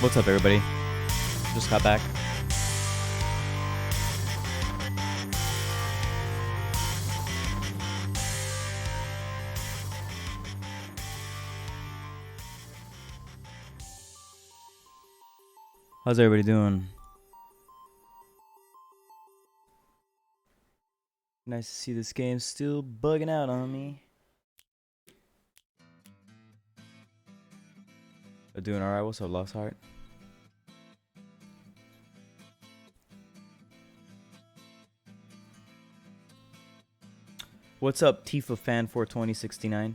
What's up, everybody? Just got back. How's everybody doing? Nice to see this game still bugging out on me. Doing alright. What's up, Lost Heart? What's up, Tifa Fan 42069?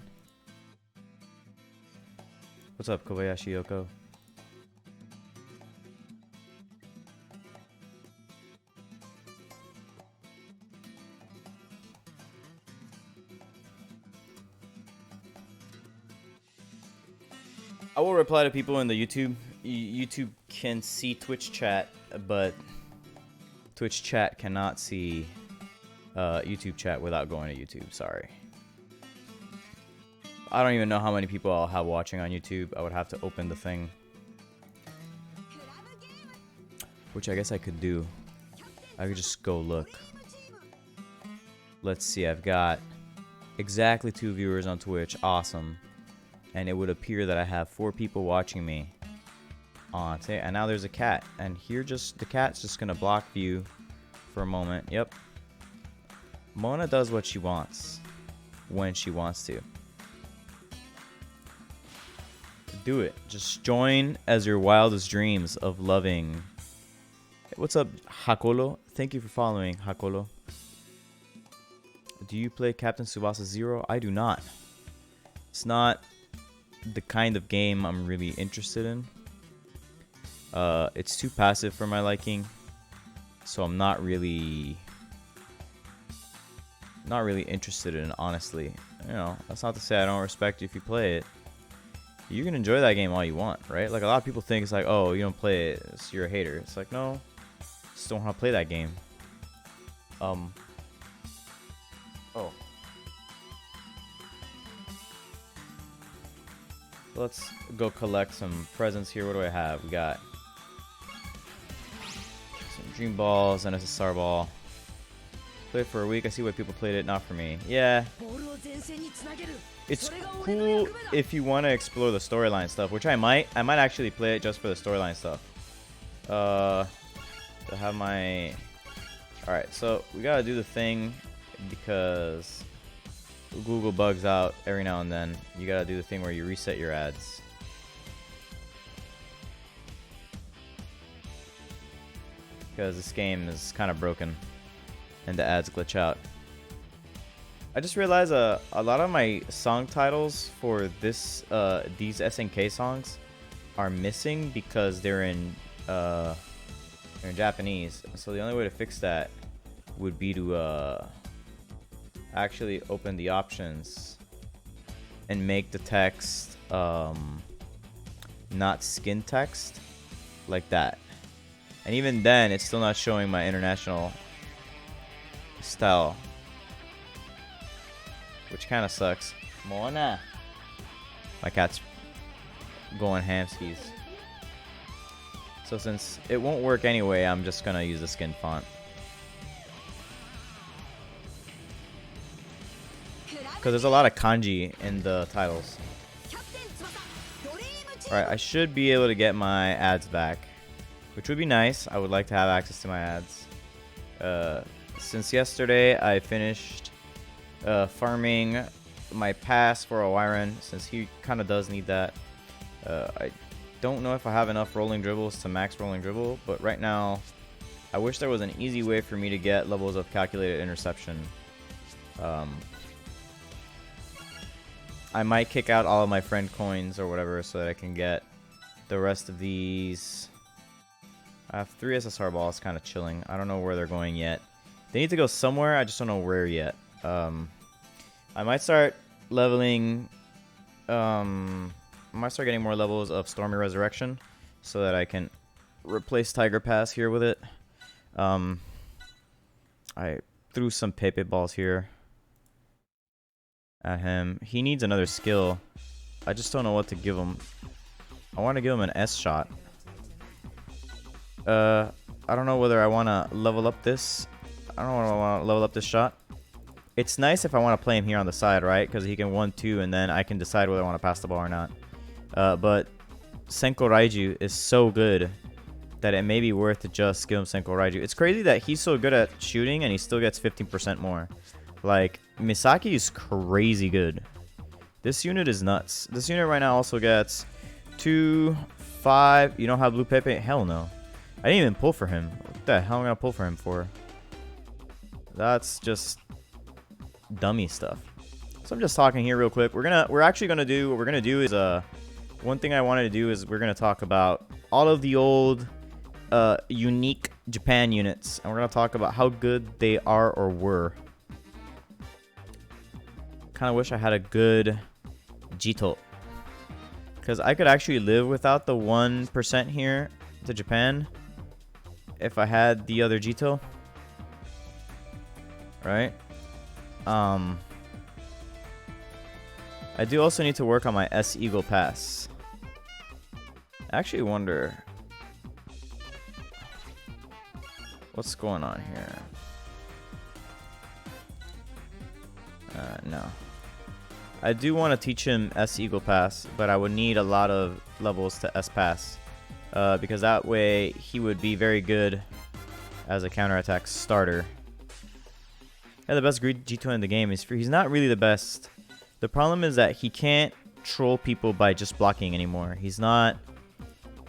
What's up, Kobayashi Yoko? I will reply to people in the YouTube. YouTube can see Twitch chat, but Twitch chat cannot see YouTube chat without going to YouTube. Sorry. I don't even know how many people I'll have watching on YouTube. I would have to open the thing, which I guess I could do. I could just go look. Let's see. I've got exactly 2 viewers on Twitch. Awesome. And it would appear that I have 4 people watching me on today. And now there's a cat. And here the cat's just gonna block view for a moment. Yep. Mona does what she wants when she wants to. Do it. Just join as your wildest dreams of loving. Hey, what's up, Hakolo? Thank you for following, Hakolo. Do you play Captain Tsubasa Zero? I do not. It's not the kind of game I'm really interested in. It's too passive for my liking, so I'm not really interested in it, honestly. You know, that's not to say I don't respect you if you play it. You can enjoy that game all you want, right? Like, a lot of people think it's like, oh, you don't play it, so you're a hater. It's like, no, just don't want to play that game. Oh. Let's go collect some presents here. What do I have? We got some Dream Balls and a SSR Ball. Played for a week. I see why people played it. Not for me. Yeah. It's cool if you want to explore the storyline stuff, which I might. I might actually play it just for the storyline stuff. To have my... Alright, so we gotta do the thing because Google bugs out every now and then. You gotta do the thing where you reset your ads. Because this game is kind of broken and the ads glitch out. I just realized a lot of my song titles for these SNK songs are missing because they're in Japanese. So the only way to fix that would be to actually open the options and make the text not skin text like that. And even then, it's still not showing my international style, which kind of sucks. Mona. My cat's going hamskis. So since it won't work anyway, I'm just gonna use the skin font. Because there's a lot of kanji in the titles. Alright, I should be able to get my ads back, which would be nice. I would like to have access to my ads. Since yesterday, I finished farming my pass for a Wyron, since he kind of does need that. I don't know if I have enough rolling dribbles to max rolling dribble, but right now, I wish there was an easy way for me to get levels of calculated interception. I might kick out all of my friend coins or whatever so that I can get the rest of these. I have 3 SSR balls kind of chilling. I don't know where they're going yet. They need to go somewhere, I just don't know where yet. I might start leveling... I might start getting more levels of Stormy Resurrection so that I can replace Tiger Pass here with it. I threw some Pepe balls here at him. He needs another skill. I just don't know what to give him. I want to give him an S shot. I don't know whether I want to level up this. I don't want to level up this shot. It's nice if I want to play him here on the side, right? Because he can 1-2, and then I can decide whether I want to pass the ball or not. But Senko Raiju is so good that it may be worth to just give him Senko Raiju. It's crazy that he's so good at shooting, and he still gets 15% more. Like, Misaki is crazy good. This unit is nuts. This unit right now also gets 2, 5. You don't have Blue Pepe? Hell no. I didn't even pull for him. What the hell am I going to pull for him for? That's just dummy stuff. So I'm just talking here real quick. We're actually gonna do what we're gonna do is one thing I wanted to do is we're gonna talk about all of the old unique Japan units, and we're gonna talk about how good they are or were. Kind of wish I had a good Jito, because I could actually live without the 1% here to Japan if I had the other Jito, right? I do also need to work on my S Eagle Pass. I actually wonder what's going on here. No. I do want to teach him S Eagle Pass, but I would need a lot of levels to S Pass. Because that way he would be very good as a counterattack starter. Yeah, the best G2 in the game is free. He's not really the best. The problem is that he can't troll people by just blocking anymore. He's not...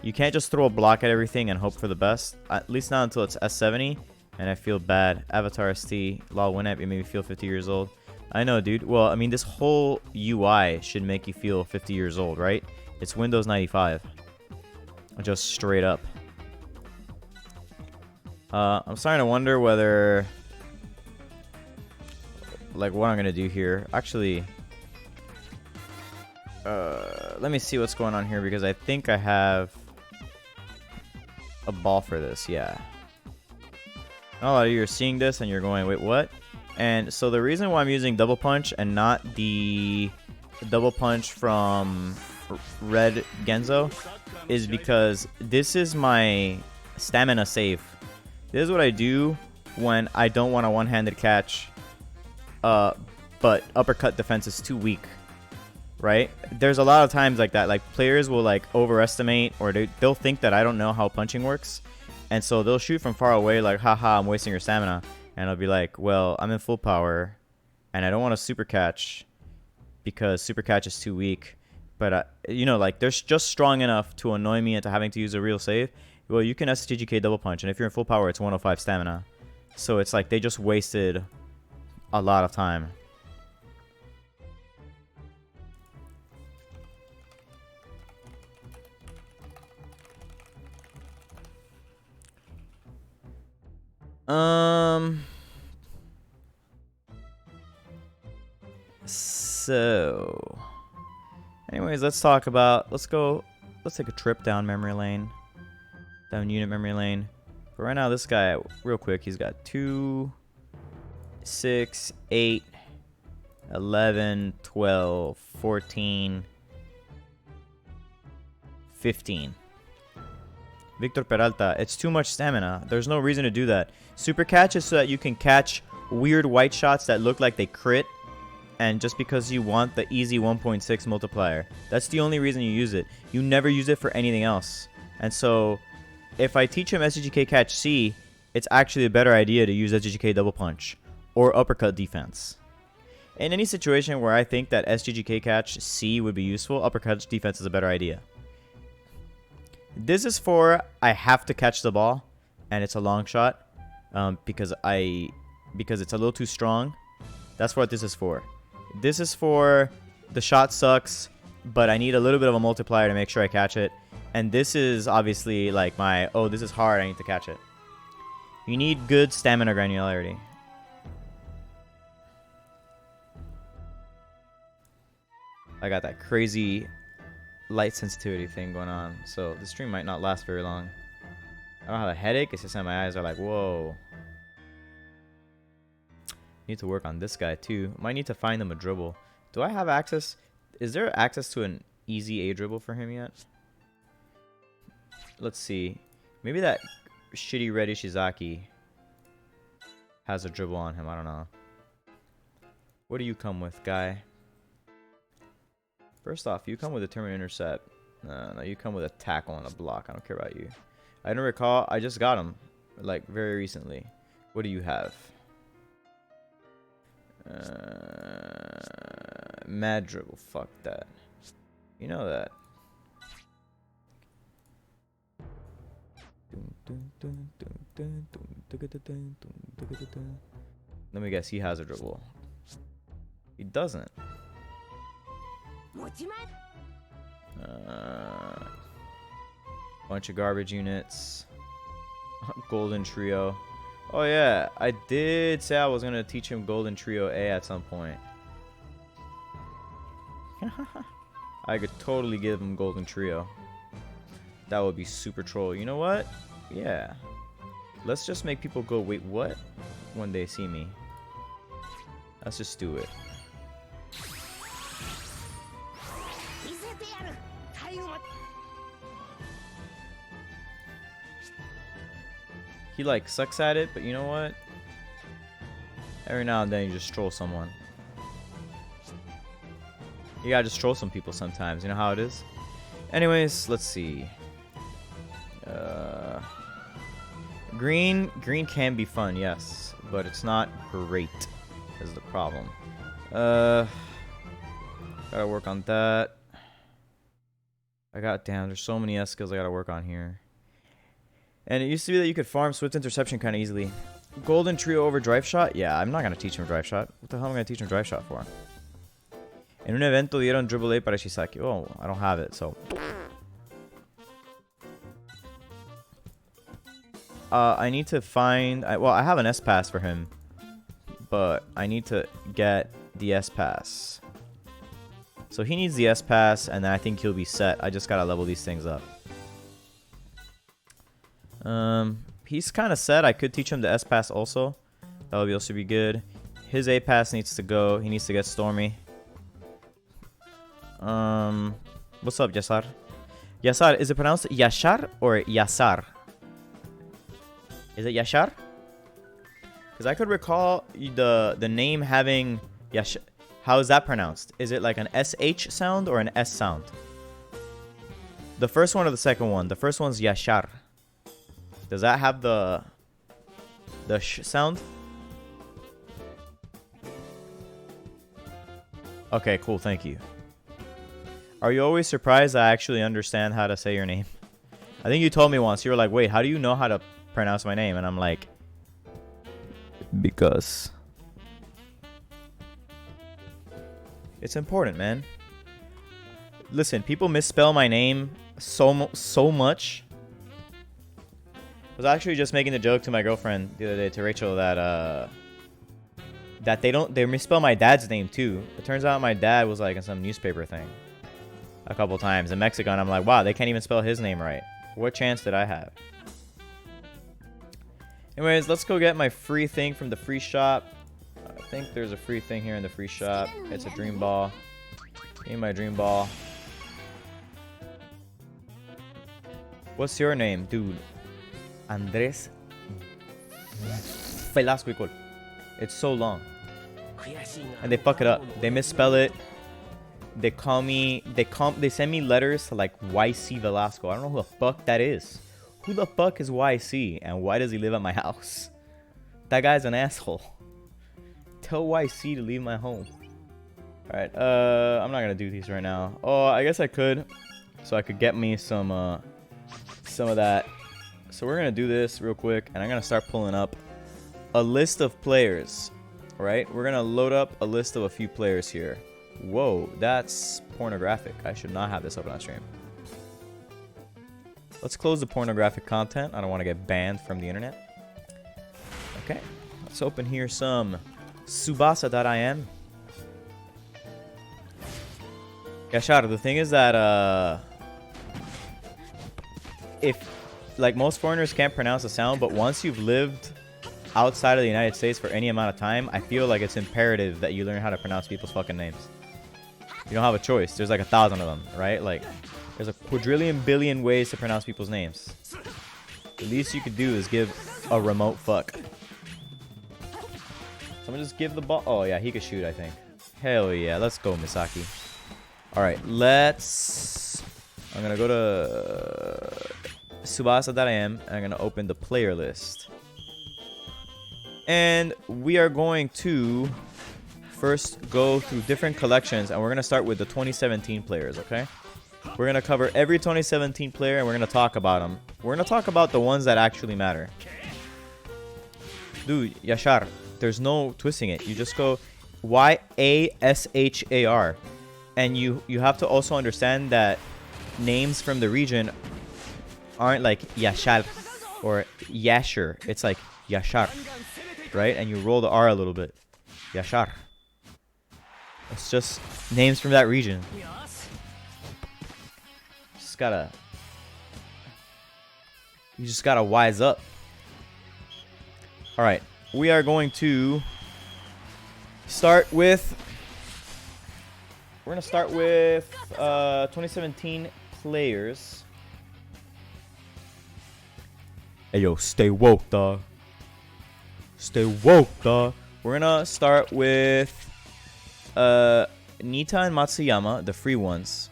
You can't just throw a block at everything and hope for the best. At least not until it's S70. And I feel bad. Avatar ST, Law Winamp, you made me feel 50 years old. I know, dude. Well, I mean, this whole UI should make you feel 50 years old, right? It's Windows 95. Just straight up. I'm starting to wonder whether... like, what I'm going to do here. Actually... let me see what's going on here, because I think I have a ball for this. Yeah. A lot of you are seeing this and you're going, wait, what? And so the reason why I'm using double punch and not the double punch from Red Genzo is because this is my stamina save. This is what I do when I don't want a one-handed catch, but uppercut defense is too weak. Right? There's a lot of times like that. Like, players will like overestimate, or they'll think that I don't know how punching works. And so they'll shoot from far away like, haha, I'm wasting your stamina. And I'll be like, well, I'm in full power and I don't want to super catch because super catch is too weak. But, you know, like, they're just strong enough to annoy me into having to use a real save. Well, you can STGK double punch, and if you're in full power, it's 105 stamina. So it's like they just wasted a lot of time. So anyways, let's take a trip down memory lane. Down unit memory lane. But right now, this guy, real quick, he's got 2, 6, 8, 11, 12, 14, 15. Victor Peralta, it's too much stamina. There's no reason to do that. Super catch is so that you can catch weird white shots that look like they crit, and just because you want the easy 1.6 multiplier. That's the only reason you use it. You never use it for anything else. And so, if I teach him SGK catch C, it's actually a better idea to use SGK double punch or uppercut defense. In any situation where I think that SGK catch C would be useful, uppercut defense is a better idea. This is for I have to catch the ball, and it's a long shot because it's a little too strong. That's what this is for. This is for the shot sucks, but I need a little bit of a multiplier to make sure I catch it. And this is obviously like my, oh, this is hard, I need to catch it. You need good stamina granularity. I got that crazy light sensitivity thing going on, so the stream might not last very long. I don't have a headache, it's just that my eyes are like, whoa. Need to work on this guy too. Might need to find him a dribble. Do I have access? Is there access to an easy A dribble for him yet? Let's see. Maybe that shitty red Ishizaki has a dribble on him. I don't know. What do you come with, guy? First off, you come with a determined intercept. No, you come with a tackle and a block. I don't care about you. I don't recall. I just got him, like, very recently. What do you have? Mad dribble. Fuck that. You know that. Let me guess. He has a dribble. He doesn't. Bunch of garbage units. Golden Trio. Oh yeah, I did say I was gonna teach him Golden Trio A at some point. I could totally give him Golden Trio. That would be super troll. You know what? Yeah. Let's just make people go, wait, what? When they see me. Let's just do it. He like sucks at it, but you know what? Every now and then you just troll someone. You gotta just troll some people sometimes. You know how it is? Anyways, let's see. Green can be fun, yes, but it's not great is the problem. Gotta work on that. Damn, there's so many S skills I gotta work on here. And it used to be that you could farm Swift Interception kind of easily. Golden Trio over Drive Shot? Yeah, I'm not gonna teach him Drive Shot. What the hell am I gonna teach him Drive Shot for? En un evento dieron Dribble A para Shizaki. Oh, I don't have it, so... I need to find... well, I have an S-Pass for him. But I need to get the S-Pass. So he needs the S-Pass, and then I think he'll be set. I just gotta level these things up. He's kind of set. I could teach him the S-Pass also. That would also be good. His A-Pass needs to go. He needs to get Stormy. What's up, Yasar? Yasar, is it pronounced Yashar or Yasar? Is it Yashar? Because I could recall the name having Yashar. How is that pronounced? Is it like an SH sound or an S sound? The first one or the second one? The first one's Yashar. Does that have the sh sound? Okay, cool. Thank you. Are you always surprised I actually understand how to say your name? I think you told me once. You were like, wait, how do you know how to pronounce my name? And I'm like, because it's important, man. Listen, people misspell my name so much. I was actually just making the joke to my girlfriend the other day, to Rachel, that they misspell my dad's name too. It turns out my dad was like in some newspaper thing a couple times in Mexico, and I'm like, wow, they can't even spell his name right. What chance did I have? Anyways, let's go get my free thing from the free shop. I think there's a free thing here in the free shop. It's a dream ball. Give me my dream ball. What's your name, dude? Andres Velasco. It's so long. And they fuck it up. They misspell it. They call me, they send me letters to like YC Velasco. I don't know who the fuck that is. Who the fuck is YC? And why does he live at my house? That guy's an asshole. Tell YC to leave my home. Alright, I'm not gonna do these right now. Oh, I guess I could. So I could get me some of that. So we're gonna do this real quick, and I'm gonna start pulling up a list of players. Right? We're gonna load up a list of a few players here. Whoa, that's pornographic. I should not have this open on stream. Let's close the pornographic content. I don't want to get banned from the internet. Okay, let's open here some Tsubasa.im. Yashar, the thing is that if like most foreigners can't pronounce the sound, but once you've lived outside of the United States for any amount of time, I feel like it's imperative that you learn how to pronounce people's fucking names. You don't have a choice. There's like 1,000 of them, right? Like, there's a quadrillion billion ways to pronounce people's names. The least you could do is give a remote fuck. Someone just give the ball. Oh, yeah, he could shoot, I think. Hell yeah. Let's go, Misaki. All right, let's... I'm going to go to Tsubasa that I am. And I'm going to open the player list. And we are going to first go through different collections. And we're going to start with the 2017 players, okay? We're going to cover every 2017 player and we're going to talk about them. We're going to talk about the ones that actually matter. Dude, Yashar, there's no twisting it. You just go Y-A-S-H-A-R. And you have to also understand that names from the region aren't like Yashar or Yasher. It's like Yashar, right? And you roll the R a little bit. Yashar. It's just names from that region. You just gotta wise up. All right, we are going to start with. We're gonna start with 2017 players. Hey yo, stay woke, dog. Stay woke, dog. We're gonna start with Nita and Matsuyama, the free ones.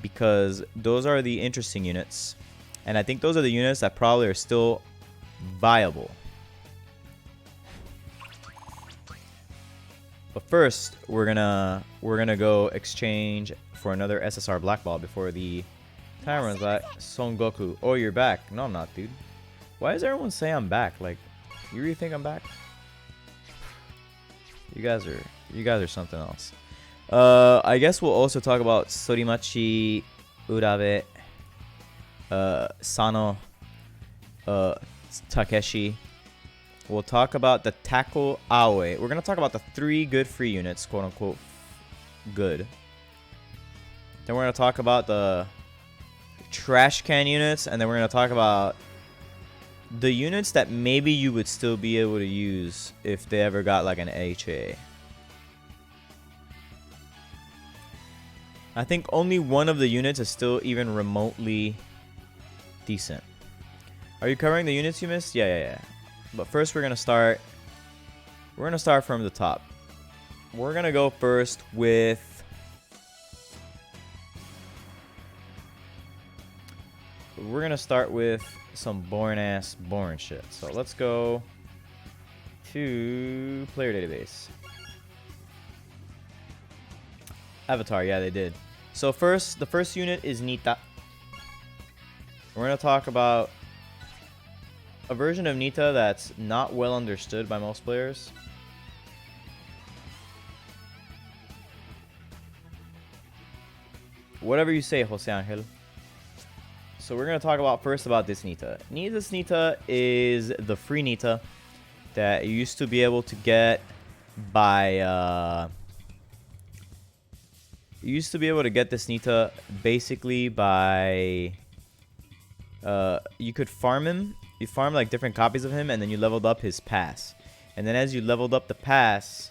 Because those are the interesting units. And I think those are the units that probably are still viable. But first, we're gonna go exchange for another SSR Black Ball before the time runs out. Son Goku. Oh, you're back. No, I'm not, dude. Why does everyone say I'm back? Like, you really think I'm back? You guys are something else. I guess we'll also talk about Sorimachi, Urabe, Sano, Takeshi. We'll talk about the Tackle Aoi. We're going to talk about the 3 good free units, quote unquote good. Then we're going to talk about the trash can units, and then we're going to talk about the units that maybe you would still be able to use if they ever got like an HA. I think only one of the units is still even remotely decent. Are you covering the units you missed? Yeah. But first we're gonna start from the top. We're gonna go first with some boring shit. So let's go to player database. Avatar, yeah, they did. So the first unit is Nita. We're going to talk about a version of Nita that's not well understood by most players. Whatever you say, Jose Angel. So we're going to talk about first about this Nita. This Nita is the free Nita that you used to be able to get by... You used to be able to get this Nita basically by... you could farm him. You farm like different copies of him, and then you leveled up his pass. And then as you leveled up the pass,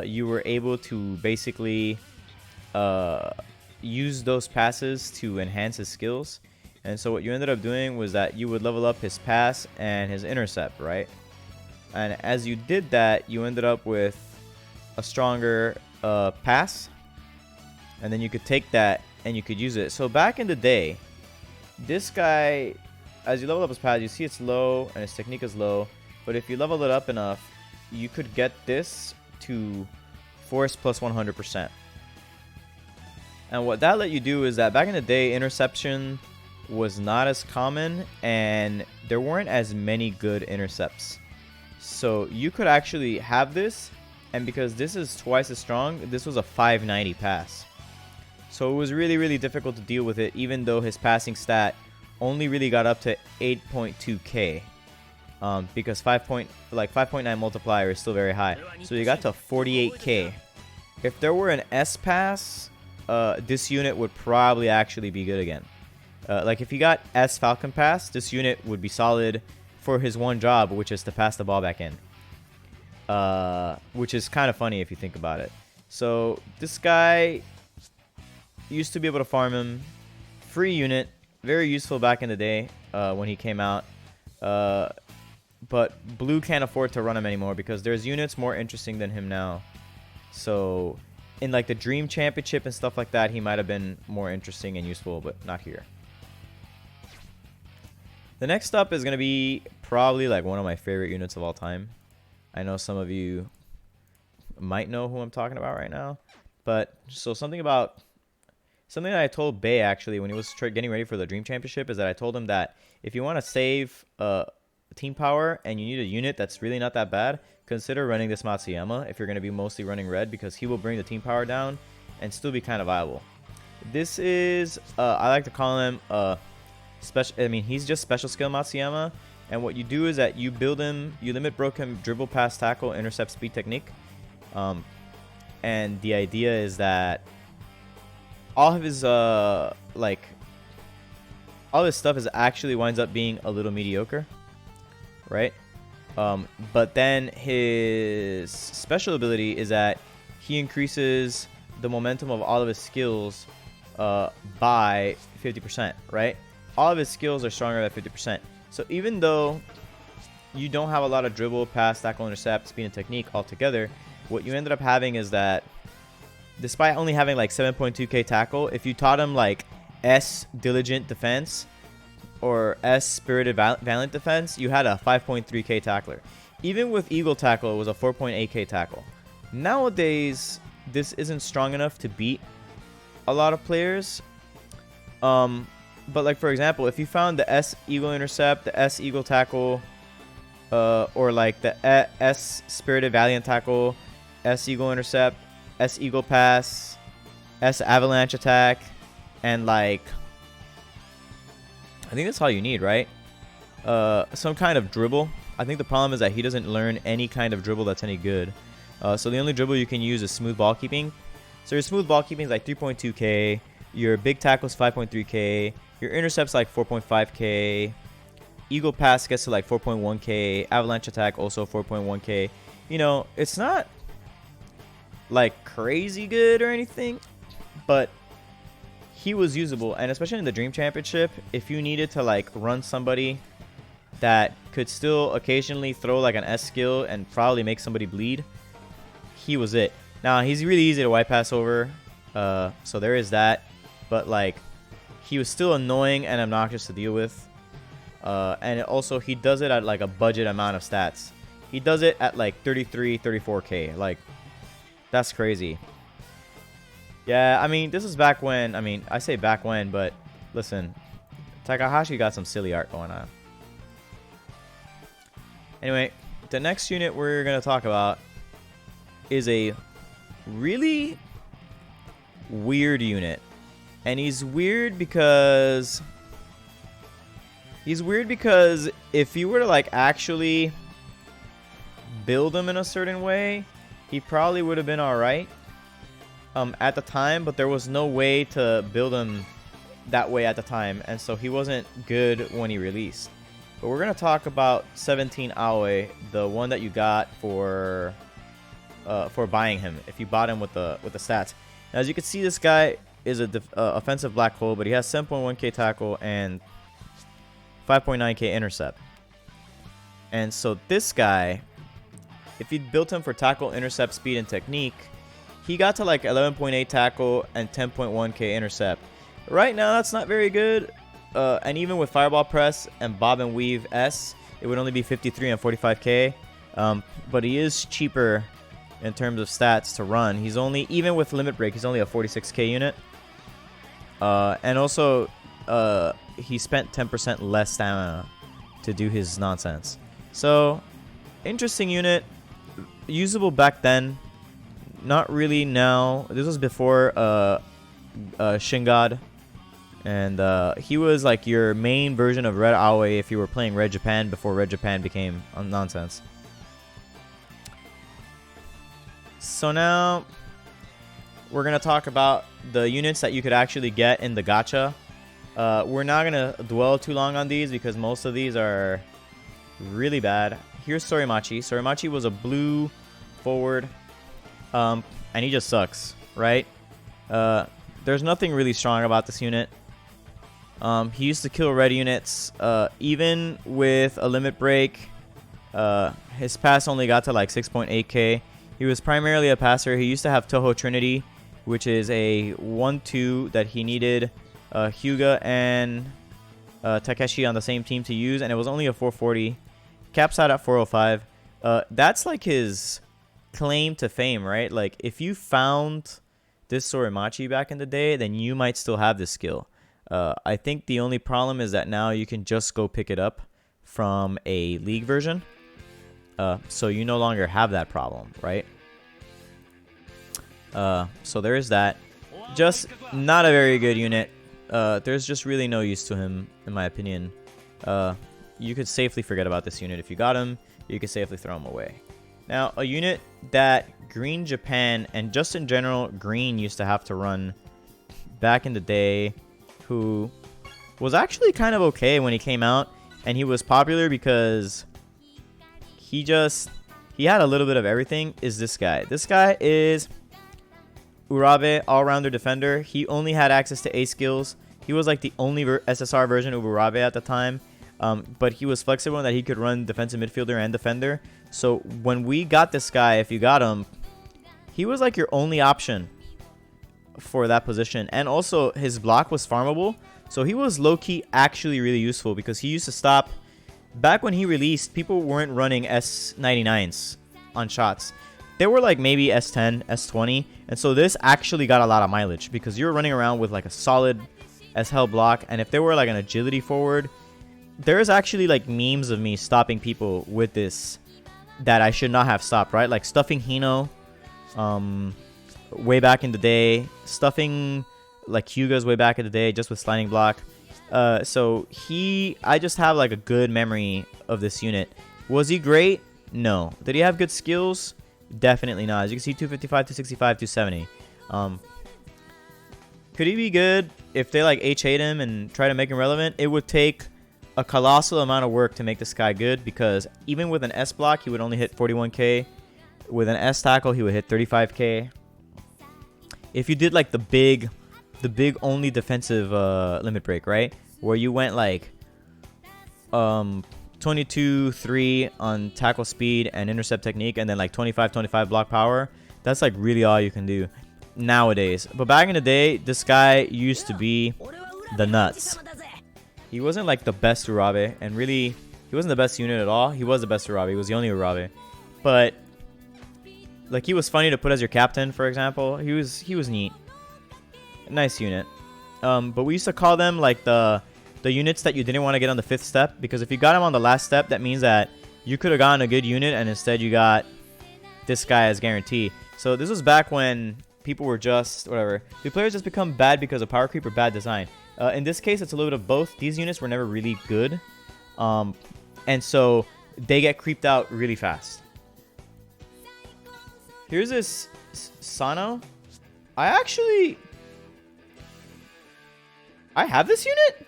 you were able to basically use those passes to enhance his skills. And so what you ended up doing was that you would level up his pass and his intercept, right? And as you did that, you ended up with a stronger pass. And then you could take that and you could use it. So back in the day, this guy, as you level up his pass, you see it's low and his technique is low. But if you level it up enough, you could get this to force plus 100%. And what that let you do is that back in the day, interception was not as common and there weren't as many good intercepts. So you could actually have this, and because this is twice as strong, this was a 590 pass. So it was really, really difficult to deal with it, even though his passing stat only really got up to 8.2k. Because 5.9 multiplier is still very high. So you got to 48k. If there were an S pass, this unit would probably actually be good again. Like if you got S Falcon Pass, this unit would be solid for his one job, which is to pass the ball back in. Which is kind of funny if you think about it. So this guy used to be able to farm him. Free unit, very useful back in the day when he came out. But blue can't afford to run him anymore because there's units more interesting than him now. So in like the Dream Championship and stuff like that, he might have been more interesting and useful, but not here. The next up is going to be probably like one of my favorite units of all time. I know some of you might know who I'm talking about right now. But so something that I told Bay actually when he was getting ready for the Dream Championship is that I told him that if you want to save team power and you need a unit that's really not that bad, consider running this Matsuyama if you're going to be mostly running red, because he will bring the team power down and still be kind of viable. This is I like to call him special. I mean, he's just special skill Matsuyama, and what you do is that you build him, you limit broke him, dribble, pass, tackle, intercept, speed, technique, and the idea is that all of his all his stuff is actually winds up being a little mediocre, right? But then his special ability is that he increases the momentum of all of his skills by 50%, right? All of his skills are stronger than 50%. So even though you don't have a lot of dribble, pass, tackle, intercept, speed, and technique altogether, what you ended up having is that despite only having like 7.2k tackle, if you taught him like S diligent defense or S spirited valiant defense, you had a 5.3k tackler. Even with eagle tackle, it was a 4.8k tackle. Nowadays, this isn't strong enough to beat a lot of players. But like for example, if you found the S eagle intercept, the S eagle tackle, or like the S spirited valiant tackle, S eagle intercept, S eagle pass, S avalanche attack, and like I think that's all you need, right? Some kind of dribble. I think the problem is that he doesn't learn any kind of dribble that's any good. So the only dribble you can use is smooth ball keeping. So your smooth ball keeping is like 3.2k. Your big tackle is 5.3k. Your intercept's like 4.5k. Eagle pass gets to like 4.1k. Avalanche attack also 4.1k. You know, it's not like crazy good or anything, but he was usable. And especially in the Dream Championship, if you needed to like run somebody that could still occasionally throw like an S skill and probably make somebody bleed, he was it. Now he's really easy to white pass over, so there is that, but like he was still annoying and obnoxious to deal with, and also he does it at like a budget amount of stats. He does it at like 33, 34k. Like, that's crazy. Yeah, I mean, this is back when, I mean, I say back when, but listen, Takahashi got some silly art going on. Anyway, the next unit we're going to talk about is a really weird unit. And he's weird because if you were to like actually build him in a certain way, he probably would have been alright at the time, but there was no way to build him that way at the time, and so he wasn't good when he released. But we're gonna talk about 17 Aoi, the one that you got for buying him if you bought him with the stats. Now, as you can see, this guy is a offensive black hole, but he has 7.1k tackle and 5.9k intercept. And so this guy, if you built him for tackle, intercept, speed, and technique, he got to like 11.8 tackle and 10.1k intercept. Right now, that's not very good. And even with Fireball Press and Bob and Weave S, it would only be 53 and 45k. But he is cheaper in terms of stats to run. He's only, even with Limit Break, he's only a 46k unit. And also, he spent 10% less stamina to do his nonsense. So, interesting unit. Usable back then. Not really now. This was before Shingod. And he was like your main version of Red Aoi if you were playing Red Japan before Red Japan became nonsense. So now we're going to talk about the units that you could actually get in the gacha. We're not going to dwell too long on these because most of these are really bad. Here's Sorimachi. Sorimachi was a blue forward, and he just sucks, right? There's nothing really strong about this unit. He used to kill red units. Even with a limit break, his pass only got to like 6.8k. He was primarily a passer. He used to have Toho Trinity, which is a 1-2 that he needed Hyuga and Takeshi on the same team to use, and it was only a 440. Caps out at 405. That's like his claim to fame, right? Like, if you found this Sorimachi back in the day, then you might still have this skill. I think the only problem is that now you can just go pick it up from a league version. So you no longer have that problem, right? So there is that. Just not a very good unit. There's just really no use to him, in my opinion. You could safely forget about this unit. If you got him, you could safely throw him away. Now, a unit that Green Japan, and just in general, Green used to have to run back in the day, who was actually kind of okay when he came out, and he was popular because he had a little bit of everything, is this guy. This guy is Urabe, all-rounder defender. He only had access to A skills. He was like the only SSR version of Urabe at the time. But he was flexible in that he could run defensive midfielder and defender. So when we got this guy, if you got him, he was like your only option for that position. And also his block was farmable. So he was low-key actually really useful because he used to stop. Back when he released, people weren't running S99s on shots. They were like maybe S10, S20. And so this actually got a lot of mileage because you were running around with like a solid S-Hell block. And if there were like an agility forward, there's actually like memes of me stopping people with this that I should not have stopped, right? Like stuffing Hino way back in the day, stuffing like Hyuga's way back in the day just with sliding block. So I just have like a good memory of this unit. Was he great? No. Did he have good skills? Definitely not. As you can see, 255, 265, 270. Could he be good if they like H-8 him and try to make him relevant? It would take a colossal amount of work to make this guy good, because even with an S block, he would only hit 41k. With an S tackle, he would hit 35k. If you did like the big only defensive limit break, right, where you went like 22-3 on tackle speed and intercept technique, and then like 25-25 block power, that's like really all you can do nowadays. But back in the day, this guy used to be the nuts. He wasn't like the best Urabe, and really, he wasn't the best unit at all. He was the best Urabe. He was the only Urabe. But like, he was funny to put as your captain, for example. He was neat. Nice unit. But we used to call them like the units that you didn't want to get on the 5th step, because if you got him on the last step, that means that you could have gotten a good unit, and instead you got this guy as guarantee. So this was back when people were just whatever. Do players just become bad because of power creep or bad design? In this case, it's a little bit of both. These units were never really good, and so they get creeped out really fast. Here's this Sano. I have this unit?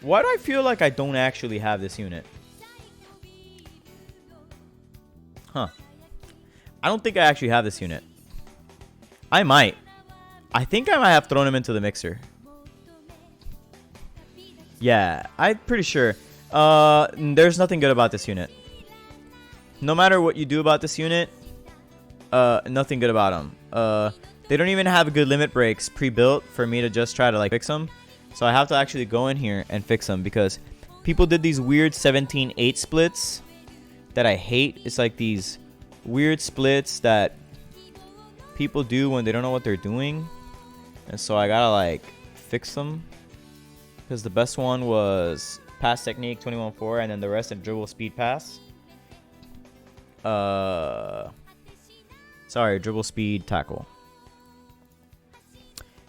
Why do I feel like I don't actually have this unit? Huh. I don't think I actually have this unit. I might. I think I might have thrown him into the mixer. Yeah, I'm pretty sure. There's nothing good about this unit. No matter what you do about this unit, nothing good about them. They don't even have good limit breaks pre-built for me to just try to like fix them. So I have to actually go in here and fix them, because people did these weird 17-8 splits that I hate. It's like these weird splits that people do when they don't know what they're doing, and so I gotta like fix them, because the best one was pass technique 21-4, and then the rest in dribble speed pass. Sorry, dribble speed tackle.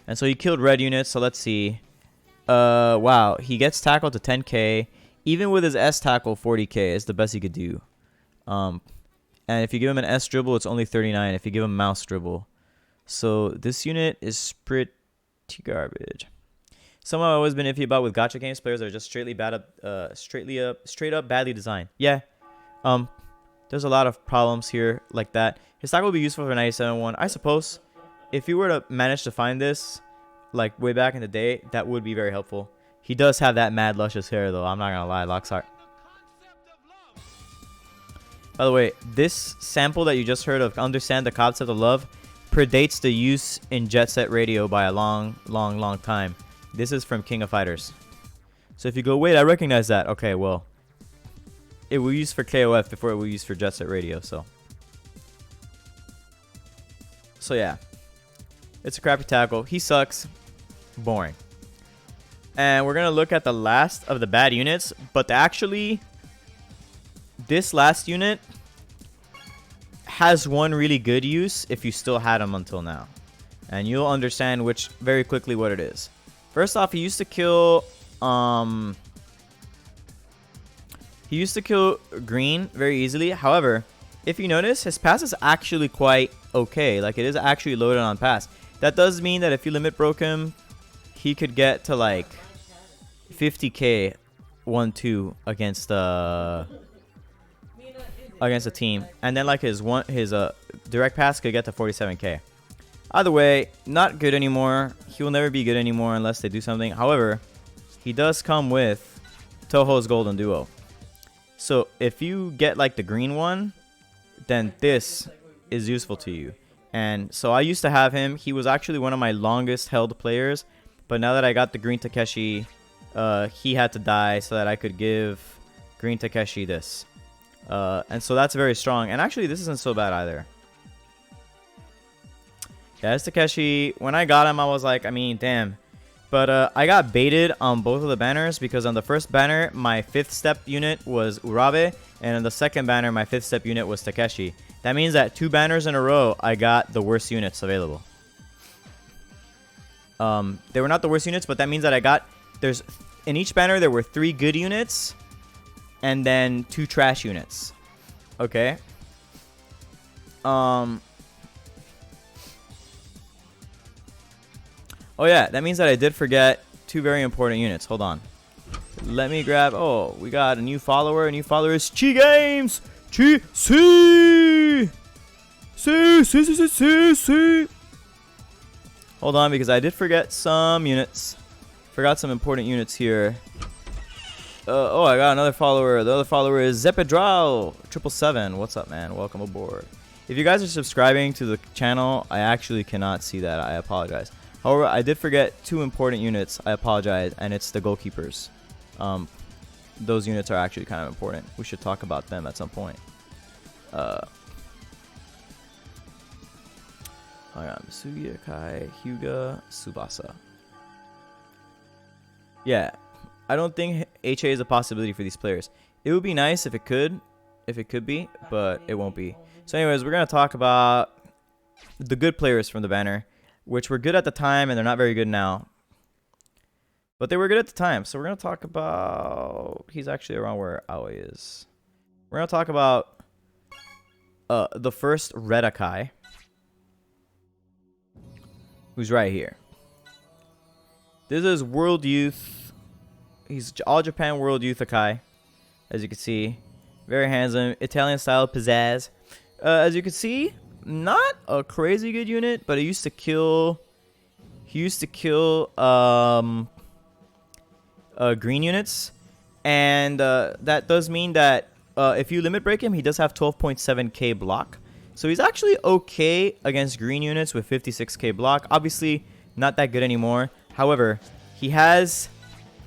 And so he killed red units. So let's see. Wow, he gets tackled to 10k. Even with his S tackle, 40k is the best he could do. And if you give him an S dribble, it's only 39 if you give him mouse dribble. So this unit is pretty garbage. Something I've always been iffy about with gacha games, players are just straight up badly designed. Yeah. There's There's a lot of problems here like that. His stock will be useful for 97-1. I suppose if you were to manage to find this, like way back in the day, that would be very helpful. He does have that mad luscious hair though. I'm not gonna lie, Lockhart. By the way, this sample that you just heard of Understand the Concept of Love predates the use in Jet Set Radio by a long time. This is from King of Fighters. So if you go, wait, I recognize that. Okay, well, it will use for KOF before it will use for Jet Set Radio. So yeah, it's a crappy tackle. He sucks. Boring. And we're gonna look at the last of the bad units, but actually, this last unit has one really good use if you still had him until now, and you'll understand which very quickly what it is. First off, he used to kill green very easily. However, if you notice, his pass is actually quite okay. Like, it is actually loaded on pass. That does mean that if you limit broke him, he could get to like 50k 1-2 against a team, and then like his direct pass could get to 47k. Either way, not good anymore. He will never be good anymore unless they do something. However, he does come with Toho's Golden Duo. So if you get like the green one, then this is useful to you. And so I used to have him. He was actually one of my longest held players, but now that I got the green Takeshi, he had to die so that I could give green Takeshi this. And so that's very strong. And actually, this isn't so bad either. Yeah, it's Takeshi. When I got him, I was like, I mean, damn. But I got baited on both of the banners because on the first banner, my 5th step unit was Urabe. And on the second banner, my 5th step unit was Takeshi. That means that 2 banners in a row, I got the worst units available. They were not the worst units, but that means that I got... in each banner, there were 3 good units. And then 2 trash units. Okay. Oh yeah, that means that I did forget 2 very important units. Hold on. Let me grab... Oh, we got a new follower. A new follower is Chi Games! Chi! C! C! Hold on, because I did forget some units. Forgot some important units here. Oh, I got another follower. The other follower is Zepedral 777. What's up, man? Welcome aboard. If you guys are subscribing to the channel, I actually cannot see that. I apologize. However, I did forget 2 important units. I apologize, and it's the goalkeepers. Those units are actually kind of important. We should talk about them at some point. I got Masugi, Kai, Hyuga, Tsubasa. Yeah. I don't think HA is a possibility for these players. It would be nice if it could be, but it won't be. So anyways, we're going to talk about the good players from the banner, which were good at the time and they're not very good now. But they were good at the time. So we're going to talk about... He's actually around where Aoi is. We're going to talk about the first Red Akai, who's right here. This is World Youth. He's All Japan World Youth Akai, as you can see. Very handsome, Italian style pizzazz. As you can see, not a crazy good unit, but he used to kill green units, and that does mean that if you limit break him, he does have 12.7k block. So he's actually okay against green units with 56k block. Obviously, not that good anymore. However, he has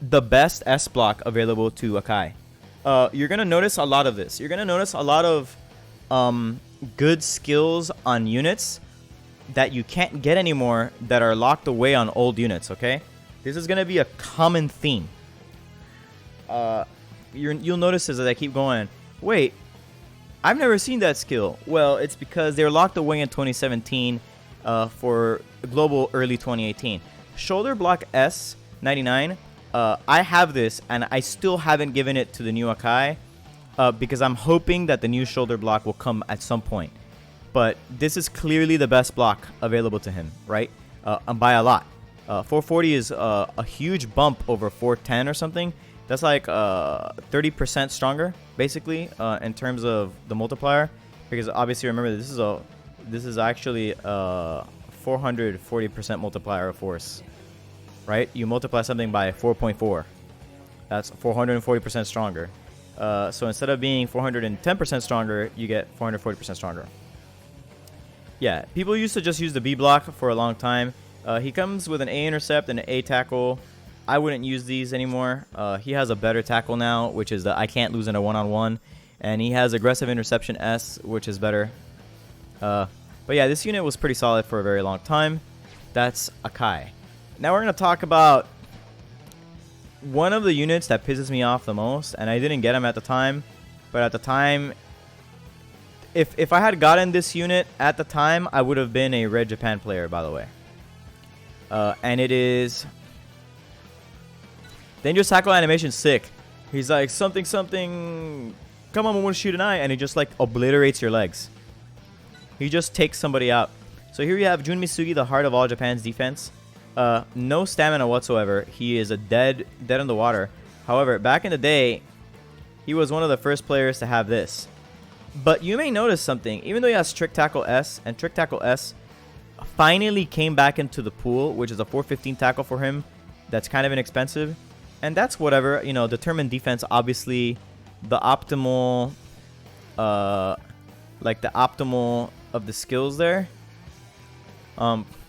the best S block available to Akai. You're going to notice a lot of this. You're going to notice a lot of good skills on units that you can't get anymore that are locked away on old units, okay? This is going to be a common theme. You'll notice as I keep going, wait, I've never seen that skill. Well, it's because they're locked away in 2017 for global early 2018. Shoulder block S 99. I have this, and I still haven't given it to the new Akai because I'm hoping that the new shoulder block will come at some point. But this is clearly the best block available to him, right? And by a lot. 440 is a huge bump over 410 or something. That's like 30% stronger, basically, in terms of the multiplier. Because obviously, remember, this is actually a 440% multiplier of force, right? You multiply something by 4.4. That's 440% stronger. So instead of being 410% stronger, you get 440% stronger. Yeah, people used to just use the B block for a long time. He comes with an A intercept and an A tackle. I wouldn't use these anymore. He has a better tackle now, which is the I can't lose in a one-on-one. And he has aggressive interception S, which is better. But yeah, this unit was pretty solid for a very long time. That's Akai. Now we're going to talk about one of the units that pisses me off the most. And I didn't get him at the time. But at the time, if I had gotten this unit at the time, I would have been a Red Japan player, by the way. And it is... Dangerous tackle animation, sick. He's like, something, something... Come on, I want to shoot an eye. And he just like obliterates your legs. He just takes somebody out. So here you have Jun Misugi, the heart of all Japan's defense. No stamina whatsoever. He is a dead in the water. However, back in the day, he was one of the first players to have this. But you may notice something. Even though he has Trick Tackle S, and Trick Tackle S finally came back into the pool, which is a 415 tackle for him. That's kind of inexpensive. And that's whatever. You know, determined defense, obviously, the optimal, like the optimal of the skills there.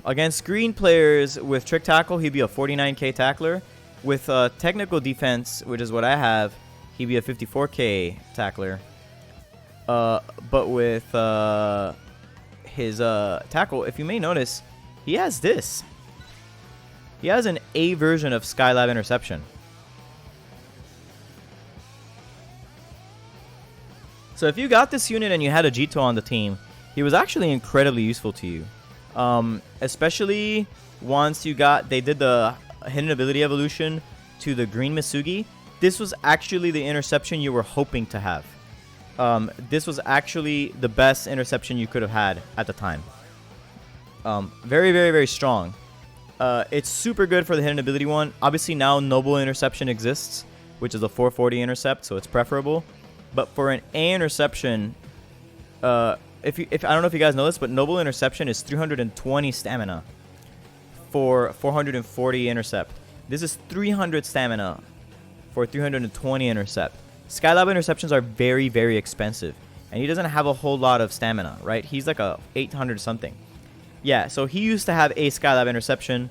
Against green players with Trick Tackle, he'd be a 49k tackler. With technical defense, which is what I have, he'd be a 54k tackler. But with his tackle, if you may notice, he has this. He has an A version of Skylab Interception. So if you got this unit and you had a Jito on the team, he was actually incredibly useful to you. Especially once they did the hidden ability evolution to the green Misugi. This was actually the interception you were hoping to have. This was actually the best interception you could have had at the time. Very, very, very strong. It's super good for the hidden ability one. Obviously now Noble Interception exists, which is a 440 intercept, so it's preferable. But for an A interception, if I don't know if you guys know this, but Noble Interception is 320 stamina for 440 intercept. This is 300 stamina for 320 intercept. Skylab interceptions are very, very expensive, and he doesn't have a whole lot of stamina, right? He's like a 800 something. Yeah, so he used to have a Skylab interception,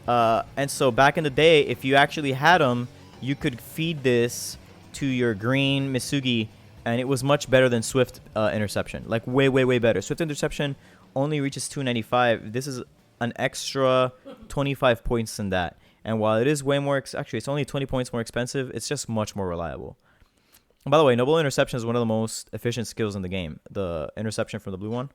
and so back in the day, if you actually had him, you could feed this to your green Misugi, and it was much better than Swift interception. Like way, way, way better. Swift interception only reaches 295. This is an extra 25 points than that. And while it is way more, actually it's only 20 points more expensive, it's just much more reliable. And by the way, Noble Interception is one of the most efficient skills in the game. The interception from the blue one.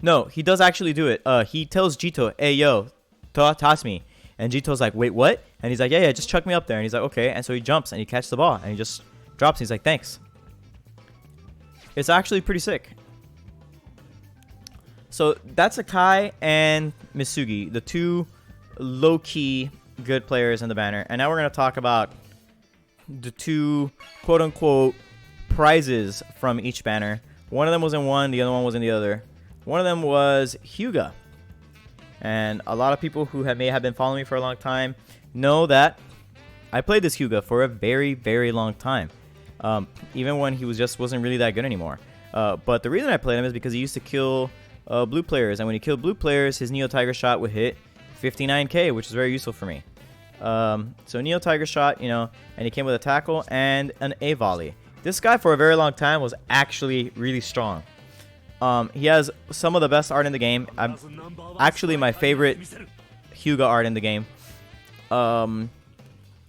No, he does actually do it. He tells Jito, hey, yo, toss me. And Jito's like, wait, what? And he's like, yeah, just chuck me up there. And he's like, okay. And so he jumps and he catches the ball and he just drops. And he's like, thanks. It's actually pretty sick. So that's Akai and Misugi, the two low-key good players in the banner. And now we're going to talk about the two quote-unquote prizes from each banner. One of them was in one, the other one was in the other. One of them was Hyuga. And a lot of people who may have been following me for a long time know that I played this Hyuga for a very, very long time. Even when he wasn't really that good anymore. But the reason I played him is because he used to kill blue players. And when he killed blue players, his Neo Tiger Shot would hit 59k, which is very useful for me. So Neo Tiger Shot, you know, and he came with a tackle and an A volley. This guy for a very long time was actually really strong. He has some of the best art in the game. Actually my favorite Hyuga art in the game.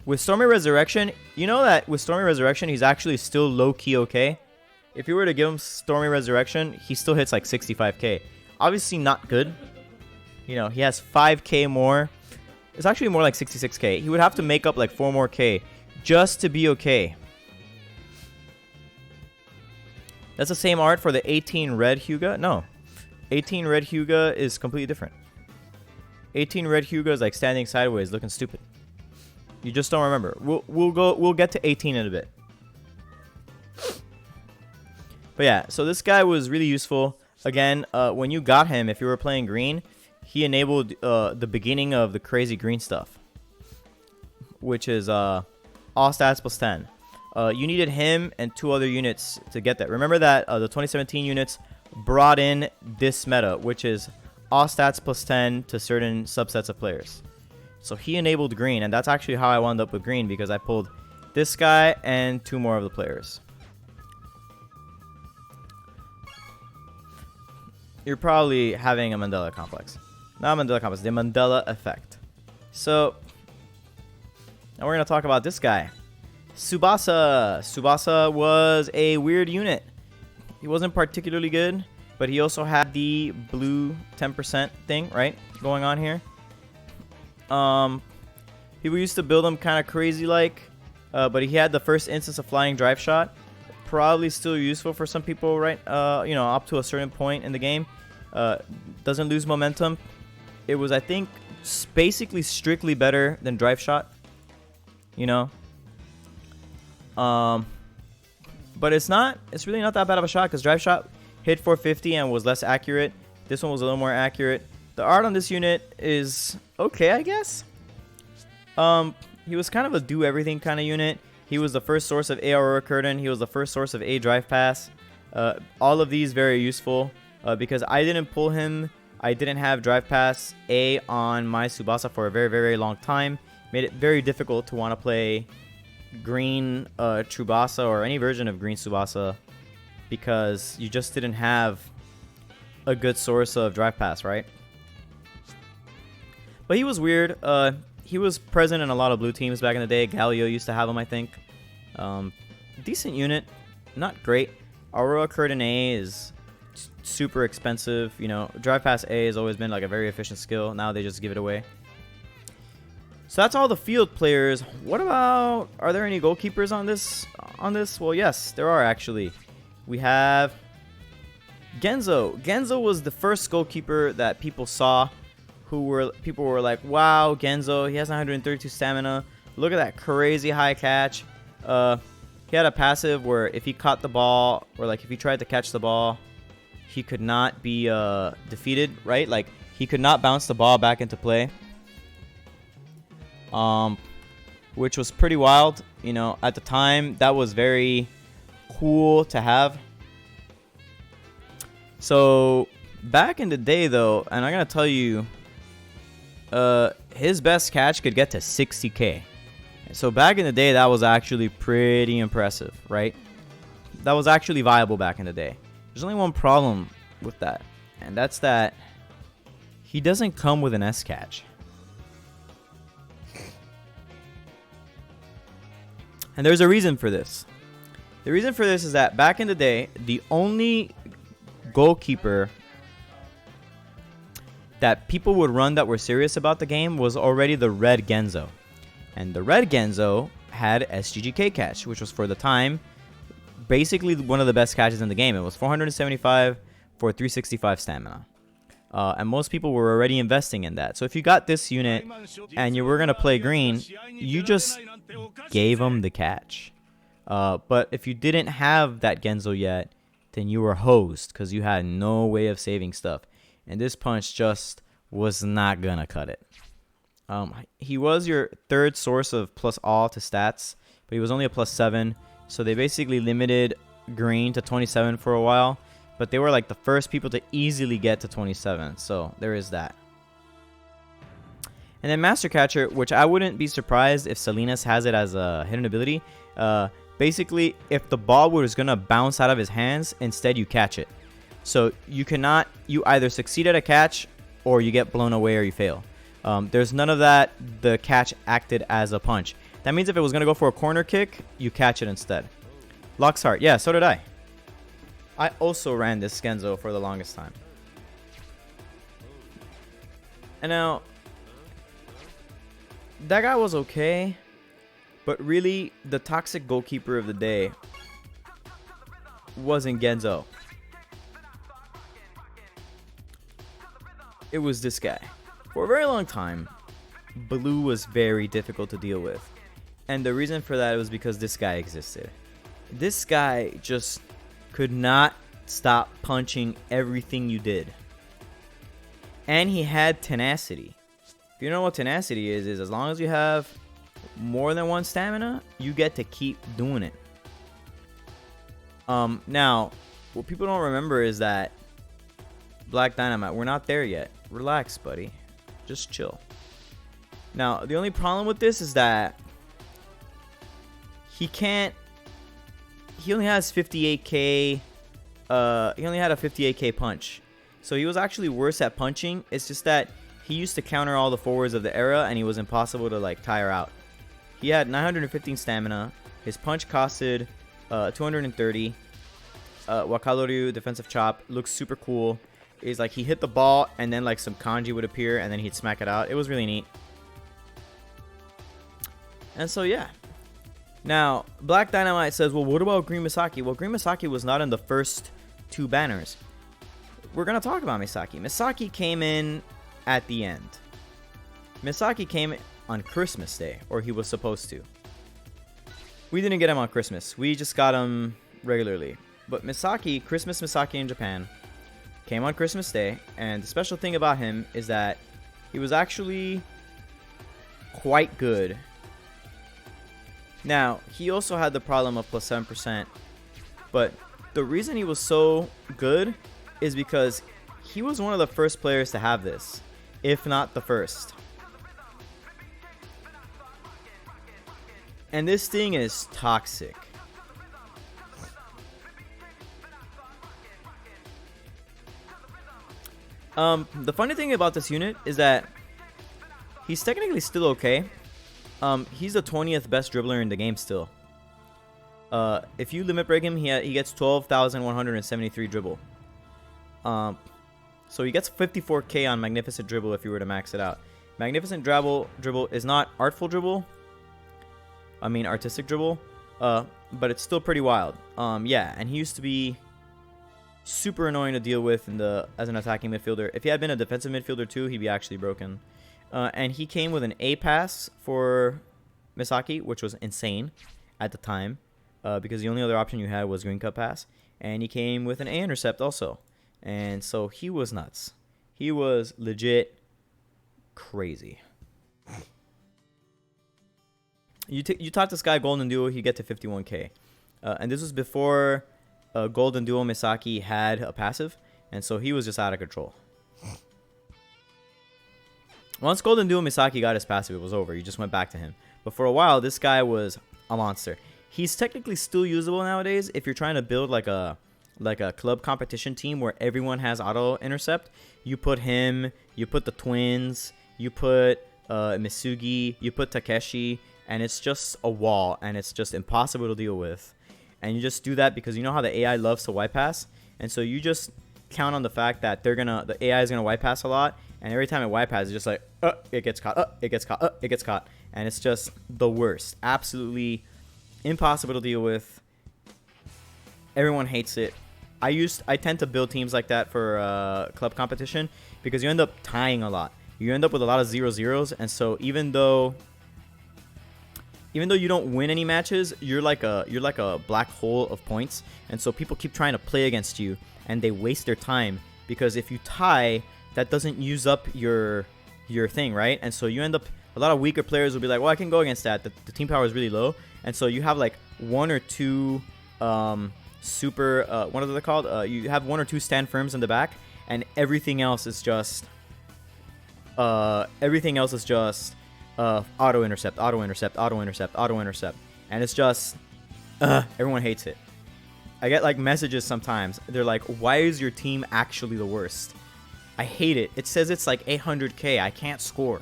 With Stormy Resurrection, you know that with Stormy Resurrection, he's actually still low-key okay. If you were to give him Stormy Resurrection, he still hits like 65k. Obviously not good. You know, he has 5k more. It's actually more like 66k. He would have to make up like 4 more k just to be okay. That's the same art for the 18 red Hyuga? No. 18 red Hyuga is completely different. 18 red Hyuga is like standing sideways looking stupid. You just don't remember. We'll get to 18 in a bit. But yeah, so this guy was really useful. Again, when you got him, if you were playing green, he enabled the beginning of the crazy green stuff, which is all stats plus 10. You needed him and 2 other units to get that. Remember that the 2017 units brought in this meta, which is all stats plus 10 to certain subsets of players. So he enabled green, and that's actually how I wound up with green, because I pulled this guy and 2 more of the players. You're probably having a Mandela complex. Not Mandela complex, the Mandela effect. So, now we're going to talk about this guy. Tsubasa. Tsubasa was a weird unit. He wasn't particularly good, but he also had the blue 10% thing, right, going on here. People used to build him kind of crazy like, but he had the first instance of flying drive shot. Probably still useful for some people, right? You know, up to a certain point in the game. Doesn't lose momentum. It was, I think, basically strictly better than drive shot. You know? But it's really not that bad of a shot, because drive shot hit 450 and was less accurate. This one was a little more accurate. The art on this unit is okay, I guess. He was kind of a do everything kind of unit. He was the first source of A Aurora Curtain. He was the first source of A Drive Pass. All of these very useful, because I didn't pull him. I didn't have Drive Pass A on my Tsubasa for a very, very long time. Made it very difficult to want to play green Tsubasa or any version of green Tsubasa, because you just didn't have a good source of Drive Pass, right? But he was weird. He was present in a lot of blue teams back in the day. Galio used to have him, I think. Decent unit. Not great. Aurora Curtain A is super expensive. You know, Drive Pass A has always been like a very efficient skill. Now they just give it away. So that's all the field players. What about, are there any goalkeepers on this? Well, yes, there are actually. We have Genzo. Genzo was the first goalkeeper that people saw. People were like, wow, Genzo, he has 132 stamina. Look at that crazy high catch. He had a passive where if he caught the ball, or like if he tried to catch the ball, he could not be defeated, right? Like he could not bounce the ball back into play. Which was pretty wild. You know, at the time, that was very cool to have. So back in the day, though, and I'm gonna tell you, his best catch could get to 60k. So back in the day, that was actually pretty impressive, right? That was actually viable back in the day. There's only one problem with that, and that's that he doesn't come with an S catch. And there's a reason for this. The reason for this is that back in the day, the only goalkeeper that people would run that were serious about the game was already the red Genzo. And the red Genzo had SGGK catch, which was for the time basically one of the best catches in the game. It was 475 for 365 stamina. And most people were already investing in that. So if you got this unit and you were going to play green, you just gave them the catch. But if you didn't have that Genzo yet, then you were hosed, because you had no way of saving stuff. And this punch just was not going to cut it. He was your third source of plus all to stats, but he was only a plus 7. So they basically limited green to 27 for a while. But they were like the first people to easily get to 27. So there is that. And then Master Catcher, which I wouldn't be surprised if Salinas has it as a hidden ability. Basically, if the ball was going to bounce out of his hands, instead you catch it. So you either succeed at a catch or you get blown away or you fail. There's none of that. The catch acted as a punch. That means if it was going to go for a corner kick, you catch it instead. Lockhart. Yeah, so did I. I also ran this Genzo for the longest time. And now, that guy was okay, but really, the toxic goalkeeper of the day wasn't Genzo. It was this guy. For a very long time, blue was very difficult to deal with. And the reason for that was because this guy existed. This guy just could not stop punching everything you did. And he had tenacity. If you know what tenacity is as long as you have more than one stamina, you get to keep doing it. Now, what people don't remember is that Black Dynamite, we're not there yet. Relax, buddy. Just chill. Now, the only problem with this is that he only has 58k. He only had a 58k punch. So he was actually worse at punching. It's just that he used to counter all the forwards of the era and he was impossible to like tire out. He had 915 stamina. His punch costed 230. Wakadoru defensive chop looks super cool. It's like he hit the ball and then like some kanji would appear and then he'd smack it out. It was really neat. And so yeah. Now, Black Dynamite says, well, what about Green Misaki? Well, Green Misaki was not in the first 2 banners. We're going to talk about Misaki. Misaki came in at the end. Misaki came on Christmas Day, or he was supposed to. We didn't get him on Christmas. We just got him regularly. But Misaki, Christmas Misaki in Japan, came on Christmas Day. And the special thing about him is that he was actually quite good. Now, he also had the problem of plus 7%, but the reason he was so good is because he was one of the first players to have this, if not the first. And this thing is toxic. The funny thing about this unit is that he's technically still okay. He's the 20th best dribbler in the game still. If you limit break him, he gets 12,173 dribble. So he gets 54k on Magnificent Dribble if you were to max it out. Magnificent Dribble is not Artful Dribble. I mean Artistic Dribble. But it's still pretty wild. Yeah, and he used to be super annoying to deal with as an attacking midfielder. If he had been a defensive midfielder too, he'd be actually broken. And he came with an A pass for Misaki, which was insane at the time. Because the only other option you had was Green Cup pass. And he came with an A intercept also. And so he was nuts. He was legit crazy. You taught this guy Golden Duo, he get to 51k. And this was before Golden Duo Misaki had a passive. And so he was just out of control. Once Golden Duo Misaki got his passive, it was over. You just went back to him. But for a while, this guy was a monster. He's technically still usable nowadays if you're trying to build like a club competition team where everyone has auto intercept. You put him, you put the twins, you put Misugi, you put Takeshi, and it's just a wall, and it's just impossible to deal with. And you just do that because you know how the AI loves to wipe pass, and so you just count on the fact that the AI is gonna wipe pass a lot, and every time it wipe pass, it's just like it gets caught, it gets caught, it gets caught, and it's just the worst. Absolutely impossible to deal with. Everyone hates it. I tend to build teams like that for club competition because you end up tying a lot. You end up with a lot of 0-0s, and so even though you don't win any matches, you're like a black hole of points, and so people keep trying to play against you, and they waste their time because if you tie, that doesn't use up your thing, right? And so you end up, a lot of weaker players will be like, well, I can go against that. The team power is really low, and so you have like one or two super what are they called? You have one or two stand firms in the back, and everything else is just auto intercept, auto intercept, auto intercept, auto intercept, and it's just everyone hates it. I get like messages sometimes. They're like, why is your team actually the worst? I hate it. It says it's like 800k. I can't score.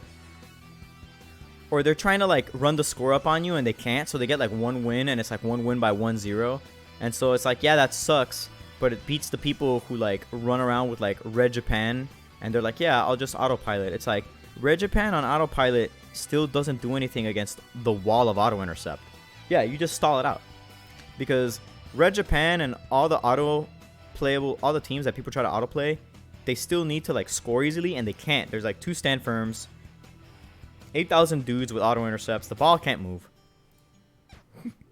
Or they're trying to like run the score up on you and they can't, so they get like one win and it's like one win by 1-0. And so it's like, yeah, that sucks, but it beats the people who like run around with like Red Japan and they're like, yeah, I'll just autopilot. It's like Red Japan on autopilot still doesn't do anything against the wall of auto intercept. Yeah, you just stall it out. Because Red Japan and all the all the teams that people try to autoplay, they still need to like score easily and they can't. There's like two stand firms, 8,000 dudes with auto intercepts. The ball can't move.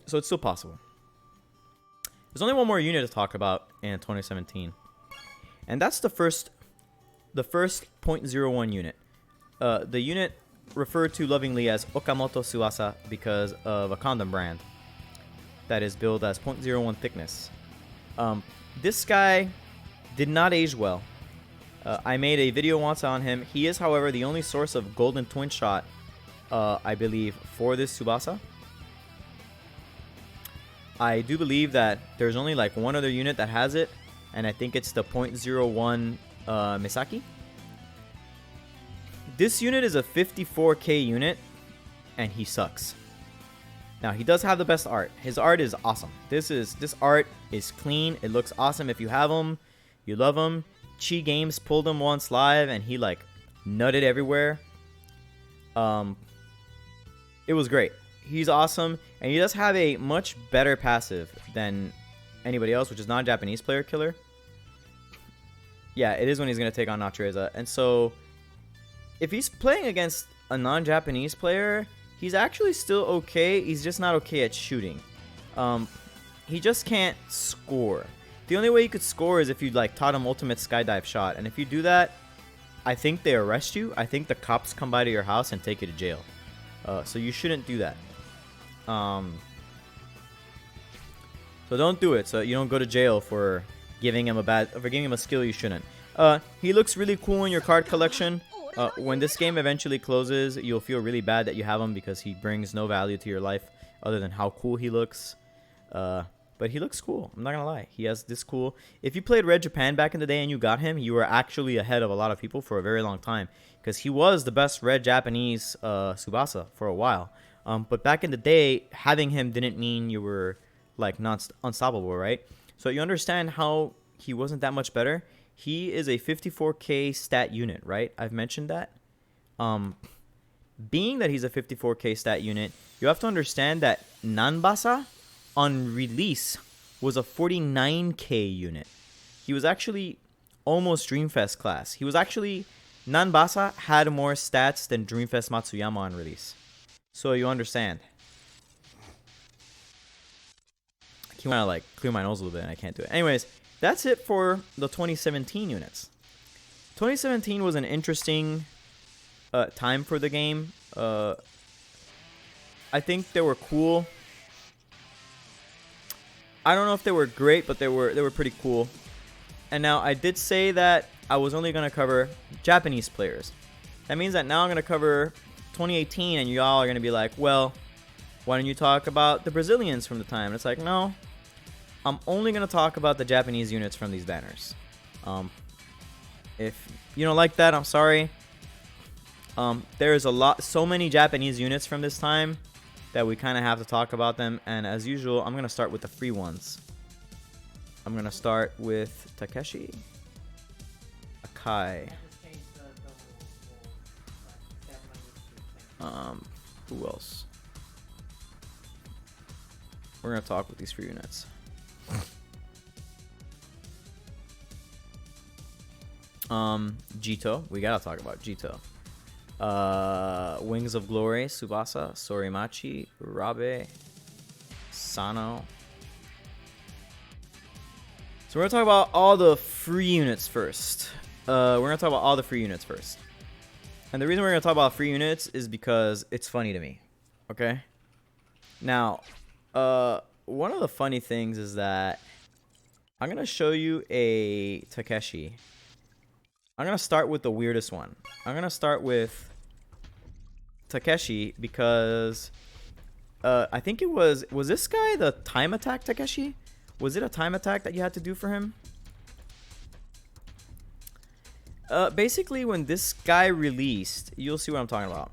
So it's still possible. There's only one more unit to talk about in 2017. And that's the first .01 unit. The unit referred to lovingly as Okamoto Tsubasa because of a condom brand that is billed as .01 thickness. This guy did not age well. I made a video once on him. He is, however, the only source of golden twin shot, I believe, for this Tsubasa. I do believe that there's only like one other unit that has it, and I think it's the .01 Misaki. This unit is a 54k unit, and he sucks. Now, he does have the best art. His art is awesome. This art is clean. It looks awesome. If you have him, you love him. Chi Games pulled him once live, and he like nutted everywhere. It was great. He's awesome, and he does have a much better passive than anybody else, which is non-Japanese player killer. Yeah, it is when he's going to take on Natureza. And so, if he's playing against a non-Japanese player, he's actually still okay. He's just not okay at shooting. He just can't score. The only way you could score is if you like taught him ultimate skydive shot. And if you do that, I think they arrest you. I think the cops come by to your house and take you to jail. So you shouldn't do that. So don't do it. So you don't go to jail for giving him a skill you shouldn't. He looks really cool in your card collection. When this game eventually closes, you'll feel really bad that you have him because he brings no value to your life other than how cool he looks. But he looks cool. I'm not going to lie. He has this cool... If you played Red Japan back in the day and you got him, you were actually ahead of a lot of people for a very long time. Because he was the best Red Japanese Tsubasa for a while. But back in the day, having him didn't mean you were like not unstoppable, right? So you understand how he wasn't that much better. He is a 54k stat unit, right? I've mentioned that. Being that he's a 54k stat unit, you have to understand that Nanbasa on release was a 49k unit. He was actually almost Dreamfest class. He was actually... Nanbasa had more stats than Dreamfest Matsuyama on release. So you understand. I want to like clear my nose a little bit and I can't do it. Anyways, that's it for the 2017 units. 2017 was an interesting time for the game. I think they were cool. I don't know if they were great, but they were pretty cool. And now I did say that I was only going to cover Japanese players. That means that now I'm going to cover 2018 and y'all are going to be like, well, why don't you talk about the Brazilians from the time? And it's like, no, I'm only going to talk about the Japanese units from these banners. If you don't like that, I'm sorry. There's so many Japanese units from this time that we kind of have to talk about them. And as usual, I'm going to start with the free ones. I'm going to start with Takeshi, Akai. Who else? We're going to talk with these free units. Jito. We got to talk about Jito. Wings of Glory, Tsubasa, Sorimachi, Rabe, Sano. So we're going to talk about all the free units first. And the reason we're going to talk about free units is because it's funny to me. Okay? Now, one of the funny things is that I'm going to show you a Takeshi. I'm going to start with the weirdest one. I'm going to start with Takeshi because I think it was this guy the time attack Takeshi? Was it a time attack that you had to do for him? Basically, when this guy released, you'll see what I'm talking about.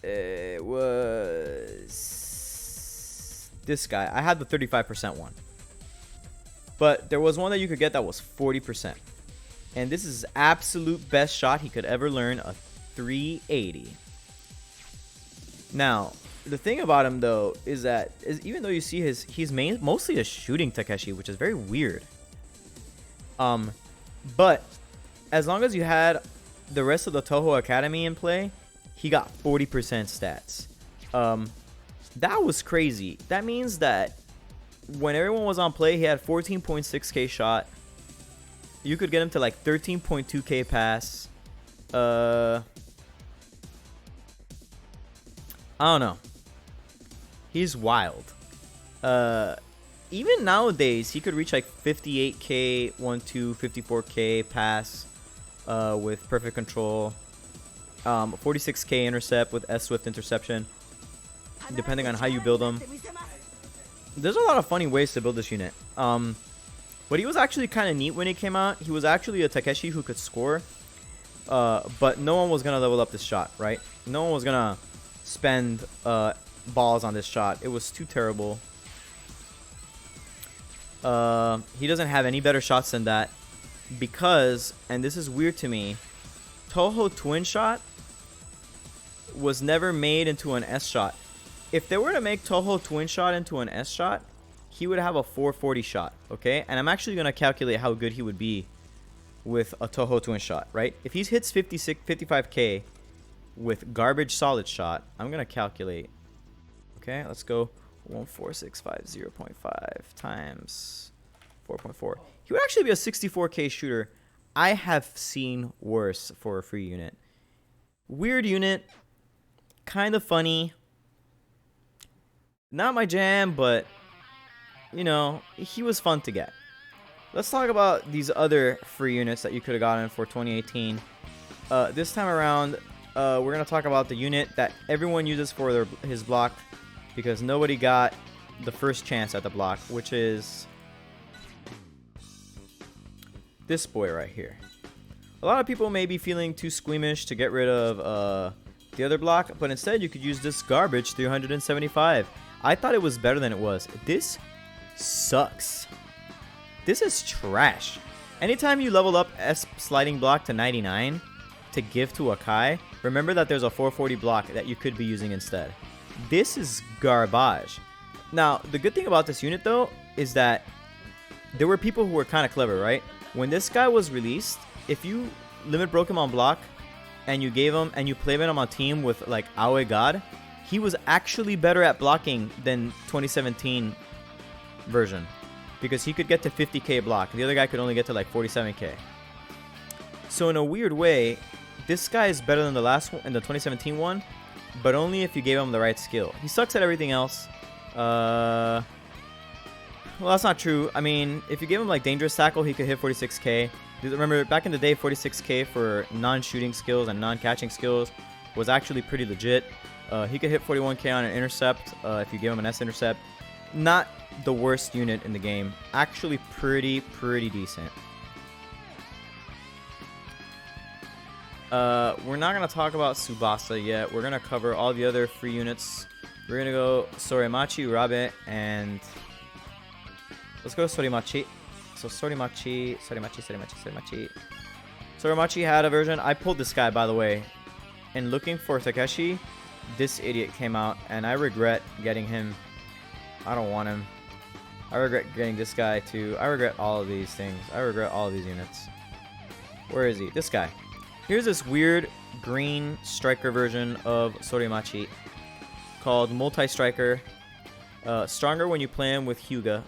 It was this guy. I had the 35% one. But there was one that you could get that was 40%. And this is his absolute best shot he could ever learn, a 380. Now, the thing about him, though, is that even though you see he's mostly a shooting Takeshi, which is very weird. But as long as you had the rest of the Toho Academy in play, he got 40% stats. That was crazy. That means that when everyone was on play, he had 14.6k shot. You could get him to like 13.2k pass. I don't know. He's wild. Even nowadays, he could reach like 58k, 54k pass with perfect control. 46k intercept with S-Swift interception, depending on how you build them. There's a lot of funny ways to build this unit. But he was actually kind of neat when he came out. He was actually a Takeshi who could score. But no one was going to level up this shot, right? No one was going to spend balls on this shot. It was too terrible. He doesn't have any better shots than that. Because, and this is weird to me, Toho Twin Shot was never made into an S shot. If they were to make Toho Twin Shot into an S shot, he would have a 440 shot, okay? And I'm actually going to calculate how good he would be with a Toho Twin Shot, right? If he hits 55k with garbage solid shot, I'm going to calculate. Okay, let's go 14650.5 times 4.4. He would actually be a 64k shooter. I have seen worse for a free unit. Weird unit. Kind of funny. Not my jam, but, you know, he was fun to get. Let's talk about these other free units that you could have gotten for 2018. This time around, we're going to talk about the unit that everyone uses for his block, because nobody got the first chance at the block, which is this boy right here. A lot of people may be feeling too squeamish to get rid of the other block, but instead you could use this garbage 375. I thought it was better than it was. This sucks. This is trash. Anytime you level up S sliding block to 99 to give to Akai, remember that there's a 440 block that you could be using instead. This is garbage. Now, the good thing about this unit, though, is that there were people who were kind of clever, right? When this guy was released, if you limit broke him on block and you gave him and you played him on team with like Aoi God, he was actually better at blocking than 2017 version, because he could get to 50k block. The other guy could only get to like 47k. So in a weird way, this guy is better than the last one, in the 2017 one, but only if you gave him the right skill. He sucks at everything else. Well, that's not true. I mean, if you give him like dangerous tackle, he could hit 46k. Remember, back in the day, 46k for non-shooting skills and non-catching skills was actually pretty legit. He could hit 41k on an intercept if you give him an S intercept. Not the worst unit in the game. Actually pretty decent. We're not going to talk about Tsubasa yet. We're going to cover all the other free units. We're going to go Soremachi, Urabe, and let's go Sorimachi. So Soremachi. Soremachi had a version. I pulled this guy, by the way. And looking for Takeshi, this idiot came out, and I regret getting him. I don't want him. I regret getting this guy too. I regret all of these things. I regret all of these units. Where is he? This guy. Here's this weird green striker version of Soremachi called Multi-Striker. Stronger when you play him with Hyuga,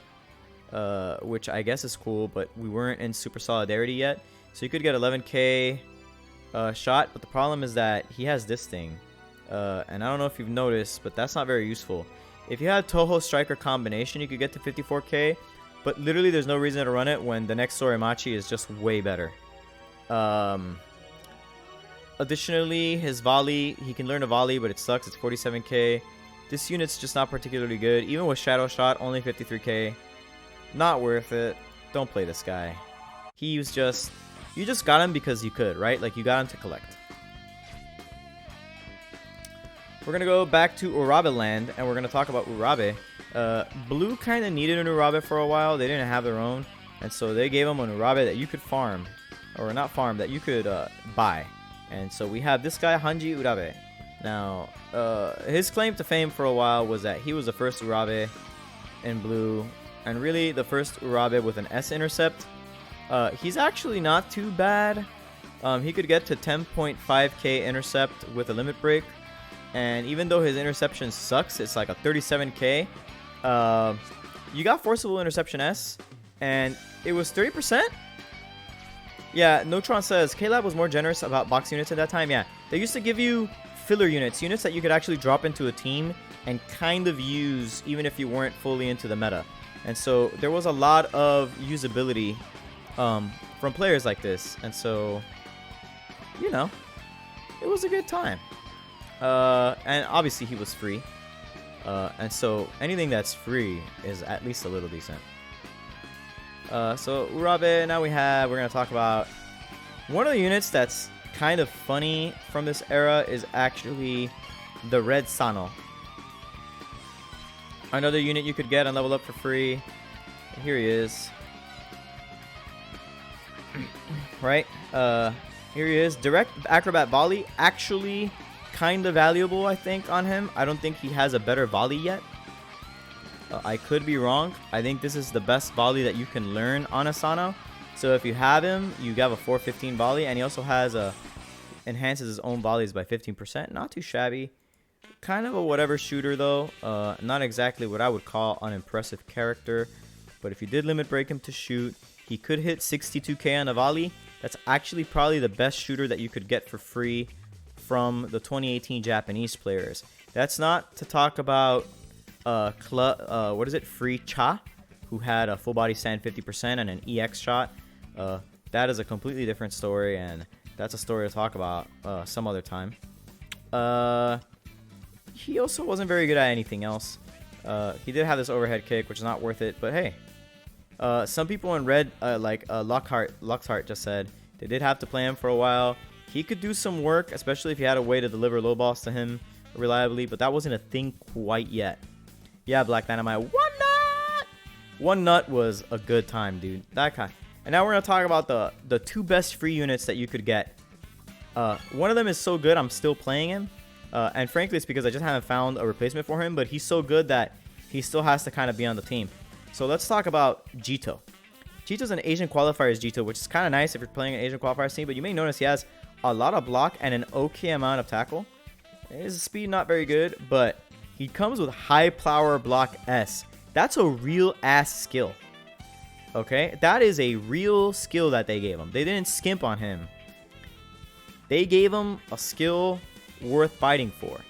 which I guess is cool, but we weren't in Super Solidarity yet. So you could get 11k shot, but the problem is that he has this thing. And I don't know if you've noticed, but that's not very useful. If you had Toho Striker combination, you could get to 54k, but literally there's no reason to run it when the next Soremachi is just way better. Additionally, his volley, he can learn a volley, but it sucks. It's 47k. This unit's just not particularly good. Even with Shadow Shot, only 53k. Not worth it. Don't play this guy. He was just... You just got him because you could, right? Like, you got him to collect. We're going to go back to Urabe land, and we're going to talk about Urabe. Blue kind of needed an Urabe for a while. They didn't have their own, and so they gave him an Urabe that you could farm. Or not farm, that you could buy. And so we have this guy, Hanji Urabe. Now, his claim to fame for a while was that he was the first Urabe in blue, and really the first Urabe with an S intercept. He's actually not too bad. He could get to 10.5k intercept with a limit break. And even though his interception sucks, it's like a 37k. You got Forcible Interception S, and it was 30%? Yeah, Notron says, K-Lab was more generous about box units at that time. Yeah, they used to give you filler units, units that you could actually drop into a team and kind of use even if you weren't fully into the meta. And so there was a lot of usability from players like this. And so, you know, it was a good time. And obviously he was free. And so anything that's free is at least a little decent. So Urabe, now we're going to talk about one of the units that's kind of funny from this era is actually the Red Sano. Another unit you could get and level up for free. Here he is. Right? Here he is. Direct Acrobat Volley. Actually kind of valuable, I think, on him. I don't think he has a better volley yet. I could be wrong. I think this is the best volley that you can learn on Asano. So if you have him, you have a 415 volley, and he also has enhances his own volleys by 15%. Not too shabby. Kind of a whatever shooter though. Not exactly what I would call an impressive character. But if you did limit break him to shoot, he could hit 62k on a volley. That's actually probably the best shooter that you could get for free from the 2018 Japanese players. That's not to talk about what is it? Free Cha, who had a full body stand 50% and an EX shot. That is a completely different story, and that's a story to talk about some other time. He also wasn't very good at anything else. He did have this overhead kick, which is not worth it, but hey. Some people in red, like Lockhart just said, they did have to play him for a while. He could do some work, especially if you had a way to deliver low balls to him reliably, but that wasn't a thing quite yet. Yeah, Black Dynamite. One nut! One nut was a good time, dude. That kind. And now we're going to talk about the two best free units that you could get. One of them is so good, I'm still playing him. And frankly, it's because I just haven't found a replacement for him, but he's so good that he still has to kind of be on the team. So let's talk about Jito. Jito's an Asian qualifiers Jito, which is kind of nice if you're playing an Asian qualifiers team, but you may notice he has a lot of block and an okay amount of tackle. His speed not very good, but he comes with high power block S. That's a real ass skill. Okay? That is a real skill that they gave him. They didn't skimp on him. They gave him a skill worth fighting for.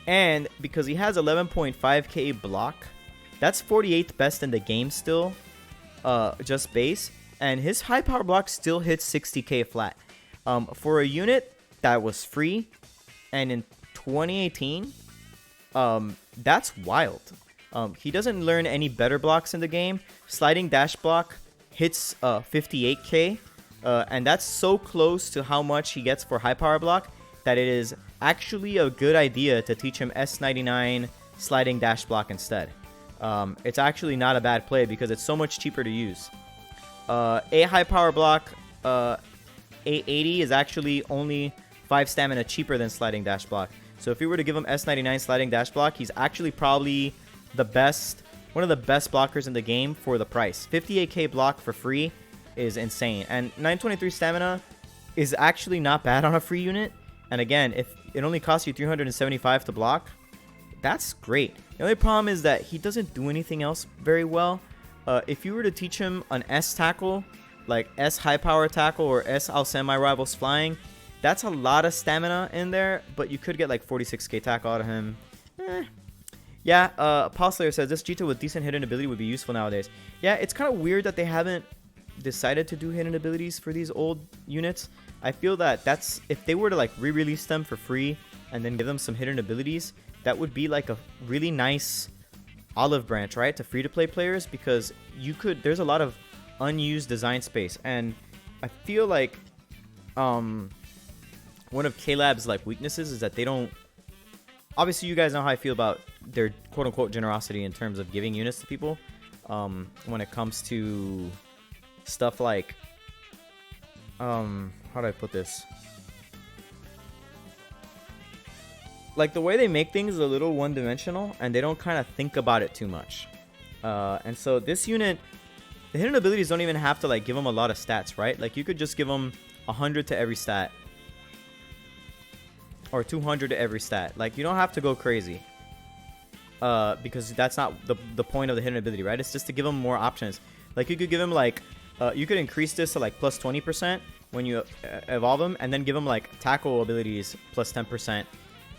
And because he has 11.5k block, that's 48th best in the game still, just base. And his high power block still hits 60k flat. For a unit that was free, and in 2018, that's wild. He doesn't learn any better blocks in the game. Sliding dash block hits 58k, and that's so close to how much he gets for high power block that it is actually a good idea to teach him S99 sliding dash block instead. It's actually not a bad play because it's so much cheaper to use. A high power block, A80 is actually only 5 stamina cheaper than sliding dash block. So if we were to give him S99 sliding dash block, he's actually probably the best, one of the best blockers in the game for the price. 58k block for free is insane. And 923 stamina is actually not bad on a free unit. And again, if it only costs you 375 to block, that's great. The only problem is that he doesn't do anything else very well. If you were to teach him an S tackle, like S high power tackle or S I'll send my rivals flying, that's a lot of stamina in there, but you could get like 46k tackle out of him. Yeah, Paul Slayer says this Jito with decent hidden ability would be useful nowadays. Yeah, it's kind of weird that they haven't decided to do hidden abilities for these old units. I feel that that's, if they were to like re-release them for free and then give them some hidden abilities, that would be like a really nice olive branch, right, to free-to-play players, because you could, there's a lot of unused design space, and I feel like one of K-Lab's like weaknesses is that they don't, obviously you guys know how I feel about their quote-unquote generosity in terms of giving units to people. When it comes to stuff like how do I put this, like the way they make things is a little one-dimensional, and they don't kind of think about it too much. And so this unit, the hidden abilities don't even have to like give them a lot of stats, right? Like you could just give them 100 to every stat. or 200 to every stat. Like, you don't have to go crazy. Because that's not the point of the hidden ability, right? It's just to give him more options. Like, you could give him, like, you could increase this to, like, plus 20% when you evolve him, and then give him, like, tackle abilities plus 10%,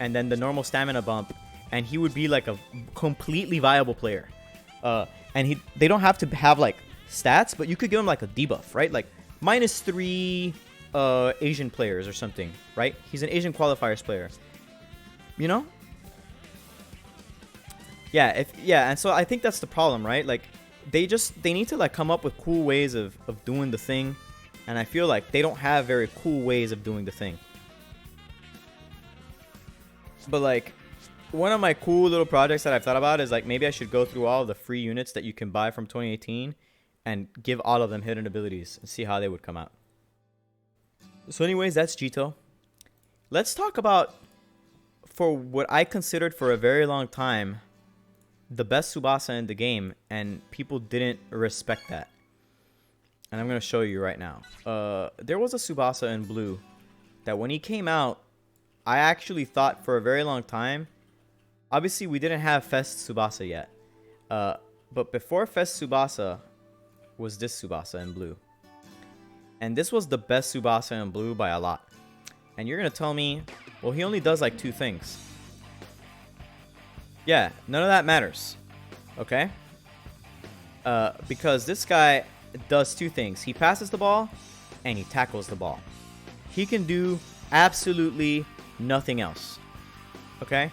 and then the normal stamina bump, and he would be, like, a completely viable player. And they don't have to have, like, stats, but you could give him, like, a debuff, right? Like, -3 Asian players or something, right? He's an Asian qualifiers player. You know? Yeah, and so I think that's the problem, right? Like, they need to, like, come up with cool ways of doing the thing, and I feel like they don't have very cool ways of doing the thing. But, like, one of my cool little projects that I've thought about is, like, maybe I should go through all of the free units that you can buy from 2018 and give all of them hidden abilities and see how they would come out. So anyways, that's Jito. Let's talk about, for what I considered for a very long time, the best Tsubasa in the game, and people didn't respect that. And I'm going to show you right now. There was a Tsubasa in blue that when he came out, I actually thought for a very long time, obviously we didn't have Fest Tsubasa yet. But before Fest Tsubasa was this Tsubasa in blue. And this was the best Tsubasa in blue by a lot. And you're going to tell me, well, he only does like 2 things. Yeah, none of that matters. Okay? Because this guy does 2 things. He passes the ball and he tackles the ball. He can do absolutely nothing else. Okay?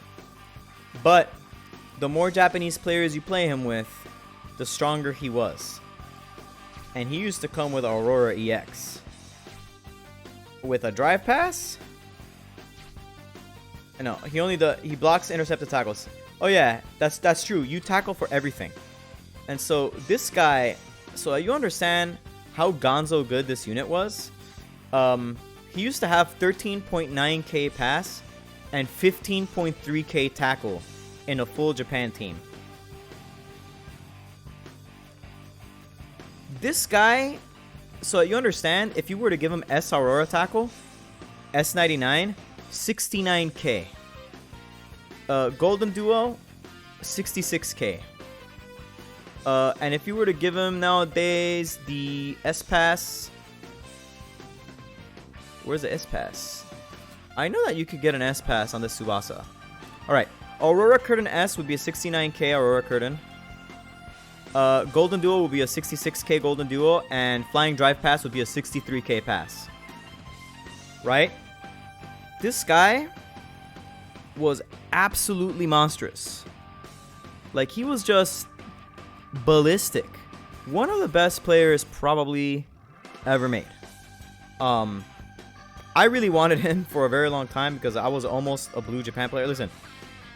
But the more Japanese players you play him with, the stronger he was. And he used to come with Aurora EX. With a drive pass? No, he blocks intercepted tackles. Oh yeah, that's true. You tackle for everything. And so this guy, so you understand how gonzo good this unit was? He used to have 13.9k pass and 15.3k tackle in a full Japan team. This guy, so you understand, if you were to give him S Aurora tackle, S99, 69k. Golden Duo, 66k. And if you were to give him nowadays the S-Pass, where's the S-Pass? I know that you could get an S-Pass on this Tsubasa. Alright, Aurora Curtain S would be a 69k Aurora Curtain. Golden Duo would be a 66k Golden Duo, and Flying Drive Pass would be a 63k pass. Right? This guy was absolutely monstrous. Like, he was just ballistic. One of the best players probably ever made. I really wanted him for a very long time because I was almost a Blue Japan player. Listen,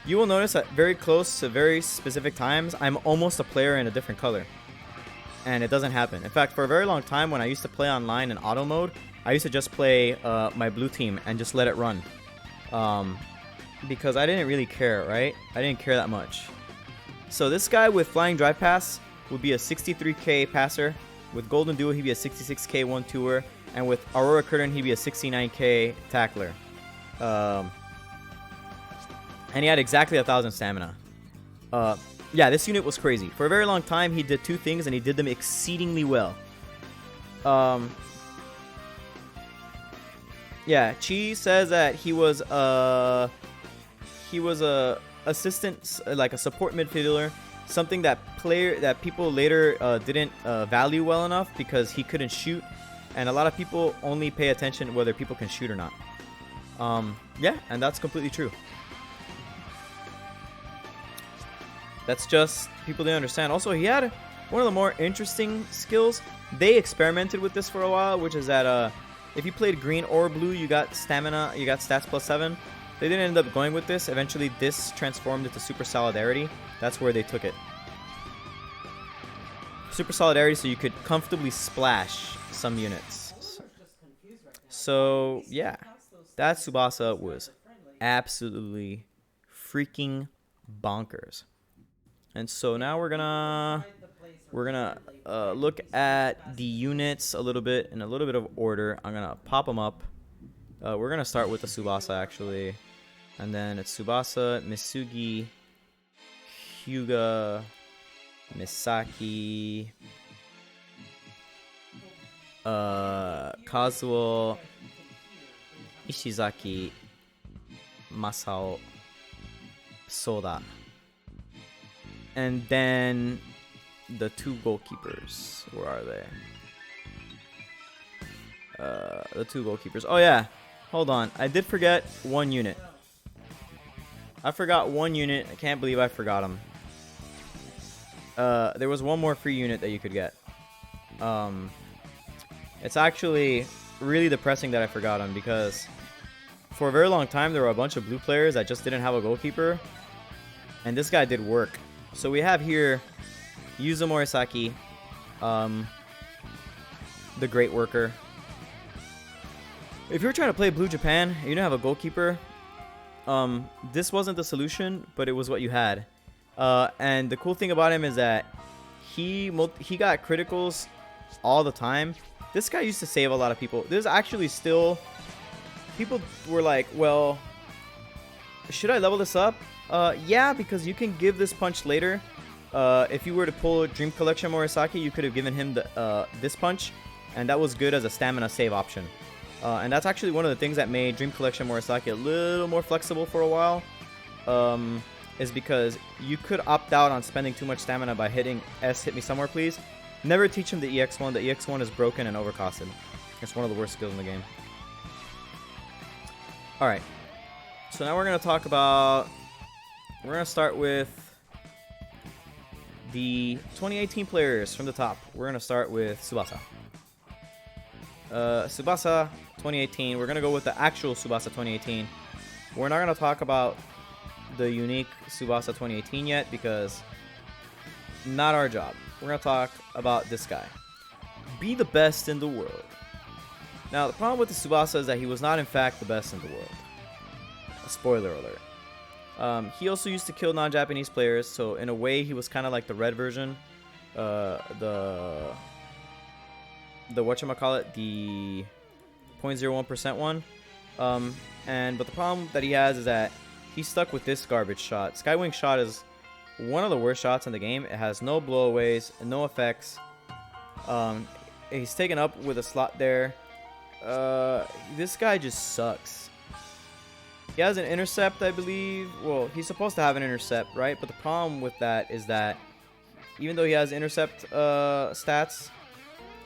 you will notice that very close to very specific times, I'm almost a player in a different color. And it doesn't happen. In fact, for a very long time, when I used to play online in auto mode, I used to just play my blue team and just let it run. Because I didn't really care, right? I didn't care that much. So this guy with Flying Drive Pass would be a 63k passer. With Golden Duo, he'd be a 66k 1-2er. And with Aurora Curtain, he'd be a 69k tackler. And he had exactly 1,000 stamina. Yeah, this unit was crazy. For a very long time, he did 2 things, and he did them exceedingly well. Yeah, Chi says that he was a assistant, like a support midfielder, something that people later didn't value well enough because he couldn't shoot, and a lot of people only pay attention whether people can shoot or not. Yeah, and that's completely true. That's just, people didn't understand. Also, he had one of the more interesting skills. They experimented with this for a while, which is that if you played green or blue, you got stamina, you got stats +7. They didn't end up going with this. Eventually, this transformed into Super Solidarity. That's where they took it. Super Solidarity, so you could comfortably splash some units. So, yeah. That Tsubasa was absolutely freaking bonkers. And so now we're gonna look at the units a little bit in a little bit of order. I'm gonna pop them up. We're gonna start with the Tsubasa actually. And then it's Tsubasa, Misugi, Hyuga, Misaki, Kazuo, Ishizaki, Masao, Soda. And then the 2 goalkeepers. Where are they? The 2 goalkeepers. Oh yeah, hold on. I did forget 1 unit. I forgot 1 unit. I can't believe I forgot him. There was 1 more free unit that you could get. It's actually really depressing that I forgot him, because for a very long time there were a bunch of blue players that just didn't have a goalkeeper, and this guy did work. So we have here Yuzo Morisaki, the great worker. If you're trying to play Blue Japan and you don't have a goalkeeper, this wasn't the solution, but it was what you had. And the cool thing about him is that he got criticals all the time. This guy used to save a lot of people. There's actually still people were like, well, should I level this up? Yeah, because you can give this punch later. If you were to pull Dream Collection Morisaki, you could have given him the this punch, and that was good as a stamina save option. And that's actually one of the things that made Dream Collection Morisaki a little more flexible for a while, is because you could opt out on spending too much stamina by hitting S, hit me somewhere please. Never teach him the EX1. The EX1 is broken and overcosted. It's one of the worst skills in the game. Alright, so now we're going to talk about, we're going to start with the 2018 players from the top. We're going to start with Tsubasa. Tsubasa 2018. We're going to go with the actual Tsubasa 2018. We're not going to talk about the unique Tsubasa 2018 yet, because not our job. We're going to talk about this guy. Be the best in the world. Now, the problem with the Tsubasa is that he was not, in fact, the best in the world. A spoiler alert. He also used to kill non-Japanese players, so in a way, he was kind of like the red version. The whatchamacallit, the 0.01% one. But the problem that he has is that he's stuck with this garbage shot. Skywing shot is one of the worst shots in the game. It has no blowaways, no effects. He's taken up with a slot there. This guy just sucks. He has an intercept, I believe. Well, he's supposed to have an intercept, right? But the problem with that is that even though he has intercept stats,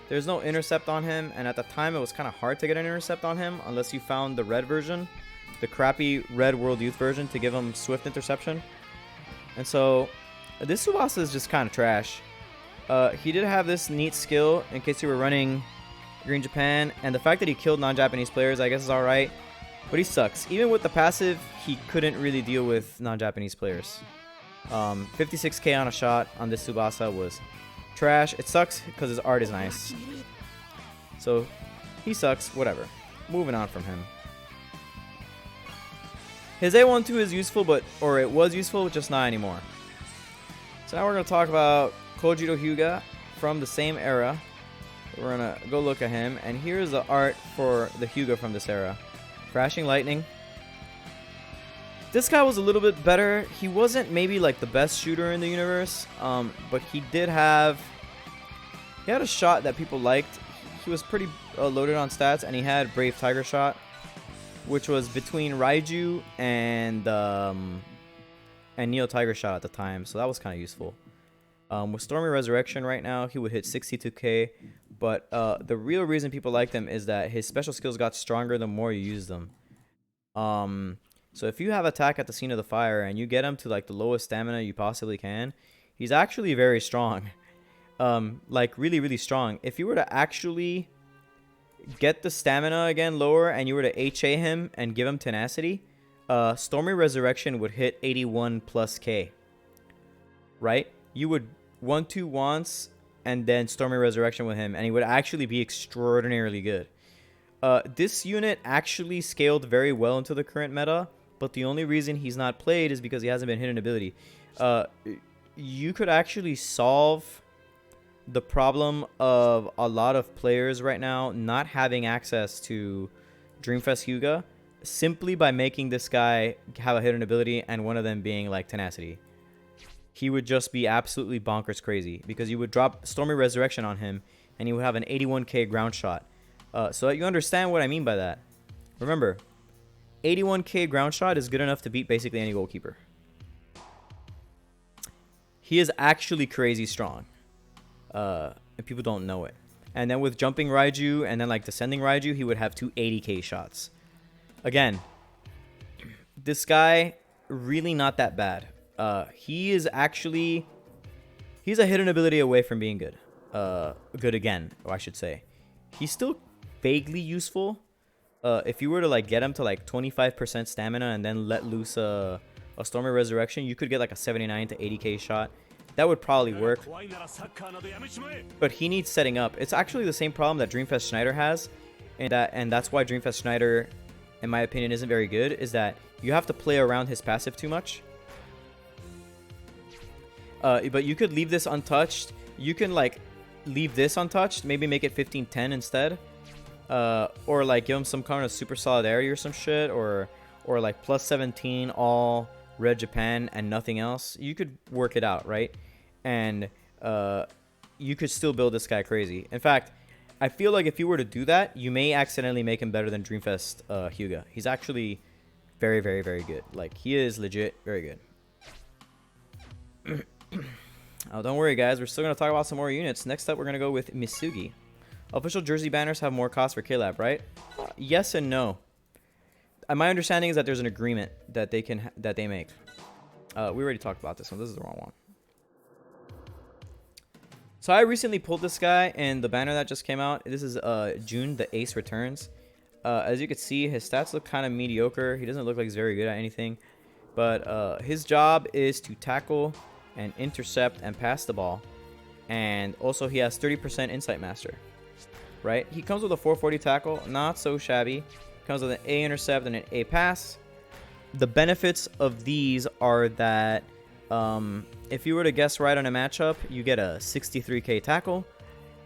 there's no intercept on him. And at the time, it was kind of hard to get an intercept on him unless you found the red version, the crappy red World Youth version, to give him swift interception. And so this Tsubasa is just kind of trash. He did have this neat skill in case you were running Green Japan, and the fact that he killed non-Japanese players, I guess, is alright. But he sucks. Even with the passive, he couldn't really deal with non-Japanese players. 56k on a shot on this Tsubasa was trash. It sucks because his art is nice. So he sucks. Whatever. Moving on from him. His A12 is useful, or it was useful, just not anymore. So now we're going to talk about Kojiro Hyuga from the same era. We're going to go look at him, and here's the art for the Hyuga from this era. Crashing Lightning. This guy was a little bit better. He wasn't maybe like the best shooter in the universe, but he had a shot that people liked. He was pretty loaded on stats, and he had Brave Tiger Shot, which was between Raiju and Neo Tiger Shot at the time, so that was kind of useful. With Stormy Resurrection right now, he would hit 62k, but the real reason people liked him is that his special skills got stronger the more you used them. So if you have attack at the scene of the fire and you get him to like the lowest stamina you possibly can, he's actually very strong. Like really, really strong. If you were to actually get the stamina again lower and you were to HA him and give him tenacity, Stormy Resurrection would hit 81 plus K. Right? You would 1-2 once and then Stormy Resurrection with him, and he would actually be extraordinarily good. This unit actually scaled very well into the current meta, but the only reason he's not played is because he hasn't been hit in ability. You could actually solve the problem of a lot of players right now not having access to Dreamfest Hyuga simply by making this guy have a hidden ability and one of them being like tenacity. He would just be absolutely bonkers crazy because you would drop Stormy Resurrection on him and he would have an 81k ground shot. So that you understand what I mean by that. Remember, 81k ground shot is good enough to beat basically any goalkeeper. He is actually crazy strong. And people don't know it. And then with jumping Raiju and then like descending Raiju, he would have two 80k shots. Again, this guy, really not that bad. He is actually... He's a hidden ability away from being good. Good again, or I should say. He's still vaguely useful. If you were to like get him to like 25% stamina and then let loose a Stormy Resurrection, you could get like a 79 to 80k shot. That would probably work. But he needs setting up. It's actually the same problem that Dreamfest Schneider has. And that's why Dreamfest Schneider, in my opinion, isn't very good. Is that you have to play around his passive too much. But you could leave this untouched. You can like leave this untouched. Maybe make it 15-10 instead. Or like give him some kind of super solidarity or some shit. Or like plus 17 all Red Japan and nothing else. You could work it out, right? And you could still build this guy crazy. In fact, I feel like if you were to do that, you may accidentally make him better than Dreamfest Hyuga. He's actually very, very, very good. Like, he is legit very good. Oh, don't worry, guys. We're still going to talk about some more units. Next up, we're going to go with Misugi. Official jersey banners have more cost for K-Lab, right? Yes and no. My understanding is that there's an agreement that they make. We already talked about this one. This is the wrong one. So I recently pulled this guy, and the banner that just came out, this is June, the Ace returns. As you can see, his stats look kind of mediocre. He doesn't look like he's very good at anything. But his job is to tackle and intercept and pass the ball. And also he has 30% Insight Master. Right? He comes with a 440 tackle. Not so shabby. Comes with an A intercept and an A pass. The benefits of these are that if you were to guess right on a matchup, you get a 63k tackle.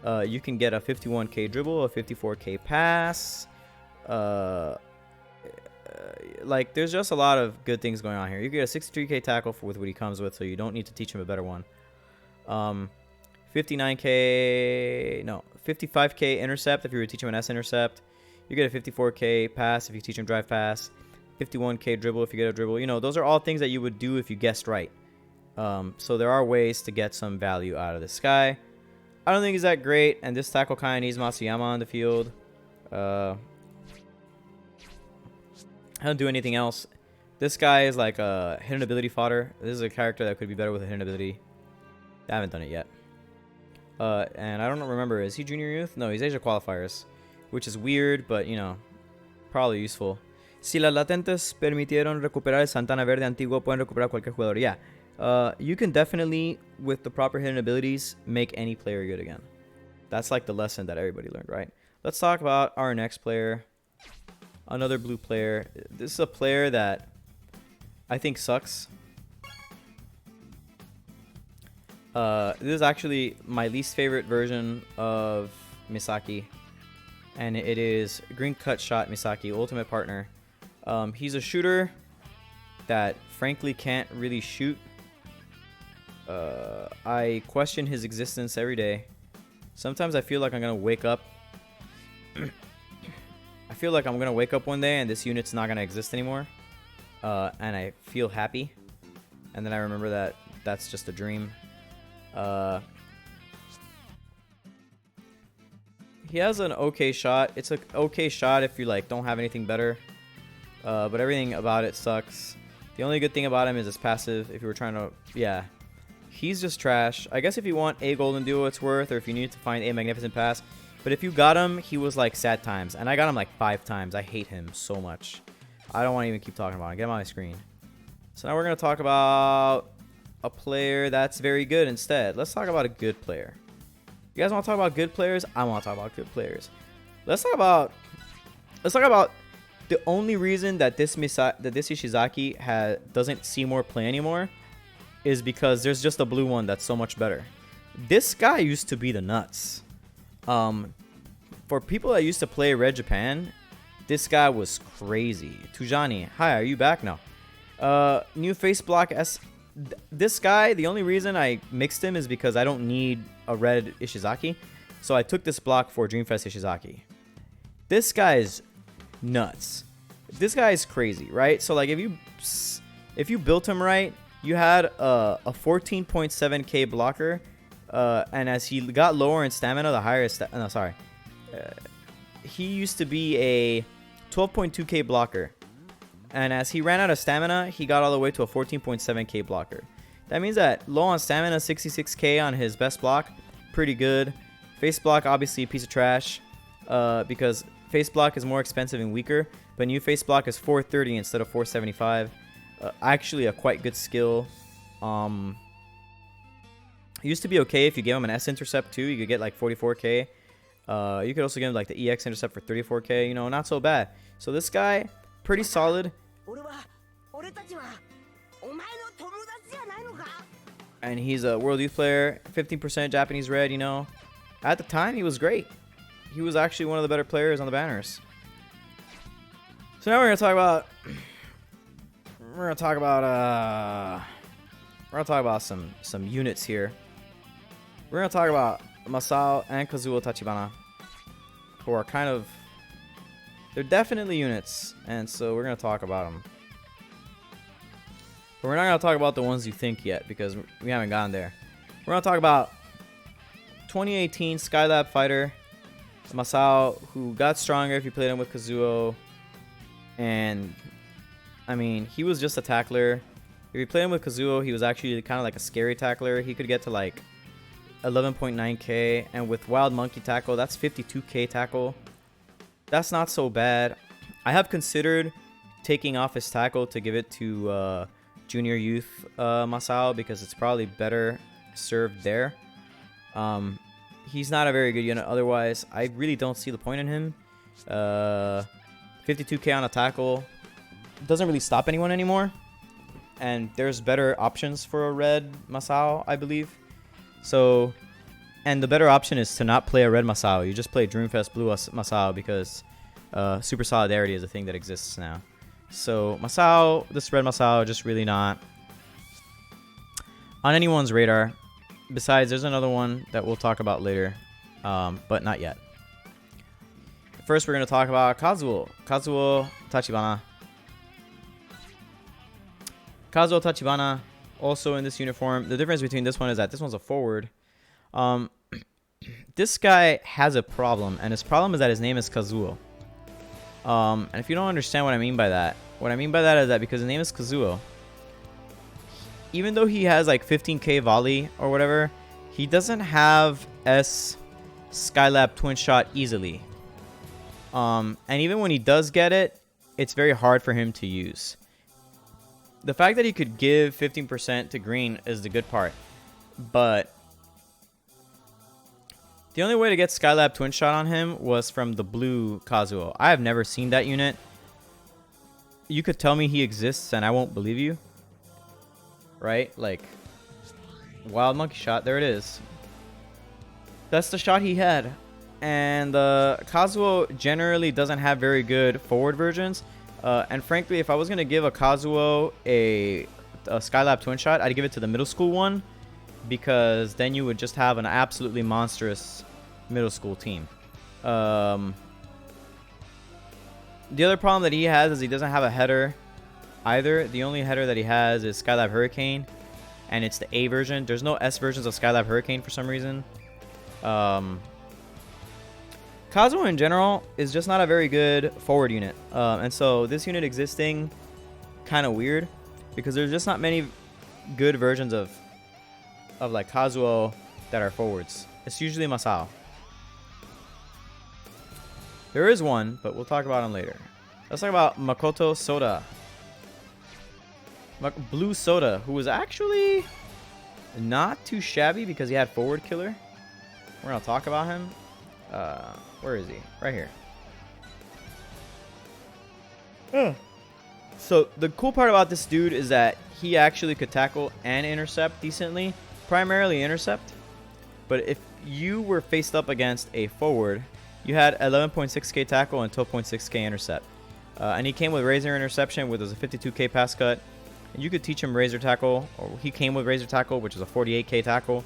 You can get a 51k dribble, a 54k pass. Like, there's just a lot of good things going on here. You get a 63k tackle with what he comes with, so you don't need to teach him a better one. 55k intercept if you were to teach him an S intercept. You get a 54k pass if you teach him drive pass. 51k dribble if you get a dribble. You know, those are all things that you would do if you guessed right. So there are ways to get some value out of this guy. I don't think he's that great, and this tackle kind of needs Matsuyama on the field. I don't do anything else. This guy is like a hidden ability fodder. This is a character that could be better with a hidden ability. I haven't done it yet. And I don't remember, is he junior youth? No, he's Asia qualifiers, which is weird, but you know, probably useful. Si las latentes permitieron recuperar el Santana Verde antiguo, pueden recuperar cualquier jugador. Yeah. You can definitely, with the proper hidden abilities, make any player good again. That's like the lesson that everybody learned, right? Let's talk about our next player. Another blue player. This is a player that I think sucks. This is actually my least favorite version of Misaki. And it is Green Cut Shot Misaki, Ultimate Partner. He's a shooter that frankly can't really shoot. I question his existence every day. Sometimes I feel like I'm going to wake up. I feel like I'm going to wake up one day and this unit's not going to exist anymore. And I feel happy. And then I remember that that's just a dream. He has an okay shot. It's an okay shot if you like don't have anything better. But everything about it sucks. The only good thing about him is his passive. If you were trying to... Yeah. He's just trash. I guess if you want a golden duo, it's worth. Or if you need to find a magnificent pass. But if you got him, he was like sad times. And I got him like 5 times. I hate him so much. I don't want to even keep talking about him. Get him on my screen. So now we're going to talk about a player that's very good instead. Let's talk about a good player. You guys want to talk about good players? I want to talk about good players. Let's talk about the only reason that this Ishizaki doesn't see more play anymore is because there's just a blue one that's so much better. This guy used to be the nuts. For people that used to play Red Japan, This guy was crazy. Tujani, hi, are you back now? New face block S. This guy, the only reason I mixed him is because I don't need a red Ishizaki. So I took this block for Dreamfest Ishizaki. This guy is nuts. This guy is crazy, right? So like if you built him right, you had a 14.7k blocker, and as he got lower in stamina, the higher he used to be a 12.2k blocker. And as he ran out of stamina, he got all the way to a 14.7k blocker. That means that low on stamina, 66k on his best block, pretty good. Face block, obviously a piece of trash, because face block is more expensive and weaker, but new face block is 430 instead of 475. Actually a quite good skill. It used to be okay if you gave him an S intercept too, you could get like 44k. You could also give him like the EX intercept for 34k, you know, not so bad. So this guy, pretty solid. And he's a World Youth player, 15% Japanese red, you know. At the time, he was great. He was actually one of the better players on the banners. So now we're gonna talk about some units here. We're gonna talk about Masao and Kazuo Tachibana, who are kind of, they're definitely units, and so we're gonna talk about them. But we're not gonna talk about the ones you think yet because we haven't gotten there. We're gonna talk about 2018 Skylab fighter Masao, who got stronger if you played him with Kazuo, and I mean, he was just a tackler. If you played him with Kazuo, he was actually kind of like a scary tackler. He could get to like 11.9k, and with Wild Monkey tackle, that's 52k tackle. That's not so bad. I have considered taking off his tackle to give it to Junior Youth Masao because it's probably better served there. He's not a very good unit otherwise. I really don't see the point in him. 52k on a tackle doesn't really stop anyone anymore. And there's better options for a red Masao, I believe. So, and the better option is to not play a red Masao. You just play Dreamfest Blue Masao because Super Solidarity is a thing that exists now. So Masao, this red Masao, just really not on anyone's radar. Besides, there's another one that we'll talk about later, but not yet. First, we're going to talk about Kazuo Tachibana. Kazuo Tachibana, also in this uniform. The difference between this one is that this one's a forward. This guy has a problem, and his problem is that his name is Kazuo. And if you don't understand what I mean by that, is that because his name is Kazuo, even though he has like 15k volley or whatever, he doesn't have S Skylab twin shot easily. And even when he does get it, it's very hard for him to use. The fact that he could give 15% to green is the good part, but the only way to get Skylab twin shot on him was from the blue Kazuo. I have never seen that unit. You could tell me he exists and I won't believe you. Right? Like, Wild Monkey shot. There it is. That's the shot he had. And Kazuo generally doesn't have very good forward versions. And frankly, if I was going to give a Kazuo a Skylab twin shot, I'd give it to the middle school one. Because then you would just have an absolutely monstrous middle school team. The other problem that he has is he doesn't have a header either. The only header that he has is Skylab Hurricane, and it's the A version. There's no S versions of Skylab Hurricane for some reason. Kazuo in general is just not a very good forward unit. And so this unit existing, kind of weird, because there's just not many good versions of like Kazuo that are forwards. It's usually Masao. There is one, but we'll talk about him later. Let's talk about Makoto Soda. Blue Soda, who was actually not too shabby because he had forward killer. We're going to talk about him. Where is he? Right here. So the cool part about this dude is that he actually could tackle and intercept decently. Primarily intercept. But if you were faced up against a forward, you had 11.6k tackle and 12.6k intercept. And he came with Razor Interception, which was a 52k pass cut. And you could teach him Razor Tackle, or he came with Razor Tackle, which is a 48k tackle.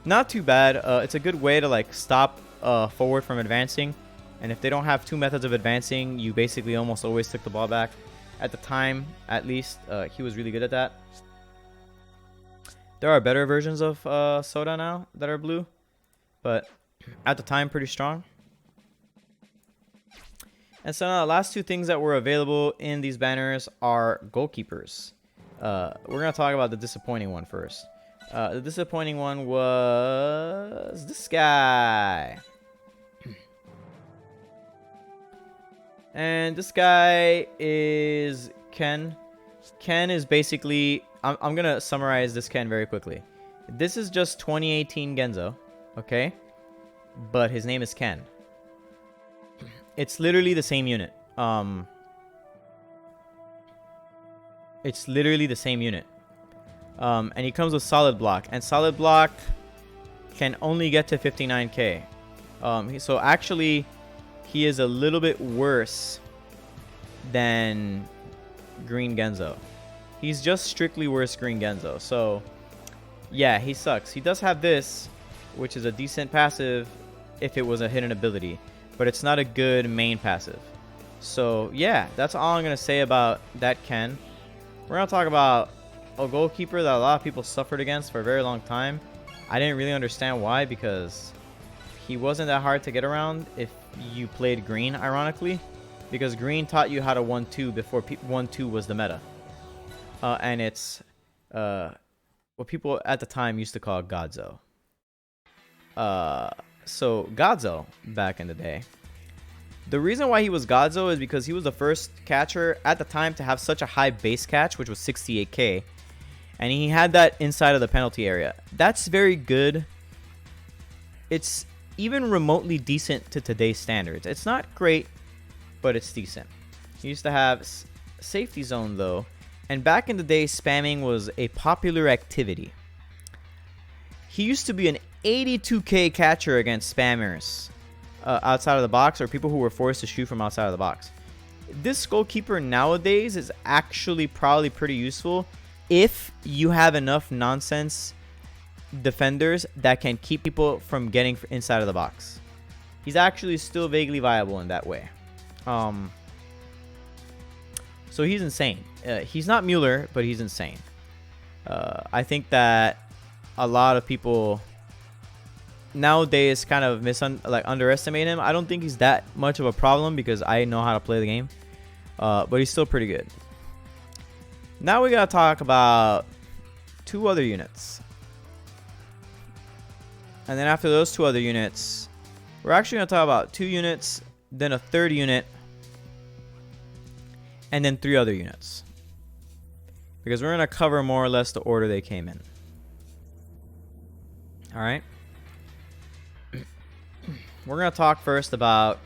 Not too bad. It's a good way to like stop forward from advancing. And if they don't have two methods of advancing, you basically almost always took the ball back. At the time, at least, he was really good at that. There are better versions of Soda now that are blue, but at the time, pretty strong. And so now the last two things that were available in these banners are goalkeepers. We're going to talk about the disappointing one first. The disappointing one was this guy. And this guy is Ken. Ken is basically... I'm going to summarize this Ken very quickly. This is just 2018 Genzo, okay? But his name is Ken. It's literally the same unit. It's literally the same unit. And he comes with Solid Block. And Solid Block can only get to 59k. So actually, he is a little bit worse than Green Genzo. He's just strictly worse Green Genzo. So, yeah, he sucks. He does have this, which is a decent passive if it was a hidden ability. But it's not a good main passive. So, yeah, that's all I'm going to say about that Ken. We're going to talk about a goalkeeper that a lot of people suffered against for a very long time. I didn't really understand why, because he wasn't that hard to get around if you played green, ironically. Because green taught you how to 1-2 before 1-2 was the meta. And it's what people at the time used to call Godzo. So Godzo, back in the day, the reason why he was Godzo is because he was the first catcher at the time to have such a high base catch, which was 68k. And he had that inside of the penalty area. That's very good. It's even remotely decent to today's standards. It's not great, but it's decent. He used to have safety zone, though. And back in the day, spamming was a popular activity. He used to be an 82k catcher against spammers outside of the box, or people who were forced to shoot from outside of the box. This goalkeeper nowadays is actually probably pretty useful if you have enough nonsense defenders that can keep people from getting inside of the box. He's actually still vaguely viable in that way. So he's insane. He's not Mueller, but he's insane. I think that a lot of people nowadays kind of underestimate him. I don't think he's that much of a problem because I know how to play the game. But he's still pretty good. Now we gotta talk about two other units. And then after those two other units, we're actually gonna talk about two units, then a third unit, and then three other units. Because we're gonna cover more or less the order they came in. Alright. We're gonna talk first about...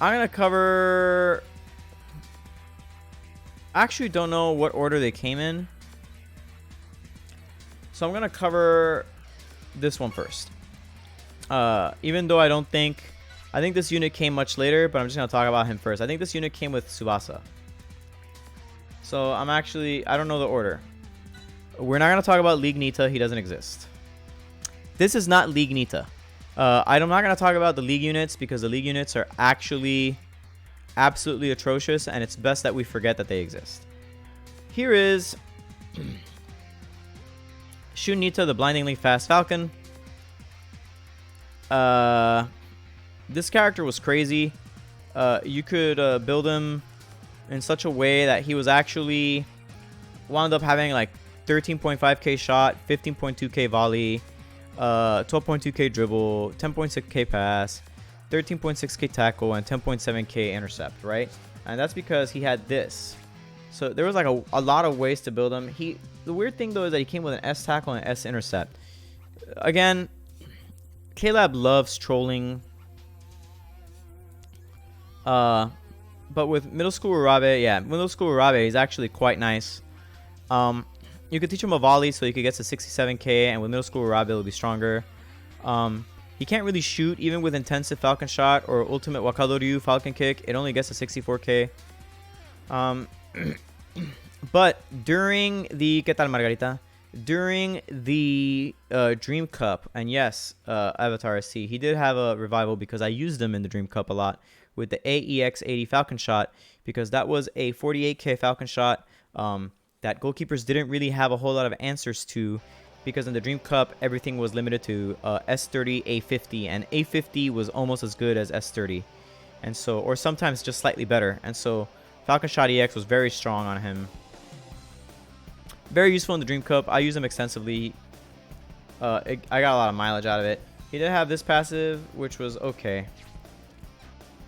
I'm gonna cover... I actually don't know what order they came in. So I'm going to cover this one first. Even though I think this unit came much later, but I'm just going to talk about him first. I think this unit came with Tsubasa. So I don't know the order. We're not going to talk about League Nita. He doesn't exist. This is not League Nita. I'm not going to talk about the League units because the League units are actually absolutely atrocious, and it's best that we forget that they exist. Here is Shun Nita, the blindingly fast falcon. This character was crazy. You could build him in such a way that he was actually wound up having like 13.5k shot, 15.2k volley, 12.2k dribble, 10.6k pass, 13.6k tackle, and 10.7k intercept, right? And that's because he had this. So there was like a lot of ways to build him. The weird thing though is that he came with an S tackle and an S intercept. Again, K-Lab loves trolling. But with Middle School Urabe, Middle School Urabe is actually quite nice. You could teach him a volley so he could get to 67k, and with Middle School Urabe it'll be stronger. He can't really shoot even with intensive Falcon Shot or Ultimate Wakadoryu Falcon Kick. It only gets a 64k. But during the ¿Qué tal, Margarita? During the Dream Cup, and yes, Avatar SC, he did have a revival because I used him in the Dream Cup a lot with the AEX80 Falcon Shot, because that was a 48k Falcon Shot that goalkeepers didn't really have a whole lot of answers to, because in the Dream Cup, everything was limited to S30, A50, and A50 was almost as good as S30, and so, or sometimes just slightly better, and so Falcon Shot EX was very strong on him. Very useful in the Dream Cup. I use him extensively. I got a lot of mileage out of it. He did have this passive, which was okay.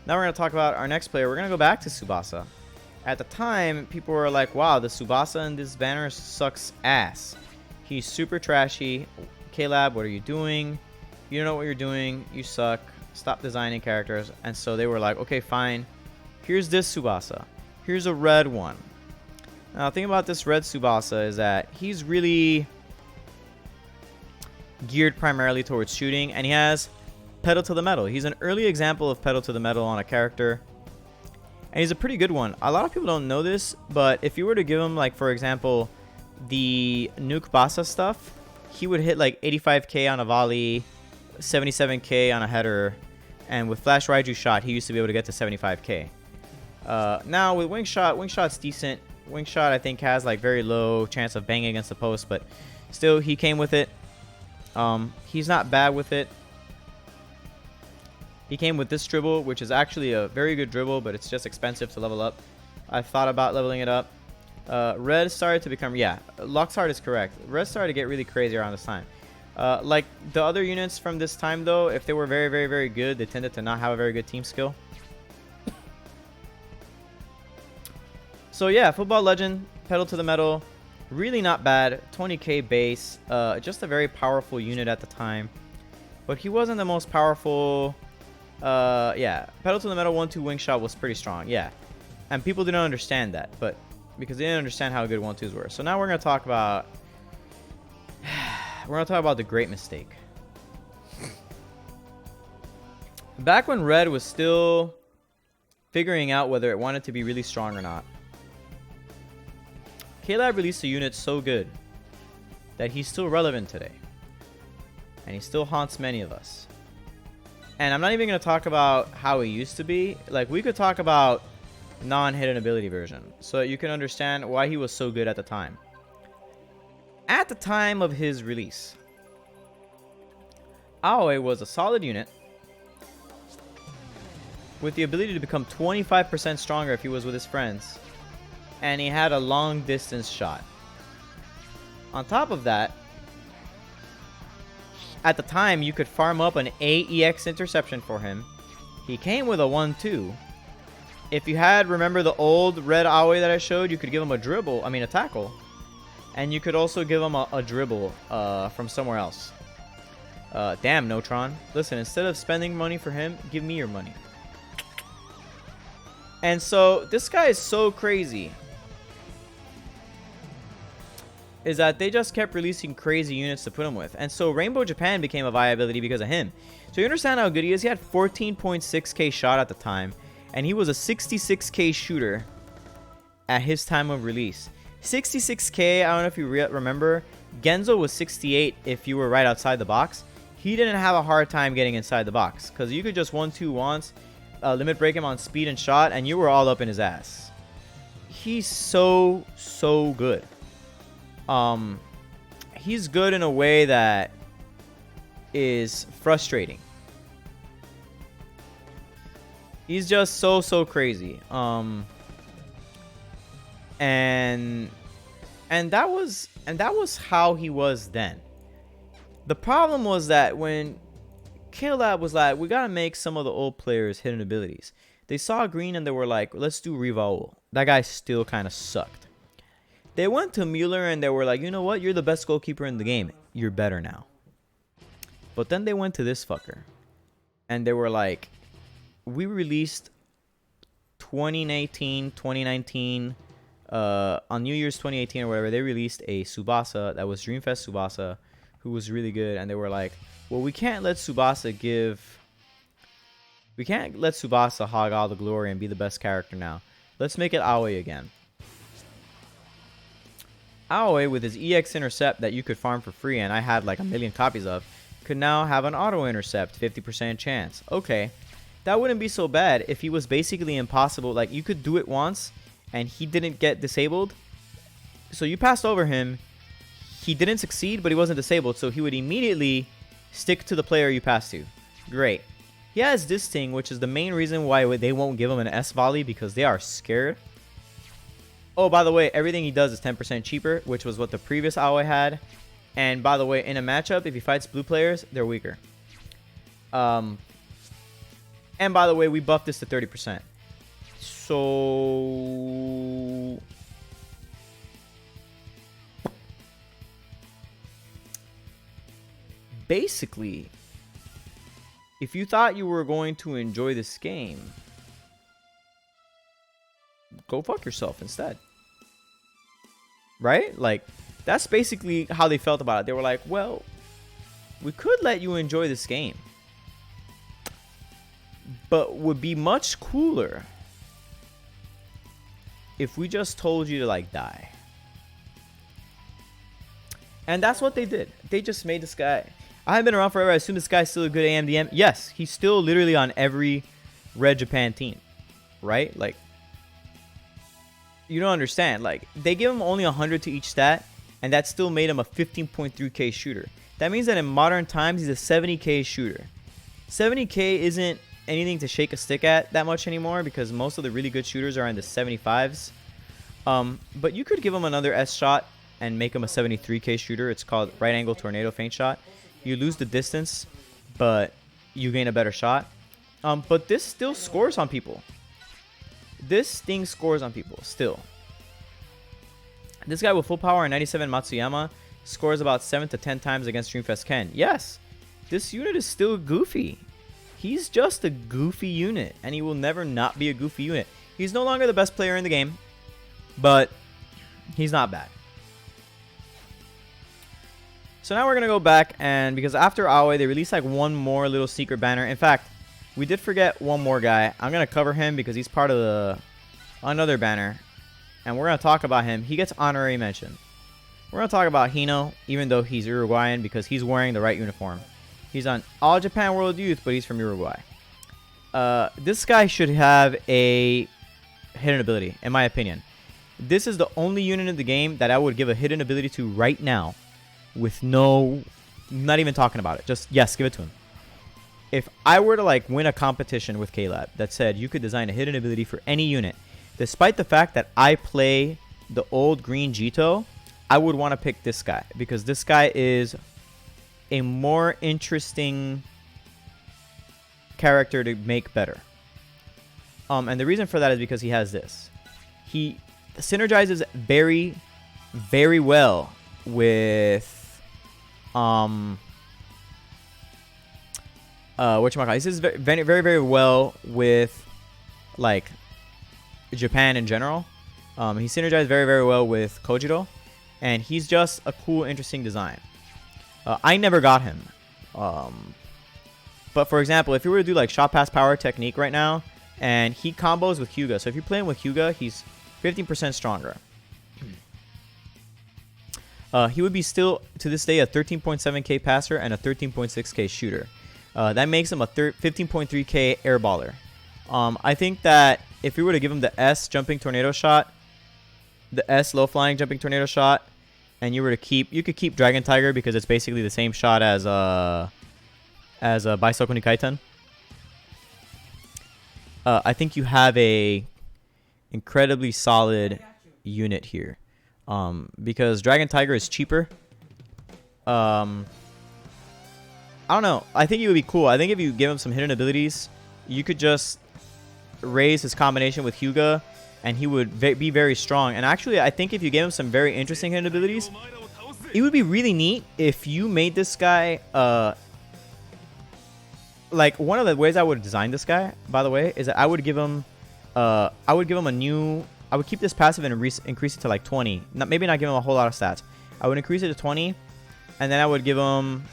Now we're going to talk about our next player. We're going to go back to Tsubasa. At the time, people were like, wow, the Tsubasa in this banner sucks ass. He's super trashy. K-Lab, what are you doing? You don't know what you're doing. You suck. Stop designing characters. And so they were like, okay, fine. Here's this Tsubasa. Here's a red one. Now, the thing about this red Tsubasa is that he's really geared primarily towards shooting, and he has pedal to the metal. He's an early example of pedal to the metal on a character, and he's a pretty good one. A lot of people don't know this, but if you were to give him, like, for example, the Nuke Basa stuff, he would hit like 85k on a volley, 77k on a header, and with Flash Raiju shot, he used to be able to get to 75k. Now with Wing Shot's decent. Wing Shot, I think, has like very low chance of banging against the post, but still, he came with it. He's not bad with it. He came with this dribble, which is actually a very good dribble, but it's just expensive to level up. I've thought about leveling it up. Red started to become, yeah, Loxheart is correct. Red started to get really crazy around this time. Like the other units from this time, though, if they were very, very, very good, they tended to not have a very good team skill. So yeah, Football Legend, pedal to the metal, really not bad. 20k base, just a very powerful unit at the time. But he wasn't the most powerful. Yeah, pedal to the metal 1-2 wing shot was pretty strong, yeah. And people didn't understand that, but because they didn't understand how good 1-2s were. So now we're gonna talk about the great mistake. Back when Red was still figuring out whether it wanted to be really strong or not, K-Lab released a unit so good that he's still relevant today. And he still haunts many of us. And I'm not even going to talk about how he used to be. Like, we could talk about non-hidden ability version, so that you can understand why he was so good at the time. At the time of his release, Aoi was a solid unit with the ability to become 25% stronger if he was with his friends. And he had a long distance shot. On top of that, at the time, you could farm up an AEX interception for him. He came with a 1-2. If you had, remember the old red Aoi that I showed, you could give him a tackle. And you could also give him a dribble from somewhere else. Damn, Notron. Listen, instead of spending money for him, give me your money. And so, this guy is so crazy, is that they just kept releasing crazy units to put him with. And so Rainbow Japan became a viability because of him. So you understand how good he is? He had 14.6k shot at the time, and he was a 66k shooter at his time of release. 66k, I don't know if you remember, Genzo was 68 if you were right outside the box. He didn't have a hard time getting inside the box, because you could just 1-2 once, limit break him on speed and shot, and you were all up in his ass. He's so good. He's good in a way that is frustrating. He's just so crazy. And that was how he was then. The problem was that when K-Lab was like, we gotta make some of the old players hidden abilities, they saw green and they were like, let's do Rivaul. That guy still kind of sucked. They went to Mueller and they were like, you know what? You're the best goalkeeper in the game. You're better now. But then they went to this fucker. And they were like, we released 2019, on New Year's 2018 or whatever, they released a Tsubasa that was Dreamfest Tsubasa, who was really good, and they were like, well, we can't let Tsubasa hog all the glory and be the best character now. Let's make it Aoi again. Aoi, with his EX intercept that you could farm for free, and I had like 1 million copies of, could now have an auto intercept, 50% chance. Okay, that wouldn't be so bad if he was basically impossible. Like, you could do it once and he didn't get disabled, so you passed over him. He didn't succeed, but he wasn't disabled, so he would immediately stick to the player you passed to. Great. He has this thing, which is the main reason why they won't give him an S volley, because they are scared. Oh, by the way, everything he does is 10% cheaper, which was what the previous Aoi had. And by the way, in a matchup, if he fights blue players, they're weaker. And by the way, we buffed this to 30%. So basically, if you thought you were going to enjoy this game, go fuck yourself instead. Right? Like, that's basically how they felt about it. They were like, well, we could let you enjoy this game, but would be much cooler if we just told you to, like, die. And that's what they did. They just made this guy... I haven't been around forever. I assume this guy's still a good AMDM. Yes, he's still literally on every Red Japan team. Right? Like, you don't understand. Like, they give him only 100 to each stat, and that still made him a 15.3k shooter. That means that in modern times, he's a 70k shooter. 70k isn't anything to shake a stick at that much anymore, because most of the really good shooters are in the 75s. But you could give him another S shot and make him a 73k shooter. It's called right angle tornado feint shot. You lose the distance, but you gain a better shot. But this still scores on people. This thing scores on people still. This guy with full power and 97 Matsuyama scores about 7 to 10 times against Dreamfest Ken. Yes, this unit is still goofy. He's just a goofy unit, and he will never not be a goofy unit. He's no longer the best player in the game, but he's not bad. So now we're going to go back, and because after Aoi, they released like one more little secret banner. In fact, we did forget one more guy. I'm going to cover him because he's part of another banner, and we're going to talk about him. He gets honorary mention. We're going to talk about Hino, even though he's Uruguayan, because he's wearing the right uniform. He's on All Japan World Youth, but he's from Uruguay. This guy should have a hidden ability, in my opinion. This is the only unit in the game that I would give a hidden ability to right now, with not even talking about it. Just, yes, give it to him. If I were to like win a competition with K-Lab that said you could design a hidden ability for any unit, despite the fact that I play the old green Jito, I would want to pick this guy, because this guy is a more interesting character to make better. And the reason for that is because he has this. He synergizes very, very well with whatchamacallit. This is very, very, very well with like Japan in general. He synergized very, very well with Kojiro, and he's just a cool, interesting design. I never got him. But for example, if you were to do like shot pass power technique right now, and he combos with Hyuga. So if you're playing with Hyuga, he's 15% stronger. He would be still, to this day, a 13.7k passer and a 13.6k shooter. That makes him a 15.3k airballer. I think that if we were to give him the S jumping tornado shot, the S low flying jumping tornado shot, and you were to keep, you could keep Dragon Tiger because it's basically the same shot as Baisoku ni Kaiten. I think you have a incredibly solid unit here. Because Dragon Tiger is cheaper. I don't know. I think it would be cool. I think if you give him some hidden abilities, you could just raise his combination with Hyuga, and he would be very strong. And actually, I think if you gave him some very interesting hidden abilities, it would be really neat if you made this guy, like, one of the ways I would design this guy, by the way, is that I would give him a new... I would keep this passive and increase it to like 20. Maybe not give him a whole lot of stats. I would increase it to 20, And then I would give him...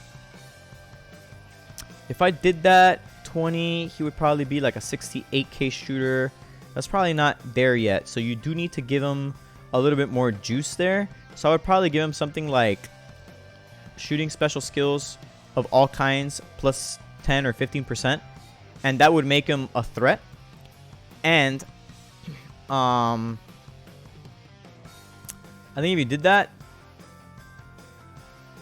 If I did that, 20, he would probably be like a 68k shooter. That's probably not there yet. So you do need to give him a little bit more juice there. So I would probably give him something like shooting special skills of all kinds plus 10 or 15%. And that would make him a threat. And I think if you did that,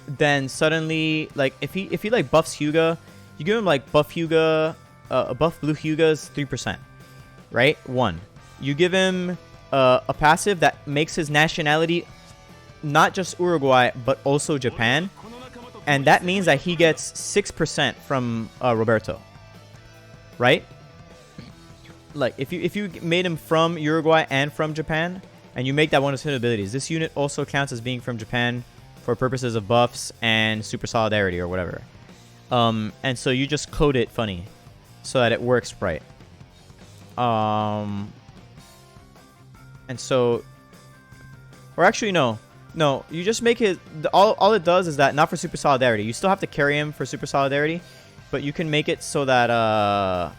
then suddenly, like, if he like buffs Hyuga, you give him like buff Hyuga, buff blue Hyuga's 3%, right? 1. You give him a passive that makes his nationality not just Uruguay but also Japan, and that means that he gets 6% from Roberto, right? Like if you made him from Uruguay and from Japan, and you make that one of his abilities, this unit also counts as being from Japan for purposes of buffs and super solidarity or whatever. And so you just code it funny so that it works right. And so, or actually no, you just make it, all it does is that, not for super solidarity, you still have to carry him for super solidarity, but you can make it so that on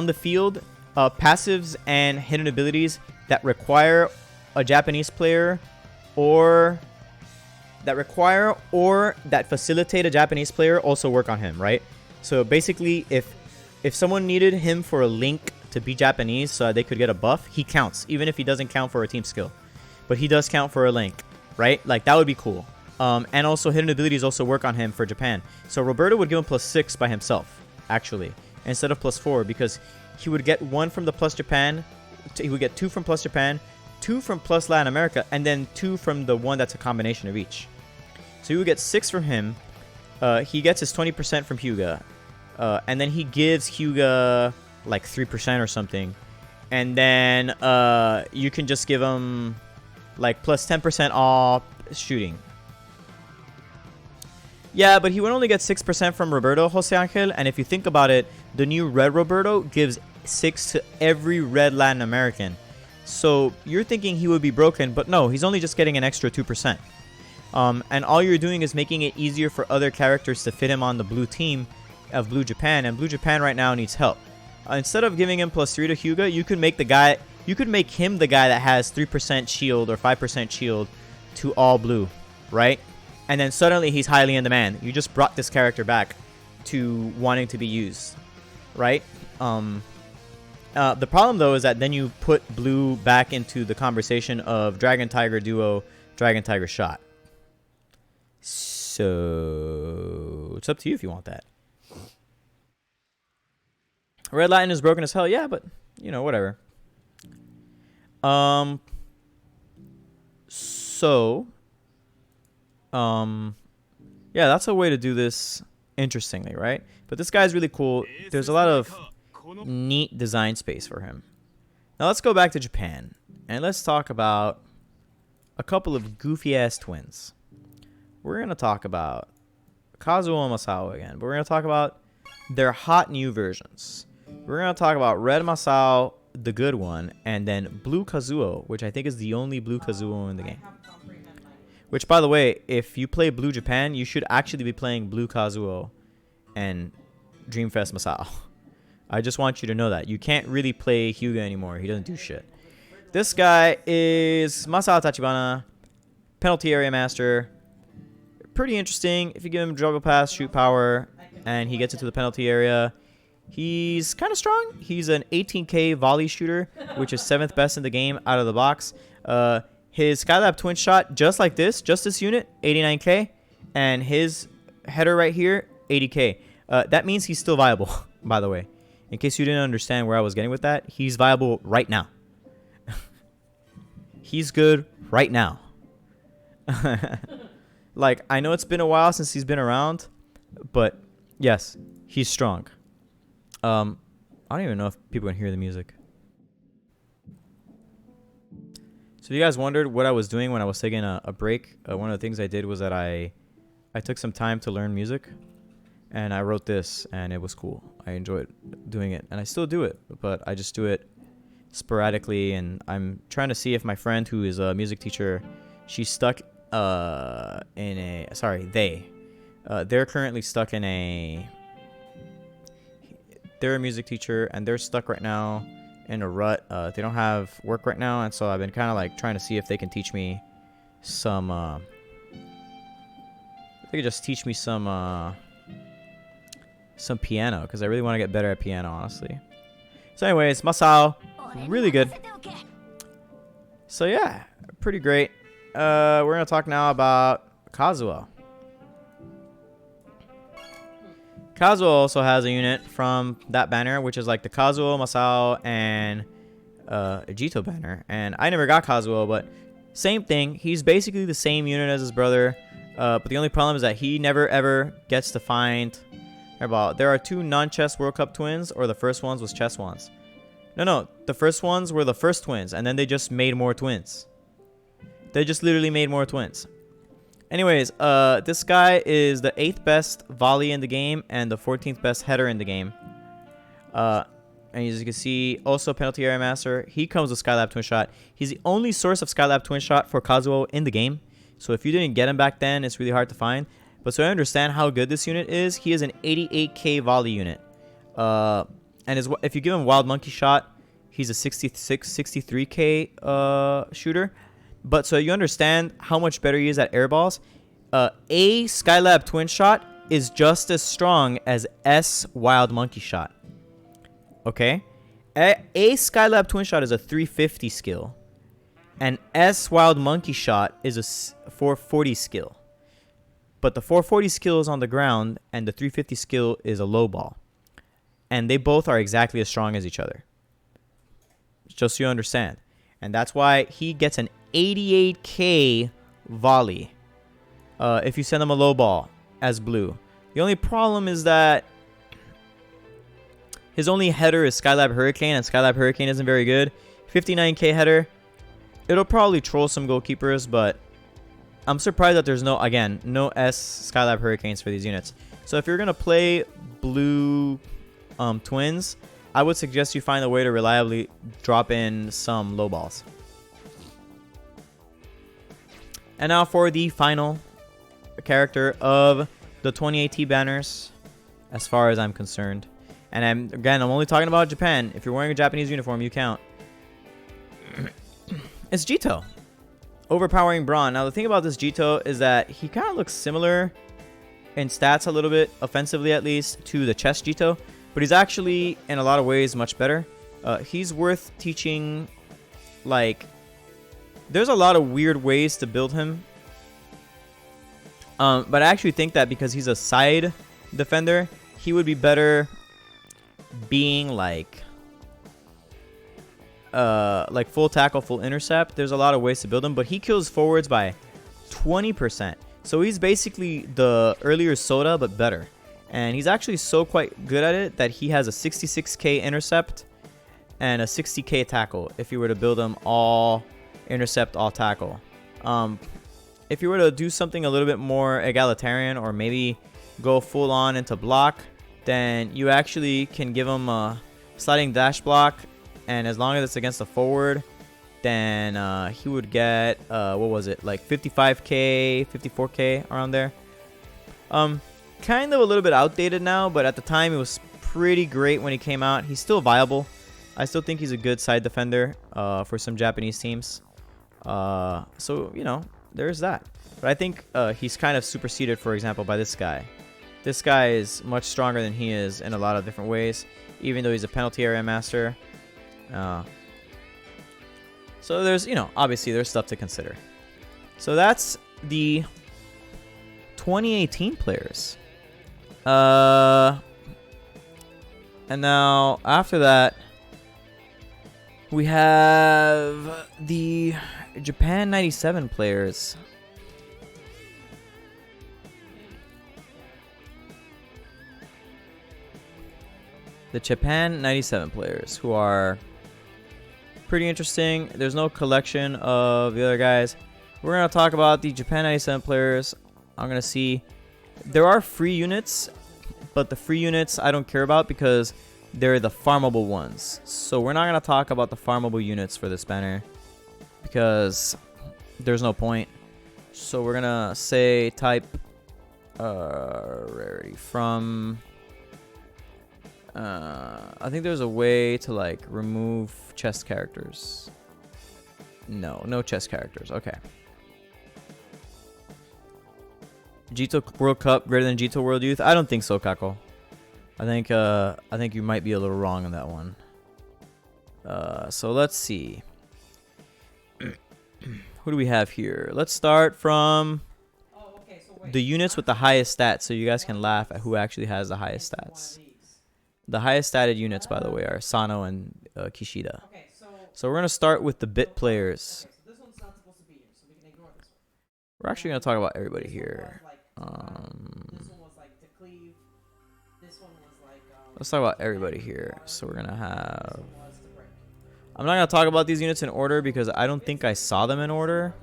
the field, passives and hidden abilities that require a Japanese player or that facilitate a Japanese player also work on him, right? So basically, if someone needed him for a link to be Japanese so that they could get a buff, he counts, even if he doesn't count for a team skill. But he does count for a link, right? Like, that would be cool. And also, hidden abilities also work on him for Japan. So Roberto would give him +6 by himself, actually, instead of +4, because he would get 1 from the plus Japan, he would get 2 from plus Japan, 2 from plus Latin America, and then 2 from the one that's a combination of each. So you would get 6 from him. He gets his 20% from Hyuga. And then he gives Hyuga like 3% or something. And then you can just give him like plus 10% off shooting. Yeah, but he would only get 6% from Roberto, Jose Angel. And if you think about it, the new red Roberto gives 6 to every red Latin American. So you're thinking he would be broken, but no, he's only just getting an extra 2%. And all you're doing is making it easier for other characters to fit him on the blue team of Blue Japan, and Blue Japan right now needs help. Instead of giving him +3 to Hyuga, you could make him the guy that has 3% shield or 5% shield to all blue, right? And then suddenly he's highly in demand. You just brought this character back to wanting to be used, right? The problem though is that then you put blue back into the conversation of Dragon Tiger duo, Dragon Tiger shot. So it's up to you if you want that. Red Latin is broken as hell, yeah, but you know, whatever. Yeah, that's a way to do this interestingly, right? But this guy's really cool. There's a lot of neat design space for him. Now let's go back to Japan and let's talk about a couple of goofy ass twins. We're gonna talk about Kazuo and Masao again, but we're gonna talk about their hot new versions. We're gonna talk about Red Masao, the good one, and then Blue Kazuo, which I think is the only Blue Kazuo in the game. Which, by the way, if you play Blue Japan, you should actually be playing Blue Kazuo and Dreamfest Masao. I just want you to know that. You can't really play Hyuga anymore. He doesn't do shit. This guy is Masao Tachibana, penalty area master. Pretty interesting. If you give him juggle pass, shoot power, and he gets into the penalty area, he's kind of strong. He's an 18k volley shooter, which is 7th best in the game out of the box. His Skylab twin shot, just like this, just this unit, 89k, and his header right here, 80k. That means he's still viable, by the way. In case you didn't understand where I was getting with that, he's viable right now. He's good right now. Like, I know it's been a while since he's been around, but yes, he's strong. I don't even know if people can hear the music. So if you guys wondered what I was doing when I was taking a break, one of the things I did was that I took some time to learn music, and I wrote this, and it was cool. I enjoyed doing it, and I still do it, but I just do it sporadically, and I'm trying to see if my friend who is a music teacher, she's stuck in a they're currently stuck in a. They're a music teacher and they're stuck right now in a rut. They don't have work right now, and so I've been kind of like trying to see if they can teach me some. They could just teach me some piano, because I really want to get better at piano, honestly. So, anyways, Masao, really good. So yeah, pretty great. We're gonna talk now about Kazuo. Kazuo also has a unit from that banner, which is like the Kazuo, Masao, and Jito banner. And I never got Kazuo, but same thing. He's basically the same unit as his brother, but the only problem is that he never ever gets to find. There are 2 non-chess World Cup twins, or the first ones was chess ones. No, the first ones were the first twins, and then they just made more twins. They just literally made more twins. Anyways, this guy is the 8th best volley in the game and the 14th best header in the game. And as you can see, also penalty area master. He comes with Skylab Twin Shot. He's the only source of Skylab Twin Shot for Kazuo in the game. So if you didn't get him back then, it's really hard to find. But so I understand how good this unit is. He is an 88k volley unit. And if you give him Wild Monkey Shot, he's a 63k shooter. But so you understand how much better he is at air balls. A Skylab Twin Shot is just as strong as S Wild Monkey Shot. Okay? A Skylab Twin Shot is a 350 skill. And S Wild Monkey Shot is a 440 skill. But the 440 skill is on the ground, and the 350 skill is a low ball. And they both are exactly as strong as each other. Just so you understand. And that's why he gets an 88k volley if you send him a low ball as blue. The only problem is that his only header is Skylab Hurricane, and Skylab Hurricane isn't very good. 59k header. It'll probably troll some goalkeepers, but I'm surprised that there's no S Skylab Hurricanes for these units. So if you're going to play blue twins, I would suggest you find a way to reliably drop in some low balls. And now for the final character of the 20AT banners, as far as I'm concerned. And I'm only talking about Japan. If you're wearing a Japanese uniform, you count. It's Jito. Overpowering Brawn. Now, the thing about this Jito is that he kind of looks similar in stats a little bit, offensively at least, to the chess Jito. But he's actually, in a lot of ways, much better. He's worth teaching, like... There's a lot of weird ways to build him. But I actually think that because he's a side defender, he would be better being like full tackle, full intercept. There's a lot of ways to build him, but he kills forwards by 20%. So he's basically the earlier Soda, but better. And he's actually so quite good at it that he has a 66k intercept and a 60k tackle if you were to build him all intercept, all tackle. If you were to do something a little bit more egalitarian, or maybe go full on into block, then you actually can give him a sliding dash block, and as long as it's against a forward, then he would get what was it, like 55k, 54k, around there. Kind of a little bit outdated now, but at the time it was pretty great when he came out. He's still viable. I still think he's a good side defender for some Japanese teams. So, you know, there's that. But I think he's kind of superseded, for example, by this guy. This guy is much stronger than he is in a lot of different ways, even though he's a penalty area master. So there's, you know, obviously there's stuff to consider. So that's the 2018 players. And now after that, we have the Japan 97 players. The Japan 97 players, who are pretty interesting. There's no collection of the other guys. We're going to talk about the Japan 97 players. I'm going to see. There are free units, but the free units I don't care about because they're the farmable ones. So we're not going to talk about the farmable units for this banner because there's no point. So we're gonna say type rarity from. I think there's a way to like remove chest characters. No chest characters. Okay. Jito World Cup greater than Jito World Youth? I don't think so, Kako. I think you might be a little wrong on that one. So let's see. Who do we have here? Let's start from the units with the highest stats, so you guys can laugh at who actually has the highest stats. The highest statted units, by the way, are Sano and Kishida. So we're gonna start with the bit players. We're actually gonna talk about everybody here. Let's talk about everybody here. So we're gonna have. I'm not gonna talk about these units in order because I don't think I saw them in order,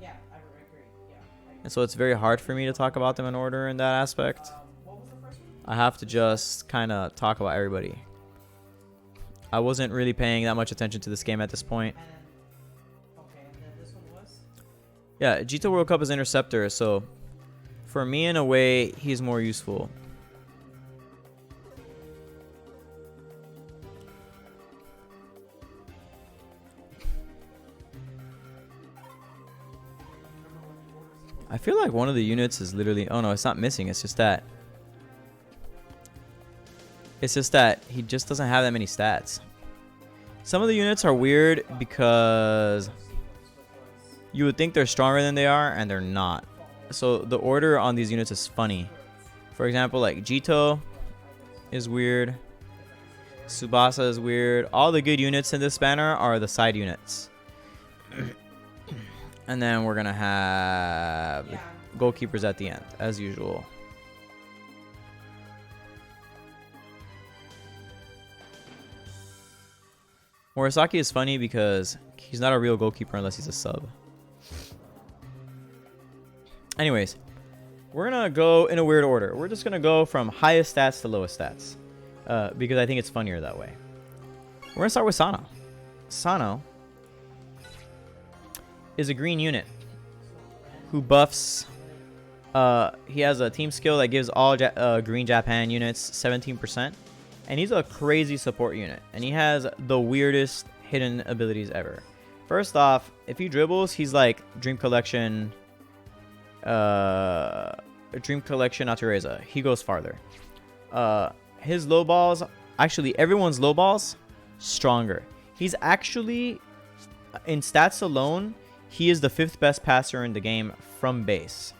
and so it's very hard for me to talk about them in order in that aspect. I have to just kind of talk about everybody. I wasn't really paying that much attention to this game at this point. Yeah, Jito World Cup is Interceptor, so for me, in a way, he's more useful. I feel like one of the units is literally... Oh, no, it's not missing. It's just that... he just doesn't have that many stats. Some of the units are weird because you would think they're stronger than they are, and they're not. So the order on these units is funny. For example, like Jito is weird. Tsubasa is weird. All the good units in this banner are the side units. And then we're going to have goalkeepers at the end, as usual. Murasaki is funny because he's not a real goalkeeper unless he's a sub. Anyways, we're going to go in a weird order. We're just going to go from highest stats to lowest stats. Because I think it's funnier that way. We're going to start with Sano. Sano is a green unit who buffs. He has a team skill that gives all green Japan units 17%. And he's a crazy support unit. And he has the weirdest hidden abilities ever. First off, if he dribbles, he's like Dream Collection Natureza. He goes farther. His low balls, actually everyone's low balls, stronger. He's actually, in stats alone, he is the 5th best passer in the game from base.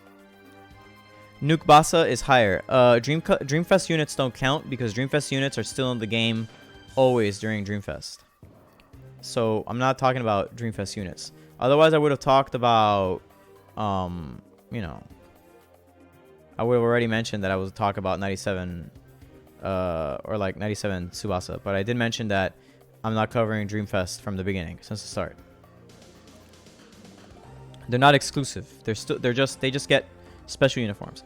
Tsubasa is higher. Dreamfest units don't count because Dreamfest units are still in the game always during Dreamfest. So I'm not talking about Dreamfest units. Otherwise, I would have talked about, you know, I would have already mentioned that I would talk about 97, or like 97 Tsubasa. But I did mention that I'm not covering Dreamfest from the beginning, since the start. They're not exclusive. They just get special uniforms.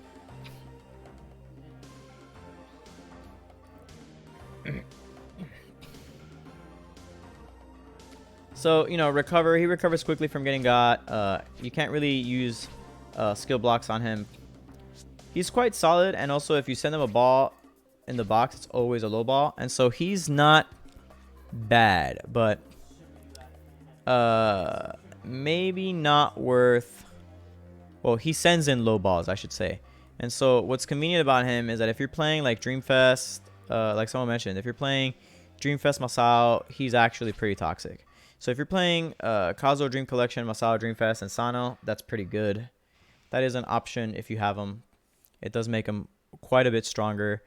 So, you know, he recovers quickly from getting got. You can't really use skill blocks on him. He's quite solid, and also if you send him a ball in the box, it's always a low ball. And so he's not bad, but maybe not worth... Well, he sends in low balls, I should say. And so what's convenient about him is that if you're playing like Dreamfest, like someone mentioned, if you're playing Dreamfest Masao, he's actually pretty toxic. So if you're playing Kazuo Dream Collection, Masao Dreamfest, and Sano, that's pretty good. That is an option if you have him. It does make him quite a bit stronger.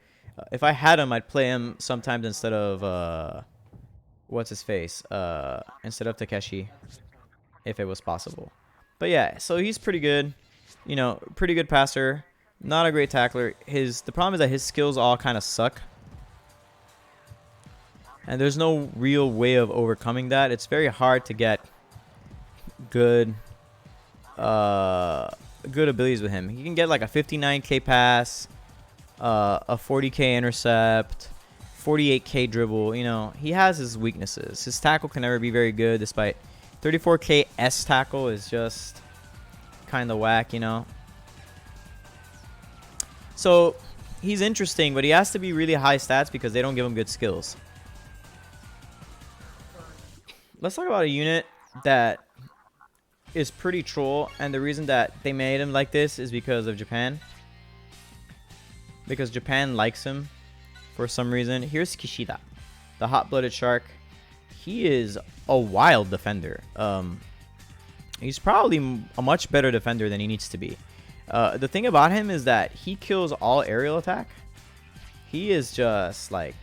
If I had him, I'd play him sometimes instead of what's his face? Instead of Takeshi, if it was possible. But yeah, so he's pretty good. You know, pretty good passer. Not a great tackler. The problem is that his skills all kind of suck. And there's no real way of overcoming that. It's very hard to get good abilities with him. He can get like a 59k pass, a 40k intercept, 48k dribble. You know, he has his weaknesses. His tackle can never be very good, despite 34k S tackle is just kind of whack, you know. So he's interesting, but he has to be really high stats because they don't give him good skills. Let's talk about a unit that is pretty troll, and the reason that they made him like this is because of Japan. Because Japan likes him for some reason. Here's Kishida, the hot-blooded shark. He is a wild defender. He's probably a much better defender than he needs to be. The thing about him is that he kills all aerial attack. He is just like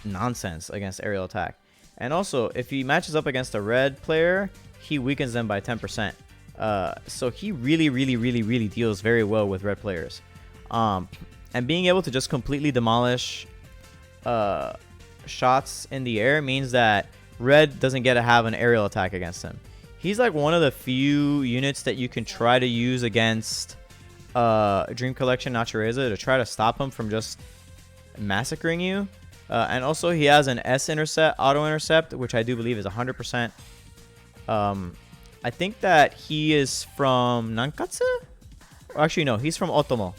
nonsense against aerial attack. And also, if he matches up against a red player, he weakens them by 10%. So he really deals very well with red players. And being able to just completely demolish shots in the air means that red doesn't get to have an aerial attack against him. He's like one of the few units that you can try to use against Dream Collection Natureza to try to stop him from just massacring you. And also he has an S intercept, auto intercept, which I do believe is 100%. I think that he is from Nankatsu? Actually, no, he's from Otomo.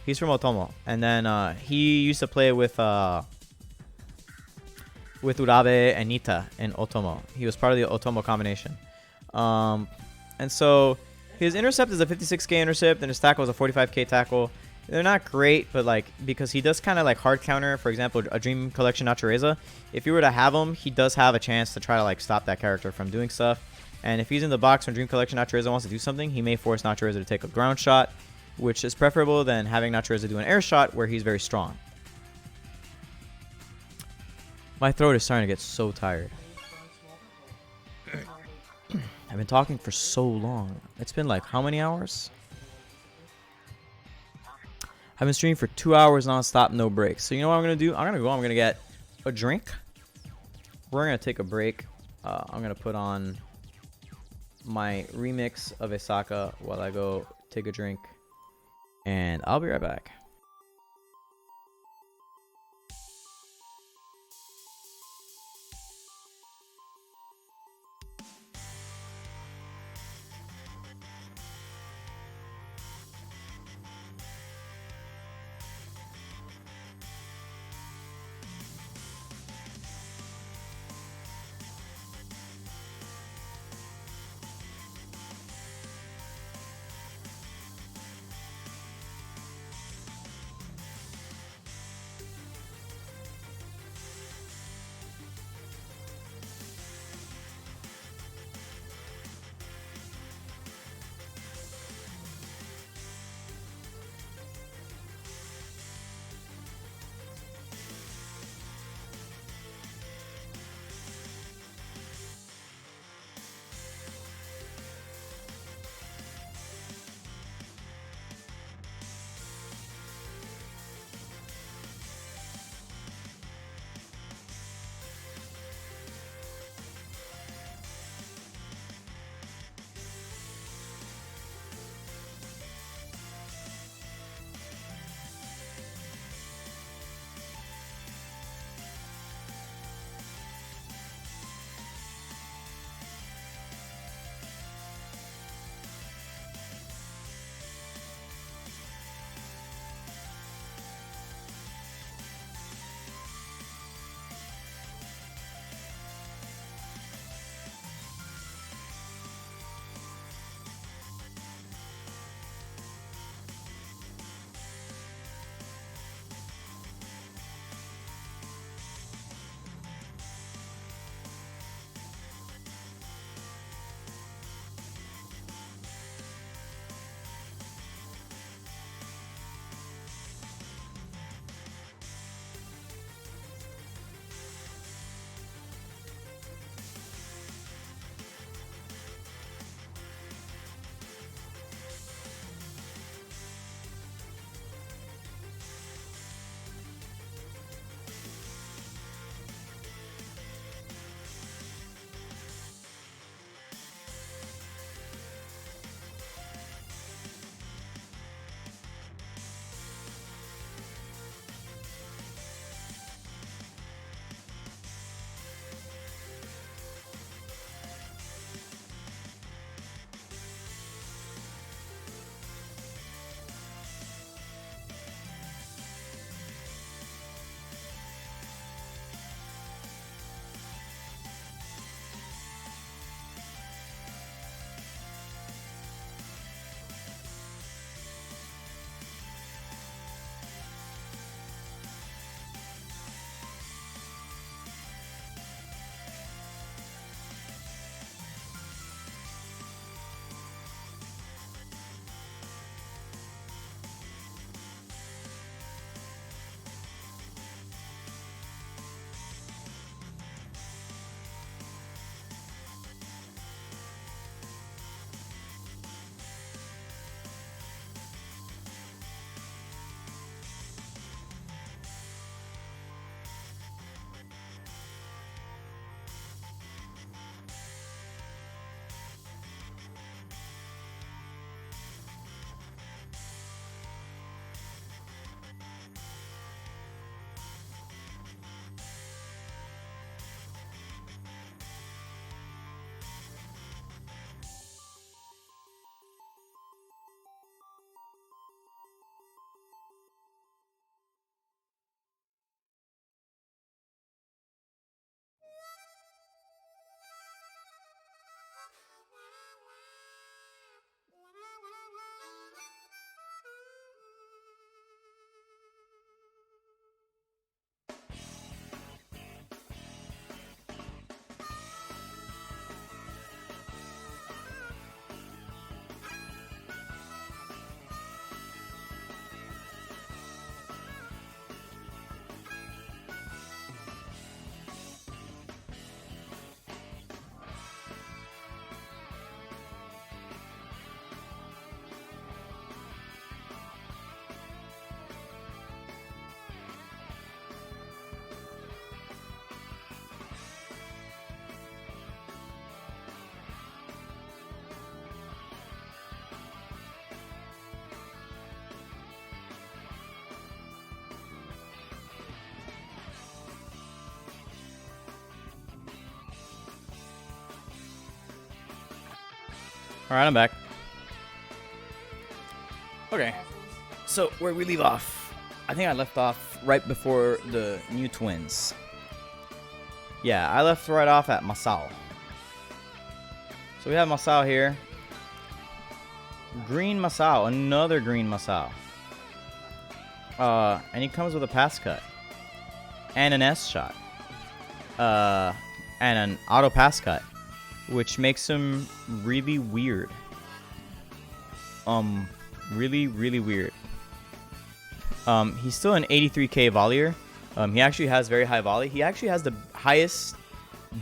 He's from Otomo. And then he used to play with Urabe and Nita in Otomo. He was part of the Otomo combination. And so his intercept is a 56k intercept, and his tackle is a 45k tackle. They're not great, but like because he does kind of like hard counter, for example, a Dream Collection Natureza. If you were to have him, he does have a chance to try to like stop that character from doing stuff. And if he's in the box when Dream Collection Natureza wants to do something, he may force Natureza to take a ground shot, which is preferable than having Natureza do an air shot where he's very strong. My throat is starting to get so tired. I've been talking for so long. It's been like how many hours? I've been streaming for 2 hours non-stop, no breaks. So you know what I'm going to do? I'm going to get a drink. We're going to take a break. I'm going to put on my remix of Isaka while I go take a drink. And I'll be right back. Alright, I'm back. Okay. So, where we leave off? I think I left off right before the new twins. Yeah, I left right off at Masao. So we have Masao here. Green Masao, another green Masao. And he comes with a pass cut. And an S shot. And an auto pass cut. Which makes him really weird. Really, really weird. He's still an 83k volleyer. He actually has very high volley. He actually has the highest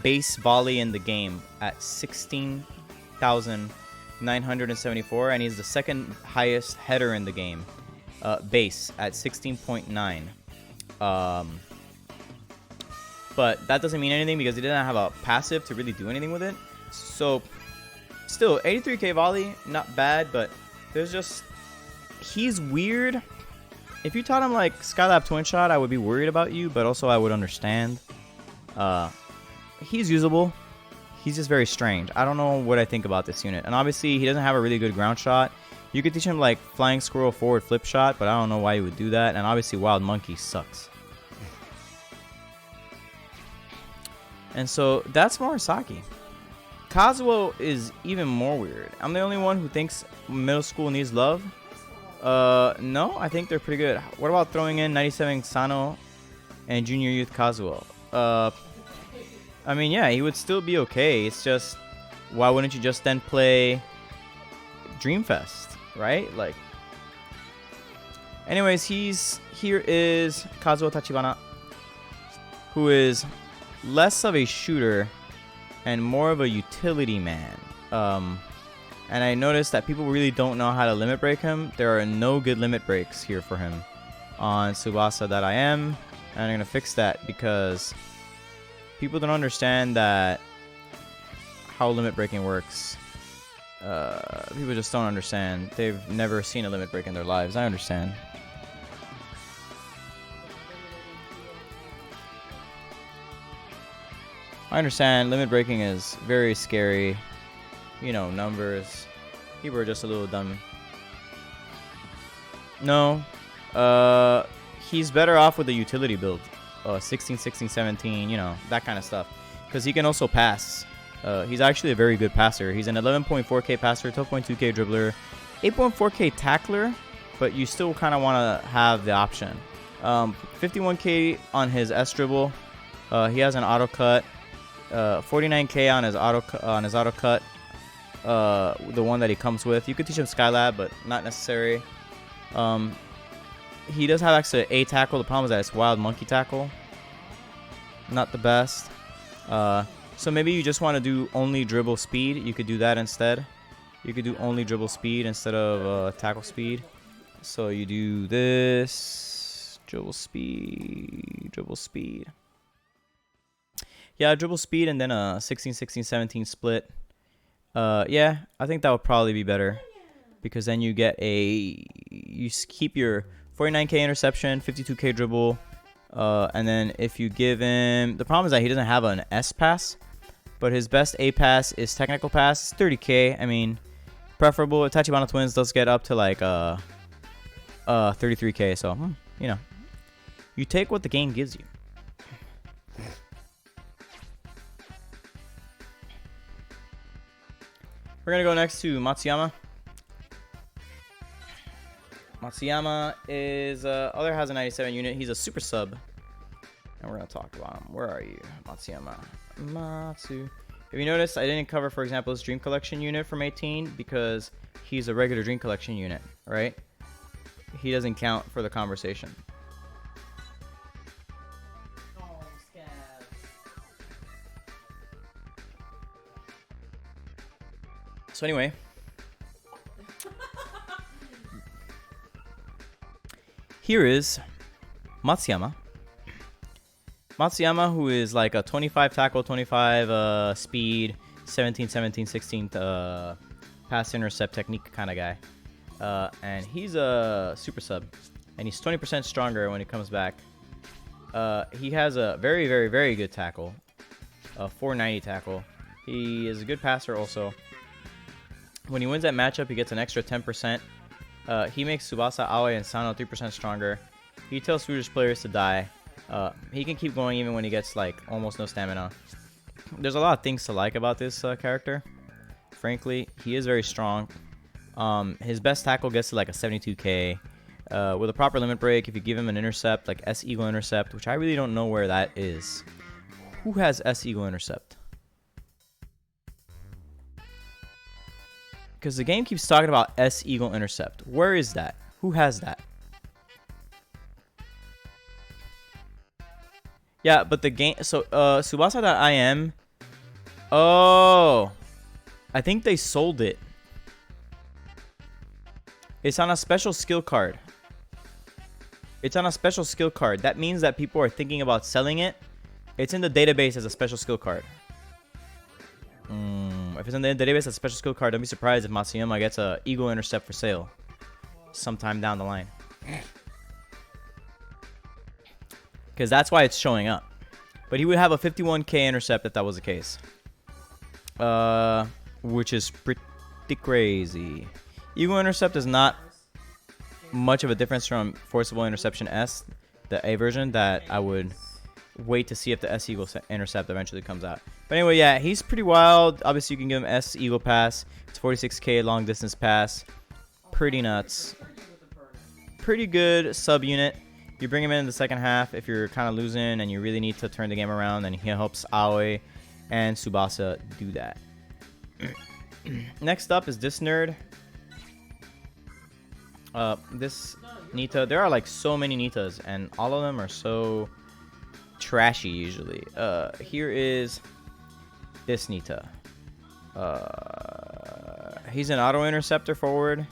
base volley in the game at 16,974, and he's the second highest header in the game, base at 16.9. But that doesn't mean anything because he didn't have a passive to really do anything with it. So, still 83k volley, not bad, but there's just he's weird. If you taught him like Skylab Twin Shot, I would be worried about you, but also I would understand. He's usable. He's just very strange. I don't know what I think about this unit. And obviously, he doesn't have a really good ground shot. You could teach him like Flying Squirrel forward flip shot, but I don't know why you would do that. And obviously, Wild Monkey sucks. And so, that's Murasaki. Kazuo is even more weird. I'm the only one who thinks middle school needs love. No, I think they're pretty good. What about throwing in 97 Sano and Junior Youth Kazuo? I mean, yeah, he would still be okay. It's just, why wouldn't you just then play Dreamfest, right? Like, anyways, here is Kazuo Tachibana, who is less of a shooter and more of a utility man. And I noticed that people really don't know how to limit break him. There are no good limit breaks here for him on Tsubasa that I am. And I'm going to fix that because people don't understand that how limit breaking works. People just don't understand. They've never seen a limit break in their lives. I understand. I understand limit breaking is very scary. You know, numbers. People are just a little dumb. No. He's better off with the utility build. 16, 16, 17, you know, that kind of stuff. Because he can also pass. He's actually a very good passer. He's an 11.4k passer, 12.2k dribbler, 8.4k tackler, but you still kind of want to have the option. 51k on his S dribble. He has an auto cut. 49k on his auto cut. The one that he comes with. You could teach him Skylab, but not necessary. He does have actually a tackle. The problem is that it's Wild Monkey tackle. Not the best. So maybe you just want to do only dribble speed. You could do that instead. You could do only dribble speed instead of tackle speed. So you do this. Dribble speed. Dribble speed. Yeah, dribble speed and then a 16, 16, 17 split. Yeah, I think that would probably be better. Because then you get you keep your 49k interception, 52k dribble. And then if you give him, the problem is that he doesn't have an S pass. But his best A pass is technical pass. It's 30k. I mean, preferable. Tachibana Twins does get up to like 33k. So, you know, you take what the game gives you. We're going to go next to Matsuyama. Matsuyama is, other has a 97 unit. He's a super sub. And we're going to talk about him. Where are you, Matsuyama? Matsu. If you notice, I didn't cover, for example, his Dream Collection unit from 18 because he's a regular Dream Collection unit, right? He doesn't count for the conversation. So anyway, here is Matsuyama. Matsuyama, who is like a 25 tackle, 25 speed, 17, 17, 16 pass intercept technique kind of guy. And he's a super sub. And he's 20% stronger when he comes back. He has a very, very, very good tackle. A 490 tackle. He is a good passer also. When he wins that matchup, he gets an extra 10%. He makes Tsubasa, Aoi, and Sano 3% stronger. He tells Swedish players to die. He can keep going even when he gets like almost no stamina. There's a lot of things to like about this character. Frankly, he is very strong. His best tackle gets to like a 72k. With a proper limit break, if you give him an intercept, like S Eagle Intercept, which I really don't know where that is. Who has S Eagle Intercept? Because the game keeps talking about S Eagle Intercept. Where is that? Who has that? Yeah, but the game... So, Tsubasa.im... Oh... I think they sold it. It's on a special skill card. It's on a special skill card. That means that people are thinking about selling it. It's in the database as a special skill card. If it's in the database as a special skill card, don't be surprised if Matsuyama gets a Eagle Intercept for sale sometime down the line. Because that's why it's showing up. But he would have a 51k intercept if that was the case. Which is pretty crazy. Eagle Intercept is not much of a difference from Forcible Interception S, the A version, that I would wait to see if the S Eagle Intercept eventually comes out. But anyway, yeah, he's pretty wild. Obviously, you can give him S Eagle Pass. It's 46k long distance pass. Pretty nuts. Pretty good sub unit. You bring him in the second half if you're kind of losing and you really need to turn the game around, and he helps Aoi and Tsubasa do that. Next up is this nerd. This Nita. There are like so many Nitas, and all of them are so trashy usually. Here is this Nita. He's an auto interceptor forward,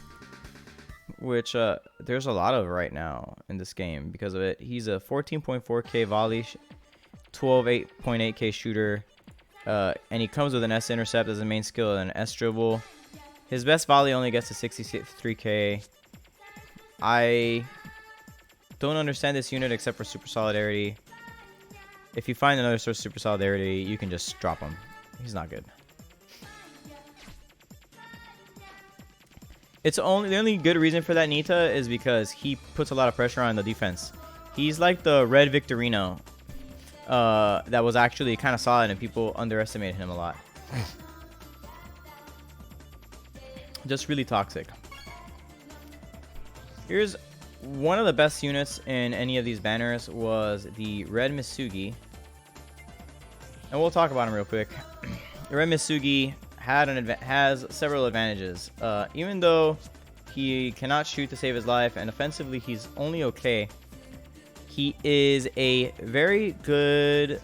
which there's a lot of right now in this game because of it. He's a 14.4k volley, 12.8k shooter, and he comes with an S intercept as a main skill and an S dribble. His best volley only gets to 63k. I don't understand this unit except for Super Solidarity. If you find another source of Super Solidarity, you can just drop him. He's not good. The only good reason for that Nita is because he puts a lot of pressure on the defense. He's like the red Victorino that was actually kind of solid, and people underestimated him a lot. Just really toxic. Here's one of the best units in any of these banners was the Red Misugi. And we'll talk about him real quick. The Red Misugi has several advantages. Even though he cannot shoot to save his life, and offensively he's only okay, he is a very good...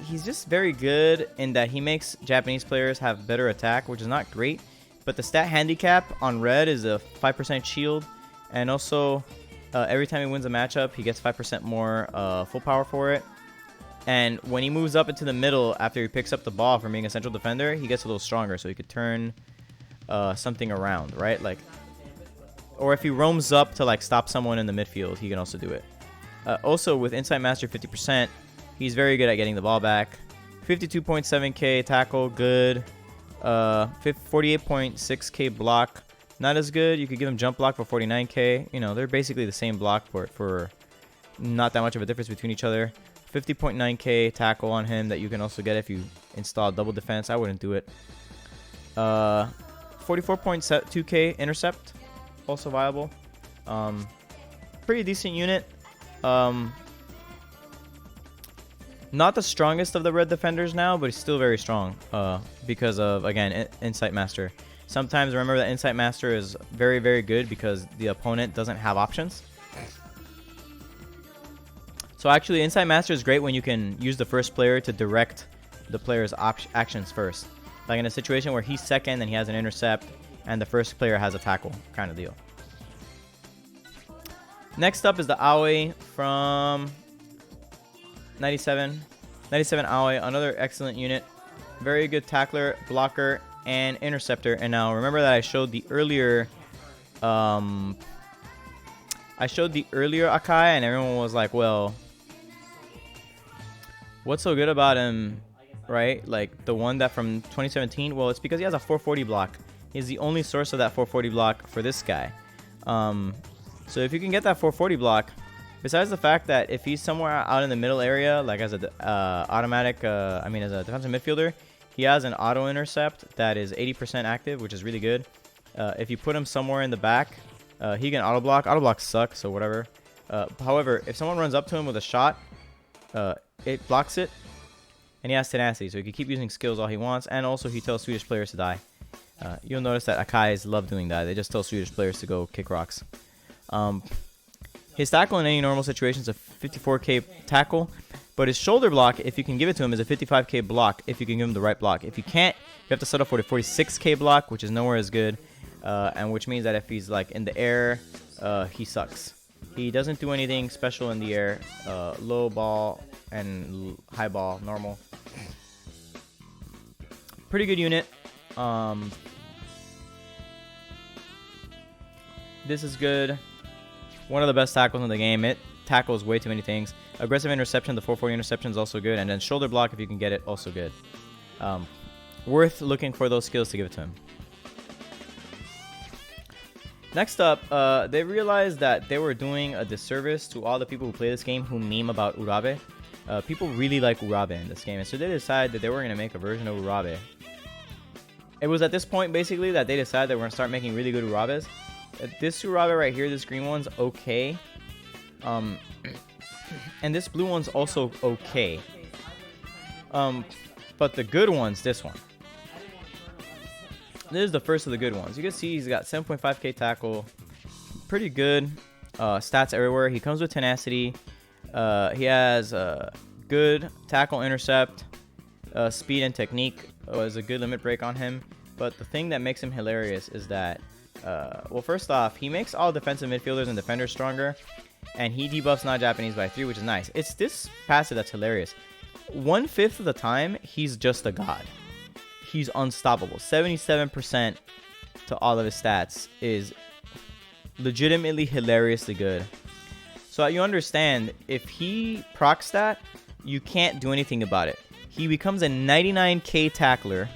he's just very good in that he makes Japanese players have better attack, which is not great. But the stat handicap on red is a 5% shield, and also every time he wins a matchup, he gets 5% more full power for it. And when he moves up into the middle after he picks up the ball from being a central defender, he gets a little stronger, so he could turn something around, right? Like, or if he roams up to like stop someone in the midfield, he can also do it. Also, with Insight Master 50%, he's very good at getting the ball back. 52.7k tackle, good. 48.6k block, not as good. You could give him jump block for 49k. You know, they're basically the same block for not that much of a difference between each other. 50.9k tackle on him that you can also get if you install double defense. I wouldn't do it. 44.2k intercept, also viable. Pretty decent unit. Not the strongest of the red defenders now, but he's still very strong because of, again, Insight Master. Sometimes remember that Insight Master is very, very good because the opponent doesn't have options. So actually, Insight Master is great when you can use the first player to direct the player's actions first. Like in a situation where he's second and he has an intercept and the first player has a tackle kind of deal. Next up is the Aoi from 97 Aoi, another excellent unit. Very good tackler, blocker, and interceptor. And now remember that I showed the earlier Akai, and everyone was like, well, what's so good about him right? Like the one that from 2017. Well, it's because he has a 440 block. He's the only source of that 440 block for this guy. So if you can get that 440 block, besides the fact that if he's somewhere out in the middle area, like as a as a defensive midfielder, he has an auto intercept that is 80% active, which is really good. If you put him somewhere in the back, he can auto block. Auto blocks suck, so whatever. However, if someone runs up to him with a shot, it blocks it, and he has tenacity, so he can keep using skills all he wants, and also he tells Swedish players to die. You'll notice that Akais love doing that. They just tell Swedish players to go kick rocks. His tackle in any normal situation is a 54k tackle, but his shoulder block, if you can give it to him, is a 55k block if you can give him the right block. If you can't, you have to set up for the 46k block, which is nowhere as good, and which means that if he's like in the air, he sucks. He doesn't do anything special in the air. Low ball and high ball, normal. Pretty good unit. This is good. One of the best tackles in the game. It tackles way too many things. Aggressive interception, the 440 interception is also good. And then shoulder block, if you can get it, also good. Worth looking for those skills to give it to him. Next up, they realized that they were doing a disservice to all the people who play this game who meme about Urabe. People really like Urabe in this game. And so they decided that they were going to make a version of Urabe. It was at this point, basically, that they decided they were going to start making really good Urabes. This Urabe right here, this green one's okay. And this blue one's also okay. But the good one's this one. This is the first of the good ones. You can see he's got 7.5k tackle. Pretty good stats everywhere. He comes with tenacity. He has good tackle intercept. Speed and technique was a good limit break on him. But the thing that makes him hilarious is that well, first off, he makes all defensive midfielders and defenders stronger, and he debuffs non-Japanese by 3, which is nice. It's this passive that's hilarious. 1/5 of the time, he's just a god. He's unstoppable. 77% to all of his stats is legitimately hilariously good. So you understand, if he procs that, you can't do anything about it. He becomes a 99k tackler,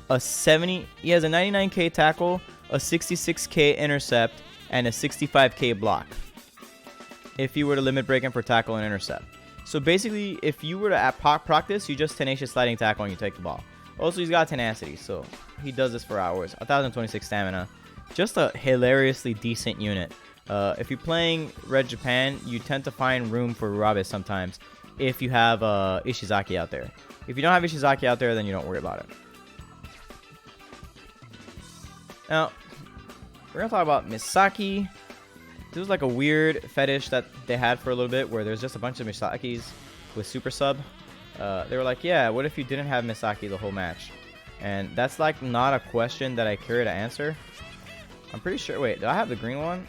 he has a 99k tackle, a 66k intercept, and a 65k block if you were to limit break him for tackle and intercept. So basically, if you were to proc this, you just tenacious sliding tackle and you take the ball. Also, he's got tenacity, so he does this for hours. 1026 stamina. Just a hilariously decent unit. If you're playing Red Japan, you tend to find room for Urabe sometimes if you have Ishizaki out there. If you don't have Ishizaki out there, then you don't worry about it. Now, we're going to talk about Misaki. This was like a weird fetish that they had for a little bit where there's just a bunch of Misakis with super sub. They were like, yeah, what if you didn't have Misaki the whole match? And that's like not a question that I care to answer. I'm pretty sure. Wait, do I have the green one?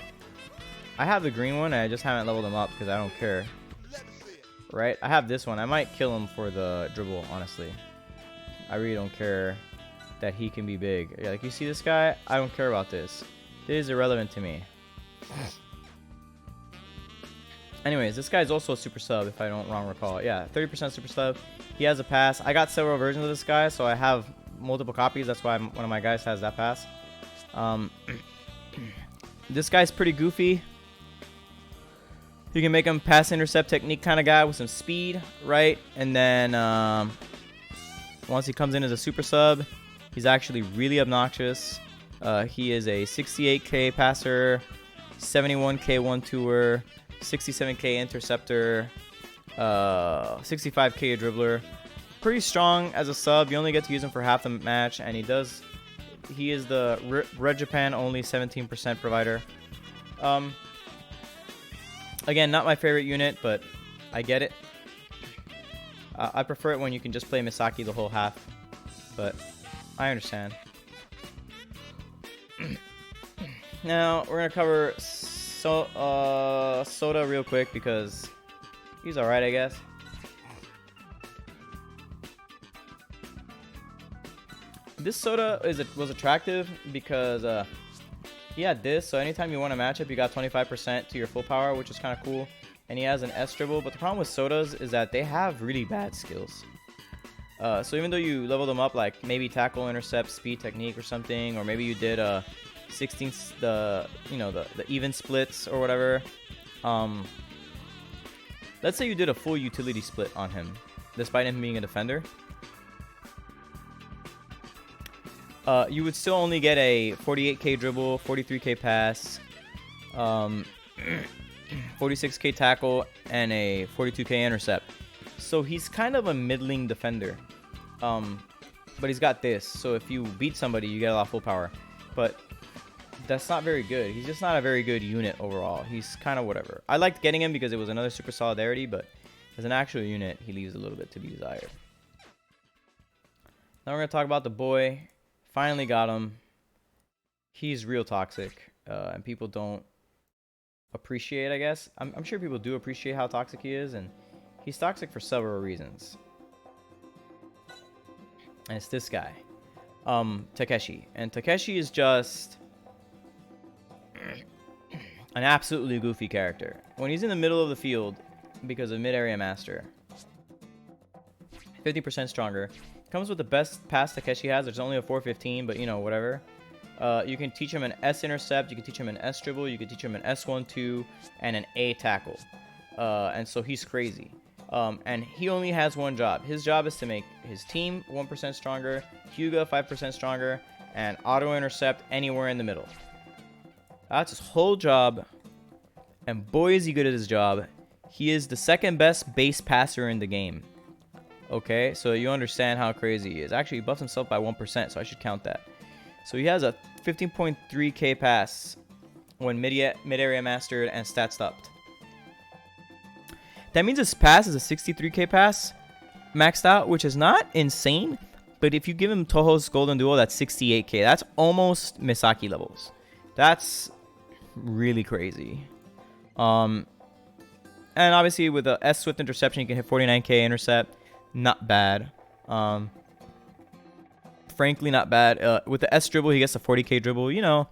I have the green one and I just haven't leveled him up because I don't care. Right? I have this one. I might kill him for the dribble, honestly. I really don't care that he can be big. Yeah, like you see this guy? I don't care about this. This is irrelevant to me. Anyways, this guy's also a super sub if I don't wrong recall. Yeah, 30% super sub. He has a pass. I got several versions of this guy, so I have multiple copies. That's why one of my guys has that pass. This guy's pretty goofy. You can make him pass intercept technique kind of guy with some speed, right? And then once he comes in as a super sub, he's actually really obnoxious. He is a 68k passer, 71k one-twoer, 67k interceptor, 65k dribbler. Pretty strong as a sub. You only get to use him for half the match, and he is the Red Japan only 17% provider. Again, not my favorite unit, but I get it. I prefer it when you can just play Misaki the whole half, but I understand. Now we're gonna cover Soda real quick because he's alright, I guess. This Soda was attractive because he had this, so anytime you won a matchup, you got 25% to your full power, which is kind of cool. And he has an S dribble, but the problem with Sodas is that they have really bad skills. So even though you leveled him up, like maybe tackle, intercept, speed, technique, or something, or maybe you did 16 the even splits or whatever. Let's say you did a full utility split on him, despite him being a defender. You would still only get a 48k dribble, 43k pass, 46k tackle, and a 42k intercept. So he's kind of a middling defender. But he's got this. So if you beat somebody, you get a lot of full power. But that's not very good. He's just not a very good unit overall. He's kind of whatever. I liked getting him because it was another super solidarity, but as an actual unit, he leaves a little bit to be desired. Now we're going to talk about the boy. Finally got him. He's real toxic, and people don't appreciate, I guess. I'm sure people do appreciate how toxic he is, and he's toxic for several reasons. And it's this guy, Takeshi. And Takeshi is just an absolutely goofy character. When he's in the middle of the field, because of mid-area master, 50% stronger. Comes with the best pass Takeshi has. There's only a 415, but you know, whatever. You can teach him an S intercept, you can teach him an S dribble, you can teach him an S1-2, and an A tackle. And so he's crazy. And he only has one job. His job is to make his team 1% stronger, Hyuga 5% stronger, and auto intercept anywhere in the middle. That's his whole job. And boy, is he good at his job. He is the second best base passer in the game. Okay, so you understand how crazy he is. Actually, he buffed himself by 1%, so I should count that. So he has a 15.3k pass when mid-area mastered and stat stopped. That means his pass is a 63k pass maxed out, which is not insane. But if you give him Toho's Golden Duo, that's 68k. That's almost Misaki levels. That's really crazy. And obviously with the S Swift interception, you can hit 49k intercept. Not bad. Frankly, not bad. With the S dribble, he gets a 40k dribble. You know,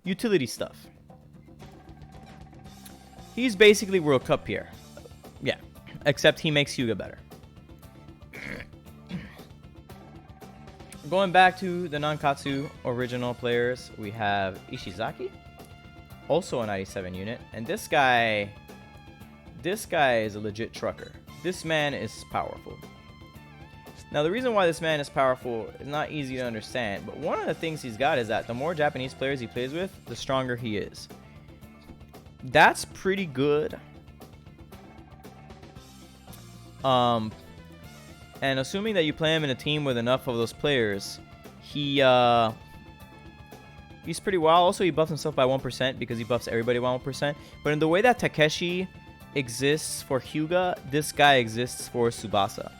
utility stuff. He's basically World Cup here. Yeah, except he makes Hyuga better. Going back to the Nankatsu original players, we have Ishizaki, also a 97 unit, and this guy is a legit trucker. This man is powerful. Now, the reason why this man is powerful is not easy to understand, but one of the things he's got is that the more Japanese players he plays with, the stronger he is. That's pretty good. And assuming that you play him in a team with enough of those players, he's pretty wild. Also, he buffs himself by 1% because he buffs everybody by 1%. But in the way that Takeshi exists for Hyuga, this guy exists for Tsubasa.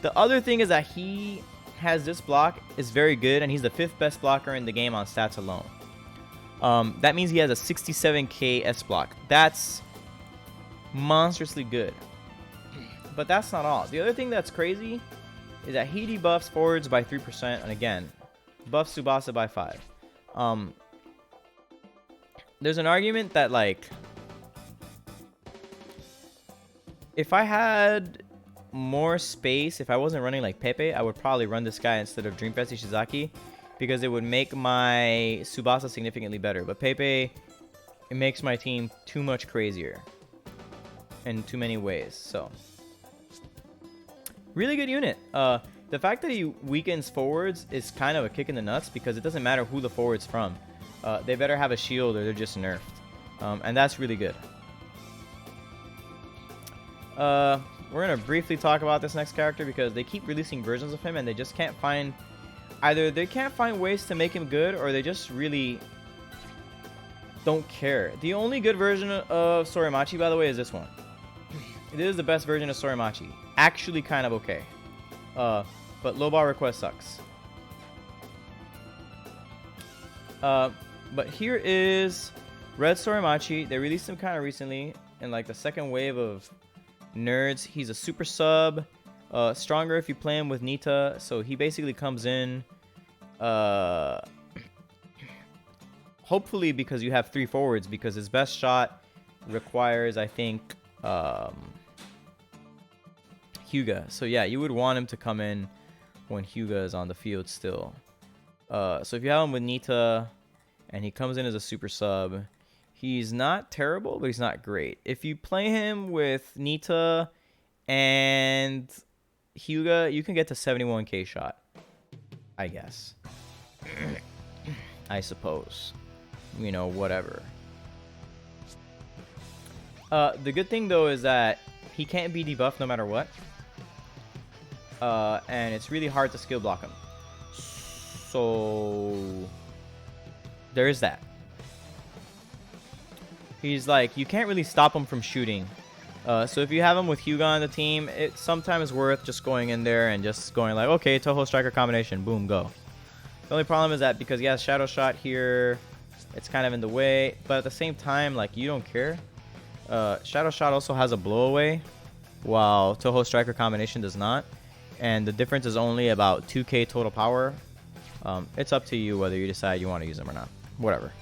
The other thing is that he has this block is very good, and he's the 5th best blocker in the game on stats alone. That means he has a 67k S block. That's monstrously good. But that's not all. The other thing that's crazy is that he debuffs forwards by 3%, and again, buffs Tsubasa by 5. There's an argument that, like, if I had more space, if I wasn't running like Pepe, I would probably run this guy instead of Dreamfest Ishizaki, because it would make my Tsubasa significantly better. But Pepe, it makes my team too much crazier in too many ways. So, really good unit. The fact that he weakens forwards is kind of a kick in the nuts, because it doesn't matter who the forward's from. They better have a shield or they're just nerfed. And that's really good. We're going to briefly talk about this next character because they keep releasing versions of him and they just can't find... Either they can't find ways to make him good, or they just really don't care. The only good version of Sorimachi, by the way, is this one. This is the best version of Sorimachi. Actually kind of okay. But low ball request sucks. But here is Red Sorimachi. They released him kind of recently in like the second wave of nerds. He's a super sub. Stronger if you play him with Nita. So he basically comes in. Hopefully because you have 3 forwards, because his best shot requires, I think, Hyuga. So yeah, you would want him to come in when Hyuga is on the field still. So if you have him with Nita and he comes in as a super sub, he's not terrible, but he's not great. If you play him with Nita and Hyuga, you can get to 71k shot, I guess. I suppose. You know, whatever. The good thing, though, is that he can't be debuffed no matter what. And it's really hard to skill block him. So there is that. He's like, you can't really stop him from shooting. So if you have him with Hyuga on the team, it's sometimes worth just going in there and just going like, okay, Toho Striker combination, boom, go. The only problem is that because he has Shadow Shot here, it's kind of in the way. But at the same time, like, you don't care. Shadow Shot also has a blow away, while Toho Striker combination does not. And the difference is only about 2k total power. It's up to you whether you decide you want to use them or not. Whatever.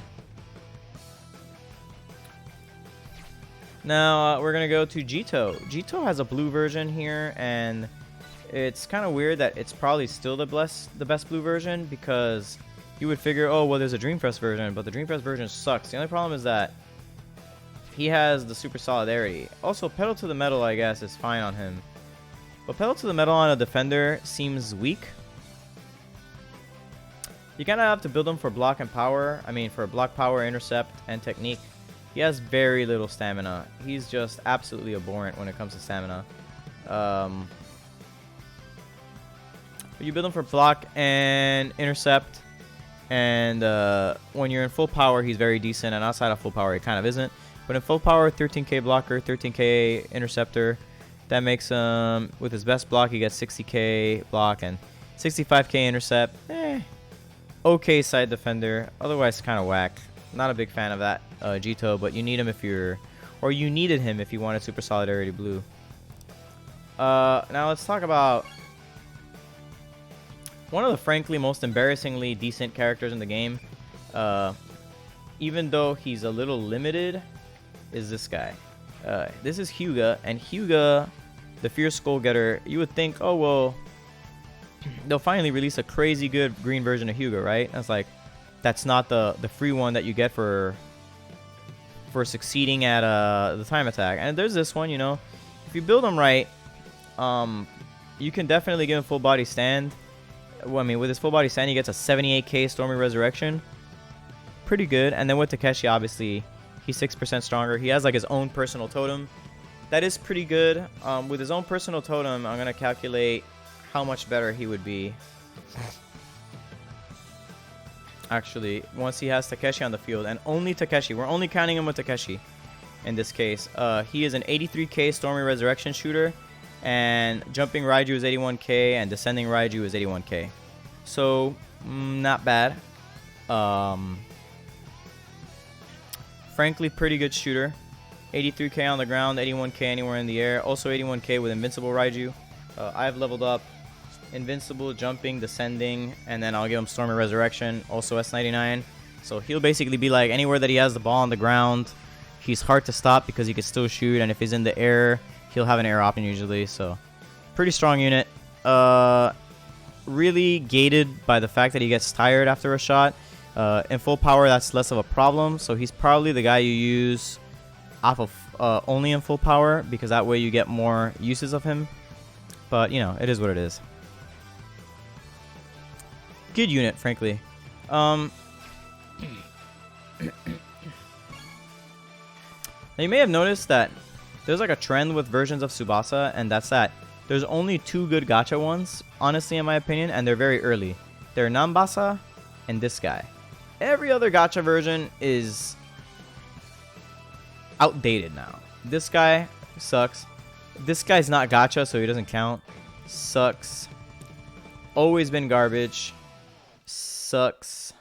Now, we're going to go to Jito. Jito has a blue version here, and it's kind of weird that it's probably still the best blue version, because you would figure, oh, well, there's a Dreamfest version, but the Dreamfest version sucks. The only problem is that he has the Super Solidarity. Also, Pedal to the Metal, I guess, is fine on him. But Pedal to the Metal on a defender seems weak. You kind of have to build him for block and power. I mean, for block, power, intercept, and technique. He has very little stamina. He's just absolutely abhorrent when it comes to stamina. But you build him for block and intercept. And when you're in full power, he's very decent. And outside of full power, he kind of isn't. But in full power, 13k blocker, 13k interceptor. That makes him, with his best block, he gets 60k block and 65k intercept. Okay side defender. Otherwise, kind of whack. Not a big fan of that Jito, but you need him if you're, or you needed him if you wanted Super Solidarity Blue. Now let's talk about one of the frankly most embarrassingly decent characters in the game. Even though he's a little limited, is this guy. This is Hyuga, and Hyuga, the Fierce Skull Getter, you would think, oh, well, they'll finally release a crazy good green version of Hyuga, right? That's like, that's not the free one that you get for succeeding at the time attack. And there's this one, you know, if you build him right, you can definitely give him full body stand. Well, I mean, with his full body stand, he gets a 78k Stormy Resurrection. Pretty good. And then with Takeshi, obviously, he's 6% stronger. He has like his own personal totem. That is pretty good. With his own personal totem, I'm going to calculate how much better he would be. Actually, once he has Takeshi on the field, and only Takeshi. We're only counting him with Takeshi in this case. He is an 83k Stormy Resurrection shooter, and jumping Raiju is 81k, and descending Raiju is 81k. So, not bad. Frankly, pretty good shooter. 83k on the ground, 81k anywhere in the air. Also 81k with Invincible Raiju. I've leveled up Invincible, Jumping, Descending, and then I'll give him Stormy Resurrection, also S99. So he'll basically be like, anywhere that he has the ball on the ground, he's hard to stop because he can still shoot, and if he's in the air, he'll have an air option usually. So pretty strong unit. Really gated by the fact that he gets tired after a shot. In full power, that's less of a problem, so he's probably the guy you use off of only in full power, because that way you get more uses of him. But, you know, it is what it is. Good unit, frankly. Now, you may have noticed that there's like a trend with versions of Tsubasa, and that's that there's only 2 good gacha ones, honestly, in my opinion, and they're very early. They're Nambasa and this guy. Every other gacha version is outdated now. This guy sucks. This guy's not gacha, so he doesn't count. Sucks. Always been garbage. Sucks.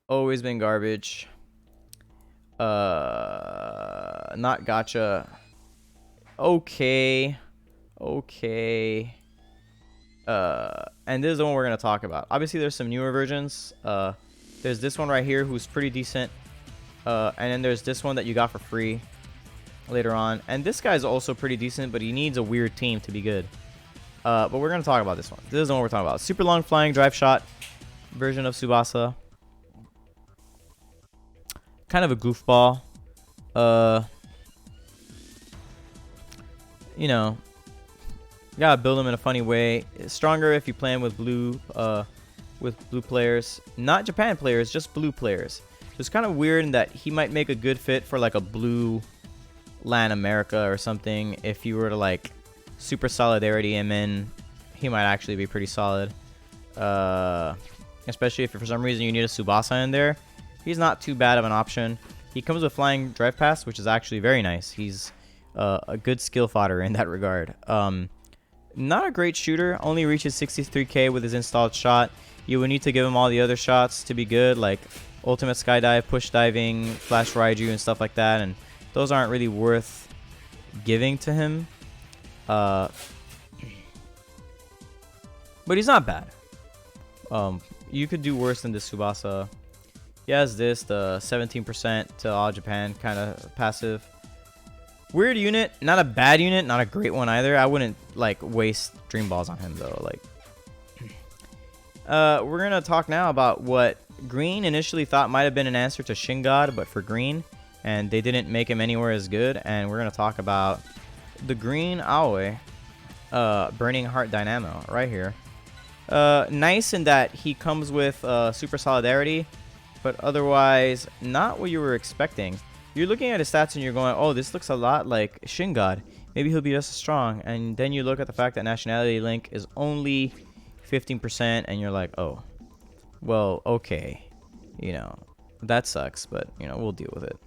Always been garbage. Not gacha. Okay. Okay. And this is the one we're going to talk about. Obviously, there's some newer versions. There's this one right here who's pretty decent. And then there's this one that you got for free later on. And this guy's also pretty decent, but he needs a weird team to be good. But we're going to talk about this one. This is the one we're talking about. Super long flying drive shot version of Tsubasa. Kind of a goofball. You know, you gotta build him in a funny way. It's stronger if you play him with blue players. Not Japan players, just blue players. So it's kind of weird in that he might make a good fit for like a blue Latin America or something. If you were to like super solidarity him in, he might actually be pretty solid. Especially if for some reason you need a Tsubasa in there. He's not too bad of an option. He comes with flying drive pass, which is actually very nice. He's a good skill fodder in that regard. Not a great shooter. Only reaches 63k with his installed shot. You would need to give him all the other shots to be good, like ultimate skydive, push diving, flash raiju, and stuff like that. And those aren't really worth giving to him. But he's not bad. You could do worse than this Tsubasa. He has this, the 17% to all Japan kind of passive. Weird unit, not a bad unit, not a great one either. I wouldn't like waste dream balls on him though. Like, we're gonna talk now about what Green initially thought might have been an answer to Shin God, but for Green, and they didn't make him anywhere as good. And we're gonna talk about the Green Aoi, Burning Heart Dynamo right here. Nice in that he comes with super solidarity, but otherwise not what you were expecting. You're looking at his stats and you're going, oh, this looks a lot like Shin God. Maybe he'll be just as strong. And then you look at the fact that nationality link is only 15%, and you're like, oh, well, okay. You know, that sucks, but, you know, we'll deal with it.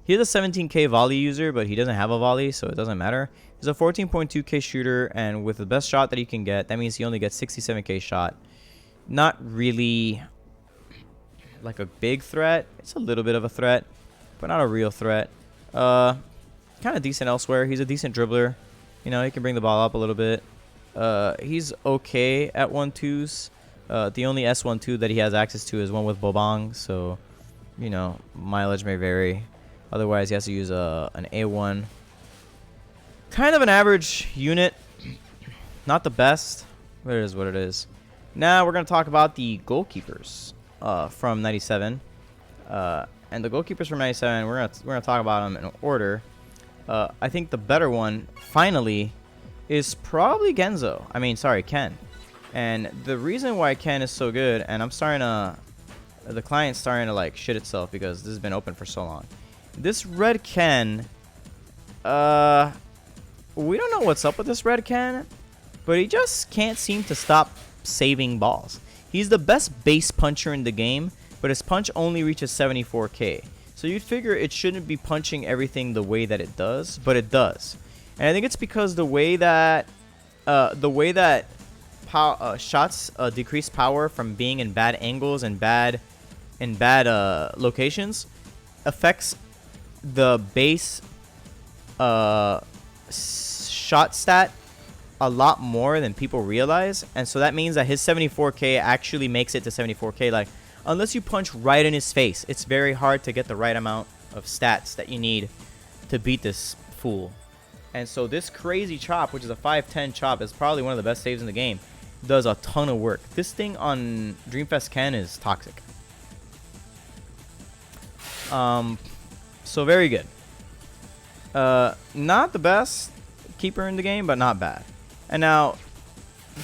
He's a 17k volley user, but he doesn't have a volley, so it doesn't matter. He's a 14.2k shooter, and with the best shot that he can get, that means he only gets 67k shot. Not really like a big threat. It's a little bit of a threat, but not a real threat. Kind of decent elsewhere. He's a decent dribbler. You know, he can bring the ball up a little bit. He's okay at 1-2s. The only S1-2 that he has access to is one with Bobong, so, you know, mileage may vary. Otherwise, he has to use an A1. Kind of an average unit. Not the best, but it is what it is. Now we're going to talk about the goalkeepers from 97. And the goalkeepers from 97, we're gonna talk about them in order. I think the better one, finally, is probably Genzo. I mean, sorry, Ken. And the reason why Ken is so good, and I'm starting to, the client's starting to like shit itself because this has been open for so long. This red Ken, we don't know what's up with this red Ken, but he just can't seem to stop saving balls. He's the best base puncher in the game, but his punch only reaches 74k. So you'd figure it shouldn't be punching everything the way that it does, but it does. And I think it's because the way that shots decrease power from being in bad angles and bad locations affects the base shot stat a lot more than people realize. And so that means that his 74k actually makes it to 74k. Like, unless you punch right in his face, it's very hard to get the right amount of stats that you need to beat this fool. And so this crazy chop, which is a 510 chop, is probably one of the best saves in the game. Does a ton of work. This thing on Dreamfest Ken is toxic. So very good. Not the best keeper in the game, but not bad. And now,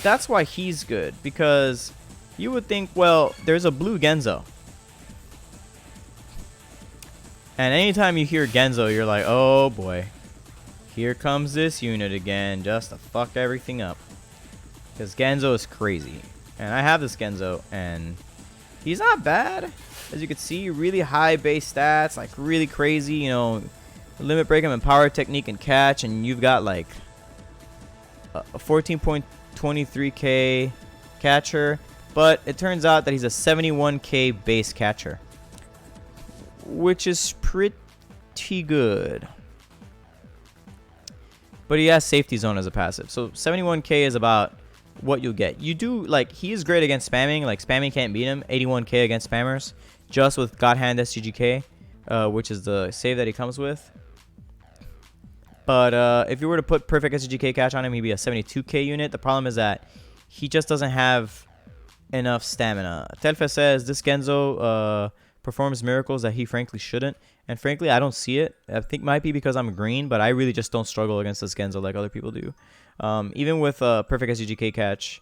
that's why he's good, because you would think, well, there's a blue Genzo. And anytime you hear Genzo, you're like, oh boy, here comes this unit again, just to fuck everything up. Because Genzo is crazy. And I have this Genzo, and he's not bad. As you can see, really high base stats, like really crazy, you know, limit break him and power technique and catch, and you've got like a 14.23k catcher. But it turns out that he's a 71k base catcher, which is pretty good. But he has safety zone as a passive. So 71k is about what you'll get. You do, like, he is great against spamming. Like, spamming can't beat him. 81k against spammers. Just with God Hand SGGK, which is the save that he comes with. But if you were to put perfect SGK catch on him, he'd be a 72k unit. The problem is that he just doesn't have enough stamina. Telfa says this Genzo performs miracles that he frankly shouldn't. And frankly, I don't see it. I think it might be because I'm green, but I really just don't struggle against this Genzo like other people do. Even with perfect SGK catch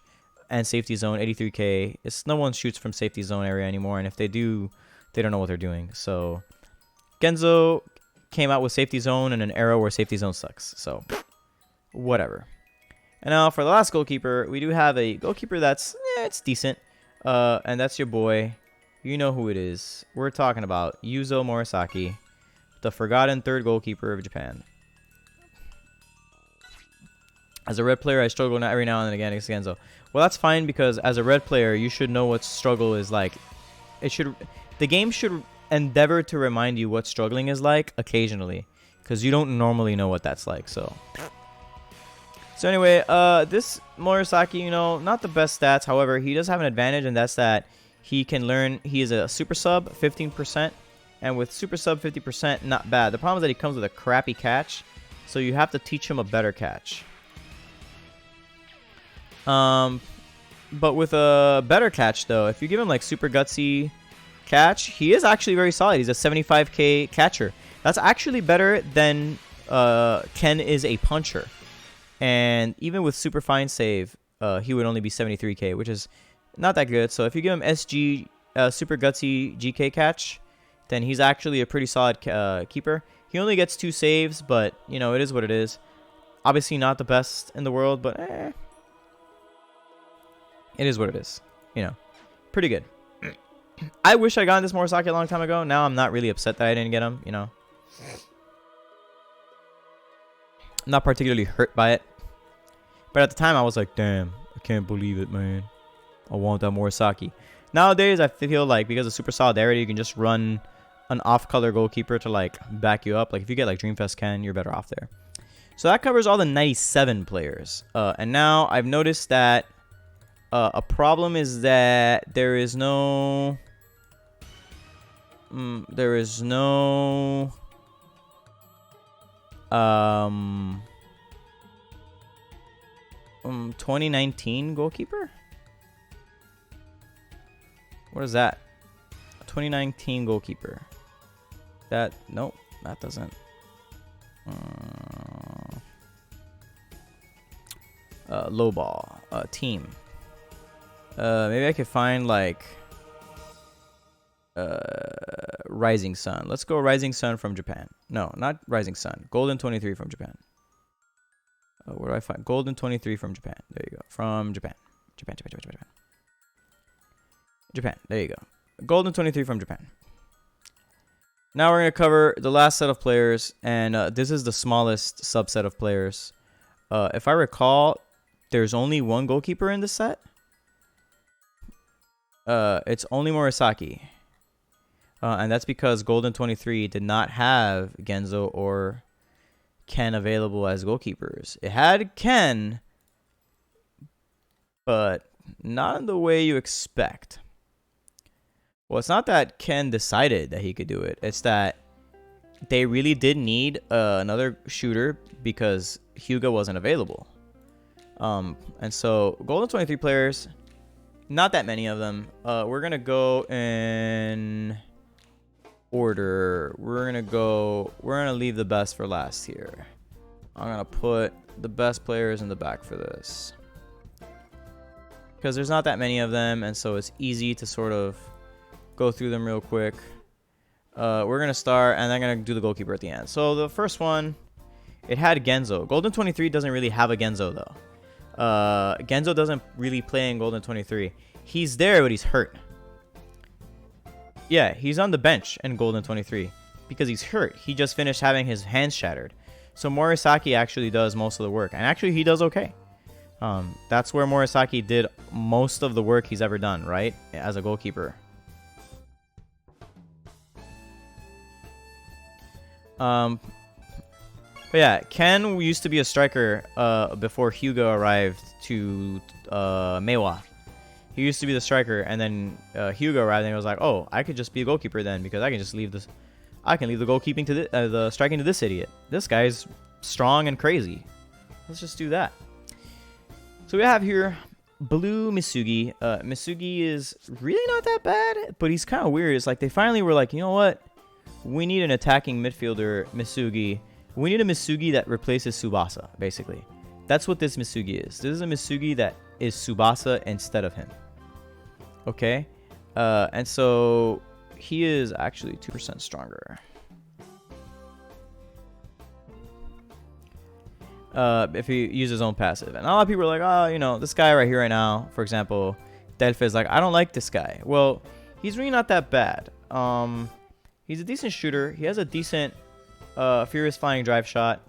and safety zone, 83k, no one shoots from safety zone area anymore. And if they do, they don't know what they're doing. So Genzo came out with safety zone and an era where safety zone sucks. So whatever. And now for the last goalkeeper, we do have a goalkeeper that's it's decent. And that's your boy. You know who it is. We're talking about Yuzo Morisaki, the forgotten third goalkeeper of Japan. As a red player, I struggle every now and then again against Genzo. Well, that's fine because as a red player, you should know what struggle is like. The game should endeavor to remind you what struggling is like occasionally, because you don't normally know what that's like. So anyway, this Morisaki, you know, not the best stats. However, he does have an advantage, and that's that he can learn. He is a super sub, 15%, and with super sub 50%, not bad. The problem is that he comes with a crappy catch, so you have to teach him a better catch. But with a better catch, though, if you give him like super gutsy catch, he is actually very solid. He's a 75k catcher. That's actually better than Ken is a puncher. And even with super fine save, he would only be 73k, which is not that good. So if you give him SG super gutsy GK catch, then he's actually a pretty solid keeper. He only gets 2 saves, but you know, it is what it is. Obviously not the best in the world, but it is what it is. You know, pretty good. I wish I got this Morisaki a long time ago. Now I'm not really upset that I didn't get him, you know. I'm not particularly hurt by it. But at the time I was like, damn, I can't believe it, man. I want that Morisaki. Nowadays I feel like because of super solidarity, you can just run an off-color goalkeeper to like back you up. Like if you get like Dreamfest Ken, you're better off there. So that covers all the 97 players. And now I've noticed that a problem is that there is no 2019 goalkeeper. What is that? 2019 goalkeeper. Nope, that doesn't. Low ball. Team. Maybe I could find like Rising Sun. Let's go Rising Sun from Japan. No, not Rising Sun. Golden 23 from Japan. Where do I find Golden 23 from Japan? There you go. From Japan. Japan. There you go. Golden 23 from Japan. Now we're going to cover the last set of players, and this is the smallest subset of players. If I recall, there's only one goalkeeper in this set. It's only Morisaki. And that's because Golden 23 did not have Genzo or Ken available as goalkeepers. It had Ken, but not in the way you expect. Well, it's not that Ken decided that he could do it. It's that they really did need another shooter because Hyuga wasn't available. And so Golden 23 players, not that many of them. We're going to go in order. We're going to leave the best for last here. I'm going to put the best players in the back for this, because there's not that many of them, and so it's easy to sort of go through them real quick. We're going to start, and I'm going to do the goalkeeper at the end. So the first one, it had Genzo. Golden 23 doesn't really have a Genzo, though. Genzo doesn't really play in Golden 23. He's there, but he's hurt. Yeah, he's on the bench in Golden 23 because he's hurt. He just finished having his hands shattered. So Morisaki actually does most of the work, and actually he does okay. That's where Morisaki did most of the work he's ever done, right? As a goalkeeper. But yeah, Ken used to be a striker before Hyuga arrived to Meiwa. He used to be the striker, and then Hyuga arrived, and he was like, "Oh, I could just be a goalkeeper then, because I can just leave this. I can leave the goalkeeping to the striking to this idiot. This guy's strong and crazy. Let's just do that. So we have here Blue Misugi. Misugi is really not that bad, but he's kind of weird. It's like they finally were like, you know what? We need an attacking midfielder, Misugi. We need a Misugi that replaces Tsubasa, basically. That's what this Misugi is. This is a Misugi that is Tsubasa instead of him. Okay? And so he is actually 2% stronger. If he uses his own passive. And a lot of people are like, oh, you know, this guy right here right now, for example, Delphi is like, I don't like this guy. Well, he's really not that bad. He's a decent shooter. He has a decent Furious Flying Drive shot.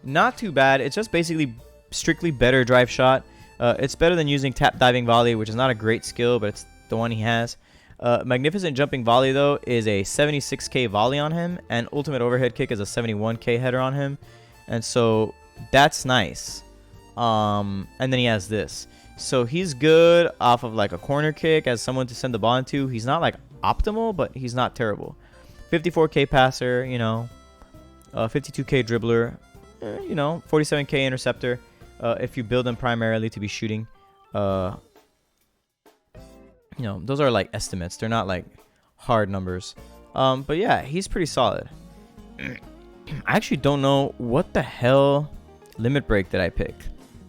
Not too bad. It's just basically strictly better drive shot. It's better than using Tap Diving Volley, which is not a great skill, but it's the one he has. Magnificent Jumping Volley, though, is a 76k volley on him, and Ultimate Overhead Kick is a 71k header on him, and so that's nice. And then he has this. So he's good off of like a corner kick as someone to send the ball into. He's not like optimal, but he's not terrible. 54k passer, you know, 52k dribbler, you know, 47k interceptor. If you build him primarily to be shooting, you know, those are like estimates. They're not like hard numbers. But yeah, he's pretty solid. I actually don't know what the hell limit break did I pick.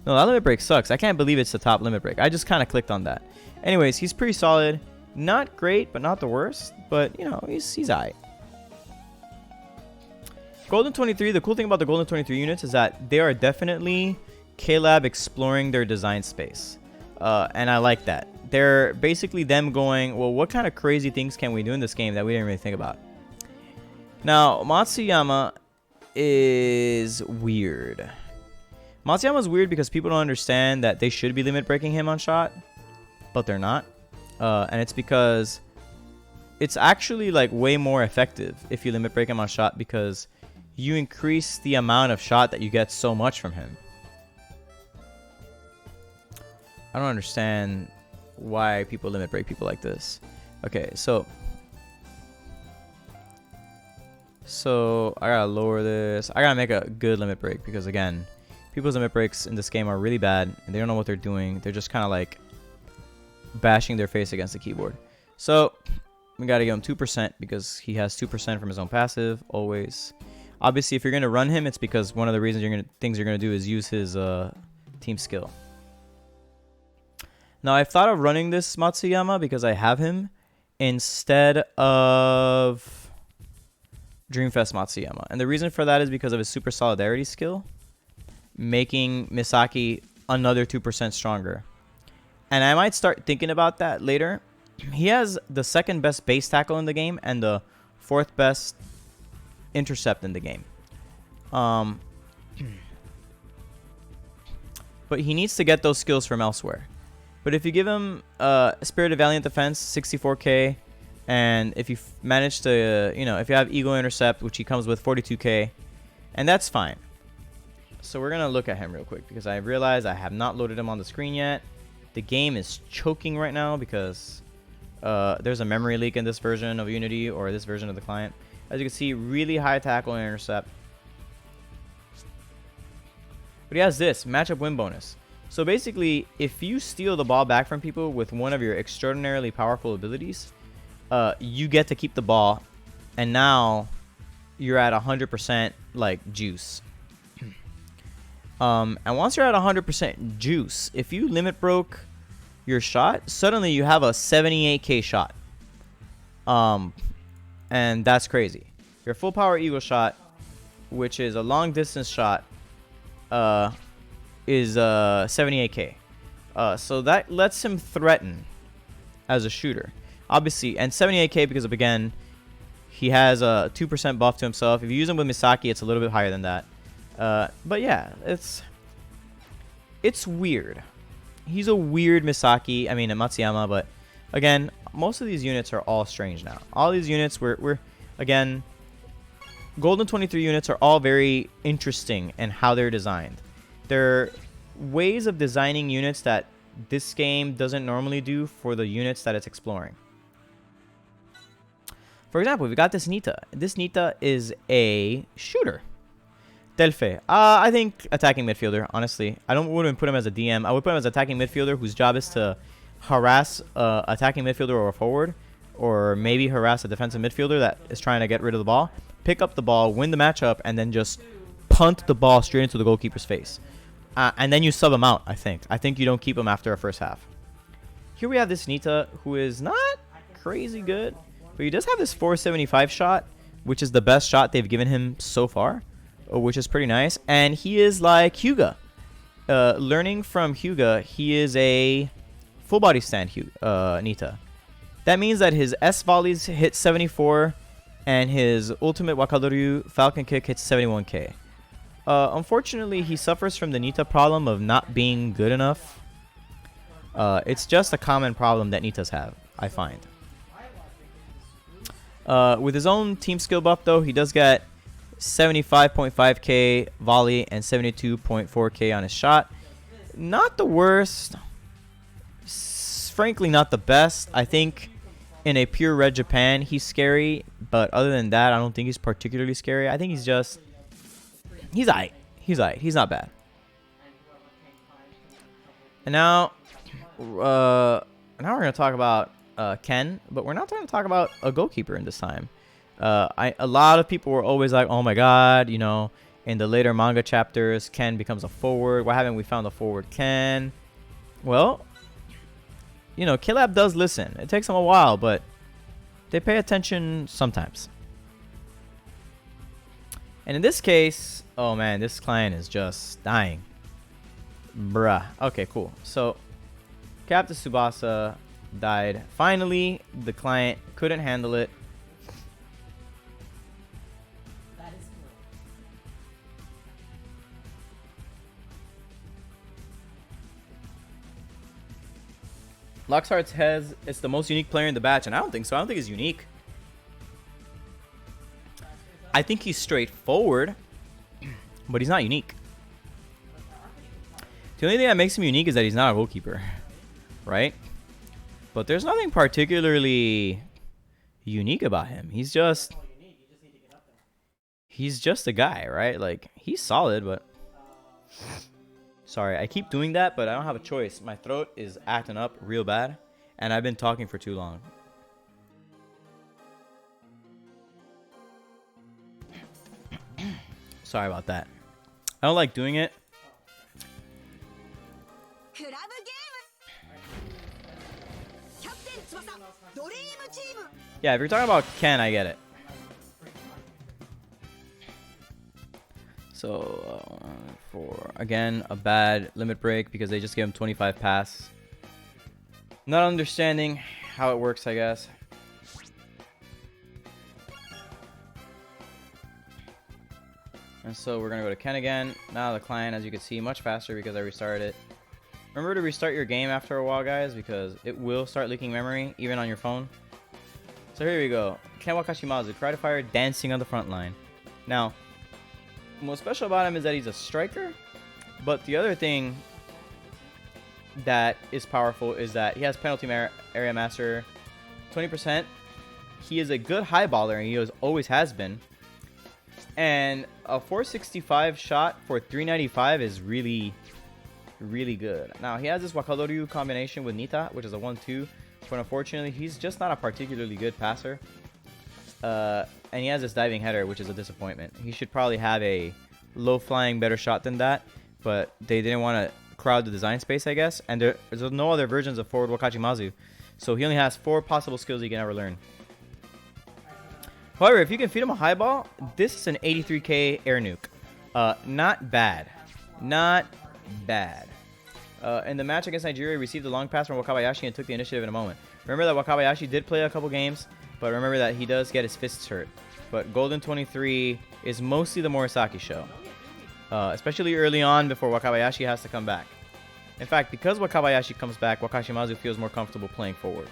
No, that limit break sucks. I can't believe it's the top limit break. I just kind of clicked on that. Anyways, he's pretty solid. Not great, but not the worst. But, you know, he's alright. Golden 23, the cool thing about the Golden 23 units is that they are definitely K-Lab exploring their design space. And I like that. They're basically them going, well, what kind of crazy things can we do in this game that we didn't really think about? Now, Matsuyama is weird. Matsuyama's weird because people don't understand that they should be limit breaking him on shot, but they're not. And it's because it's actually like way more effective if you limit break him on shot because you increase the amount of shot that you get so much from him. I don't understand why people limit break people like this. Okay, so I gotta lower this. I gotta make a good limit break because again, people's limit breaks in this game are really bad and they don't know what they're doing. They're just kind of like bashing their face against the keyboard. So we gotta give him 2% because he has 2% from his own passive always. Obviously, if you're gonna run him, it's because one of the reasons things you're gonna do is use his team skill. Now, I've thought of running this Matsuyama because I have him instead of Dreamfest Matsuyama. And the reason for that is because of his Super Solidarity skill, making Misaki another 2% stronger. And I might start thinking about that later. He has the second best base tackle in the game and the fourth best intercept in the game. But he needs to get those skills from elsewhere. But if you give him Spirit of Valiant Defense, 64k, and if you manage to, you know, if you have Eagle Intercept, which he comes with 42k, and that's fine. So we're going to look at him real quick because I realized I have not loaded him on the screen yet. The game is choking right now because there's a memory leak in this version of Unity or this version of the client. As you can see, really high tackle and intercept. But he has this, matchup win bonus. So basically, if you steal the ball back from people with one of your extraordinarily powerful abilities, you get to keep the ball, and now you're at 100% like juice. And once you're at 100% juice, if you limit broke your shot, suddenly you have a 78k shot. And that's crazy. Your full power eagle shot, which is a long distance shot, is 78k. So that lets him threaten as a shooter. Obviously, and 78k because of, again, he has a 2% buff to himself. If you use him with Misaki, it's a little bit higher than that. But yeah, it's weird. He's a weird Misaki. I mean, a Matsuyama, but again, most of these units are all strange now. All these units we're again, Golden 23 units are all very interesting in how they're designed. They're ways of designing units that this game doesn't normally do for the units that it's exploring. For example, we got this Nita. This Nita is a shooter. Delphi. I think attacking midfielder, honestly. I wouldn't put him as a DM. I would put him as attacking midfielder whose job is to harass attacking midfielder or a forward, or maybe harass a defensive midfielder that is trying to get rid of the ball, pick up the ball, win the matchup, and then just punt the ball straight into the goalkeeper's face. And then you sub him out, I think. I think you don't keep him after a first half. Here we have this Nita who is not crazy good, but he does have this 475 shot, which is the best shot they've given him so far, which is pretty nice. And he is like Hyuga. Learning from Hyuga, he is a full body stand Nita. That means that his S volleys hit 74 and his ultimate Wakadoryu Falcon Kick hits 71k. Unfortunately, he suffers from the Nita problem of not being good enough. It's just a common problem that Nitas have, I find. With his own team skill buff, though, he does get 75.5k volley and 72.4k on his shot. Not the worst. Frankly, not the best. I think in a pure red Japan, he's scary. But other than that, I don't think he's particularly scary. I think he's just... He's aight. He's aight. He's not bad. And now we're going to talk about Ken. But we're not going to talk about a goalkeeper in this time. A lot of people were always like, oh my god, you know, in the later manga chapters, Ken becomes a forward. Why haven't we found a forward Ken? Well, you know, Killab does listen. It takes them a while, but they pay attention sometimes. And in this case, oh man, this client is just dying. Bruh. Okay, cool. So, Captain Tsubasa died. Finally, the client couldn't handle it. Lockhart has it's the most unique player in the batch, and I don't think so. I don't think he's unique. I think he's straightforward, but he's not unique. The only thing that makes him unique is that he's not a goalkeeper, right? But there's nothing particularly unique about him. He's just a guy, right? Like, he's solid, but sorry, I keep doing that, but I don't have a choice. My throat is acting up real bad, and I've been talking for too long. Sorry about that. I don't like doing it. Yeah, if you're talking about Ken, I get it. So, for, again, a bad limit break because they just gave him 25 pass. Not understanding how it works, I guess. And so we're going to go to Ken again. Now the client, as you can see, much faster because I restarted it. Remember to restart your game after a while, guys, because it will start leaking memory, even on your phone. So here we go. Ken Wakashimazu, Karate Fire, dancing on the front line. Now, what's special about him is that he's a striker, but the other thing that is powerful is that he has penalty area master 20%. He is a good high baller, and he always has been. And a 465 shot for 395 is really, really good. Now, he has this Wakadoryu combination with Nita, which is a 1-2. But unfortunately, he's just not a particularly good passer. And he has this diving header, which is a disappointment. He should probably have a low-flying, better shot than that. But they didn't want to crowd the design space, I guess. And there's no other versions of forward Wakachimazu. So he only has 4 possible skills he can ever learn. However, if you can feed him a high ball, this is an 83k air nuke. Not bad. Not bad. In the match against Nigeria, he received a long pass from Wakabayashi and took the initiative in a moment. Remember that Wakabayashi did play a couple games, but remember that he does get his fists hurt. But Golden 23 is mostly the Morisaki show. Especially early on before Wakabayashi has to come back. In fact, because Wakabayashi comes back, Wakashimazu feels more comfortable playing forward.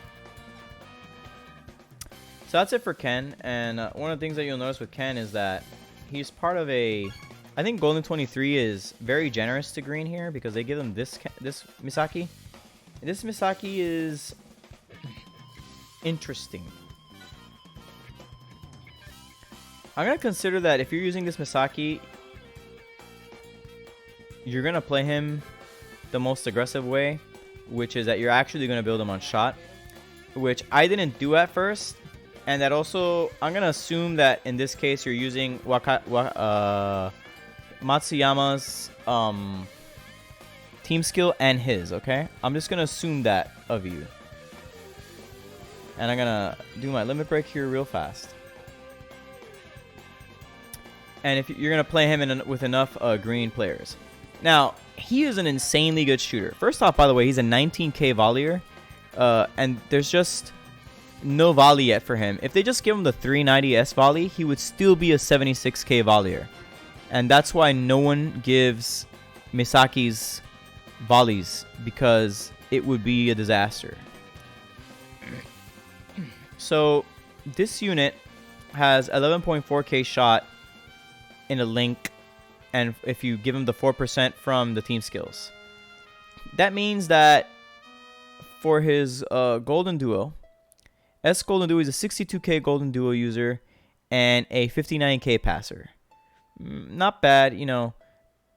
So that's it for Ken, and one of the things that you'll notice with Ken is that he's part of a... I think Golden 23 is very generous to green here because they give him this Misaki. And this Misaki is interesting. I'm going to consider that if you're using this Misaki, you're going to play him the most aggressive way, which is that you're actually going to build him on shot, which I didn't do at first. And that also, I'm going to assume that in this case, you're using Matsuyama's team skill and his, okay? I'm just going to assume that of you. And I'm going to do my limit break here real fast. And if you're going to play him with enough green players. Now, he is an insanely good shooter. First off, by the way, he's a 19k volleyer. And there's just no volley yet for him. If they just give him the 390s volley, he would still be a 76k volleyer. And that's why no one gives Misaki's volleys, because it would be a disaster. So this unit has 11.4k shot in a link, and if you give him the 4% from the team skills, that means that for his golden duo, S golden duo is a 62k golden duo user and a 59k passer. Not bad, you know.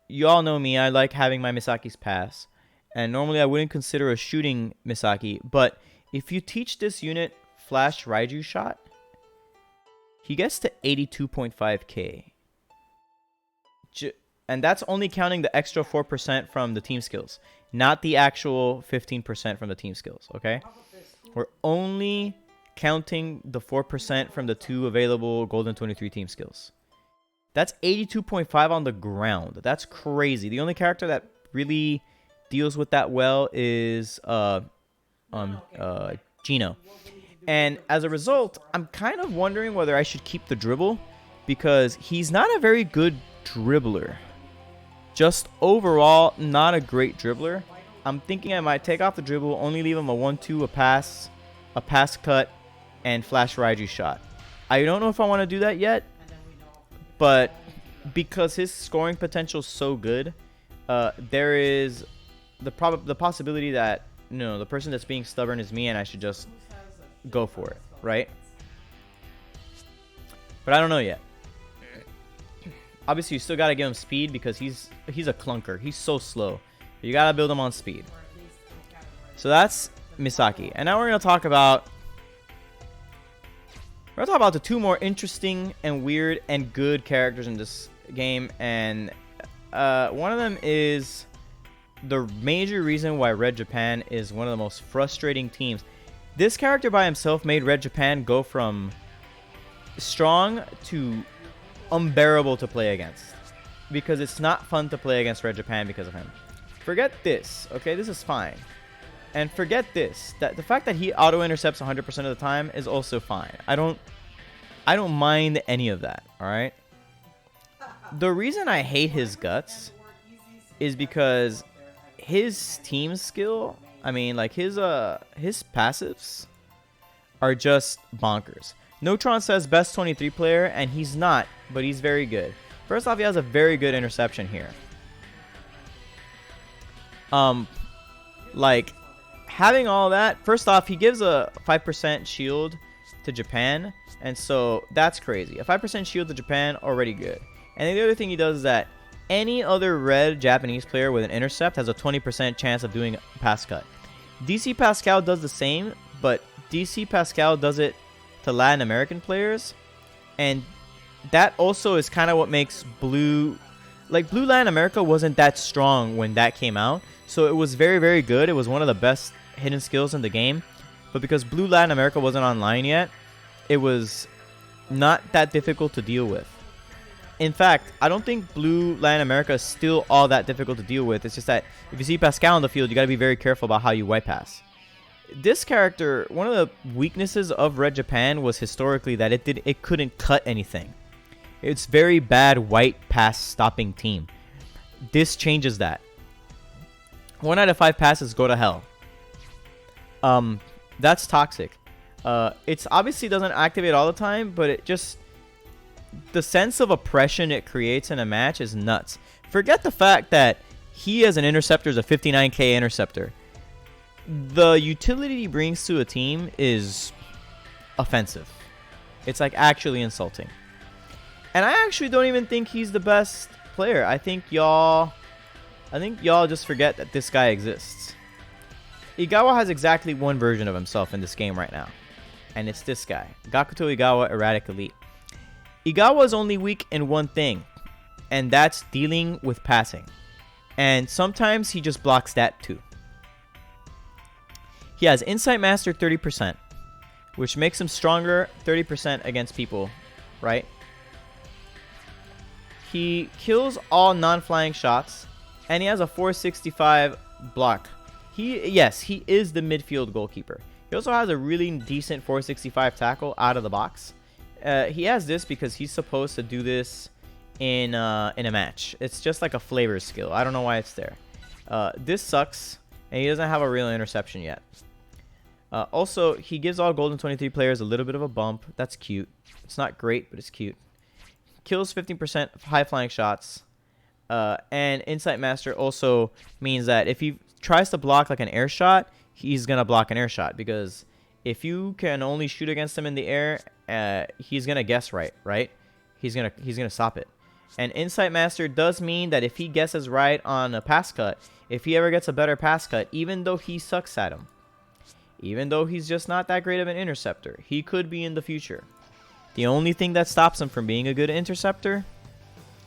You all know me, I like having my Misaki's pass. And normally I wouldn't consider a shooting Misaki, but if you teach this unit Flash Raiju shot, he gets to 82.5k. And that's only counting the extra 4% from the team skills, not the actual 15% from the team skills, okay? We're only counting the 4% from the 2 available Golden 23 team skills. That's 82.5 on the ground. That's crazy. The only character that really deals with that well is Gino. And as a result, I'm kind of wondering whether I should keep the dribble, because he's not a very good dribbler. Just overall, not a great dribbler. I'm thinking I might take off the dribble, only leave him a 1-2, a pass cut, and Flash Raiju shot. I don't know if I want to do that yet, but because his scoring potential is so good, there is the possibility that, you know, the person that's being stubborn is me, and I should just go for it, right? But I don't know yet. Obviously, you still gotta give him speed, because he's a clunker. He's so slow. You gotta build him on speed. So that's Misaki, and now we're gonna talk about the 2 more interesting and weird and good characters in this game, and one of them is the major reason why Red Japan is one of the most frustrating teams. This character by himself made Red Japan go from strong to unbearable to play against, because it's not fun to play against Red Japan because of him. Forget this, okay? This is fine. And forget this, that the fact that he auto intercepts 100% of the time is also fine. I don't mind any of that, all right? The reason I hate his guts is because his team skill, I mean, like his passives are just bonkers. Notron says best 23 player, and he's not, but he's very good. First off, he has a very good interception here. Like, having all that, first off, he gives a 5% shield to Japan, and so that's crazy. A 5% shield to Japan, already good. And the other thing he does is that any other red Japanese player with an intercept has a 20% chance of doing a pass cut. DC Pascal does the same, but DC Pascal does it to Latin American players, and that also is kind of what makes Blue Latin America wasn't that strong when that came out, so it was very, very good. It was one of the best hidden skills in the game, but because Blue Latin America wasn't online yet, it was not that difficult to deal with. In fact, I don't think Blue Latin America is still all that difficult to deal with. It's just that if you see Pascal on the field, you got to be very careful about how you white pass. This character, one of the weaknesses of Red Japan was historically that it couldn't cut anything. It's very bad white pass stopping team. This changes that. 1 out of 5 passes go to hell. That's toxic. It's obviously doesn't activate all the time, but it just, the sense of oppression it creates in a match is nuts. Forget the fact that he as an interceptor is a 59k interceptor. The utility he brings to a team is offensive. It's like actually insulting. And I actually don't even think he's the best player. I think y'all just forget that this guy exists. Igawa has exactly one version of himself in this game right now. And it's this guy. Gakuto Igawa, Erratic Elite. Igawa is only weak in one thing. And that's dealing with passing. And sometimes he just blocks that too. He has Insight Master 30%. Which makes him stronger 30% against people. Right? He kills all non-flying shots. And he has a 465 block. Yes, he is the midfield goalkeeper. He also has a really decent 465 tackle out of the box. He has this because he's supposed to do this in a match. It's just like a flavor skill. I don't know why it's there. This sucks, and he doesn't have a real interception yet. Also, he gives all Golden 23 players a little bit of a bump. That's cute. It's not great, but it's cute. Kills 15% of high-flying shots. And Insight Master also means that if he tries to block like an air shot, he's gonna block an air shot, because if you can only shoot against him in the air, he's gonna guess right? He's gonna stop it. And Insight Master does mean that if he guesses right on a pass cut, if he ever gets a better pass cut, even though he sucks at him, even though he's just not that great of an interceptor, he could be in the future. The only thing that stops him from being a good interceptor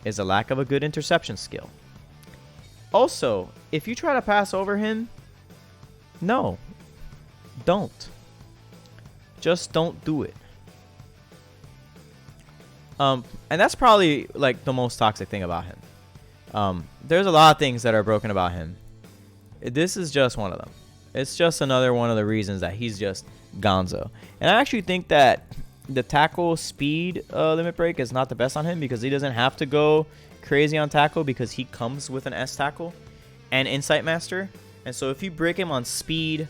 is a lack of a good interception skill. Also, if you try to pass over him, no, don't. Just don't do it. And that's probably like the most toxic thing about him. There's a lot of things that are broken about him. This is just one of them. It's just another one of the reasons that he's just gonzo. And I actually think that the tackle speed limit break is not the best on him, because he doesn't have to go crazy on tackle, because he comes with an S tackle and Insight Master. And so if you break him on speed,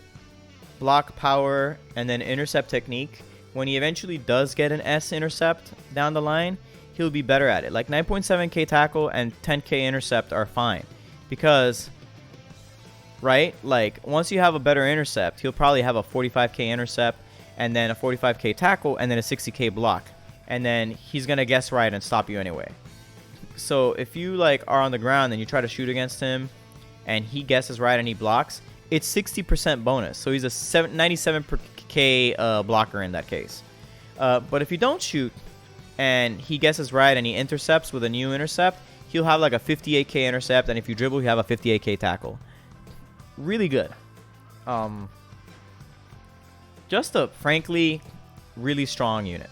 block power, and then intercept technique, when he eventually does get an S intercept down the line, he'll be better at it. Like 9.7k tackle and 10k intercept are fine, because right, like once you have a better intercept, he'll probably have a 45k intercept and then a 45k tackle and then a 60k block, and then he's gonna guess right and stop you anyway. So if you like are on the ground and you try to shoot against him and he guesses right and he blocks, it's 60% bonus. So he's a 97k blocker in that case. But if you don't shoot and he guesses right and he intercepts with a new intercept, he'll have like a 58k intercept, and if you dribble, you have a 58k tackle. Really good. Just a frankly really strong unit.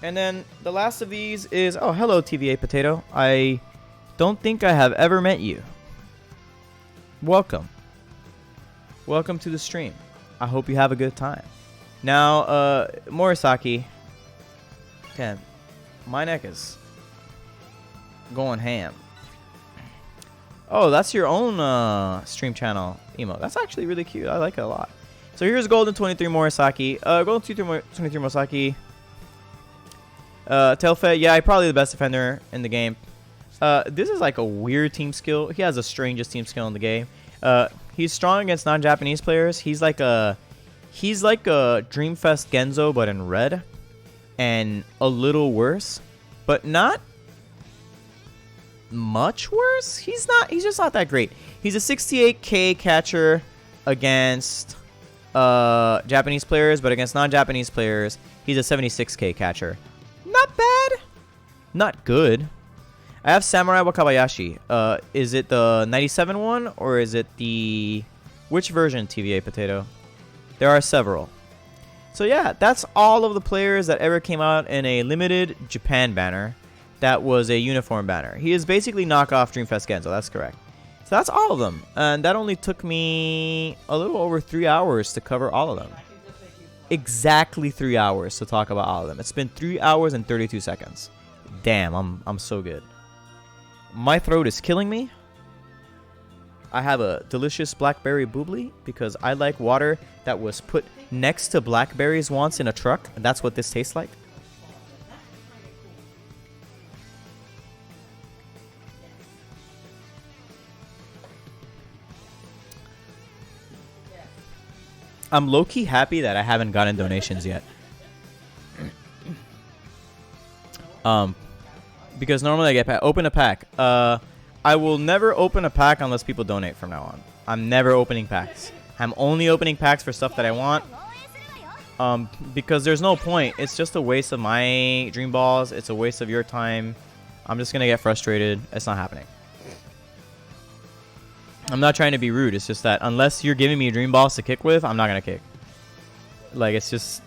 And then the last of these is, oh, hello TVA Potato. I don't think I have ever met you. Welcome. Welcome to the stream. I hope you have a good time. Now, Morisaki. Damn, my neck is going ham. Oh, that's your own stream channel emote. That's actually really cute. I like it a lot. So here's Golden 23 Morisaki. Golden 23 Morisaki. Telfed, yeah, probably the best defender in the game. This is like a weird team skill. He has the strangest team skill in the game. He's strong against non-Japanese players. He's like a Dreamfest Genzo, but in red, and a little worse, but not much worse. He's just not that great. He's a 68k catcher against Japanese players, but against non-Japanese players, he's a 76k catcher. Not bad. Not good. I have Samurai Wakabayashi. Is it the 97 one, or is it the... Which version, TVA Potato? There are several. So yeah, that's all of the players that ever came out in a limited Japan banner that was a uniform banner. He is basically knockoff Dreamfest Genzo. That's correct. So that's all of them. And that only took me a little over 3 hours to cover all of them. Exactly 3 hours to talk about all of them. It's been 3 hours and 32 seconds. Damn, I'm so good. My throat is killing me. I have a delicious blackberry boobly because I like water that was put next to blackberries once in a truck. And that's what this tastes like. I'm low-key happy that I haven't gotten donations yet. because normally I get open a pack. I will never open a pack unless people donate from now on. I'm never opening packs. I'm only opening packs for stuff that I want. Because there's no point. It's just a waste of my dream balls. It's a waste of your time. I'm just gonna get frustrated. It's not happening. I'm not trying to be rude. It's just that unless you're giving me dream balls to kick with, I'm not gonna kick. Like, it's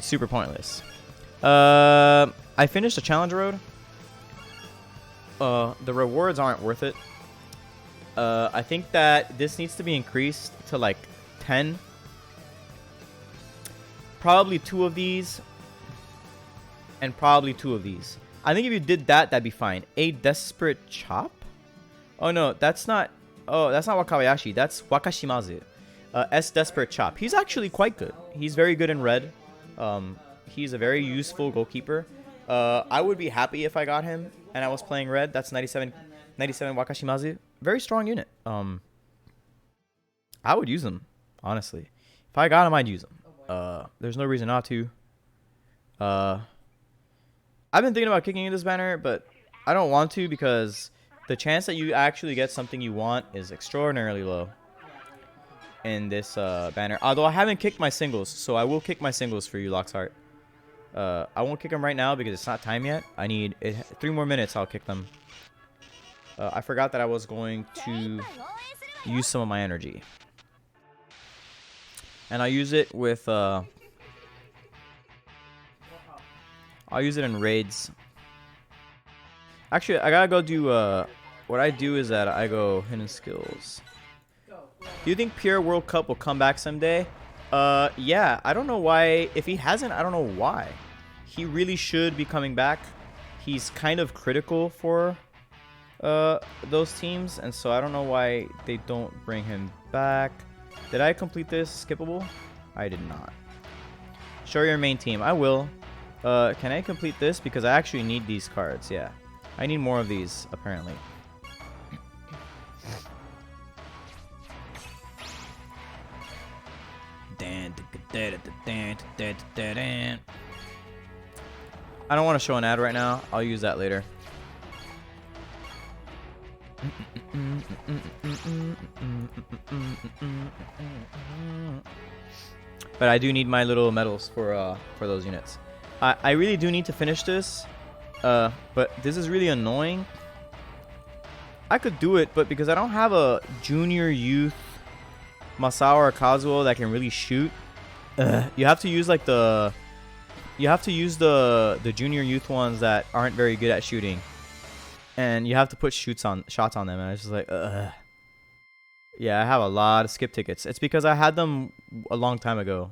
super pointless. I finished the challenge road. The rewards aren't worth it. I think that this needs to be increased to like 10. Probably 2 of these. And probably 2 of these. I think if you did that, that'd be fine. A desperate chop? Oh no, that's not... Oh, that's not Wakabayashi. That's Wakashimazu. S desperate chop. He's actually quite good. He's very good in red. He's a very useful goalkeeper. I would be happy if I got him and I was playing red. That's 97 Wakashimazu. Very strong unit. I would use him, honestly. If I got him, I'd use him. There's no reason not to. I've been thinking about kicking in this banner, but I don't want to because the chance that you actually get something you want is extraordinarily low in this banner. Although I haven't kicked my singles, so I will kick my singles for you, Loxheart. I won't kick them right now because it's not time yet. I need 3 more minutes. I'll kick them. I forgot that I was going to use some of my energy. And I use it with... I'll use it in raids. Actually, I gotta go do... what I do is that I go hidden skills. Do you think Pure World Cup will come back someday? Yeah. I don't know why. If he hasn't, I don't know why. He really should be coming back. He's kind of critical for those teams. And so I don't know why they don't bring him back. Did I complete this skippable? I did not. Show your main team. I will. Can I complete this? Because I actually need these cards. Yeah. I need more of these, apparently. I don't want to show an ad right now. I'll use that later. But I do need my little medals for those units. I really do need to finish this. But this is really annoying. I could do it, but because I don't have a junior youth Masao or Kazuo that can really shoot, you have to use like the junior youth ones that aren't very good at shooting, and you have to put shots on them, and it's just like, yeah, I have a lot of skip tickets. It's because I had them a long time ago,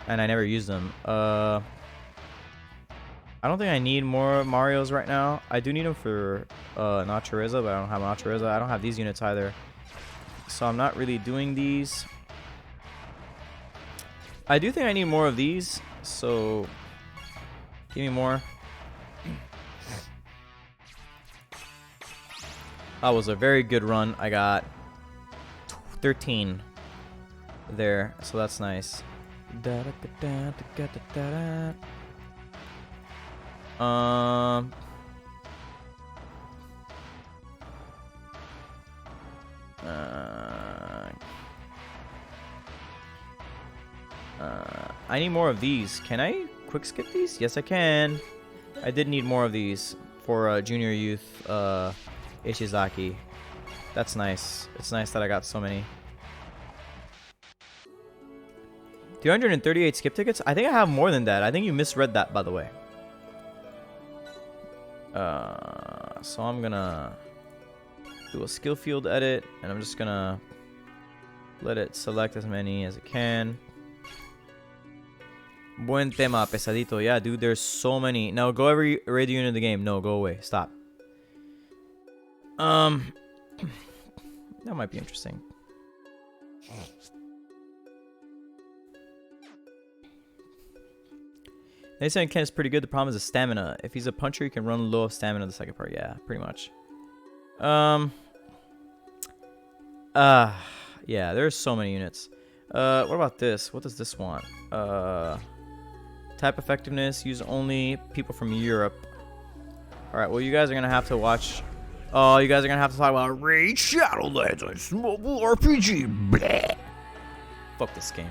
and I never used them. I don't think I need more Marios right now. I do need them for Nachareza, but I don't have Nachareza. I don't have these units either. So I'm not really doing these. I do think I need more of these, so give me more. That was a very good run. I got 13 there, so that's nice. I need more of these. Can I quick skip these? Yes, I can. I did need more of these for junior youth Ishizaki. That's nice. It's nice that I got so many. 338 skip tickets? I think I have more than that. I think you misread that, by the way. So I'm gonna do a skill field edit, and I'm just gonna let it select as many as it can. Buen tema, pesadito. Yeah, dude, there's so many. Now go every raid unit in the game. No, go away. Stop. That might be interesting. They say Ken is pretty good. The problem is the stamina. If he's a puncher, he can run low of stamina the second part. Yeah, pretty much. Yeah, there's so many units. What about this? What does this want? Type effectiveness. Use only people from Europe. All right, well, you guys are gonna have to watch. Oh, you guys are gonna have to talk about Raid Shadow Legends mobile RPG. Bleh. Fuck this game.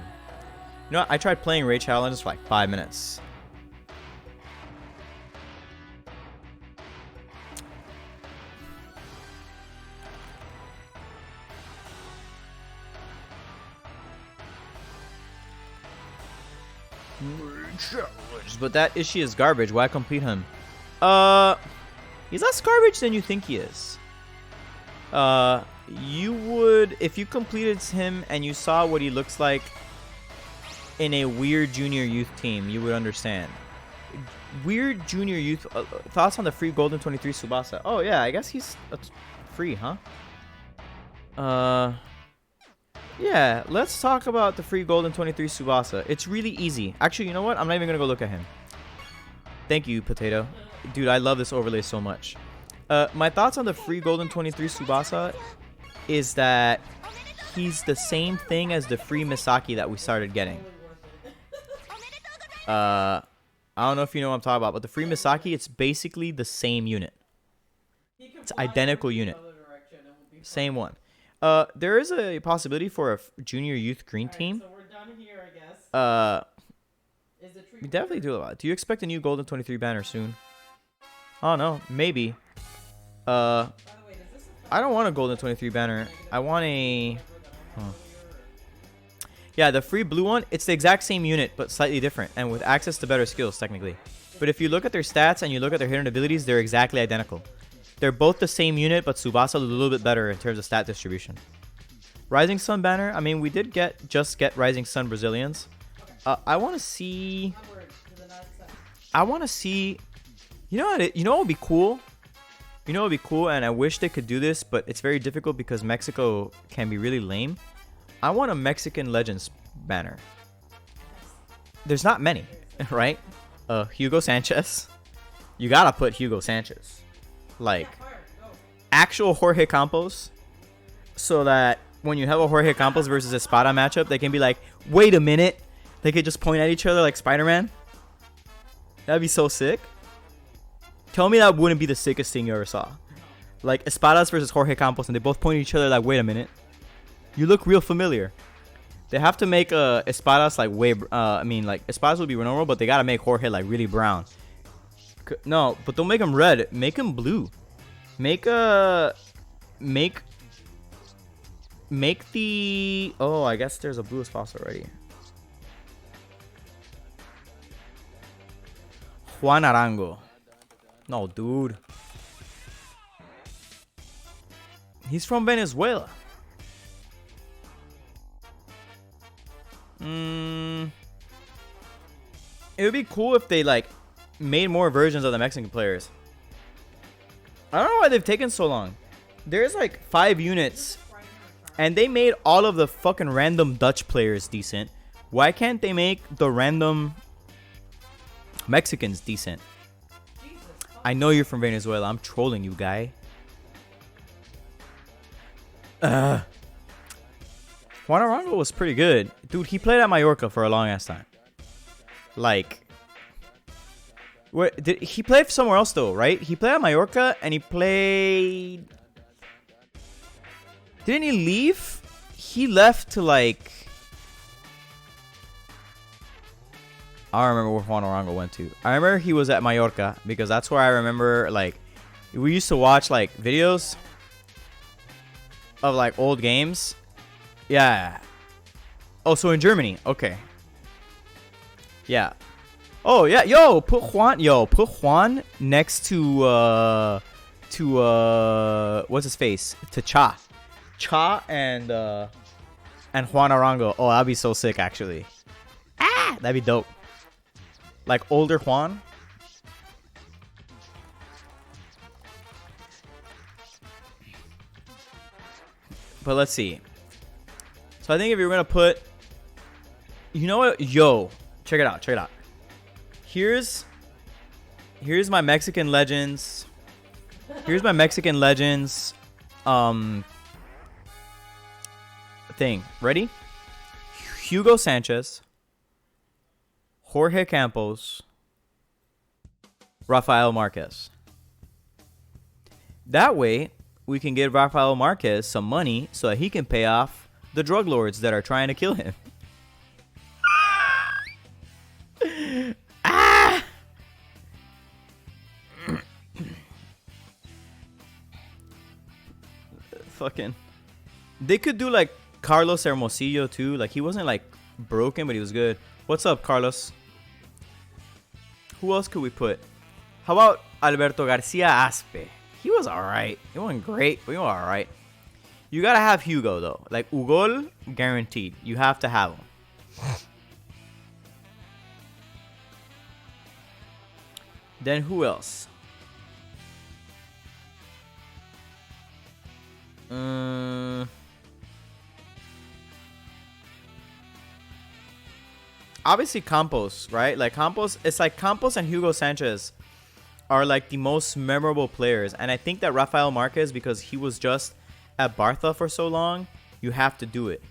You know what? I tried playing Raid Shadow Legends for like 5 minutes. But that Ishii is garbage. Why complete him? He's less garbage than you think he is. You would, if you completed him and you saw what he looks like in a weird junior youth team, you would understand. Weird junior youth. Thoughts on the free Golden 23 Tsubasa? Oh yeah, I guess he's free, huh? Yeah, let's talk about the free Golden 23 Tsubasa. It's really easy. Actually, you know what? I'm not even gonna go look at him. Thank you, Potato. Dude, I love this overlay so much. My thoughts on the free Golden 23 Tsubasa is that he's the same thing as the free Misaki that we started getting. I don't know if you know what I'm talking about, but the free Misaki, it's basically the same unit. It's identical unit. Same one. There is a possibility for a junior youth green team. So we're done here, I guess. We definitely do a lot. Do you expect a new Golden 23 banner soon? Oh no, maybe. I don't want a Golden 23 banner. I want a. Yeah, the free blue one. It's the exact same unit, but slightly different, and with access to better skills technically. But if you look at their stats and you look at their hidden abilities, they're exactly identical. They're both the same unit, but Tsubasa a little bit better in terms of stat distribution. Rising Sun banner. I mean, we did just get Rising Sun Brazilians. I want to see. You know what would be cool? You know what would be cool, and I wish they could do this, but it's very difficult because Mexico can be really lame. I want a Mexican Legends banner. There's not many, right? Hugo Sanchez. You gotta put Hugo Sanchez. Like, actual Jorge Campos. So that when you have a Jorge Campos versus Espada matchup, they can be like, wait a minute. They could just point at each other like Spider-Man. That'd be so sick. Tell me that wouldn't be the sickest thing you ever saw. Like Espadas versus Jorge Campos, and they both point at each other like, wait a minute. You look real familiar. They have to make Espadas like way... I mean, like, Espadas would be normal, but they gotta make Jorge like really brown. No, but don't make him red. Make him blue. Make the... Oh, I guess there's a blue Espada already. Juan Arango. No, dude. He's from Venezuela. It would be cool if they like made more versions of the Mexican players. I don't know why they've taken so long. There's like 5 units, and they made all of the fucking random Dutch players decent. Why can't they make the random Mexicans decent? I know you're from Venezuela. I'm trolling you, guy. Juan Arango was pretty good. Dude, he played at Mallorca for a long ass time. Like, where did he play somewhere else though, right? He played at Mallorca and he played... Didn't he leave? He left to like... I don't remember where Juan Arango went to. I remember he was at Mallorca because that's where I remember, like, we used to watch like videos of like old games. Yeah. Oh, so in Germany. Okay. Yeah. Oh yeah. Put Juan next to what's his face? To Cha and Juan Arango. Oh, that'd be so sick actually. That'd be dope. Like older Juan. But let's see. So I think if you're gonna put, you know what? Yo, check it out. Check it out. Here's my Mexican Legends. Here's my Mexican Legends thing. Ready? Hugo Sanchez, Jorge Campos, Rafael Marquez. That way, we can give Rafael Marquez some money so that he can pay off the drug lords that are trying to kill him. Ah! Fucking. They could do like Carlos Hermosillo too. Like he wasn't like broken, but he was good. What's up, Carlos? Who else could we put? How about Alberto Garcia Aspe? He was alright. He wasn't great, but he was alright. You gotta have Hugo though. Like Ugol, guaranteed. You have to have him. Then who else? Obviously Campos, right? Like Campos, it's like Campos and Hugo Sanchez are like the most memorable players. And I think that Rafael Marquez, because he was just at Barca for so long, you have to do it.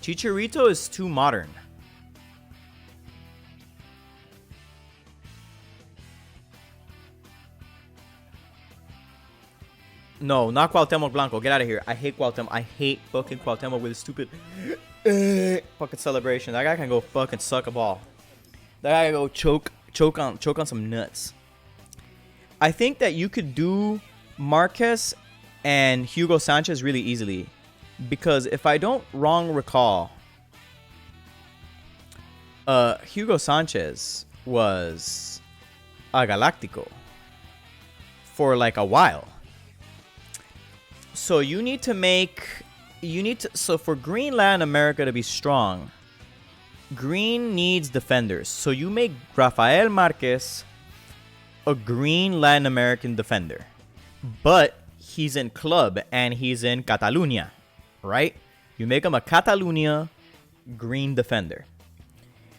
Chicharito is too modern. No, not Cuauhtemoc Blanco. Get out of here. I hate Cuauhtemoc. I hate fucking Cuauhtemoc with his stupid fucking celebration. That guy can go fucking suck a ball. That guy can go choke on some nuts. I think that you could do Marquez and Hugo Sanchez really easily, because if I don't wrong recall, Hugo Sanchez was a Galáctico for like a while. So you need to so for Green Latin America to be strong, Green needs defenders. So you make Rafael Marquez a Green Latin American defender. But he's in club and he's in Catalunya, right? You make him a Catalunya Green defender.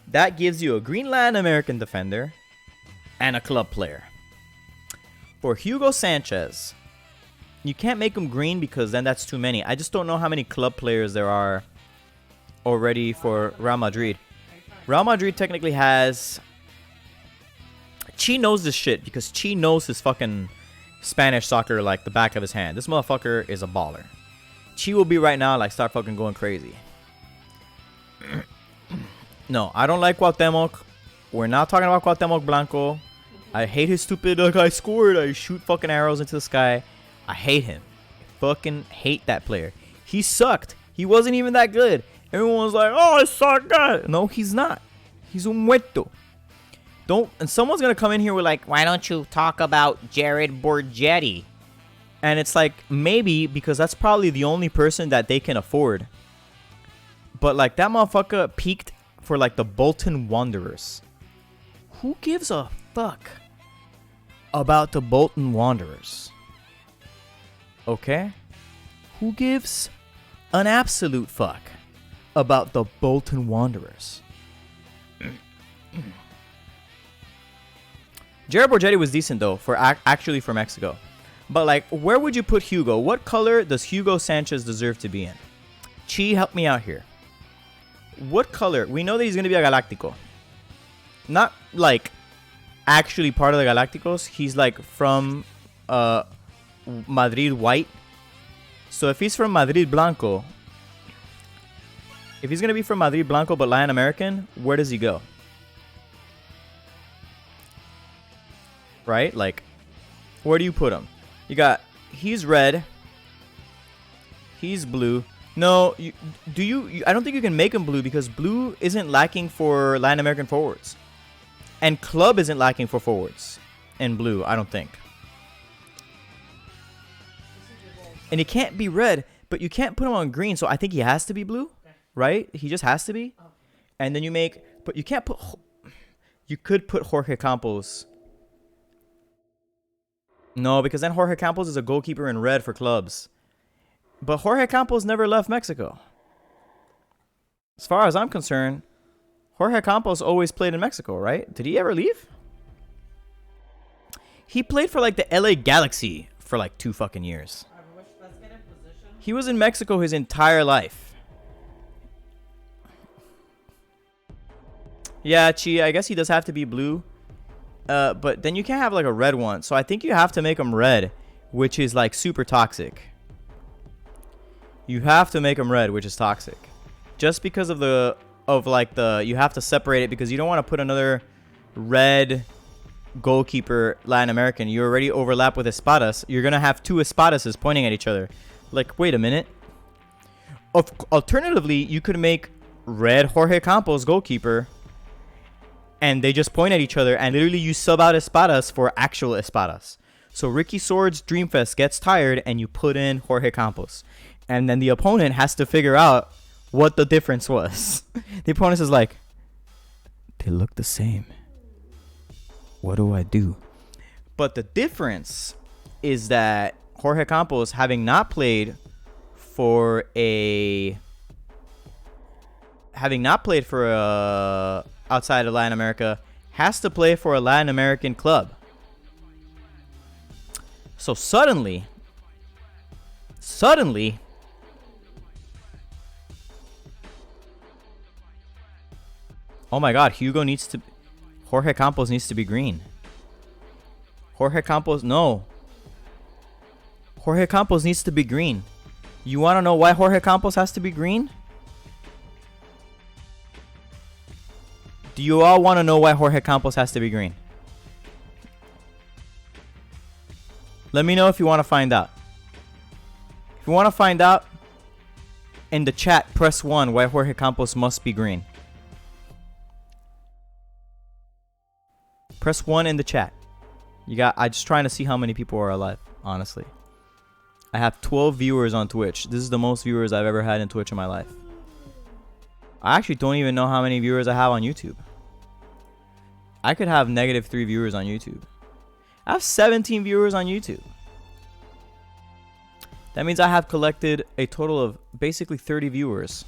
That gives you a Green Latin American defender and a club player. For Hugo Sanchez, you can't make him green because then that's too many. I just don't know how many club players there are already for Real Madrid. Real Madrid technically has... Chi knows this shit because Chi knows his fucking Spanish soccer like the back of his hand. This motherfucker is a baller. Chi will be right now like start fucking going crazy. No, I don't like Cuauhtemoc. We're not talking about Cuauhtemoc Blanco. I hate his stupid, like, I scored, I shoot fucking arrows into the sky. I hate him. I fucking hate that player. He sucked. He wasn't even that good. Everyone's like, oh, I suck. God. No, he's not. He's un muerto. And someone's going to come in here with like, why don't you talk about Jared Borgetti? And it's like, maybe because that's probably the only person that they can afford. But like that motherfucker peaked for like the Bolton Wanderers. Who gives a fuck about the Bolton Wanderers? Okay? Who gives an absolute fuck about the Bolton Wanderers? Jared Borgetti was decent though, for actually for Mexico. But like, where would you put Hugo? What color does Hugo Sanchez deserve to be in? Chi, help me out here. What color? We know that he's going to be a Galáctico. Not like actually part of the Galácticos. He's like from Madrid white. So if he's from Madrid Blanco, if he's going to be from Madrid Blanco but Latin American, where does he go? Right? Like, where do you put him? You got, he's red. He's blue. No, I don't think you can make him blue because blue isn't lacking for Latin American forwards. And club isn't lacking for forwards in blue, I don't think. And he can't be red, but you can't put him on green, so I think he has to be blue, right? He just has to be. And then you make, but you can't put, you could put Jorge Campos. No, because then Jorge Campos is a goalkeeper in red for clubs. But Jorge Campos never left Mexico. As far as I'm concerned, Jorge Campos always played in Mexico, right? Did he ever leave? He played for like the LA Galaxy for like 2 fucking years. He was in Mexico his entire life. Yeah, Chi, I guess he does have to be blue. But then you can't have like a red one. So I think you have to make them red, which is like super toxic. You have to make them red, which is toxic. Just because of you have to separate it because you don't want to put another red goalkeeper Latin American. You already overlap with espadas. You're going to have two espadases pointing at each other. Like, wait a minute. Alternatively, you could make red Jorge Campos goalkeeper and they just point at each other and literally you sub out espadas for actual espadas. So Ricky Sword's Dreamfest gets tired and you put in Jorge Campos. And then the opponent has to figure out what the difference was. The opponent is like, they look the same. What do I do? But the difference is that Jorge Campos, having not played for outside of Latin America, has to play for a Latin American club. So suddenly, oh my God, Jorge Campos needs to be green. Jorge Campos needs to be green. You want to know why Jorge Campos has to be green? Do you all want to know why Jorge Campos has to be green? Let me know if you want to find out. If you want to find out, in the chat, press 1 why Jorge Campos must be green. Press 1 in the chat. I'm just trying to see how many people are alive, honestly. I have 12 viewers on Twitch. This is the most viewers I've ever had in Twitch in my life. I actually don't even know how many viewers I have on YouTube. I could have -3 viewers on YouTube. I have 17 viewers on YouTube. That means I have collected a total of basically 30 viewers.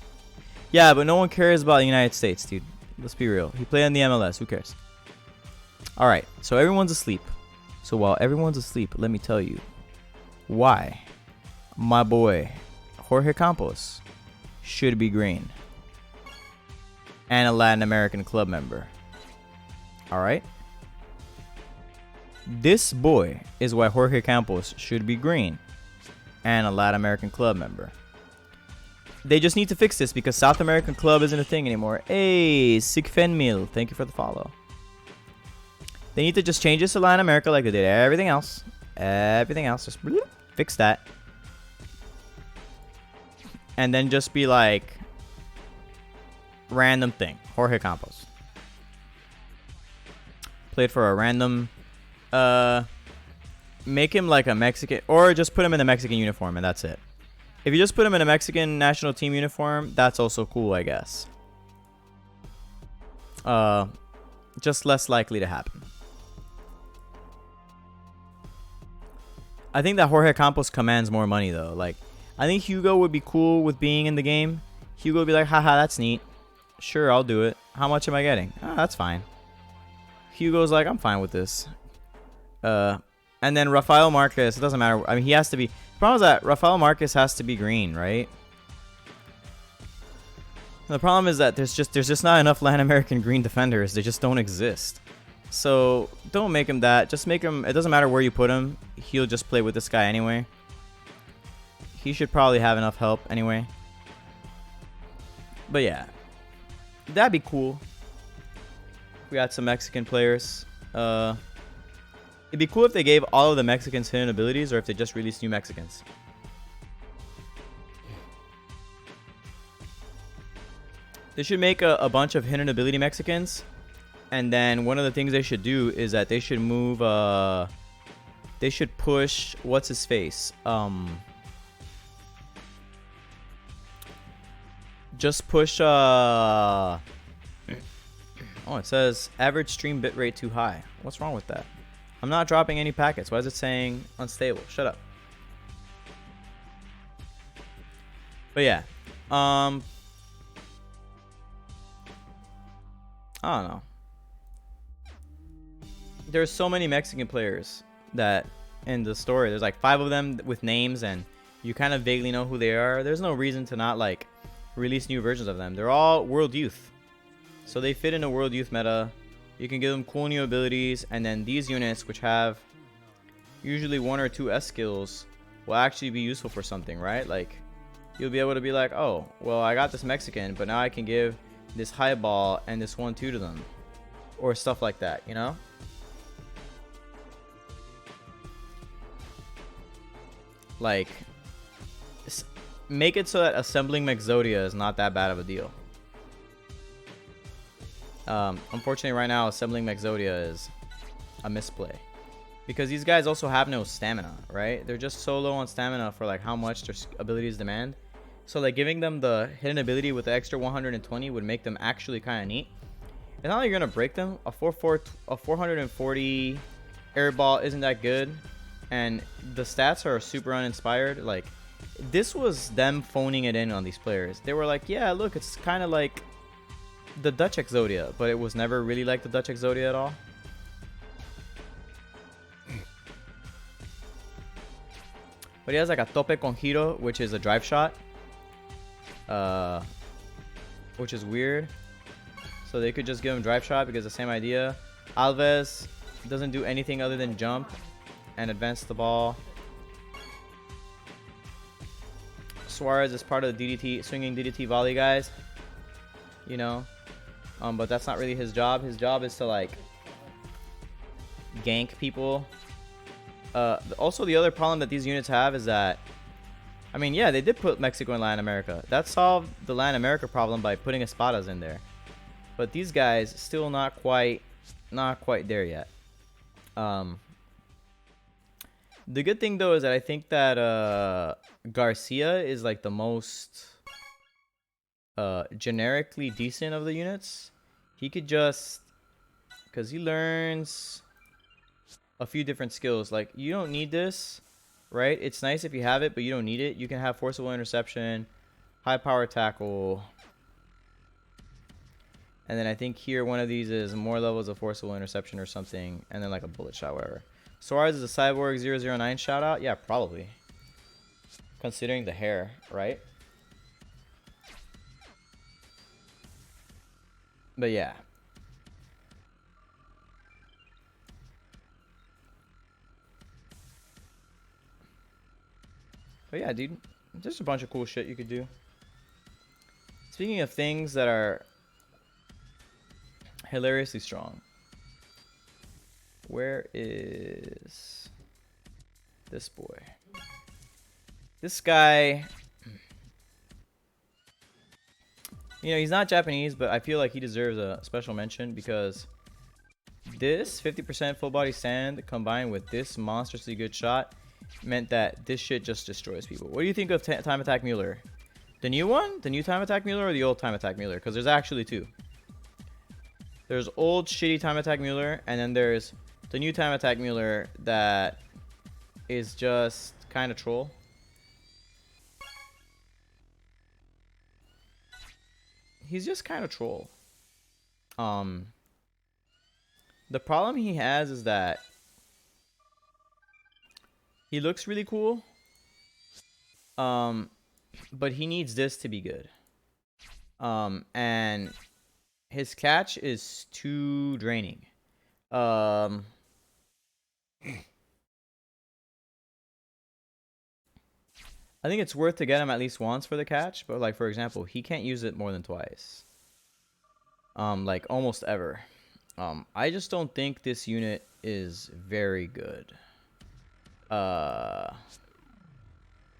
Yeah, but no one cares about the United States, dude. Let's be real. He played in the MLS. Who cares? Alright, so everyone's asleep. So while everyone's asleep, let me tell you why my boy Jorge Campos should be green and a Latin American club member. Alright? This boy is why Jorge Campos should be green and a Latin American club member. They just need to fix this because South American club isn't a thing anymore. Hey, Sigfenmil, thank you for the follow. They need to just change this to Latin America like they did everything else. Everything else. Just fix that. And then just be like, random thing. Jorge Campos. Played for a random... make him like a Mexican... Or just put him in the Mexican uniform and that's it. If you just put him in a Mexican national team uniform, that's also cool, I guess. Just less likely to happen. I think that Jorge Campos commands more money, though. Like, I think Hugo would be cool with being in the game. Hugo would be like, haha, that's neat. Sure, I'll do it. How much am I getting? Ah, that's fine. Hugo's like, I'm fine with this. And then Rafael Marquez, it doesn't matter. I mean, he has to be... The problem is that Rafael Marquez has to be green, right? The problem is that there's just not enough Latin American green defenders. They just don't exist. So don't make him that. Just make him... It doesn't matter where you put him. He'll just play with this guy anyway. He should probably have enough help anyway. But yeah. That'd be cool. We got some Mexican players. It'd be cool if they gave all of the Mexicans hidden abilities or if they just released new Mexicans. They should make a bunch of hidden ability Mexicans. And then one of the things they should do is that they should move... they should push... What's his face? Just push... Oh, it says average stream bitrate too high. What's wrong with that? I'm not dropping any packets. Why is it saying unstable? Shut up. But yeah. I don't know. There's so many Mexican players that in the story. There's like 5 of them with names and you kind of vaguely know who they are. There's no reason to not like release new versions of them. They're all World Youth. So they fit in a World Youth meta. You can give them cool new abilities, and then these units, which have usually 1 or 2 S skills, will actually be useful for something, right? Like, you'll be able to be like, oh, well, I got this Mexican, but now I can give this high ball and this 1-2 to them, or stuff like that, you know? Like, make it so that assembling Mexodia is not that bad of a deal. Unfortunately, right now, assembling Mexodia is a misplay. Because these guys also have no stamina, right? They're just so low on stamina for like how much their abilities demand. So like giving them the hidden ability with the extra 120 would make them actually kind of neat. It's not like you're gonna break them. A 440 air ball isn't that good, and the stats are super uninspired. Like, this was them phoning it in on these players. They were like, yeah, look, it's kind of like the Dutch Exodia, but it was never really like the Dutch Exodia at all. But he has like a tope con giro, which is a drive shot, which is weird. So they could just give him drive shot because the same idea. Alves doesn't do anything other than jump and advance the ball. Suarez is part of the DDT, swinging DDT volley guys, you know, but that's not really his job. His job is to like gank people. Also, the other problem that these units have is that, I mean, yeah, they did put Mexico in Latin America. That solved the Latin America problem by putting espadas in there. But these guys still not quite there yet. The good thing though is that I think that Garcia is like the most generically decent of the units. He could just, because he learns a few different skills. Like, you don't need this, right? It's nice if you have it, but you don't need it. You can have forcible interception, high power tackle, and then I think here one of these is more levels of forcible interception or something, and then like a bullet shot, whatever. Suarez is a Cyborg 009 shout out. Yeah, probably, considering the hair, right? But yeah. But yeah, dude, there's a bunch of cool shit you could do. Speaking of things that are hilariously strong, where is this boy? This guy, you know, he's not Japanese, but I feel like he deserves a special mention because this 50% full body sand combined with this monstrously good shot meant that this shit just destroys people. What do you think of Time Attack Mueller? The new one? The new Time Attack Mueller or the old Time Attack Mueller? Because there's actually two. There's old shitty Time Attack Mueller, and then there's the new Time Attack Mueller that is just kind of troll. He's just kind of troll. The problem he has is that he looks really cool, but he needs this to be good. And his catch is too draining. I think it's worth to get him at least once for the catch, but like, for example, he can't use it more than twice. Like almost ever. I just don't think this unit is very good. And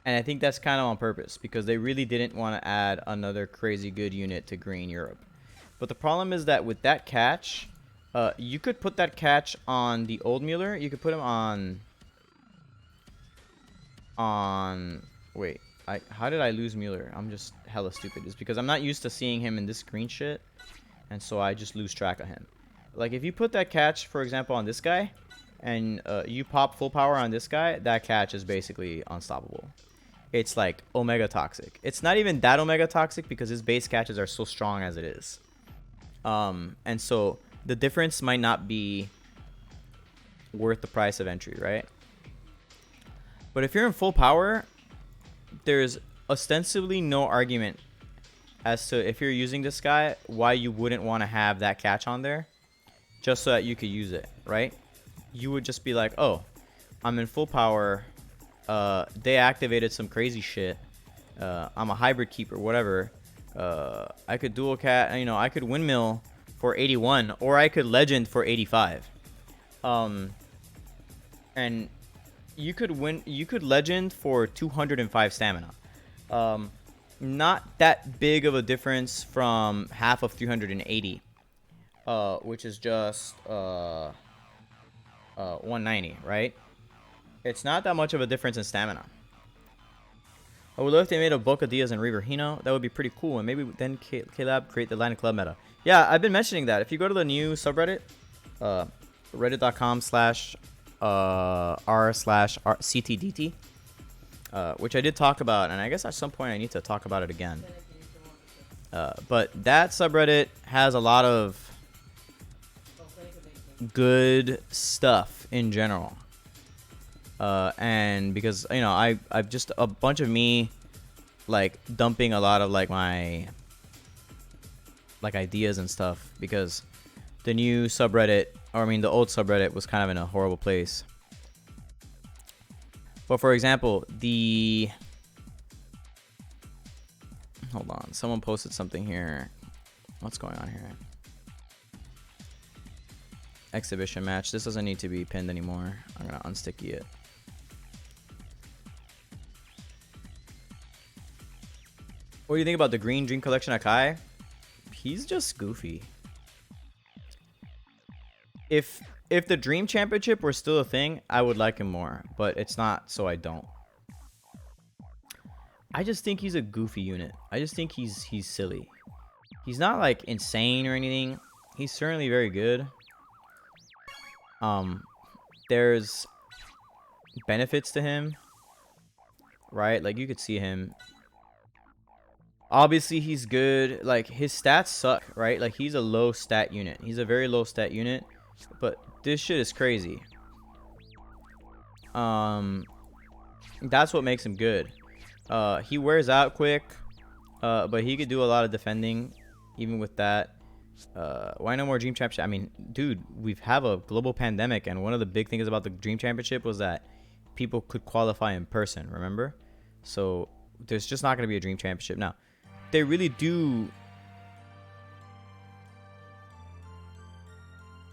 I think that's kind of on purpose because they really didn't want to add another crazy good unit to Green Europe. But the problem is that with that catch, you could put that catch on the old Mueller. You could put him on wait, how did I lose Mueller? I'm just hella stupid. It's because I'm not used to seeing him in this green shit, and so I just lose track of him. Like, if you put that catch, for example, on this guy, and you pop full power on this guy, that catch is basically unstoppable. It's like Omega Toxic. It's not even that Omega Toxic because his base catches are so strong as it is. And so the difference might not be worth the price of entry, right? But if you're in full power, there's ostensibly no argument as to, if you're using this guy, why you wouldn't want to have that catch on there. just so that you could use it, right? You would just be like, oh, I'm in full power. They activated some crazy shit. I'm a hybrid keeper, whatever. I could dual cat, you know, I could windmill for 81, or I could legend for 85. And you could legend for 205 stamina. Not that big of a difference from half of 380, which is just 190, right? It's not that much of a difference in stamina. I would love if they made a Boca Diaz and Reaver Hino. That would be pretty cool. And maybe then K-Lab create the Atlantic Club meta. Yeah, I've been mentioning that. If you go to the new subreddit, reddit.com/r/ctdt, which I did talk about, and I guess at some point I need to talk about it again. But that subreddit has a lot of good stuff in general. And because, you know, I've just a bunch of me like dumping a lot of like my like ideas and stuff, because the new subreddit, or I mean the old subreddit, was kind of in a horrible place. But for example, hold on, someone posted something here. What's going on here? Exhibition match. This doesn't need to be pinned anymore. I'm gonna unsticky it. What do you think about the green Dream Collection Akai? He's just goofy. If the Dream Championship were still a thing, I would like him more, but it's not, so I don't. I just think he's a goofy unit. I just think he's silly. He's not like insane or anything. He's certainly very good. There's benefits to him, right? Like you could see him. Obviously he's good. Like his stats suck, right? Like he's a low stat unit. He's a very low stat unit, but this shit is crazy. That's what makes him good. He wears out quick, but he could do a lot of defending even with that. Why no more Dream Championship? I mean, dude, we have a global pandemic, and one of the big things about the Dream Championship was that people could qualify in person, remember? So there's just not going to be a Dream Championship. Now, they really do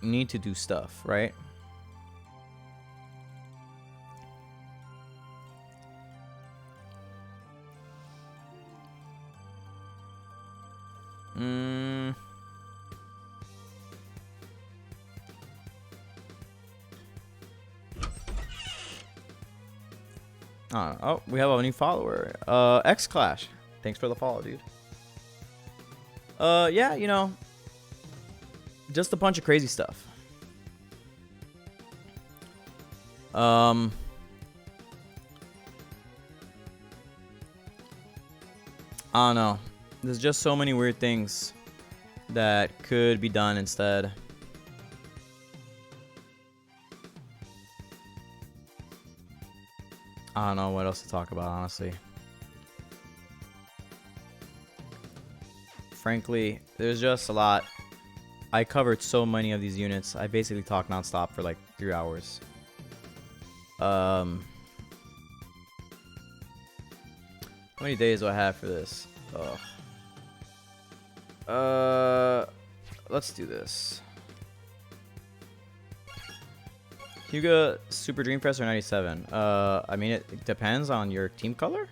need to do stuff, right? Oh, we have a new follower. X Clash. Thanks for the follow, dude. Yeah, you know, just a bunch of crazy stuff. I don't know. There's just so many weird things that could be done instead. I don't know what else to talk about, honestly. Frankly, there's just a lot. I covered so many of these units. I basically talked nonstop for like 3 hours. How many days do I have for this? Let's do this. Hyuga Super Dream Press or 97? I mean, it depends on your team color.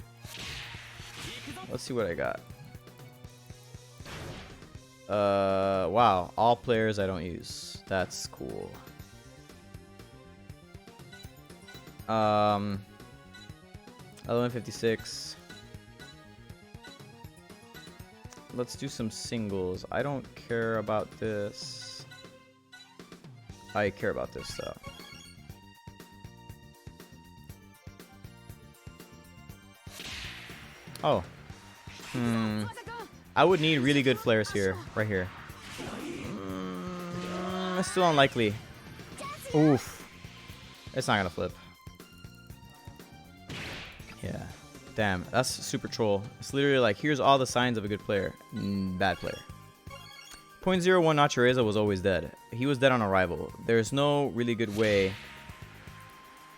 Let's see what I got. Wow, all players I don't use. That's cool. 1156. Let's do some singles. I don't care about this. I care about this though. Oh. I would need really good flares here. Right here. It's still unlikely. Oof. It's not gonna flip. Yeah. Damn. That's super troll. It's literally like, here's all the signs of a good player. Bad player. .01 Nachireza was always dead. He was dead on arrival. There's no really good way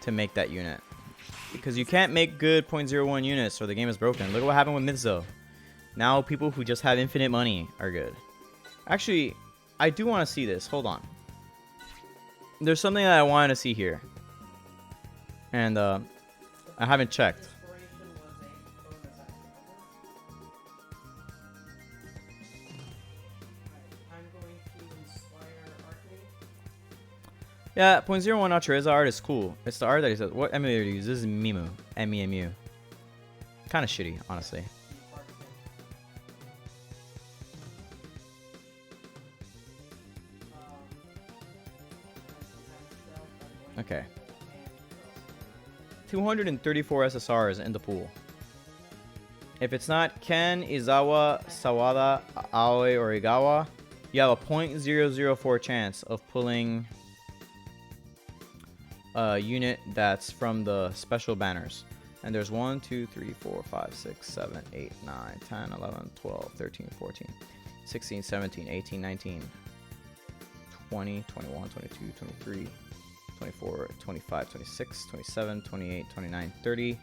to make that unit. Because you can't make good .01 units or the game is broken. Look at what happened with Mitzo. Now people who just have infinite money are good. Actually, I do want to see this. Hold on. There's something that I wanted to see here. And I haven't checked. Yeah, .01 Nachireza art is cool. It's the art that he says. What emulator do you use? This is Mimu. M-E-M-U. Kind of shitty, honestly. Okay. 234 SSRs in the pool. If it's not Ken, Izawa, Sawada, Aoi, or Igawa, you have a .004 chance of pulling a unit that's from the special banners. And there's 1, 2, 3, 4, 5, 6, 7, 8, 9, 10, 11, 12, 13, 14, 16, 17, 18, 19, 20, 21, 22, 23, 24, 25, 26, 27, 28, 29, 30,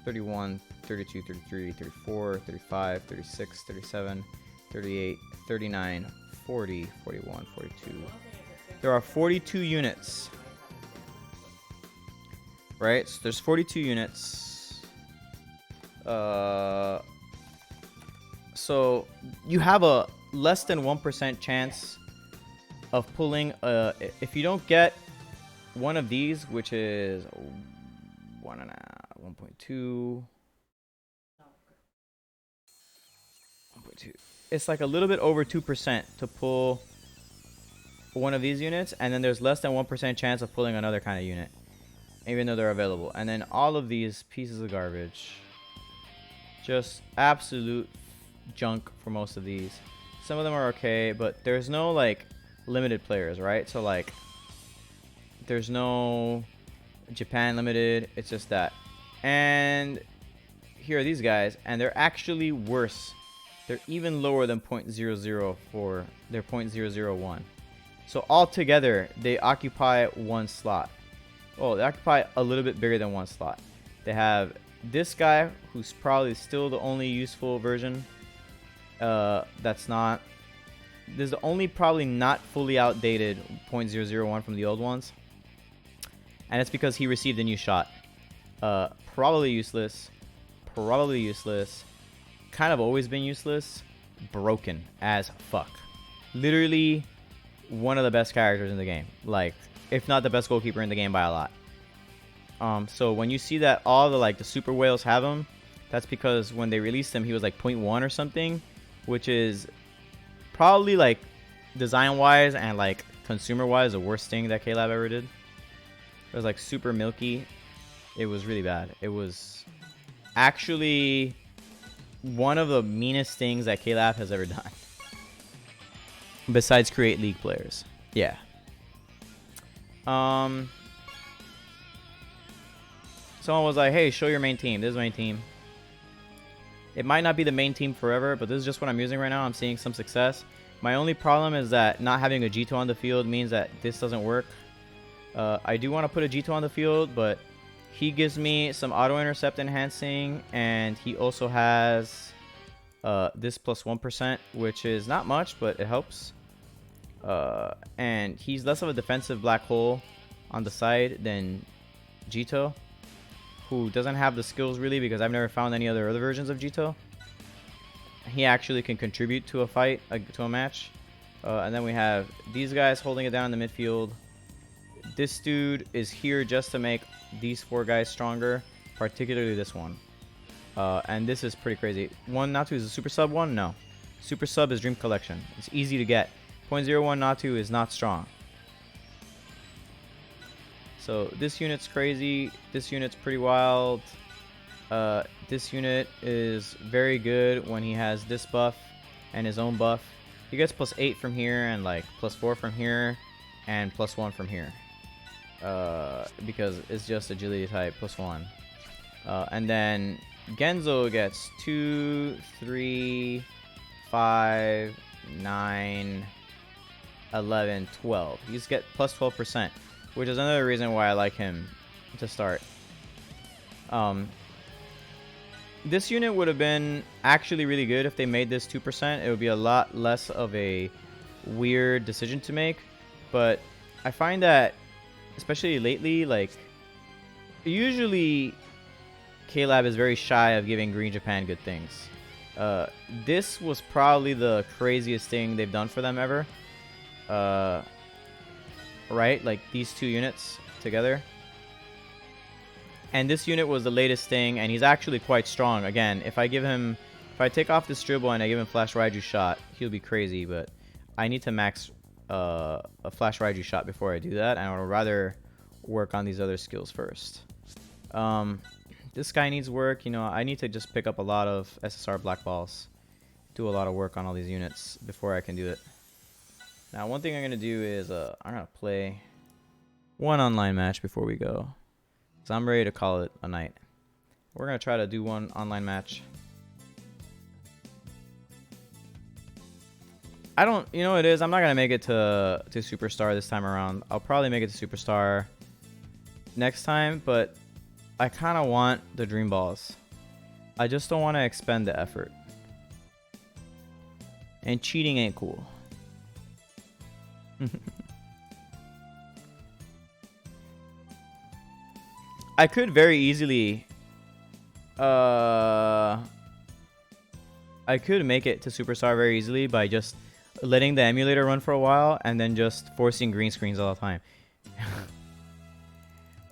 31, 32, 33, 34, 35, 36, 37, 38, 39, 40, 41, 42. There are 42 units. Right? So there's 42 units. So you have a less than 1% chance of pulling if you don't get one of these, which is 1.2. It's like a little bit over 2% to pull one of these units, and then there's less than 1% chance of pulling another kind of unit, even though they're available. And then all of these pieces of garbage, just absolute junk for most of these. Some of them are okay, but there's no like limited players, right? So like there's no Japan limited, it's just that. And here are these guys, and they're actually worse. They're even lower than .004. They're .001. So altogether, they occupy one slot. Oh, they occupy a little bit bigger than one slot. They have this guy, who's probably still the only useful version. That's not... This is the only probably not fully outdated .001 from the old ones. And it's because he received a new shot. Probably useless. Probably useless. Kind of always been useless. Broken as fuck. Literally one of the best characters in the game. Like, if not the best goalkeeper in the game by a lot. So when you see that all the super whales have him, that's because when they released him, he was like 0.1 or something, which is probably like design-wise and like consumer-wise the worst thing that K-Lab ever did. It was like super milky. It was really bad. It was actually one of the meanest things that K-Lab has ever done. Besides create League players. Yeah. Someone was like, hey, show your main team. This is my team. It might not be the main team forever, but this is just what I'm using right now. I'm seeing some success. My only problem is that not having a G2 on the field means that this doesn't work. I do want to put a G2 on the field, but he gives me some auto intercept enhancing, and he also has this plus 1%, which is not much, but it helps. And he's less of a defensive black hole on the side than Jito, who doesn't have the skills really, because I've never found any other versions of Jito. He actually can contribute to a fight, to a match. And then we have these guys holding it down in the midfield. This dude is here just to make these four guys stronger, particularly this one. And this is pretty crazy. One Natu is a super sub one? No. Super sub is Dream Collection. It's easy to get. .01 Natu is not strong. So this unit's crazy. This unit's pretty wild. This unit is very good when he has this buff and his own buff. He gets plus 8 from here and like plus 4 from here and plus 1 from here. Because it's just agility type plus 1. And then Genzo gets 2, 3, 5, 9, 11, 12. You just get plus 12%, which is another reason why I like him to start. This unit would have been actually really good if they made this 2%. It would be a lot less of a weird decision to make. But I find that, especially lately, like, usually K-Lab is very shy of giving Green Japan good things. This was probably the craziest thing they've done for them ever. Right? Like, these two units together. And this unit was the latest thing, and he's actually quite strong. Again, if I take off this dribble and I give him Flash Raiju shot, he'll be crazy, but I need to max a Flash Raiju shot before I do that, and I would rather work on these other skills first. This guy needs work. You know, I need to just pick up a lot of SSR black balls, do a lot of work on all these units before I can do it. Now, one thing I'm gonna do is I'm gonna play one online match before we go, so I'm ready to call it a night. We're gonna try to do one online match. You know what it is? I'm not gonna make it to Superstar this time around. I'll probably make it to Superstar next time, but I kind of want the Dream Balls. I just don't want to expend the effort. And cheating ain't cool. I could very easily I could make it to Superstar very easily by just letting the emulator run for a while and then just forcing green screens all the time.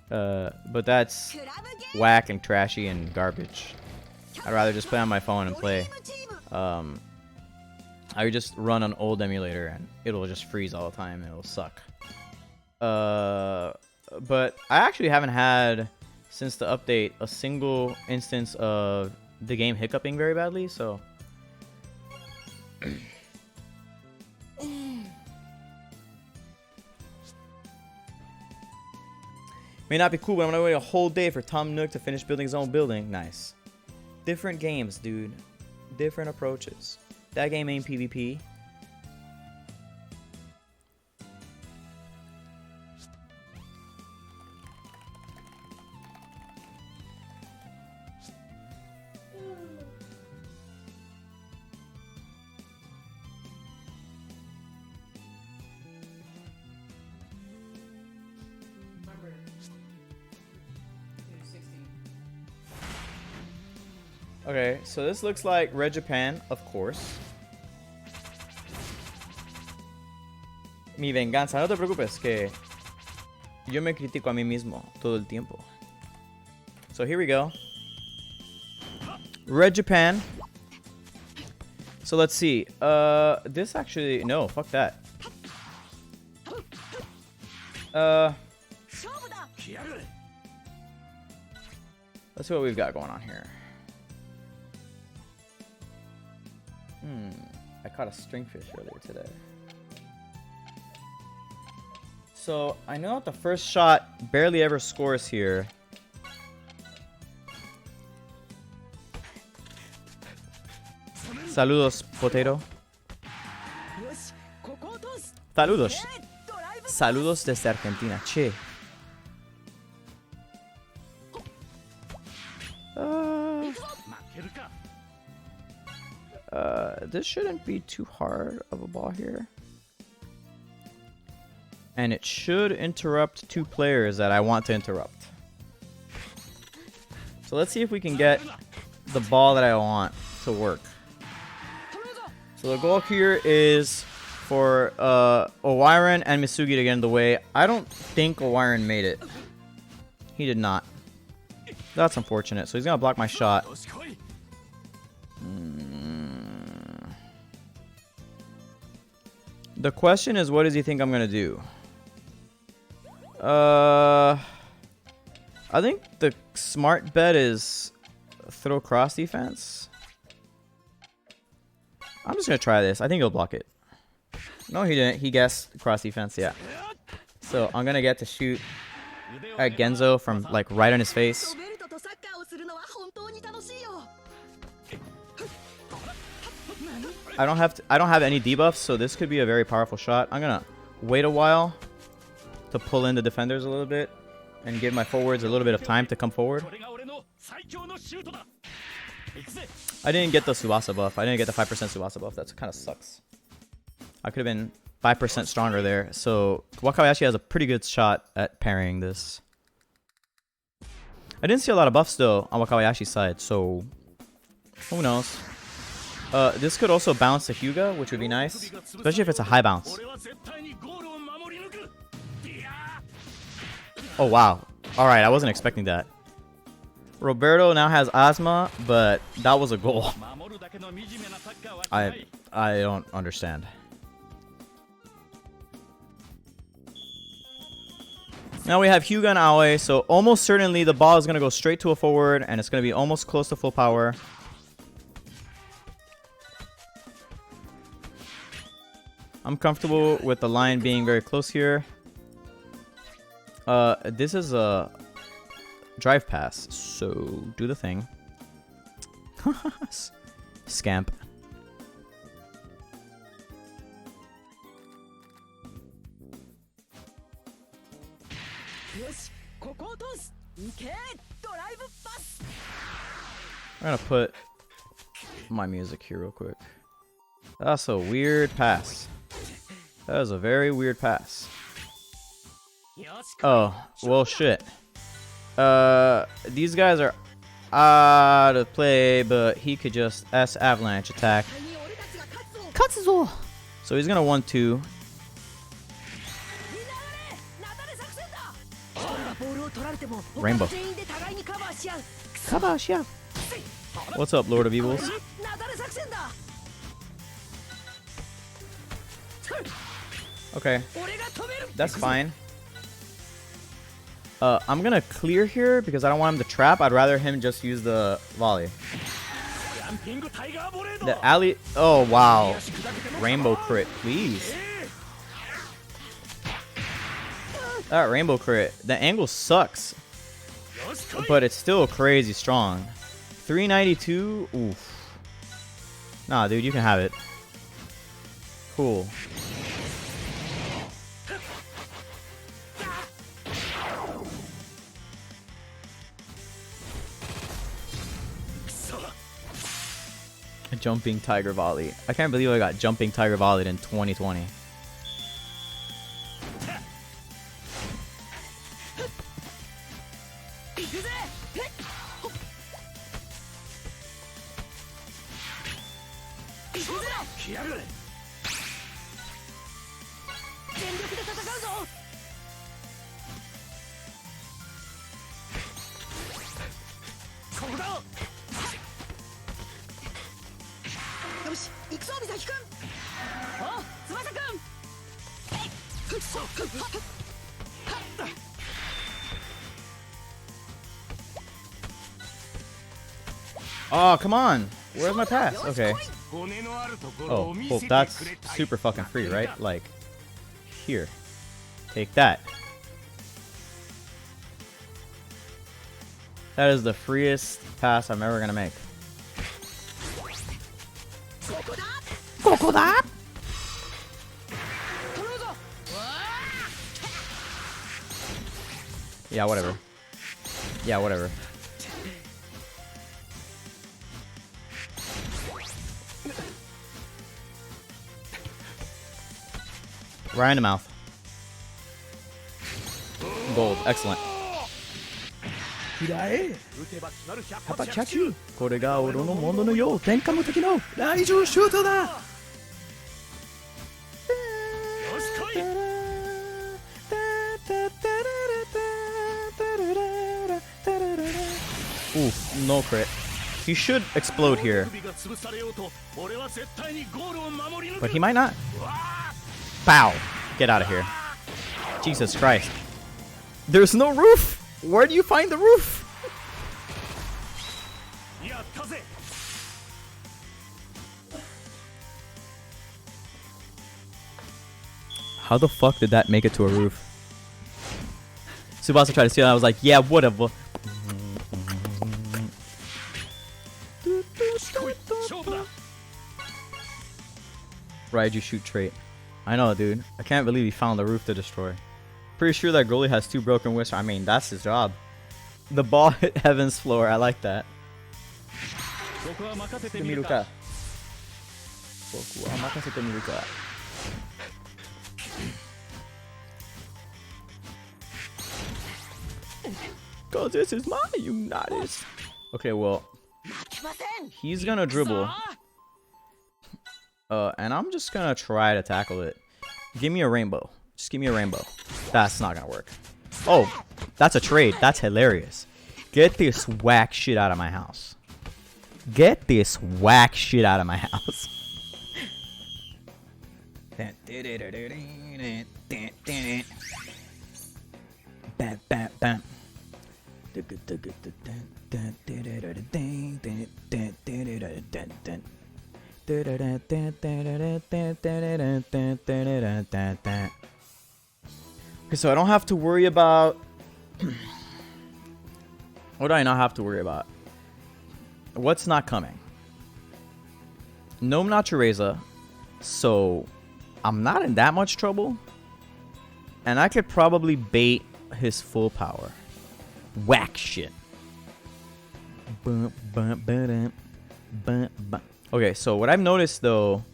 But that's whack and trashy and garbage. I'd rather just play on my phone and play. I would just run an old emulator and it'll just freeze all the time and it'll suck. But I actually haven't had, since the update, a single instance of the game hiccuping very badly, so... May not be cool, but I'm gonna wait a whole day for Tom Nook to finish building his own building. Nice. Different games, dude. Different approaches. That game ain't PvP. Okay, so this looks like Red Japan, of course. Mi venganza, no te preocupes, que yo me critico a mí mismo todo el tiempo. So here we go. Red Japan. So let's see. This actually, no, fuck that. Let's see what we've got going on here. I caught a stringfish earlier today. So I know that the first shot barely ever scores here. Saludos, potato. Saludos. Saludos desde Argentina. Che. This shouldn't be too hard of a ball here. And it should interrupt two players that I want to interrupt. So let's see if we can get the ball that I want to work. So the goal here is for Owiren and Misugi to get in the way. I don't think Owiren made it. He did not. That's unfortunate. So he's going to block my shot. The question is, what does he think I'm going to do? I think the smart bet is throw cross defense. I'm just going to try this. I think he'll block it. No, he didn't. He guessed cross defense, yeah. So I'm going to get to shoot at Genzo from like right on his face. I don't have any debuffs, so this could be a very powerful shot. I'm gonna wait a while to pull in the defenders a little bit and give my forwards a little bit of time to come forward. I didn't get the Tsubasa buff. I didn't get the 5% Tsubasa buff. That kind of sucks. I could have been 5% stronger there. So Wakabayashi has a pretty good shot at parrying this. I didn't see a lot of buffs though on Wakabayashi's side, so who knows? This could also bounce to Hyuga, which would be nice, especially if it's a high bounce. Oh wow! All right, I wasn't expecting that. Roberto now has asthma, but that was a goal. I don't understand. Now we have Hyuga and Aoi, so almost certainly the ball is going to go straight to a forward, and it's going to be almost close to full power. I'm comfortable with the line being very close here. This is a drive pass, so do the thing. Scamp. I'm gonna put my music here real quick. That's a weird pass. That is a very weird pass. Oh, well shit. These guys are out of play, but he could just S avalanche attack. Katsuzo! So he's gonna 1-2. Rainbow. Kabash, what's up, Lord of Evils? Okay, that's fine. I'm gonna clear here because I don't want him to trap. I'd rather him just use the volley. The alley. Oh wow, rainbow crit, please. That rainbow crit. The angle sucks, but it's still crazy strong. 392. Oof. Nah, dude, you can have it. Cool. A jumping tiger volley. I can't believe I got jumping tiger volleyed in 2020. Oh, come on. Where's my pass? Okay. Oh, well, that's super fucking free, right? Like, here. Take that. That is the freest pass I'm ever gonna make. Kokoda! Yeah, whatever. Yeah, whatever. Right in the mouth. Gold. Excellent. Oof, no crit. He should explode here. But he might not. Pow! Get out of here. Jesus Christ. There's no roof! Where do you find the roof? How the fuck did that make it to a roof? Tsubasa tried to steal it. I was like, yeah, whatever. Raiju shoot trait. I know, dude. I can't believe he found the roof to destroy. Pretty sure that goalie has 2 broken wrists. I mean, that's his job. The ball hit Heaven's floor. I like that. Cause this is my United. Okay, well, he's gonna dribble. And I'm just gonna try to tackle it. Give me a rainbow. Just give me a rainbow. That's not gonna work. Oh, that's a trade. That's hilarious. Get this whack shit out of my house. Get this whack shit out of my house. Bam, bam, bam. Okay, so I don't have to worry about... What do I not have to worry about? What's not coming? No Natureza, so I'm not in that much trouble. And I could probably bait his full power. Whack shit. Okay, so what I've noticed though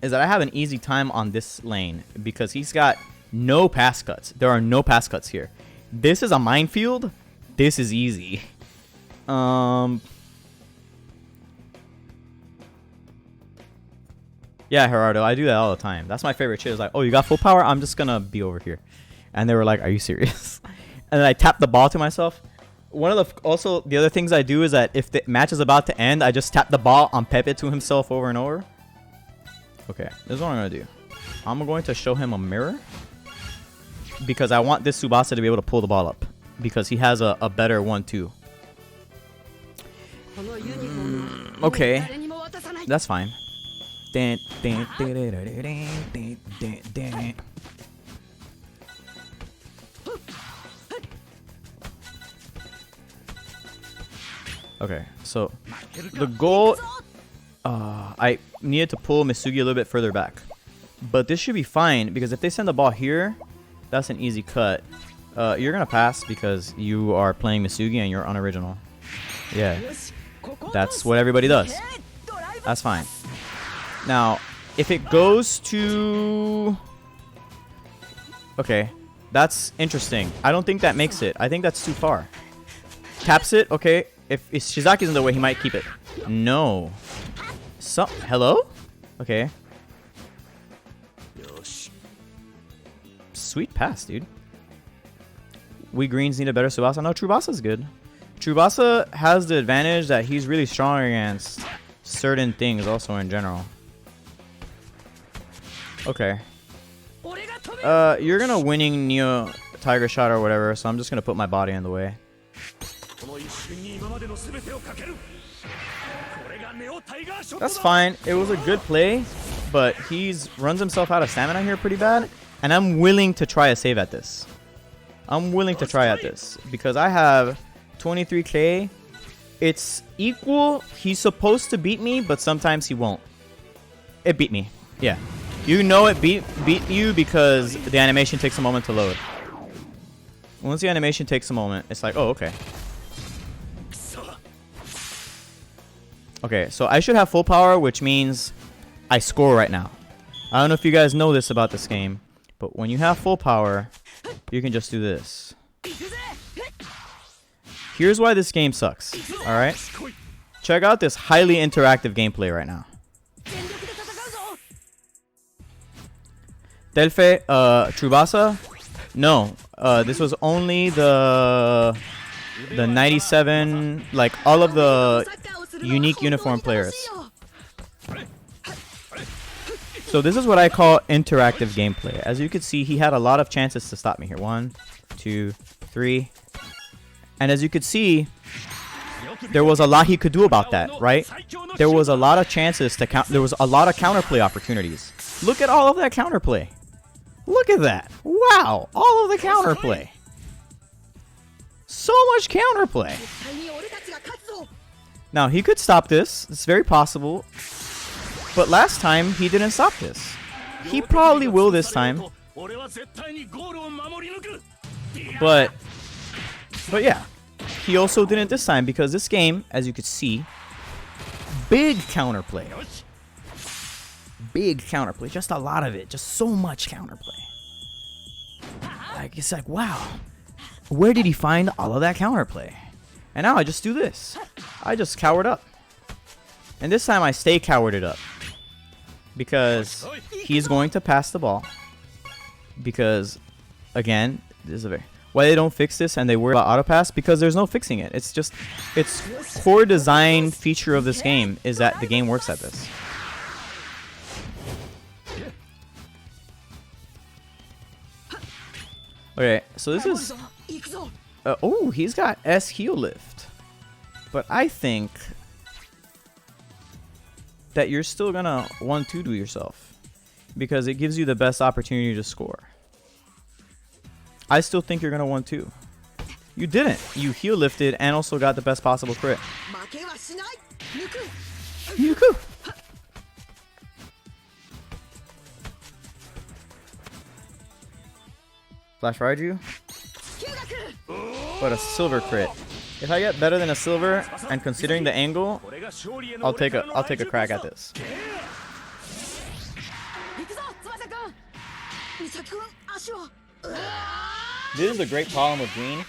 is that I have an easy time on this lane because he's got no pass cuts. There are no pass cuts here. This is a minefield. This is easy. Yeah, Gerardo, I do that all the time. That's my favorite shit. It's like, oh, you got full power? I'm just gonna be over here. And they were like, are you serious? And then I tap the ball to myself. One of the other things I do is that if the match is about to end, I just tap the ball on Pepe to himself over and over. Okay, this is what I'm gonna do. I'm going to show him a mirror because I want this Tsubasa to be able to pull the ball up because he has a better 1-2. Okay, that's fine. Okay, so the goal, I needed to pull Misugi a little bit further back. But this should be fine because if they send the ball here, that's an easy cut. You're going to pass because you are playing Misugi and you're unoriginal. Yeah, that's what everybody does. That's fine. Now, if it goes to... Okay, that's interesting. I don't think that makes it. I think that's too far. Taps it, okay. If Shizaki's in the way, he might keep it. No. Hello? Okay. Sweet pass, dude. We greens need a better Tsubasa. No, Tsubasa's good. Tsubasa has the advantage that he's really strong against certain things also in general. Okay. You're gonna winning Neo Tiger Shot or whatever, so I'm just gonna put my body in the way. That's fine. It was a good play, but he's runs himself out of stamina here pretty bad, and I'm willing to try a save at this. I'm willing to try at this because I have 23k. It's equal. He's supposed to beat me, but sometimes he won't. It beat me. Yeah. You know it beat you because the animation takes a moment to load. Once the animation takes a moment, it's like, oh, okay. Okay, so I should have full power, which means I score right now. I don't know if you guys know this about this game, but when you have full power, you can just do this. Here's why this game sucks, alright? Check out this highly interactive gameplay right now. Delphi, Tsubasa? No, this was only the 97, like all of the unique uniform players. So this is what I call interactive gameplay. As you can see, he had a lot of chances to stop me here. 1, 2, 3. And as you could see, there was a lot he could do about that, right? There was a lot of chances to count. There was a lot of counterplay opportunities. Look at all of that counterplay. Look at that. Wow. All of the counterplay. So much counterplay. Now, he could stop this. It's very possible. But last time, he didn't stop this. He probably will this time. But yeah. He also didn't this time because this game, as you could see, big counterplay. Big counterplay. Just a lot of it. Just so much counterplay. Like, it's like, wow. Where did he find all of that counterplay? And now I just do this. I just cowered up. And this time I stay cowered up. Because he's going to pass the ball. Because, again, this is a very... Why they don't fix this and they worry about auto pass? Because there's no fixing it. It's just... It's core design feature of this game is that the game works at this. Okay, so this is... oh, he's got S heel lift. But I think that you're still gonna 1-2 to yourself. Because it gives you the best opportunity to score. I still think you're gonna 1-2. You didn't. You heel lifted and also got the best possible crit. Yuku. Flash ride you. But a silver crit. If I get better than a silver, and considering the angle, I'll take a crack at this. This is a great problem with green.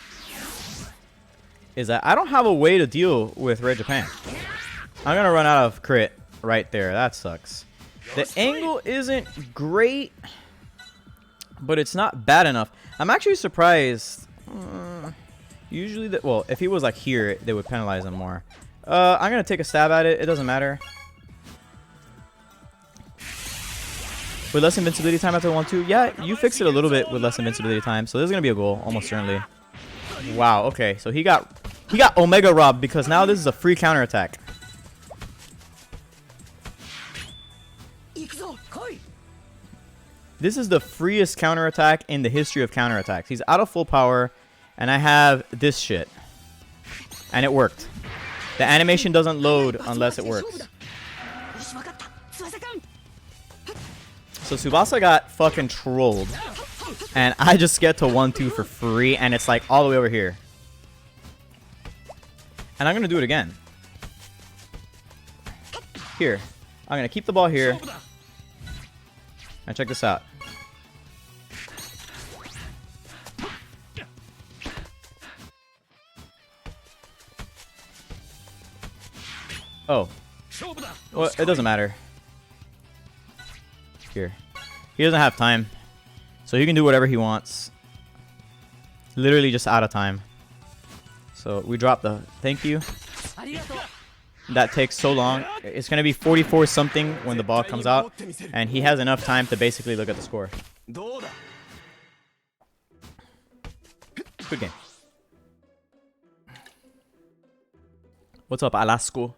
Is that I don't have a way to deal with Red Japan. I'm gonna run out of crit right there. That sucks. The angle isn't great, but it's not bad enough. I'm actually surprised. Usually, well, if he was like here, they would penalize him more. I'm gonna take a stab at it. It doesn't matter. With less invincibility time after 1-2, yeah, you fixed it a little bit with less invincibility time. So this is gonna be a goal, almost certainly. Wow. Okay, so he got Omega robbed because now this is a free counterattack. This is the freest counterattack in the history of counterattacks. He's out of full power, and I have this shit. And it worked. The animation doesn't load unless it works. So Tsubasa got fucking trolled. And I just get to 1-2 for free, and it's like all the way over here. And I'm going to do it again. Here. I'm going to keep the ball here. And check this out. Oh. Well, it doesn't matter. Here. He doesn't have time. So he can do whatever he wants. Literally just out of time. So we drop the thank you. That takes so long. It's going to be 44 something when the ball comes out. And he has enough time to basically look at the score. Good game. What's up, Alasko?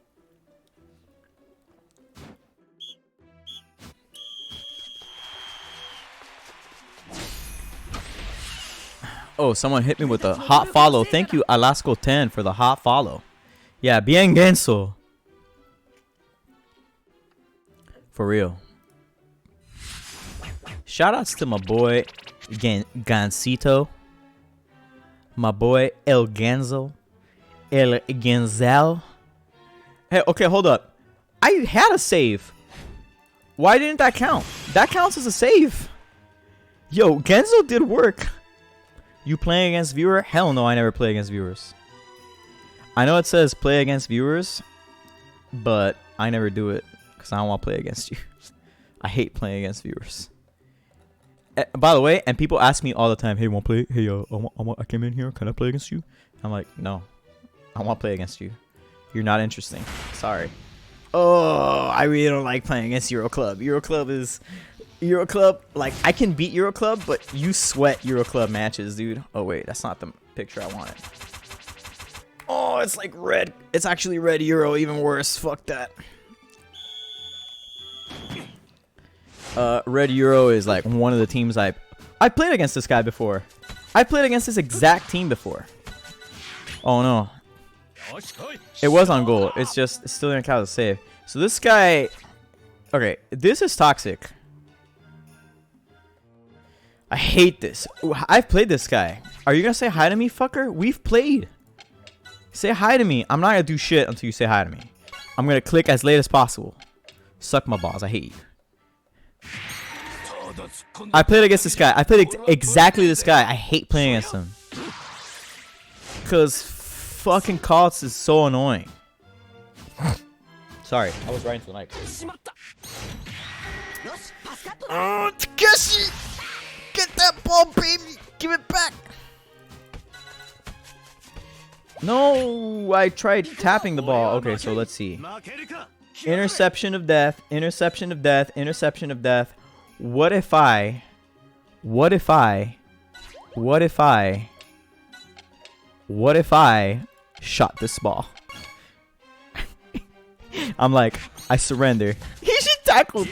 Oh, someone hit me with a hot follow. Thank you, Alasko10, for the hot follow. Yeah, bien genso. For real. Shoutouts to my boy Gansito. My boy El Ganzo. El Ganzel. Hey, okay, hold up. I had a save. Why didn't that count? That counts as a save. Yo, Genzo did work. You playing against viewer? Hell no, I never play against viewers. I know it says play against viewers, but I never do it because I don't want to play against you. I hate playing against viewers. By the way, and people ask me all the time, hey, want to play? Hey, I came in here. Can I play against you? I'm like, no. I want to play against you. You're not interesting. Sorry. Oh, I really don't like playing against Euro Club. Euro Club, like, I can beat Euro Club, but you sweat Euro Club matches, dude. Oh, wait, that's not the picture I wanted. Oh, it's like red. It's actually red Euro, even worse. Fuck that. Red Euro is like one of the teams I played against this guy before. I played against this exact team before. Oh, no. It was on goal. It's just, it still didn't count as a save. So this guy Okay, this is toxic. I hate this. Ooh, I've played this guy. Are you gonna say hi to me, fucker? We've played. Say hi to me. I'm not gonna do shit until you say hi to me. I'm gonna click as late as possible. Suck my balls. I hate you. I played against this guy. I played exactly this guy. I hate playing against him. Because fucking Kotz is so annoying. Sorry, I was right into the mic. Oh, Takeshi! Get that ball, baby! Give it back! No, I tried tapping the ball. Okay, so let's see. Interception of death, interception of death, interception of death. What if I shot this ball? I'm like, I surrender. He should tackle.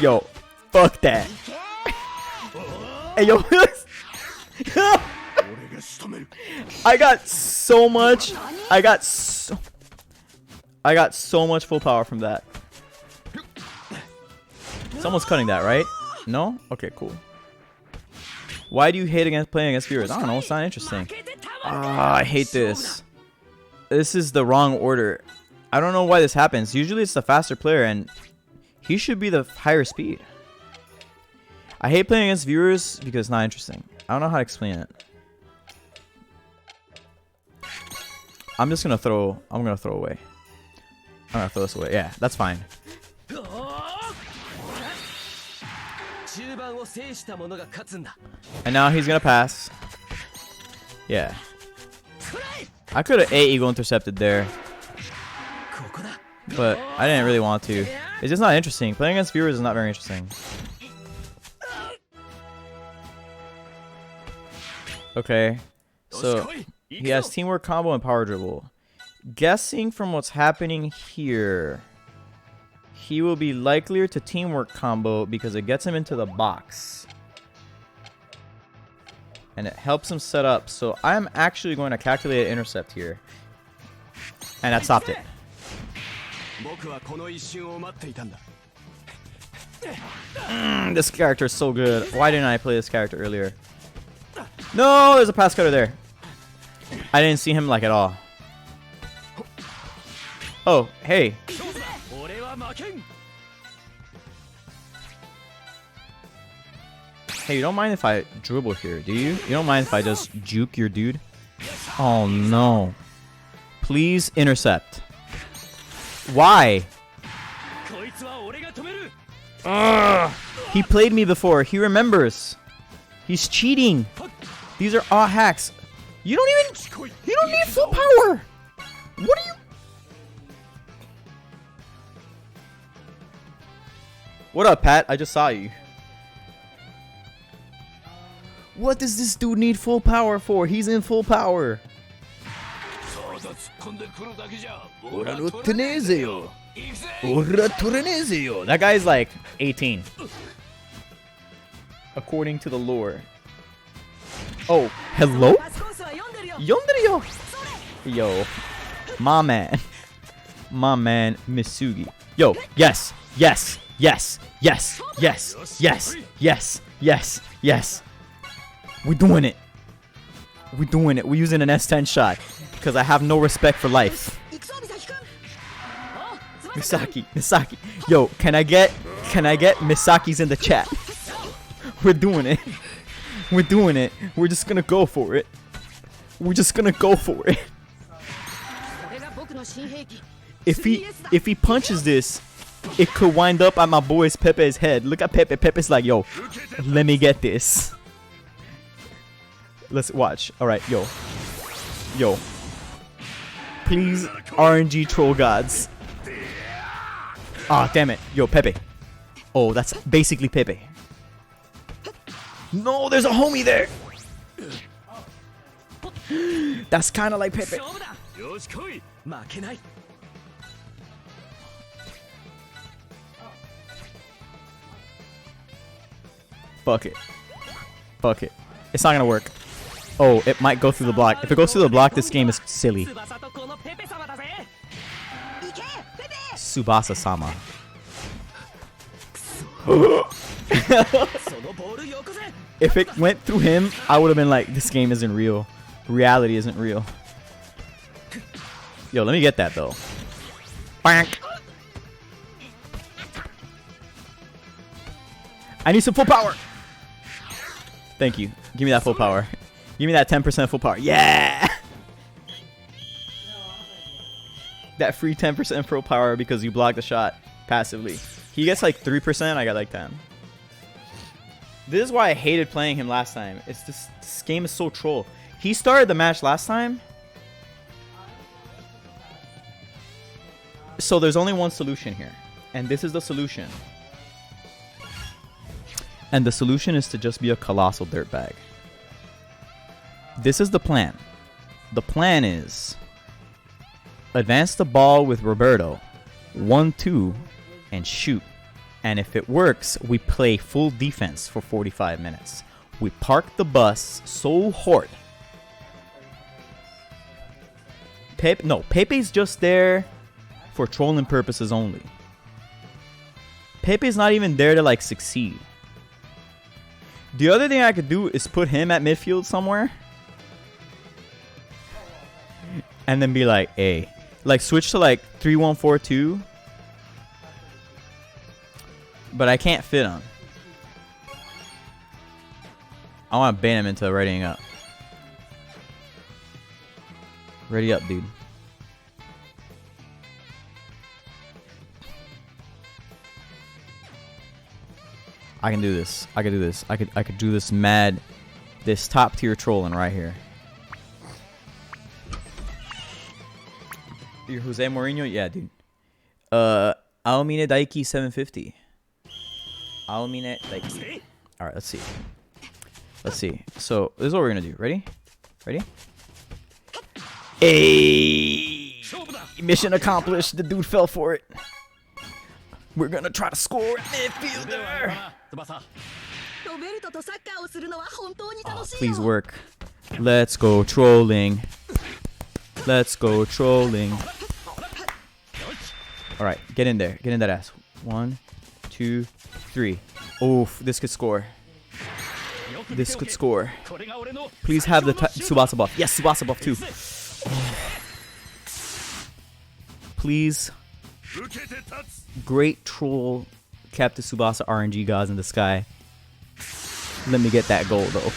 Yo, fuck that. Hey, yo. I got so much full power from that. Someone's cutting that, right? No? Okay, cool. Why do you hate playing against viewers? I don't know, it's not interesting. I hate this. This is the wrong order. I don't know why this happens. Usually it's the faster player and he should be the higher speed. I hate playing against viewers because it's not interesting. I don't know how to explain it. I'm gonna throw away. I'm gonna throw this away. Yeah, that's fine. And now he's gonna pass. Yeah. I could have eagle intercepted there, but I didn't really want to. It's just not interesting. Playing against viewers is not very interesting. Okay, so he has teamwork combo and power dribble. Guessing from what's happening here, he will be likelier to teamwork combo because it gets him into the box. And it helps him set up. So I'm actually going to calculate an intercept here. And that stopped it. This character is so good. Why didn't I play this character earlier? No, there's a pass cutter there. I didn't see him like at all. Oh, hey. Hey, you don't mind if I dribble here, do you? You don't mind if I just juke your dude? Oh, no. Please intercept. Why? Ugh. He played me before. He remembers. He's cheating. These are all hacks. You don't need full power. What are you? What up, Pat? I just saw you. What does this dude need full power for? He's in full power. That guy's like 18. According to the lore. Oh, hello? Yonderio. Yo. My man, Misugi. Yo, yes. We're doing it. We're using an S10 shot because I have no respect for life. Misaki. Yo, can I get Misaki's in the chat? We're doing it. We're just gonna go for it. If he punches this, it could wind up at my boy's Pepe's head. Look at Pepe. Pepe's like, yo, let me get this. Let's watch. Alright, yo. Please, RNG troll gods. Ah, damn it. Yo, Pepe. Oh, that's basically Pepe. No, there's a homie there. That's kind of like Pepe. Fuck it. It's not gonna work. Oh, it might go through the block. If it goes through the block, this game is silly. Tsubasa-sama. If it went through him, I would have been like, this game isn't real. Reality isn't real. Yo, let me get that though. Bank. I need some full power. Thank you. Give me that full power. Give me that 10% full power. Yeah. That free 10% full power because you blocked the shot passively. He gets like 3%. I got like 10. This is why I hated playing him last time. It's this game is so troll. He started the match last time. So there's only one solution here. And this is the solution. And the solution is to just be a colossal dirtbag. This is the plan. The plan is advance the ball with Roberto, 1-2, and shoot. And if it works, we play full defense for 45 minutes. We park the bus so hard. Pepe's just there for trolling purposes only. Pepe's not even there to like succeed. The other thing I could do is put him at midfield somewhere. And then be like, hey. Like switch to like 3-1-4-2. But I can't fit him. I want to bait him into readying up. Ready up, dude. I can do this. I can do this. I could do this mad, this top tier trolling right here. You're Jose Mourinho? Yeah, dude. Aomine Daiki 750. Aomine Daiki. Alright, let's see. Let's see. So, this is what we're gonna do. Ready? Ready? Hey! Mission accomplished. The dude fell for it. We're gonna try to score midfielder. Oh, please work. Let's go trolling. Let's go trolling. Alright, get in there. Get in that ass. 1, 2, 3. Oof, this could score. This could score. Please have the Tsubasa buff. Yes, Tsubasa buff too. Please. Great troll. Captain Tsubasa RNG gods in the sky. Let me get that goal though.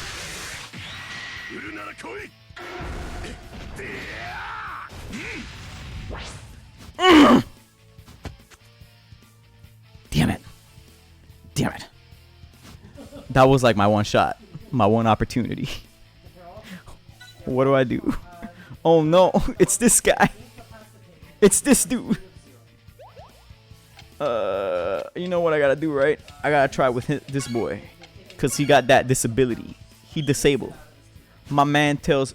Damn it. Damn it. That was like my one shot. My one opportunity. What do I do? Oh no. It's this guy. It's this dude. You know what I gotta do, right? I gotta try with this boy. Cause he got that disability. He disabled. My man tells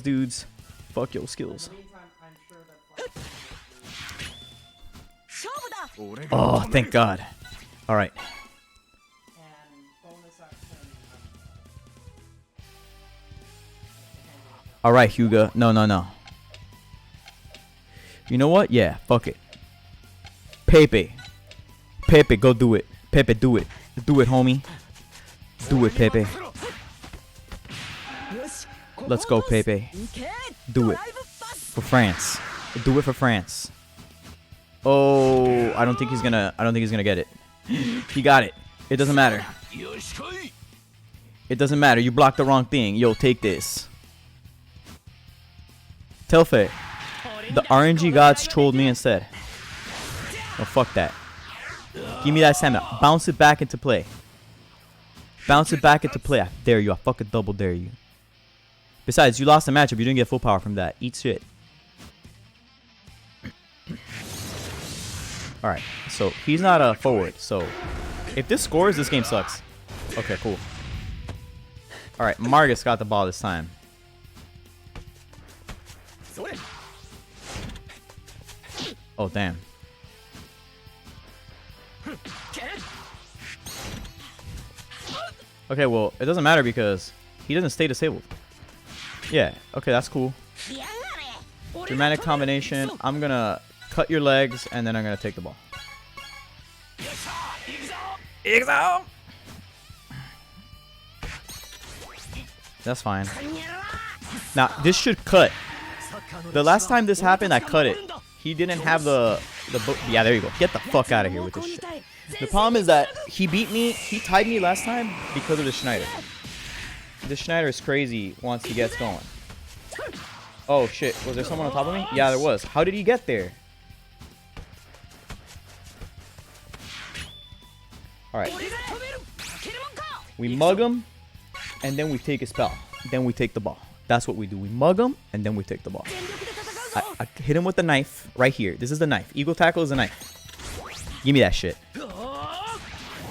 dudes, fuck your skills. Oh, thank God. Alright. Alright, Hugo. No. You know what? Yeah, fuck it. Pepe, go do it. Pepe, do it. Do it, homie. Do it, Pepe. Let's go, Pepe. Do it. For France. Do it for France. Oh, I don't think he's gonna get it. He got it. It doesn't matter. It doesn't matter. You blocked the wrong thing. Yo, take this. Telfe. The RNG gods trolled me instead. Oh, fuck that. Give me that stamina. Bounce it back into play. Bounce it back into play. I dare you. I fucking double dare you. Besides, you lost the matchup. You didn't get full power from that. Eat shit. Alright. So, he's not a forward. So, if this scores, this game sucks. Okay, cool. Alright. Margus got the ball this time. Oh, damn. Okay, well, it doesn't matter because he doesn't stay disabled. Yeah, okay, that's cool. Dramatic combination. I'm gonna cut your legs and then I'm gonna take the ball. Exo! That's fine. Now, this should cut. The last time this happened, I cut it. He didn't have the yeah, there you go. Get the fuck out of here with this shit. The problem is that he beat me. He tied me last time because of the Schneider. The Schneider is crazy once he gets going. Oh shit, was there someone on top of me? Yeah, there was. How did he get there? Alright. We mug him, and then we take his spell. Then we take the ball. That's what we do. We mug him, and then we take the ball. I hit him with the knife right here. This is the knife. Eagle tackle is a knife. Give me that shit.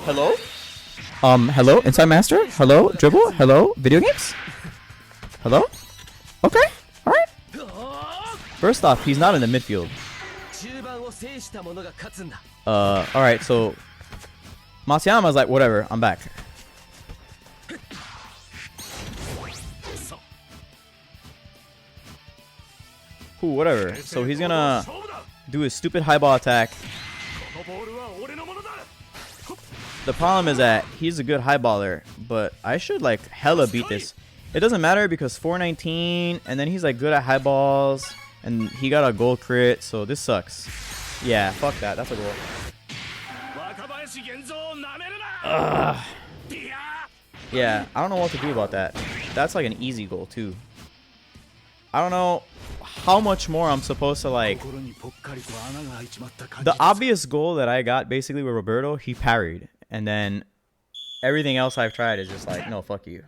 Hello? Hello? Inside Master? Hello? Dribble? Hello? Video games? Hello? Okay. Alright. First off, he's not in the midfield. Alright, so Matsuyama's like, whatever, I'm back. Cool, whatever. So he's gonna do his stupid high ball attack. The problem is that he's a good high baller, but I should like hella beat this. It doesn't matter because 419, and then he's like good at high balls, and he got a goal crit, so this sucks. Yeah, fuck that. That's a goal. Ugh. Yeah, I don't know what to do about that. That's like an easy goal too. I don't know how much more I'm supposed to like. The obvious goal that I got basically with Roberto, he parried. And then everything else I've tried is just like, no, fuck you.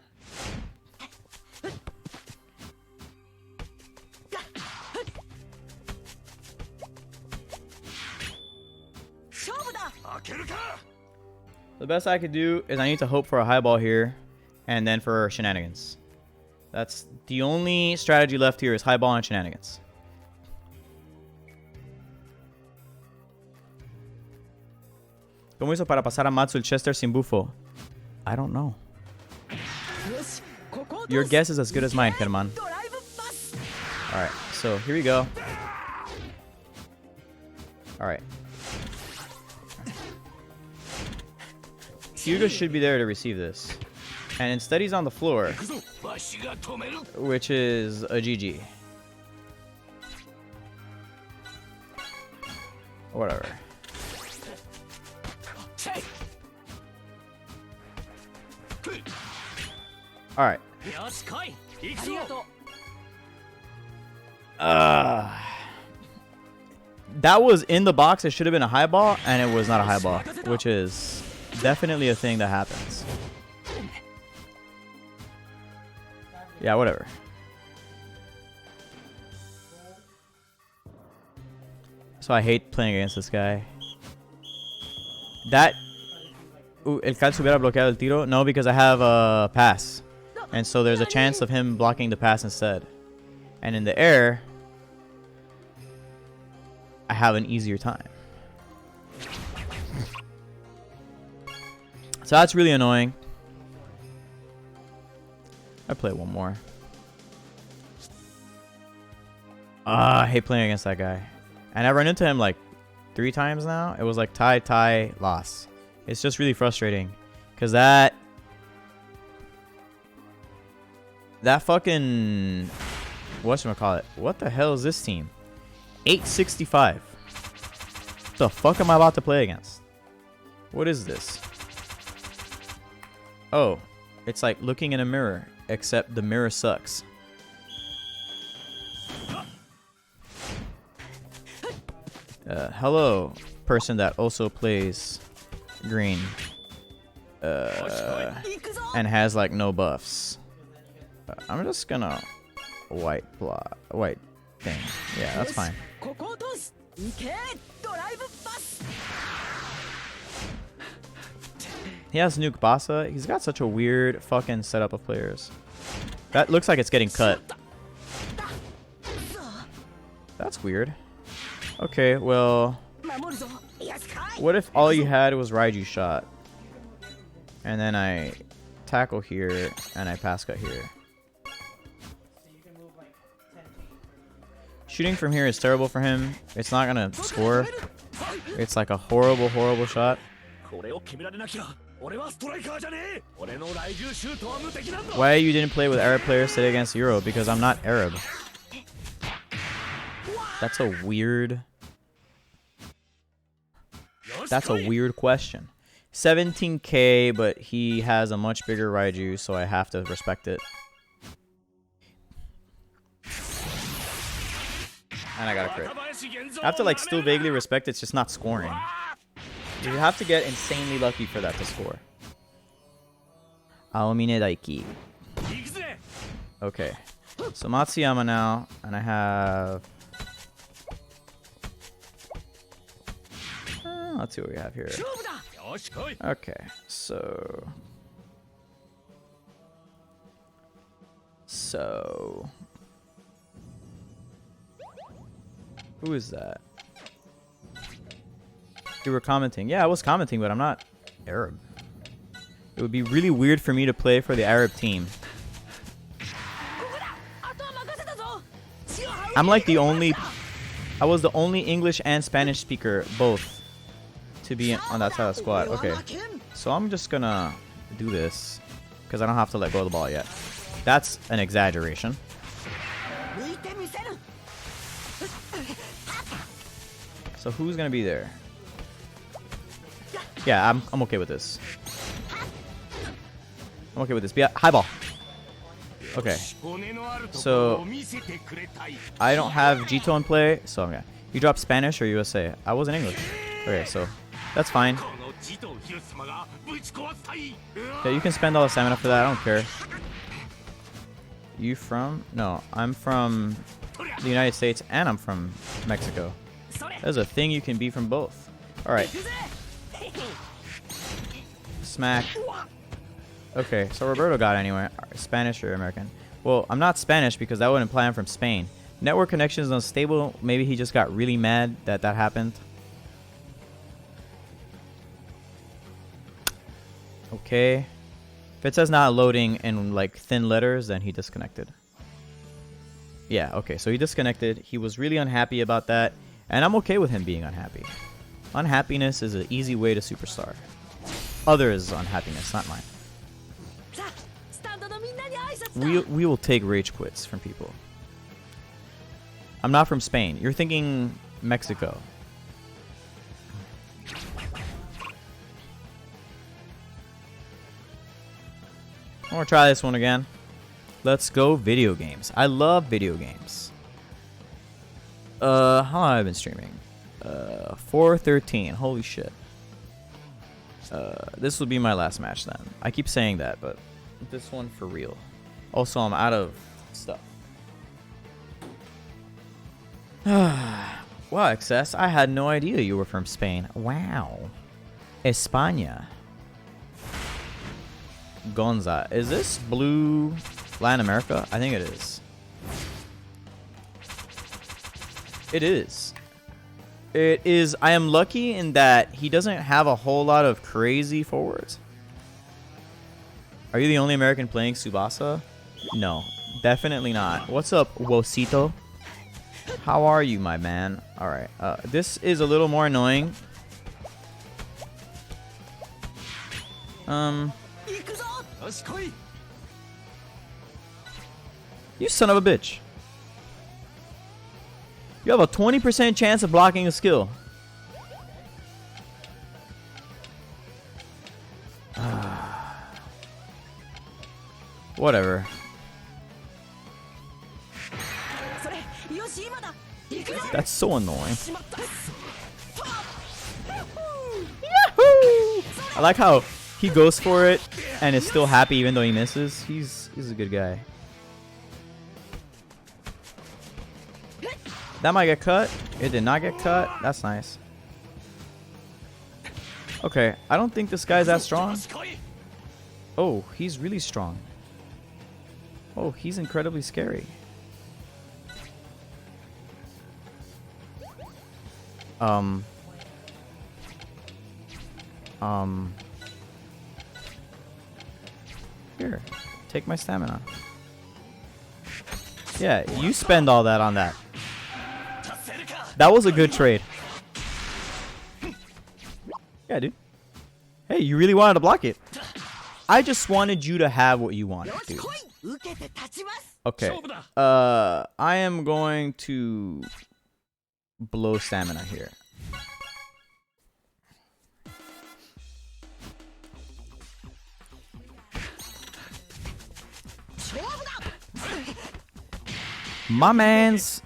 The best I could do is I need to hope for a high ball here and then for shenanigans. That's the only strategy left here is high ball and shenanigans. ¿Cómo hizo para pasar a Matsu el Chester sin bufo? I don't know. Your guess is as good as mine, Herman. Alright, so here we go. Alright. Hyuga should be there to receive this. And instead he's on the floor. Which is a GG. Whatever. Alright. That was in the box. It should have been a high ball, and it was not a high ball, which is definitely a thing that happens. Yeah, whatever. So I hate playing against this guy. That... El Cal se hubiera bloqueado el tiro? No, because I have a pass. And so there's a chance of him blocking the pass instead. And in the air, I have an easier time. So that's really annoying. I play one more. I hate playing against that guy. And I run into him like 3 times now. It was like tie, loss. It's just really frustrating. Because that fucking... whatchamacallit? What the hell is this team? 865. What the fuck am I about to play against? What is this? Oh, it's like looking in a mirror, except the mirror sucks. Hello, person that also plays green and has like no buffs. I'm just gonna white thing. Yeah, that's fine. He has Nuke Tsubasa. He's got such a weird fucking setup of players. That looks like it's getting cut. That's weird. Okay, well... what if all you had was Raiju shot? And then I tackle here, and I pass cut here. Shooting from here is terrible for him. It's not gonna score. It's like a horrible, horrible shot. Why you didn't play with Arab players today against Euro? Because I'm not Arab. That's a weird... That's a weird question. 17k, but he has a much bigger Raiju, so I have to respect it. And I got a crit. I have to like still vaguely respect it, it's just not scoring. You have to get insanely lucky for that to score. Aomine Daiki. Okay. So Matsuyama now, and I have... let's see what we have here. Okay, so... Who is that? You were commenting. Yeah, I was commenting, but I'm not Arab. It would be really weird for me to play for the Arab team. I'm like the only... I was the only English and Spanish speaker, both, to be on that side of the squad. Okay, so I'm just gonna do this, because I don't have to let go of the ball yet. That's an exaggeration. So who's gonna be there? Yeah, I'm okay with this. I'm okay with this. Yeah, high ball. Okay. So I don't have Jito in play, so I'm gonna... You dropped Spanish or USA? I was in English. Okay, so that's fine. Yeah, you can spend all the stamina for that. I don't care. You from? No, I'm from the United States and I'm from Mexico. There's a thing you can be from both. Alright. Smack. Okay, so Roberto got anywhere. Spanish or American? Well, I'm not Spanish because that would imply I'm from Spain. Network connection is unstable. Maybe he just got really mad that that happened. Okay. If it says not loading in like thin letters, then he disconnected. Yeah, okay, so he disconnected. He was really unhappy about that. And I'm okay with him being unhappy. Unhappiness is an easy way to superstar. Others' unhappiness, not mine. We will take rage quits from people. I'm not from Spain. You're thinking Mexico. I'm gonna try this one again. Let's go video games. I love video games. How long have I been streaming? 4:13. Holy shit. This will be my last match then. I keep saying that, but this one for real. Also, I'm out of stuff. Wow, XS. I had no idea you were from Spain. Wow. España. Gonza. Is this blue Latin America? I think it is. It is. It is. I am lucky in that he doesn't have a whole lot of crazy forwards. Are you the only American playing Tsubasa? No, definitely not. What's up, Wosito? How are you, my man? Alright, this is a little more annoying. You son of a bitch. You have a 20% chance of blocking a skill. Whatever. That's so annoying. Yahoo! I like how he goes for it and is still happy even though he misses. He's a good guy. That might get cut. It did not get cut. That's nice. Okay, I don't think this guy's that strong. Oh, he's really strong. Oh, he's incredibly scary. Here, take my stamina. Yeah, you spend all that on that. That was a good trade. Yeah, dude. Hey, you really wanted to block it. I just wanted you to have what you wanted, dude. Okay. I am going to blow stamina here. My man's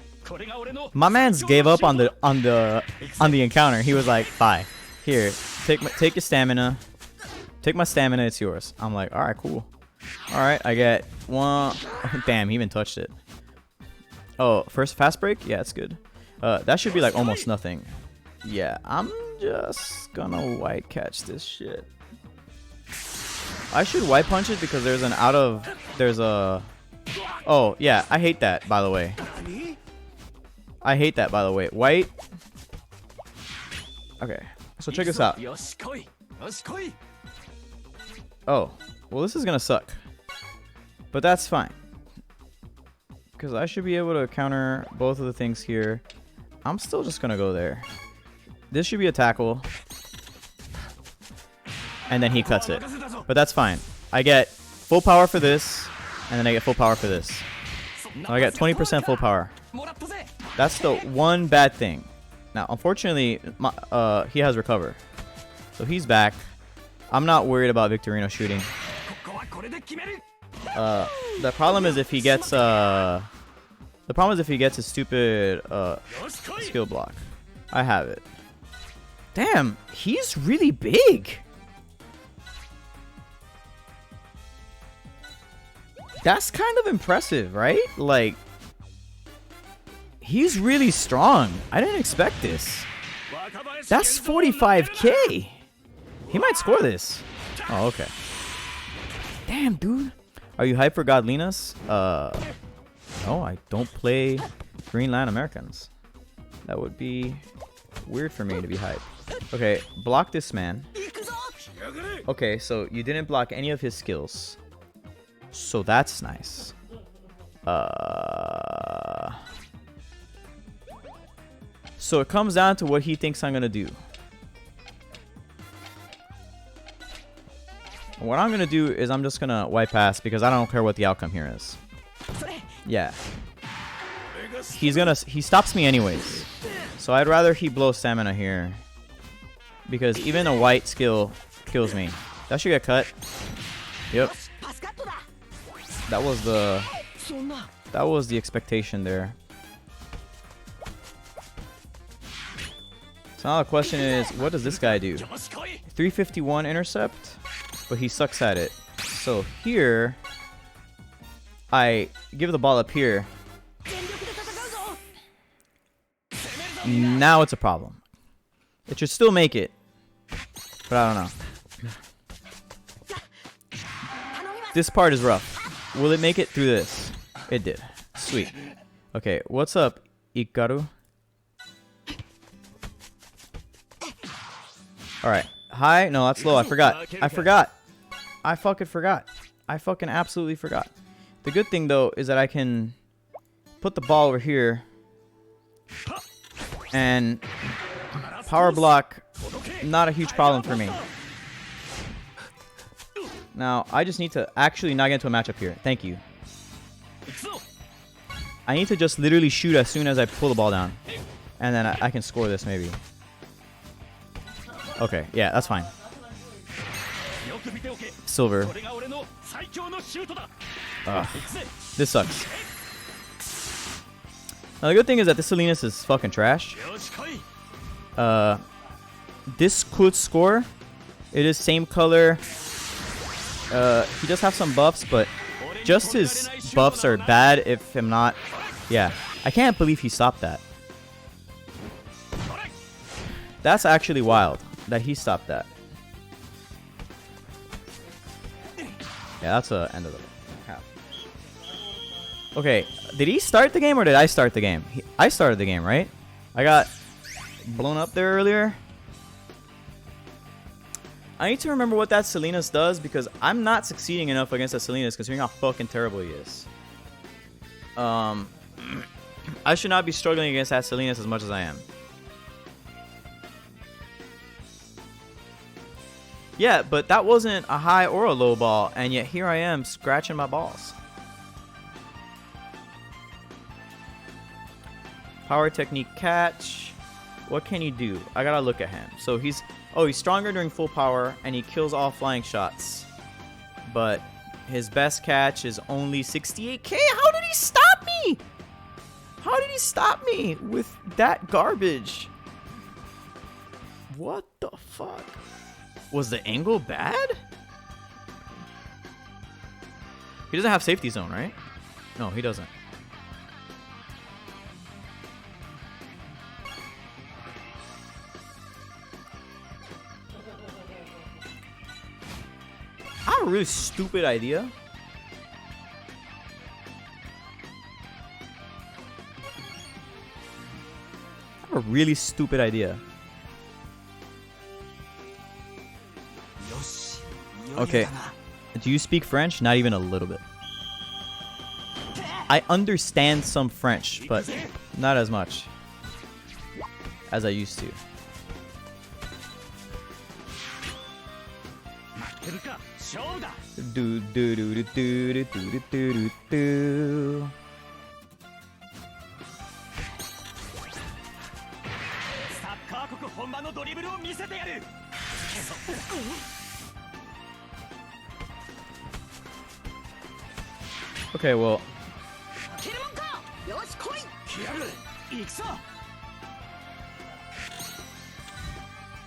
gave up on the encounter. He was like, "Bye. Here, take your stamina. Take my stamina. It's yours." I'm like, "All right, cool. All right, I get one." Damn, he even touched it. Oh, first fast break? Yeah, it's good. That should be like almost nothing. Yeah, I'm just gonna white catch this shit. I should white punch it because there's a. Oh, yeah, I hate that, by the way. I hate that, by the way. White. Okay, so check this out. Oh, well, this is gonna suck. But that's fine. Because I should be able to counter both of the things here. I'm still just gonna go there. This should be a tackle. And then he cuts it. But that's fine. I get full power for this. And then I get full power for this. So I get 20% full power. That's the one bad thing. Now, unfortunately, he has recover. So he's back. I'm not worried about Victorino shooting. The problem is if he gets his stupid skill block. I have it. Damn, he's really big. That's kind of impressive, right? Like, he's really strong. I didn't expect this. That's 45k. He might score this. Oh, okay. Damn, dude. Are you hyped for Godlinas? No, I don't play Greenland Americans. That would be weird for me to be hyped. Okay, block this man. Okay, so you didn't block any of his skills. So that's nice. So it comes down to what he thinks I'm gonna do. What I'm gonna do is I'm just gonna wipe past because I don't care what the outcome here is. Yeah. He stops me anyways. So I'd rather he blow stamina here. Because even a white skill kills me. That should get cut. Yep. That was the expectation there. So now the question is, what does this guy do? 351 intercept, but he sucks at it. So here, I give the ball up here. Now it's a problem. It should still make it, but I don't know. This part is rough. Will it make it through this? It did. Sweet. Okay, what's up, Ikaru? Alright. Hi? No, that's low. I forgot. I fucking forgot. I fucking absolutely forgot. The good thing, though, is that I can put the ball over here. And power block, not a huge problem for me. Now, I just need to actually not get into a matchup here. Thank you. I need to just literally shoot as soon as I pull the ball down. And then I can score this, maybe. Okay, yeah, that's fine. Silver. This sucks. Now, the good thing is that this Salinas is fucking trash. This could score. It is same color. He does have some buffs, but just his buffs are bad if I'm not... Yeah, I can't believe he stopped that. That's actually wild that he stopped that. Yeah, that's the end of the half. Okay, did he start the game or did I start the game? I started the game, right? I got blown up there earlier. I need to remember what that Salinas does because I'm not succeeding enough against that Salinas considering how fucking terrible he is. I should not be struggling against that Salinas as much as I am. Yeah, but that wasn't a high or a low ball, and yet here I am scratching my balls. Power technique catch. What can he do? I gotta look at him. So he's stronger during full power, and he kills all flying shots. But his best catch is only 68k. How did he stop me? How did he stop me with that garbage? What the fuck? Was the angle bad? He doesn't have safety zone, right? No, he doesn't. I have a really stupid idea. I have a really stupid idea. Okay. Do you speak French? Not even a little bit. I understand some French, but not as much as I used to. Do do do do do do do do do. Okay, well.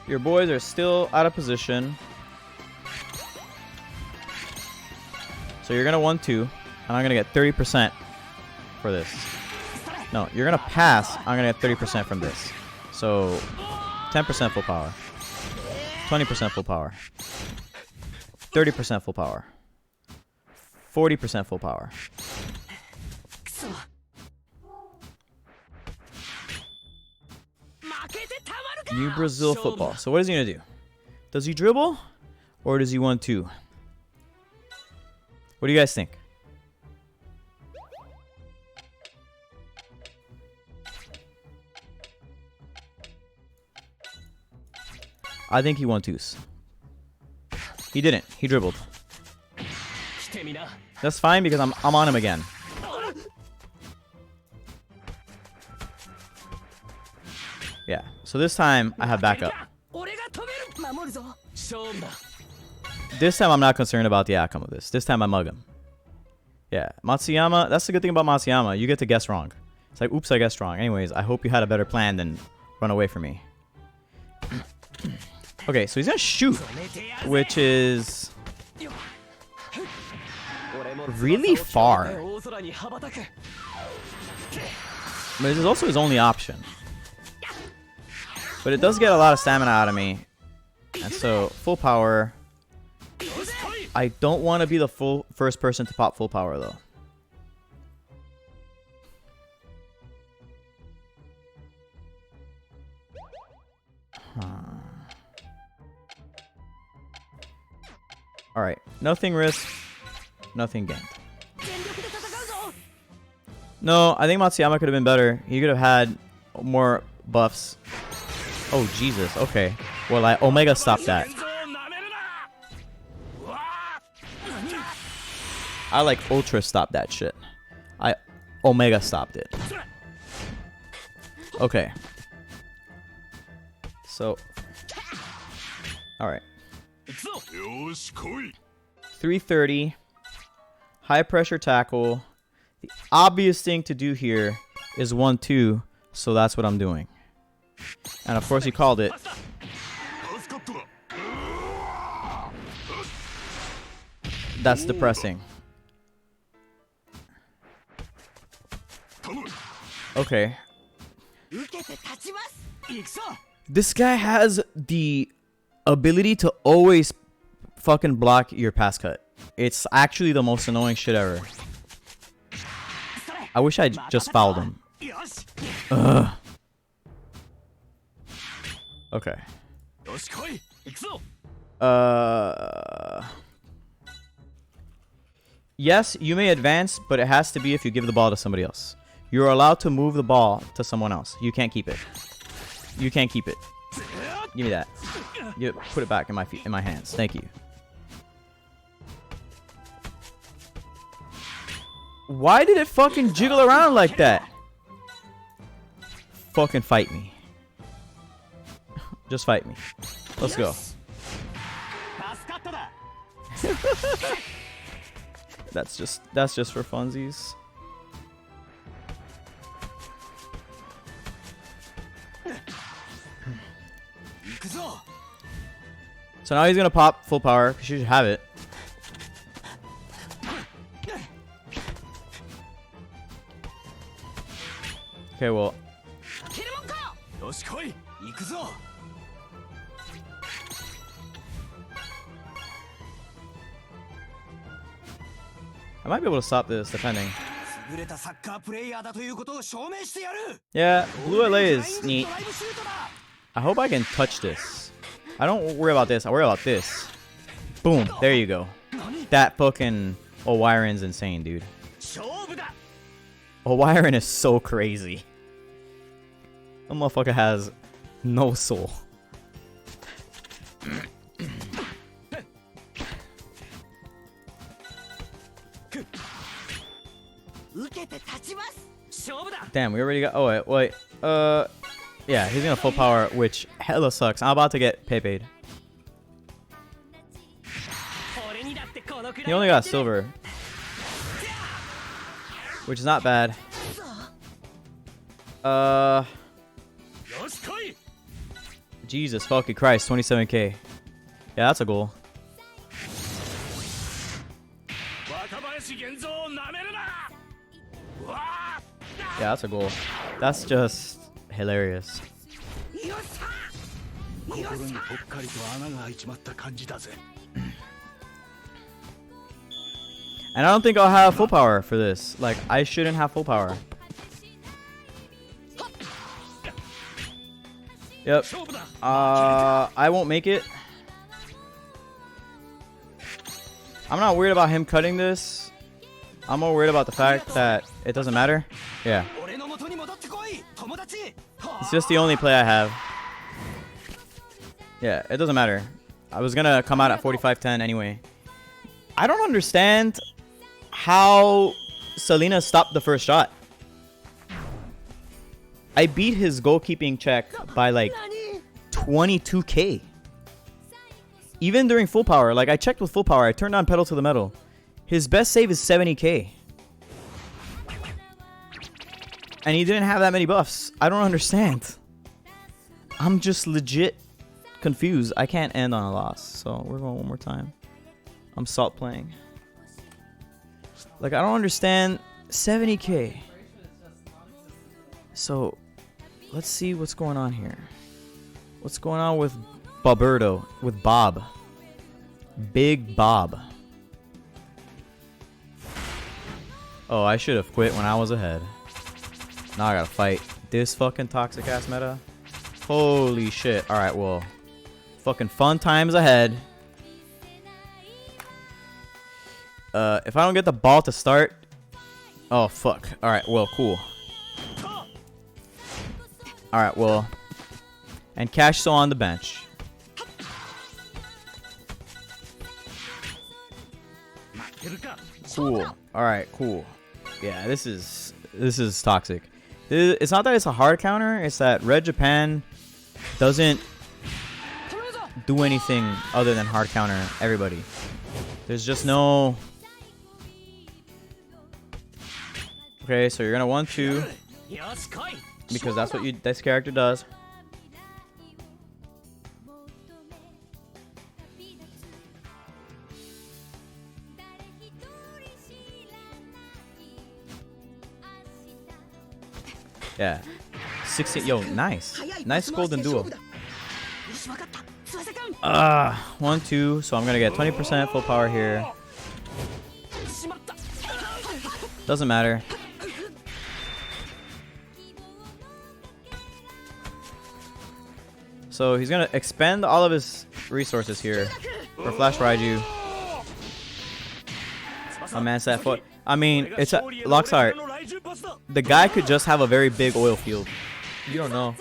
Your boys are still out of position. So you're going to 1-2, and I'm going to get 30% for this. No, you're going to pass. I'm going to get 30% from this. So 10% full power. 20% full power. 30% full power. 40% full power. New Brazil football. So what is he going to do? Does he dribble? Or does he 1-2? What do you guys think? I think he 1-2s. He didn't. He dribbled. That's fine because I'm on him again. Yeah. So this time I have backup. This time I'm not concerned about the outcome of this. This time I mug him. Yeah. Matsuyama, that's the good thing about Matsuyama. You get to guess wrong. It's like, oops, I guessed wrong. Anyways, I hope you had a better plan than run away from me. Okay, so he's going to shoot, which is really far. But this is also his only option. But it does get a lot of stamina out of me. And so, full power. I don't want to be the first person to pop full power, though. Alright, nothing risked, nothing gained. No, I think Matsuyama could have been better. He could have had more buffs. Oh, Jesus, okay. Well, I Omega stopped that. I like Ultra stopped that shit. I Omega stopped it. Okay. So. Alright. 330. High pressure tackle. The obvious thing to do here is 1-2. So that's what I'm doing. And of course he called it. That's depressing. Okay. This guy has the ability to always fucking block your pass cut. It's actually the most annoying shit ever. I wish I just fouled him. Ugh. Okay. Yes, you may advance, but it has to be if you give the ball to somebody else. You're allowed to move the ball to someone else. You can't keep it. You can't keep it. Give me that. You put it back in my hands. Thank you. Why did it fucking jiggle around like that? Fucking fight me. Just fight me. Let's go. That's just for funsies. So now he's gonna pop full power because you should have it. Okay, well. I might be able to stop this, depending. Yeah, blue LA is neat. I hope I can touch this. I don't worry about this. I worry about this. Boom. There you go. That fucking Owiron's insane, dude. Owiron is so crazy. That motherfucker has no soul. Damn, we already got. Oh wait. Yeah, he's gonna full power, which hella sucks. I'm about to get paid. He only got silver, which is not bad. Jesus fucking Christ, 27k. Yeah, that's a goal. Yeah, that's a goal. That's just hilarious. And I don't think I'll have full power for this. Like, I shouldn't have full power. Yep. I won't make it. I'm not worried about him cutting this. I'm more worried about the fact that it doesn't matter. Yeah. It's just the only play I have. Yeah, it doesn't matter. I was gonna come out at 45-10 anyway. I don't understand how Selena stopped the first shot. I beat his goalkeeping check by like 22k. Even during full power, like I checked with full power, I turned on pedal to the metal. His best save is 70k. And he didn't have that many buffs. I don't understand. I'm just legit confused. I can't end on a loss. So we're going one more time. I'm salt playing. Like, I don't understand. 70k. So let's see what's going on here. What's going on with Boberto? With Bob. Big Bob. Oh, I should have quit when I was ahead. Now I gotta fight this fucking toxic ass meta. Holy shit. Alright, well. Fucking fun times ahead. If I don't get the ball to start. Oh, fuck. Alright, well, cool. Alright, well. And Cash still on the bench. Cool. Alright, cool. Yeah, this is toxic. It's not that it's a hard counter, it's that Red Japan doesn't do anything other than hard counter everybody. There's just no... Okay, so you're gonna 1-2 because that's what this character does. Yeah. 16. Yo, nice. Nice golden duo. 1-2. So I'm going to get 20% full power here. Doesn't matter. So he's going to expend all of his resources here for Flash Raiju. A man set foot. I mean, it's a Lockhart. The guy could just have a very big oil field. You don't know.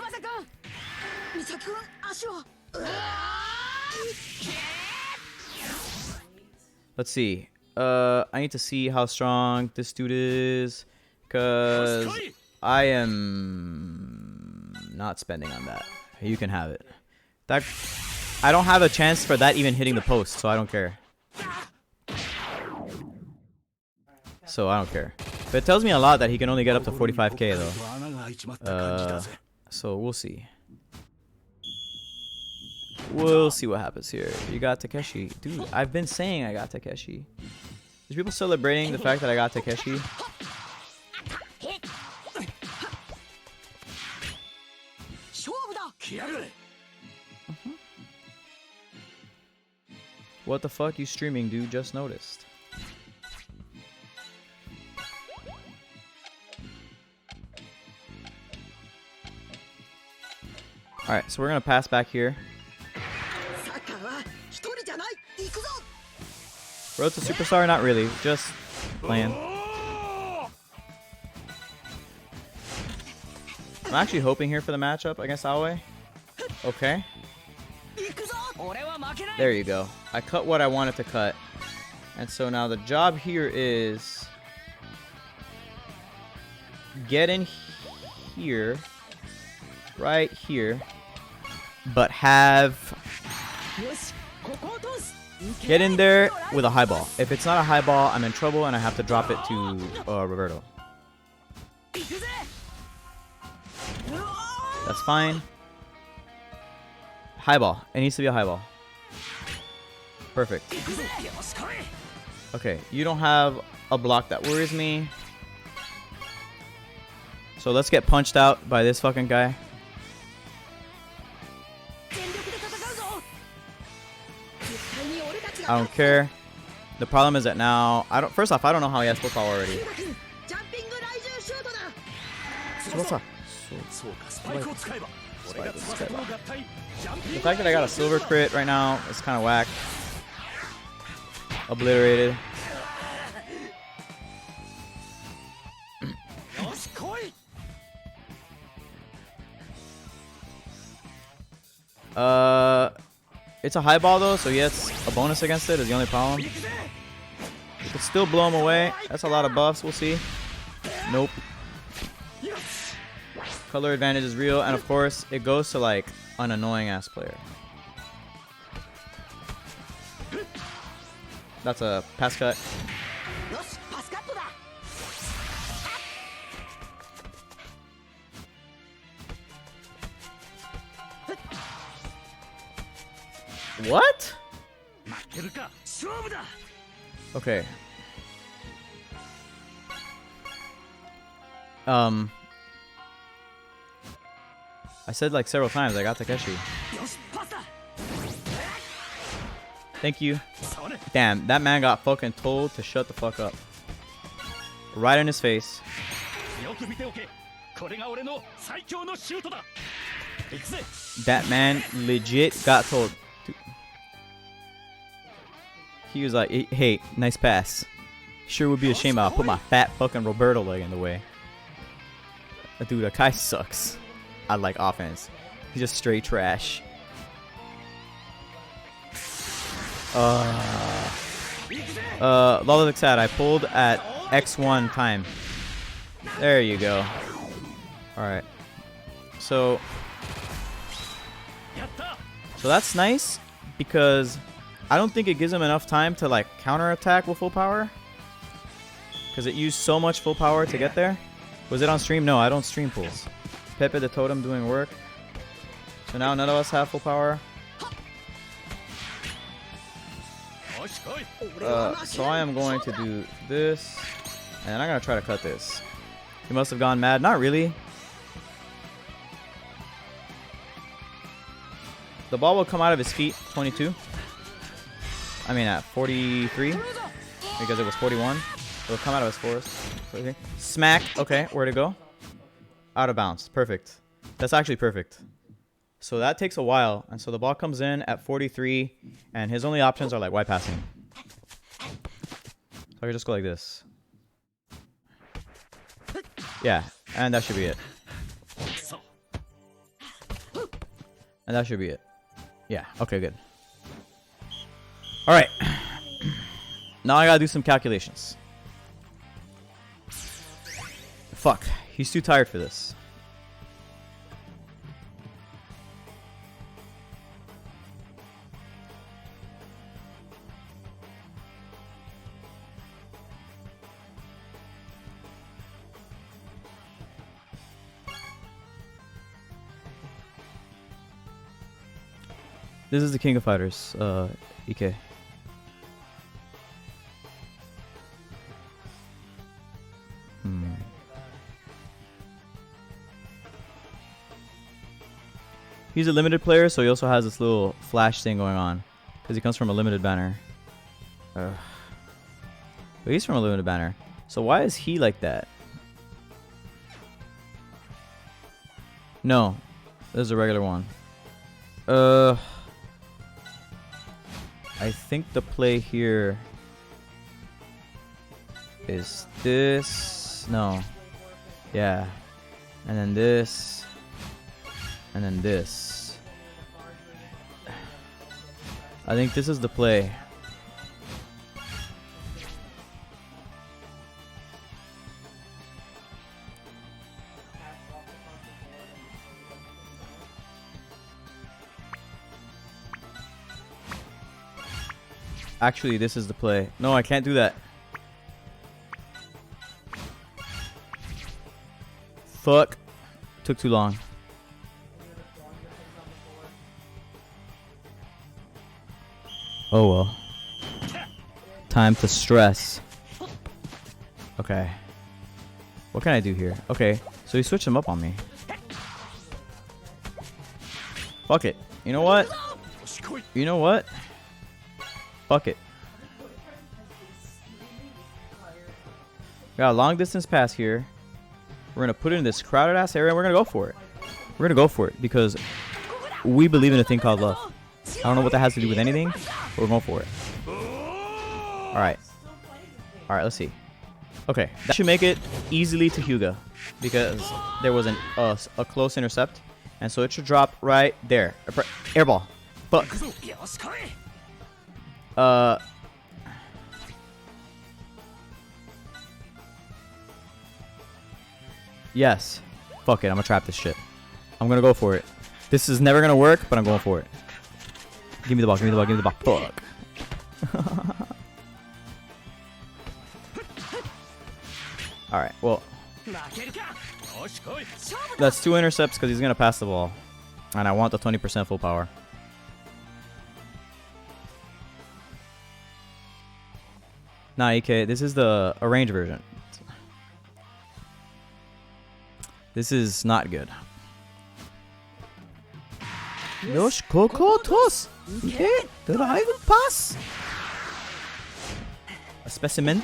Let's see. I need to see how strong this dude is, because I am not spending on that. You can have it. That I don't have a chance for that even hitting the post, so I don't care. So I don't care. But it tells me a lot that he can only get up to 45k though. So we'll see. We'll see what happens here. You got Takeshi. Dude, I've been saying I got Takeshi. There's people celebrating the fact that I got Takeshi. What the fuck you streaming, dude? Just noticed. Alright, so we're gonna pass back here. Road to Superstar? Not really. Just playing. I'm actually hoping here for the matchup against Aoi. Okay. There you go. I cut what I wanted to cut. And so now the job here is get in here. Right here. But have... Get in there with a high ball. If it's not a high ball, I'm in trouble and I have to drop it to Roberto. That's fine. High ball. It needs to be a high ball. Perfect. Okay, you don't have a block that worries me. So let's get punched out by this fucking guy. I don't care. The problem is that now first off, I don't know how he has full power already. Tsubasa. The fact that I got a silver crit right now is kind of whack. Obliterated. It's a high ball though, so he gets a bonus against it is the only problem. You could still blow him away. That's a lot of buffs. We'll see. Nope. Color advantage is real, and of course, it goes to like an annoying ass player. That's a pass cut. What? Okay. I said like several times I got Takeshi. Thank you. Damn, that man got fucking told to shut the fuck up. Right in his face. That man legit got told. He was like, hey, nice pass. Sure would be a shame I'll put my fat fucking Roberto leg in the way. Dude, Akai sucks. I like offense. He's just straight trash. Lolix had I pulled at X1 time. There you go. Alright. So that's nice because I don't think it gives him enough time to like counterattack with full power. Because it used so much full power to get there. Was it on stream? No, I don't stream pulls. Pepe the Totem doing work. So now none of us have full power. So I am going to do this. And I'm going to try to cut this. He must have gone mad. Not really. The ball will come out of his feet. 22. I mean at 43. Because it was 41. It'll come out of his force. Okay. Smack. Okay, where'd it go? Out of bounds. Perfect. That's actually perfect. So that takes a while. And so the ball comes in at 43. And his only options are like wide passing. So I can just go like this. Yeah. And that should be it. And that should be it. Yeah, okay, good. Alright. Now I gotta do some calculations. Fuck, he's too tired for this. This is the King of Fighters, Ike. He's a limited player, so he also has this little flash thing going on. Because he comes from a limited banner. But he's from a limited banner. So why is he like that? No. This is a regular one. I think the play here is this. No. Yeah. And then this. And then this. I think this is the play. Actually, this is the play. No, I can't do that. Fuck. Took too long. Oh well. Time to stress. Okay. What can I do here? Okay. So he switched him up on me. Fuck it. You know what? You know what? Fuck it. Got a long distance pass here. We're gonna put it in this crowded ass area and we're gonna go for it. We're gonna go for it because we believe in a thing called love. I don't know what that has to do with anything, but we're going for it. Alright. Alright, let's see. Okay, that should make it easily to Hyuga because there was a close intercept. And so it should drop right there. Airball. Fuck. Yes. Fuck it, I'm gonna trap this shit. I'm gonna go for it. This is never gonna work, but I'm going for it. Give me the ball, give me the ball, give me the ball. Fuck. Alright, well. That's 2 intercepts because he's gonna pass the ball. And I want the 20% full power. Nah, Ike, this is the arranged version. This is not good. Yosh, Koko, Toss. Okay, drive pass. A specimen.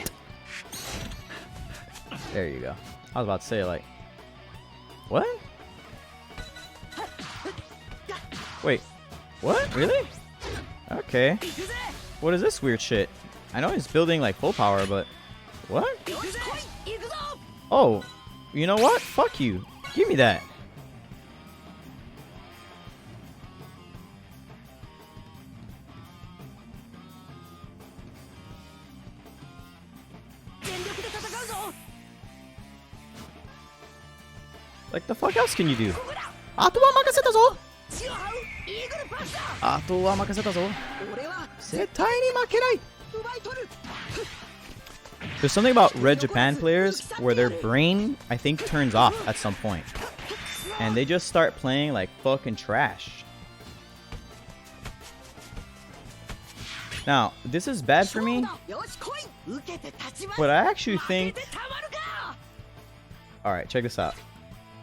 There you go. I was about to say, like, what? Wait, what? Really? Okay. What is this weird shit? I know he's building like full power, but what? Oh, you know what? Fuck you. Give me that. Like, the fuck else can you do? There's something about Red Japan players where their brain, I think, turns off at some point. And they just start playing like fucking trash. Now, this is bad for me, but I actually think... Alright, check this out.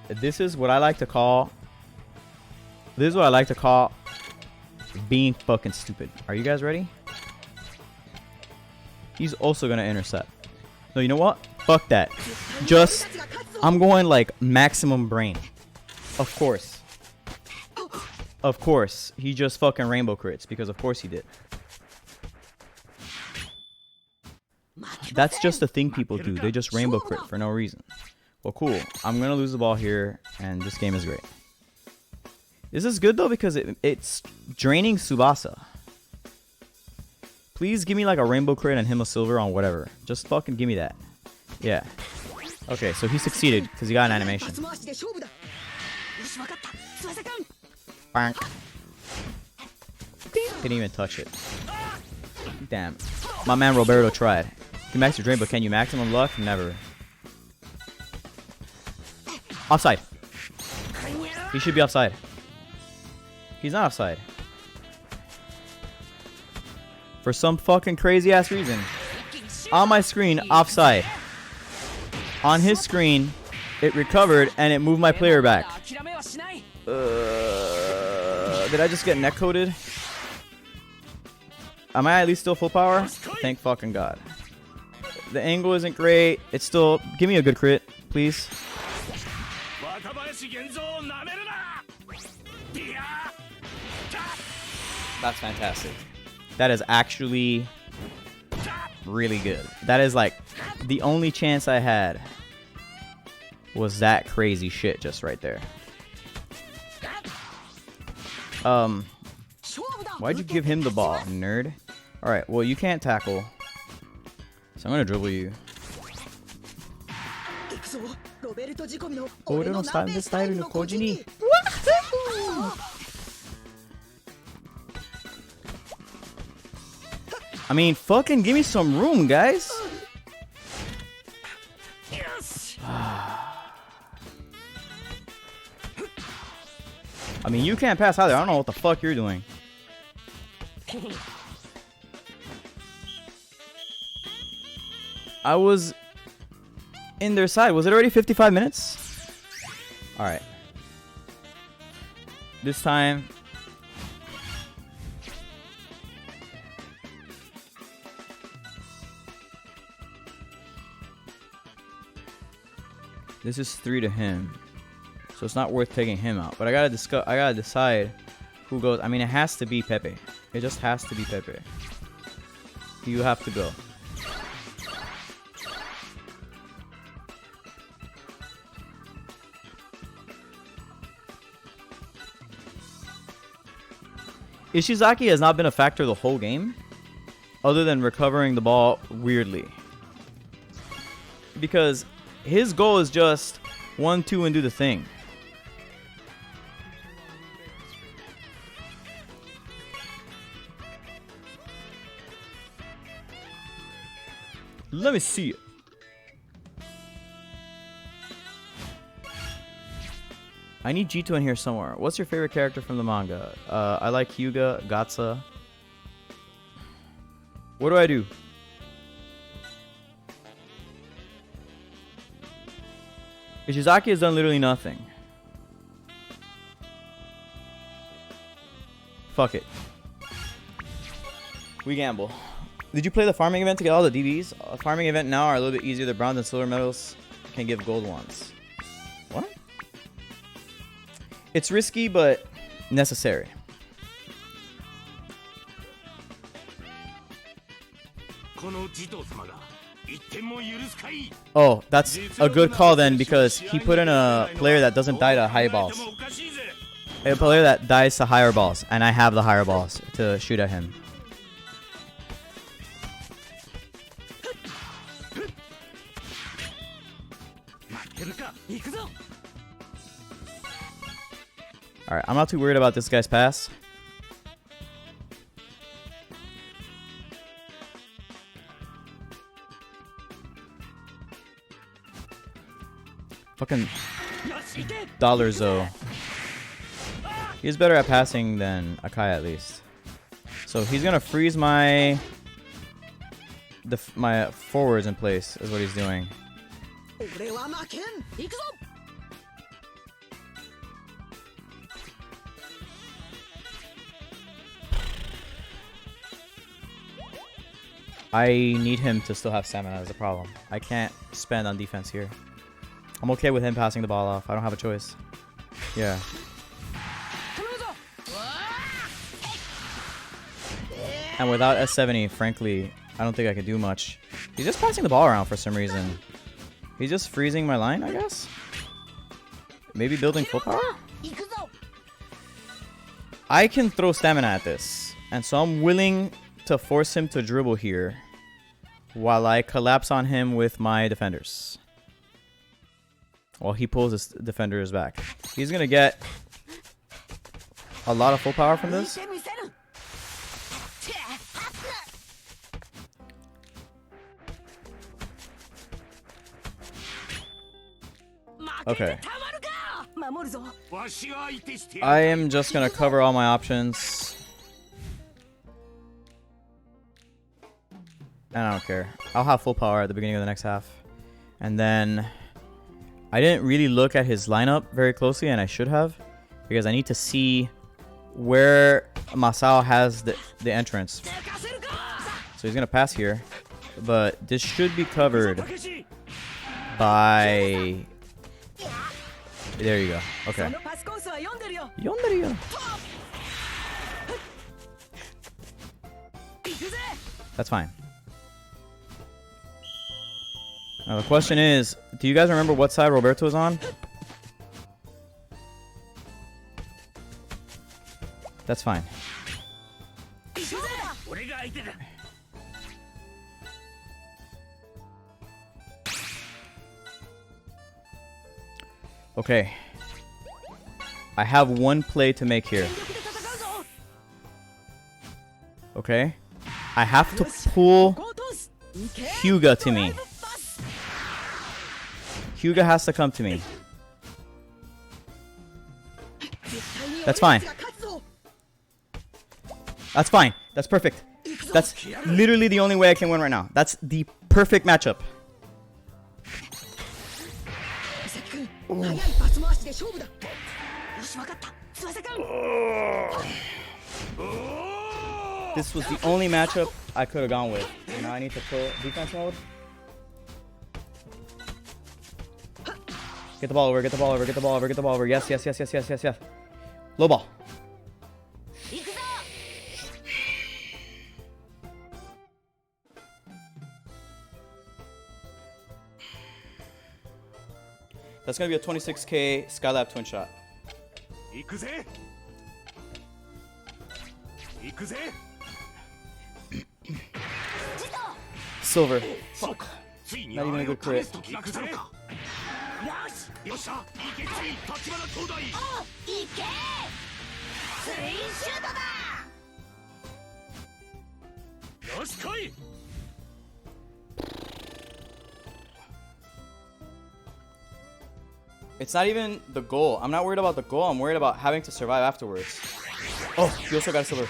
This is what I like to call... This is what I like to call being fucking stupid. Are you guys ready? He's also gonna intercept. No, you know what? Fuck that. Just... I'm going like maximum brain. Of course. Of course. He just fucking rainbow crits because of course he did. That's just the thing people do. They just rainbow crit for no reason. Well, cool. I'm going to lose the ball here, and this game is great. This is good though because it's draining Tsubasa. Please give me like a rainbow crit and him a silver on whatever. Just fucking give me that. Yeah. Okay, so he succeeded because he got an animation. Bonk. Didn't even touch it. Damn. My man Roberto tried. He maxed your drain, but can you maximum luck? Never. Offside. He should be offside. He's not offside. For some fucking crazy ass reason. On my screen, offside. On his screen, it recovered and it moved my player back. Did I just get neck coated? Am I at least still full power? Thank fucking God. The angle isn't great. It's still... Give me a good crit, please. That's fantastic. That is actually really good. That is like the only chance I had was that crazy shit just right there. Why'd you give him the ball, nerd? Alright, well you can't tackle. So I'm gonna dribble you. I mean, fucking give me some room, guys. I mean, you can't pass either. I don't know what the fuck you're doing. I was in their side. Was it already 55 minutes? Alright. This time... This is 3 to him. So it's not worth taking him out. But I gotta decide who goes. I mean, it has to be Pepe. It just has to be Pepe. You have to go. Ishizaki has not been a factor the whole game, other than recovering the ball weirdly. Because his goal is just 1-2 and do the thing. Let me see it. I need G2 in here somewhere. What's your favorite character from the manga? I like Hyuga, Gatsa. What do I do? Ishizaki has done literally nothing. Fuck it. We gamble. Did you play the farming event to get all the DBs? A farming event now are a little bit easier. The bronze and silver medals can give gold ones. What? It's risky, but necessary. Oh, that's a good call then, because he put in a player that doesn't die to high balls. A player that dies to higher balls, and I have the higher balls to shoot at him. Alright, I'm not too worried about this guy's pass. Fucking dollars though. He's better at passing than Akai at least. So he's gonna freeze my forwards in place is what he's doing. I need him to still have stamina as a problem. I can't spend on defense here. I'm okay with him passing the ball off. I don't have a choice. Yeah. And without S70, frankly, I don't think I could do much. He's just passing the ball around for some reason. He's just freezing my line, I guess? Maybe building full power? I can throw stamina at this. And so I'm willing to force him to dribble here while I collapse on him with my defenders. While he pulls his defenders back. He's going to get a lot of full power from this. Okay. I am just gonna cover all my options. And I don't care. I'll have full power at the beginning of the next half. And then I didn't really look at his lineup very closely, and I should have, because I need to see where Masao has the entrance. So he's gonna pass here, but this should be covered by... There you go. Okay. That's fine. Now the question is, do you guys remember what side Roberto is on? That's fine. Okay. I have one play to make here. Okay. I have to pull Hyuga to me. Hyuga has to come to me. That's fine. That's fine. That's perfect. That's literally the only way I can win right now. That's the perfect matchup. This was the only matchup I could have gone with. And now I need to pull defense mode. Get the ball over, get the ball over, get the ball over, get the ball over. Yes, yes, yes, yes, yes, yes, yes. Low ball. That's going to be a 26k Skylab twin shot. Silver. Fuck. Not even a good crit. It's not even the goal. I'm not worried about the goal. I'm worried about having to survive afterwards. Oh, he also got a silver.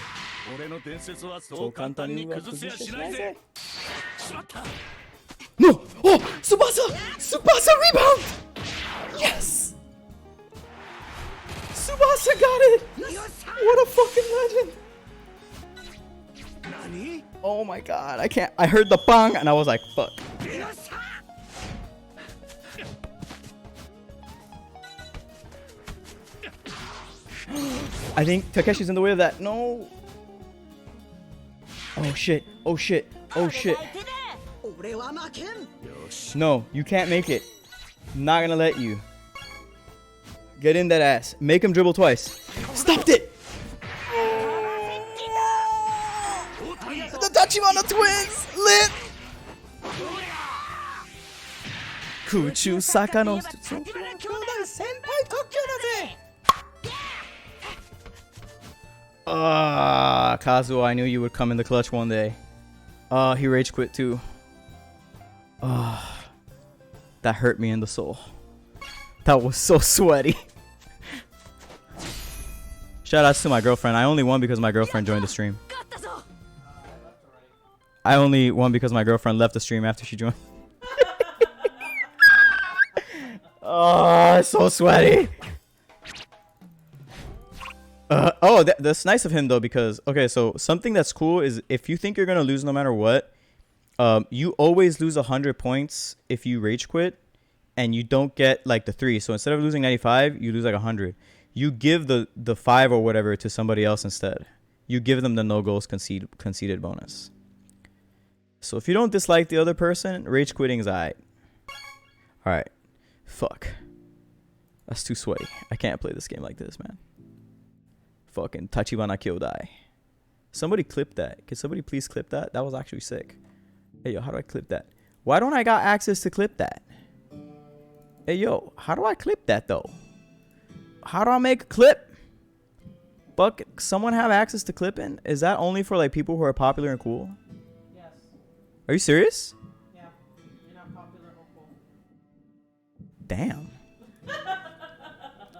No! Oh! Tsubasa! Tsubasa rebound! Yes! Tsubasa got it! What a fucking legend! Oh my god, I can't. I heard the bang and I was like, fuck. I think Takeshi's in the way of that. No. Oh shit. Oh shit. Oh shit. No, you can't make it. Not gonna let you. Get in that ass. Make him dribble twice. Stopped it. The Tachibana twins. Lit. Kuchu Sakano. Kazuo, I knew you would come in the clutch one day. He rage quit too. That hurt me in the soul. That was so sweaty. Shout outs to my girlfriend. I only won because my girlfriend joined the stream. I only won because my girlfriend left the stream after she joined. Oh, it's so sweaty. That's nice of him though, because okay, so something that's cool is if you think you're gonna lose no matter what, you always lose 100 points if you rage quit, and you don't get like the 3. So instead of losing 95, you lose like 100. You give the 5 or whatever to somebody else instead. You give them the no goals conceded bonus. So if you don't dislike the other person, rage quitting is alright. Alright. Fuck. That's too sweaty. I can't play this game like this, man. Fucking Tachibana Kyodai. Somebody clip that. Can somebody please clip that? That was actually sick. Hey, yo, how do I clip that? Why don't I got access to clip that? Hey, yo, how do I clip that, though? How do I make a clip? Fuck, someone have access to clipping? Is that only for, like, people who are popular and cool? Yes. Are you serious? Yeah. You're not popular or cool. Damn.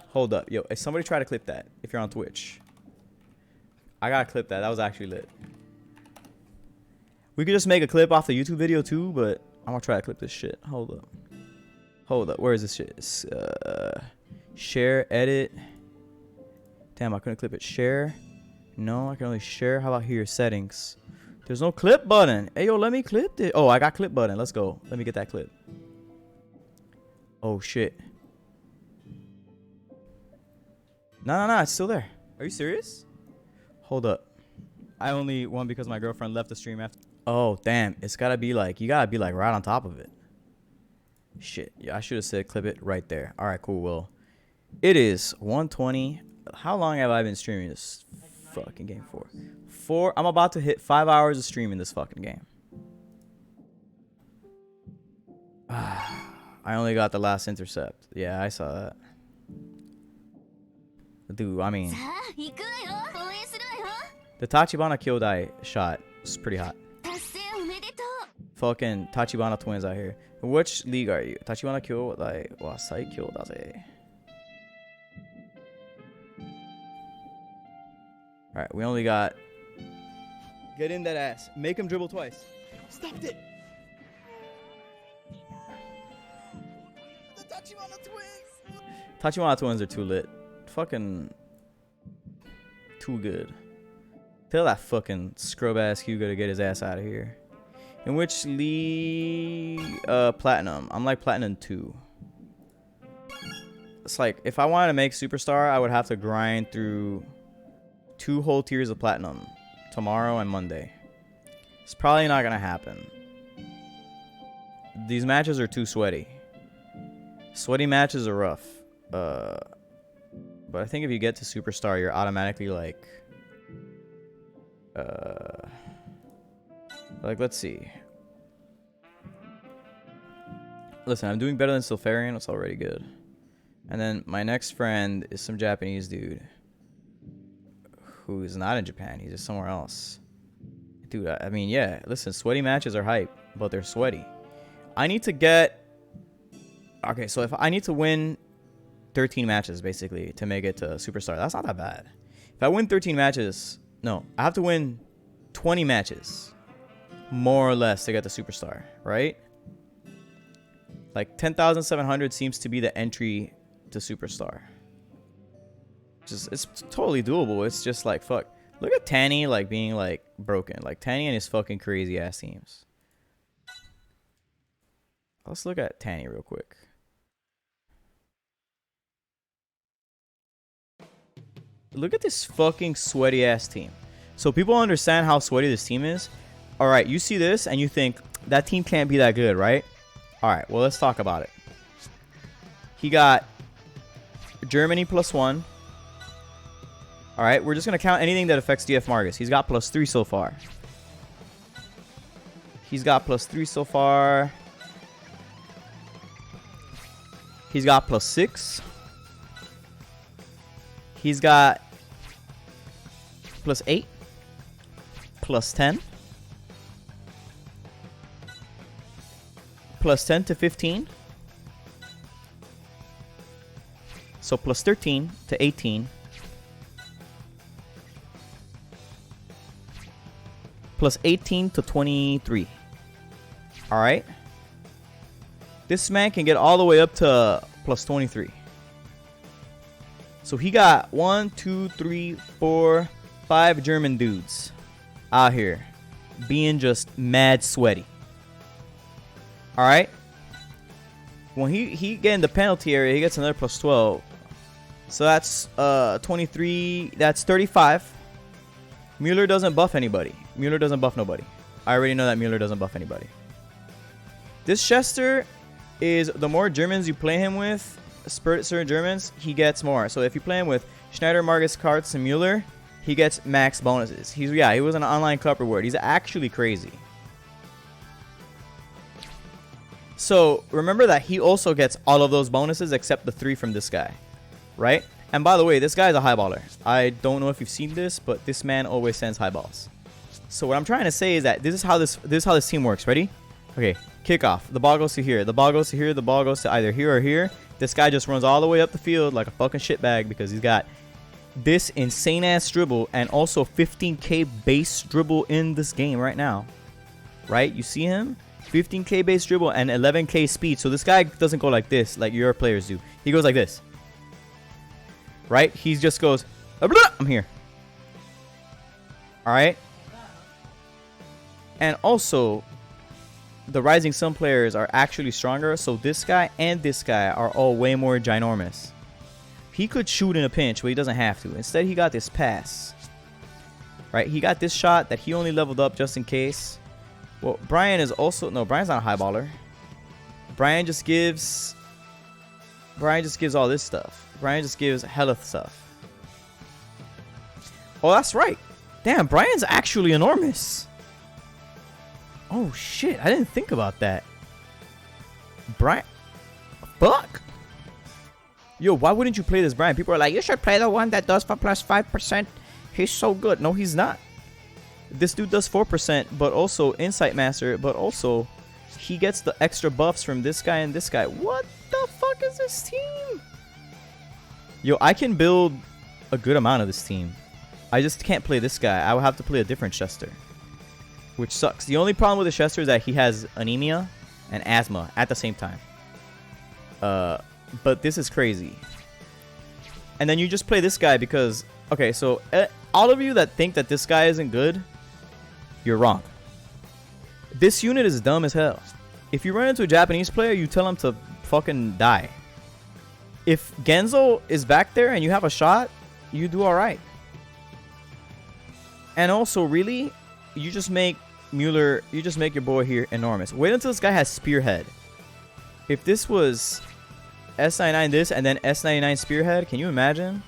Hold up. Yo, if somebody try to clip that, if you're on Twitch. I gotta clip that. That was actually lit. We could just make a clip off the YouTube video too, but I'm gonna try to clip this shit. Hold up. Hold up. Where is this shit? Share, edit. Damn, I couldn't clip it. Share. No, I can only share. How about here? Settings. There's no clip button. Hey, yo, let me clip it. Oh, I got clip button. Let's go. Let me get that clip. Oh, shit. No. It's still there. Are you serious? Hold up. I only won because my girlfriend left the stream after. Oh, damn. It's gotta be like, you gotta be like right on top of it. Shit. Yeah, I should have said clip it right there. All right, cool. Well, it is 1:20. How long have I been streaming this fucking game for? I'm about to hit 5 hours of streaming this fucking game. I only got the last intercept. Yeah, I saw that. Dude, I mean, the Tachibana Kyodai shot is pretty hot. Fucking Tachibana twins out here. Which league are you? Tachibana Kyodai Wasai Kyodai. Alright, we only got... Get in that ass. Make him dribble twice. Stopped it! The Tachibana twins! Tachibana twins are too lit. Fucking... Too good. Tell that fucking scrub-ass Hugo to get his ass out of here. In which league? Platinum. I'm like Platinum 2. It's like, if I wanted to make Superstar, I would have to grind through 2 whole tiers of Platinum. Tomorrow and Monday. It's probably not gonna happen. These matches are too sweaty. Sweaty matches are rough. But I think if you get to Superstar, you're automatically like... Like, let's see. Listen, I'm doing better than Silfarian. It's already good. And then my next friend is some Japanese dude who's not in Japan. He's just somewhere else. Dude, I mean, yeah. Listen, sweaty matches are hype, but they're sweaty. I need to get... Okay, so if I need to win 13 matches, basically, to make it to Superstar, that's not that bad. If I win 13 matches... No, I have to win 20 matches. More or less to get the Superstar, right? Like 10,700 seems to be the entry to Superstar. It's totally doable. It's just like, fuck. Look at Tanny like being like broken. Like Tanny and his fucking crazy ass teams. Let's look at Tanny real quick. Look at this fucking sweaty ass team. So people understand how sweaty this team is. All right, you see this and you think that team can't be that good, right? All right, well, let's talk about it. He got Germany +1. All right, we're just going to count anything that affects DF Margus. He's got +3 so far. He's got +3 so far. He's got +6. He's got +8. +10. +10 to 15. So +13 to 18. +18 to 23. All right. This man can get all the way up to +23. So he got 1, 2, 3, 4, 5 German dudes out here being just mad sweaty. All right. When he get in the penalty area, he gets another +12. So that's 23. That's 35. Mueller doesn't buff anybody. Mueller doesn't buff nobody. I already know that Mueller doesn't buff anybody. This Chester is, the more Germans you play him with, certain Germans, he gets more. So if you play him with Schneider, Margus, Karts, and Mueller, he gets max bonuses. He was an online cup reward. He's actually crazy. So remember that he also gets all of those bonuses except the 3 from this guy, right? And by the way, this guy is a highballer. I don't know if you've seen this, but this man always sends high balls. So what I'm trying to say is that this is how this team works. Ready? Okay, kickoff. The ball goes to here. The ball goes to here. The ball goes to either here or here. This guy just runs all the way up the field like a fucking shitbag because he's got this insane ass dribble and also 15k base dribble in this game right now. Right? You see him? 15k base dribble and 11k speed. So this guy doesn't go like this like your players do. He goes like this. Right? He just goes, I'm here. Alright? And also, the Rising Sun players are actually stronger. So this guy and this guy are all way more ginormous. He could shoot in a pinch, but he doesn't have to. Instead, he got this pass. Right? He got this shot that he only leveled up just in case. Well, Brian is also... No, Brian's not a high baller. Brian just gives all this stuff. Brian just gives hella stuff. Oh, that's right. Damn, Brian's actually enormous. Oh, shit. I didn't think about that. Brian... Fuck. Yo, why wouldn't you play this Brian? People are like, you should play the one that does for plus 5%. He's so good. No, he's not. This dude does 4%, but also Insight Master, but also he gets the extra buffs from this guy and this guy. What the fuck is this team? Yo, I can build a good amount of this team. I just can't play this guy. I will have to play a different Chester, which sucks. The only problem with the Chester is that he has anemia and asthma at the same time. But this is crazy. And then you just play this guy because... Okay, so all of you that think that this guy isn't good, you're wrong. This unit is dumb as hell. If you run into a Japanese player, you tell him to fucking die. If Genzo is back there and you have a shot, you do alright. And also, really, you just make Mueller, you just make your boy here enormous. Wait until this guy has Spearhead. If this was S99 this and then S99 Spearhead, can you imagine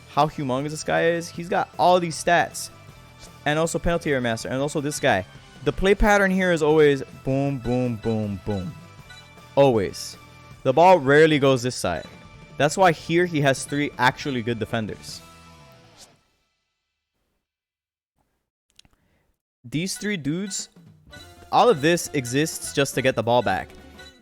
how humongous this guy is? He's got all these stats. And also Penalty Area Master. And also this guy. The play pattern here is always boom, boom, boom, boom. Always. The ball rarely goes this side. That's why here he has 3 actually good defenders. These 3 dudes, all of this exists just to get the ball back.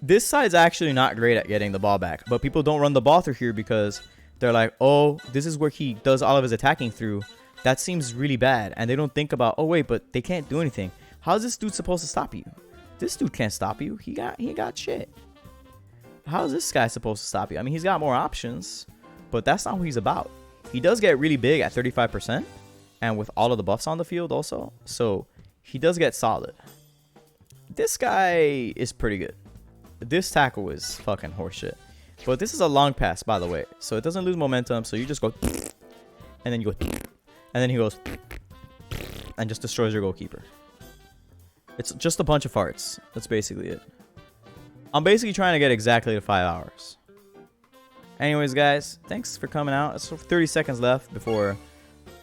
This side's actually not great at getting the ball back. But people don't run the ball through here because they're like, oh, this is where he does all of his attacking through. That seems really bad. And they don't think about, oh, wait, but they can't do anything. How's this dude supposed to stop you? This dude can't stop you. He got shit. How's this guy supposed to stop you? I mean, he's got more options, but that's not what he's about. He does get really big at 35% and with all of the buffs on the field also. So he does get solid. This guy is pretty good. This tackle is fucking horseshit. But this is a long pass, by the way. So it doesn't lose momentum. So you just go and then you go and then he goes and just destroys your goalkeeper. It's just a bunch of farts. That's basically it. I'm basically trying to get exactly to 5 hours. Anyways, guys, thanks for coming out. It's 30 seconds left before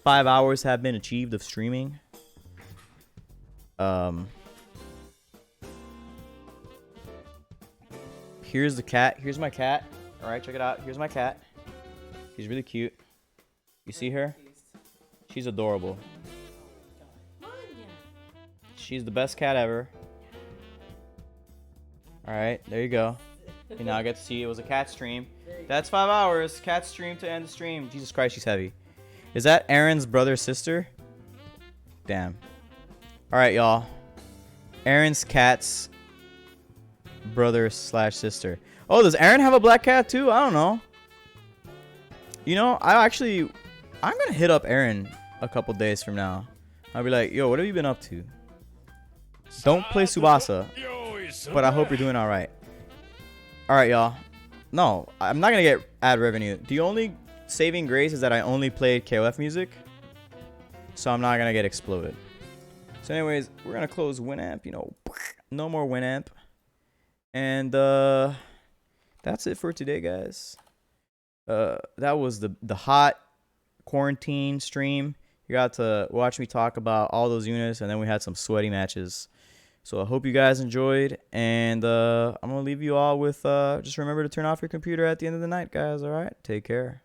5 hours have been achieved of streaming. Here's the cat. Here's my cat. All right, check it out. Here's my cat. She's really cute. You see her? She's adorable. She's the best cat ever. All right, there you go. You now get to see it was a cat stream. That's 5 hours. Cat stream to end the stream. Jesus Christ, she's heavy. Is that Aaron's brother, sister? Damn. All right, y'all. Aaron's cat's brother / sister. Oh, does Aaron have a black cat too? I don't know. You know, I'm gonna hit up Aaron a couple days from now. I'll be like, yo, what have you been up to? Don't play Tsubasa, but I hope you're doing all right. All right, y'all. No, I'm not gonna get ad revenue. The only saving grace is that I only played KOF music, so I'm not gonna get exploded. So anyways, we're gonna close Winamp. You know, no more Winamp. And that's it for today, guys. That was the hot quarantine stream. You got to watch me talk about all those units, and then we had some sweaty matches. So I hope you guys enjoyed, and I'm going to leave you all with just remember to turn off your computer at the end of the night, guys, all right? Take care.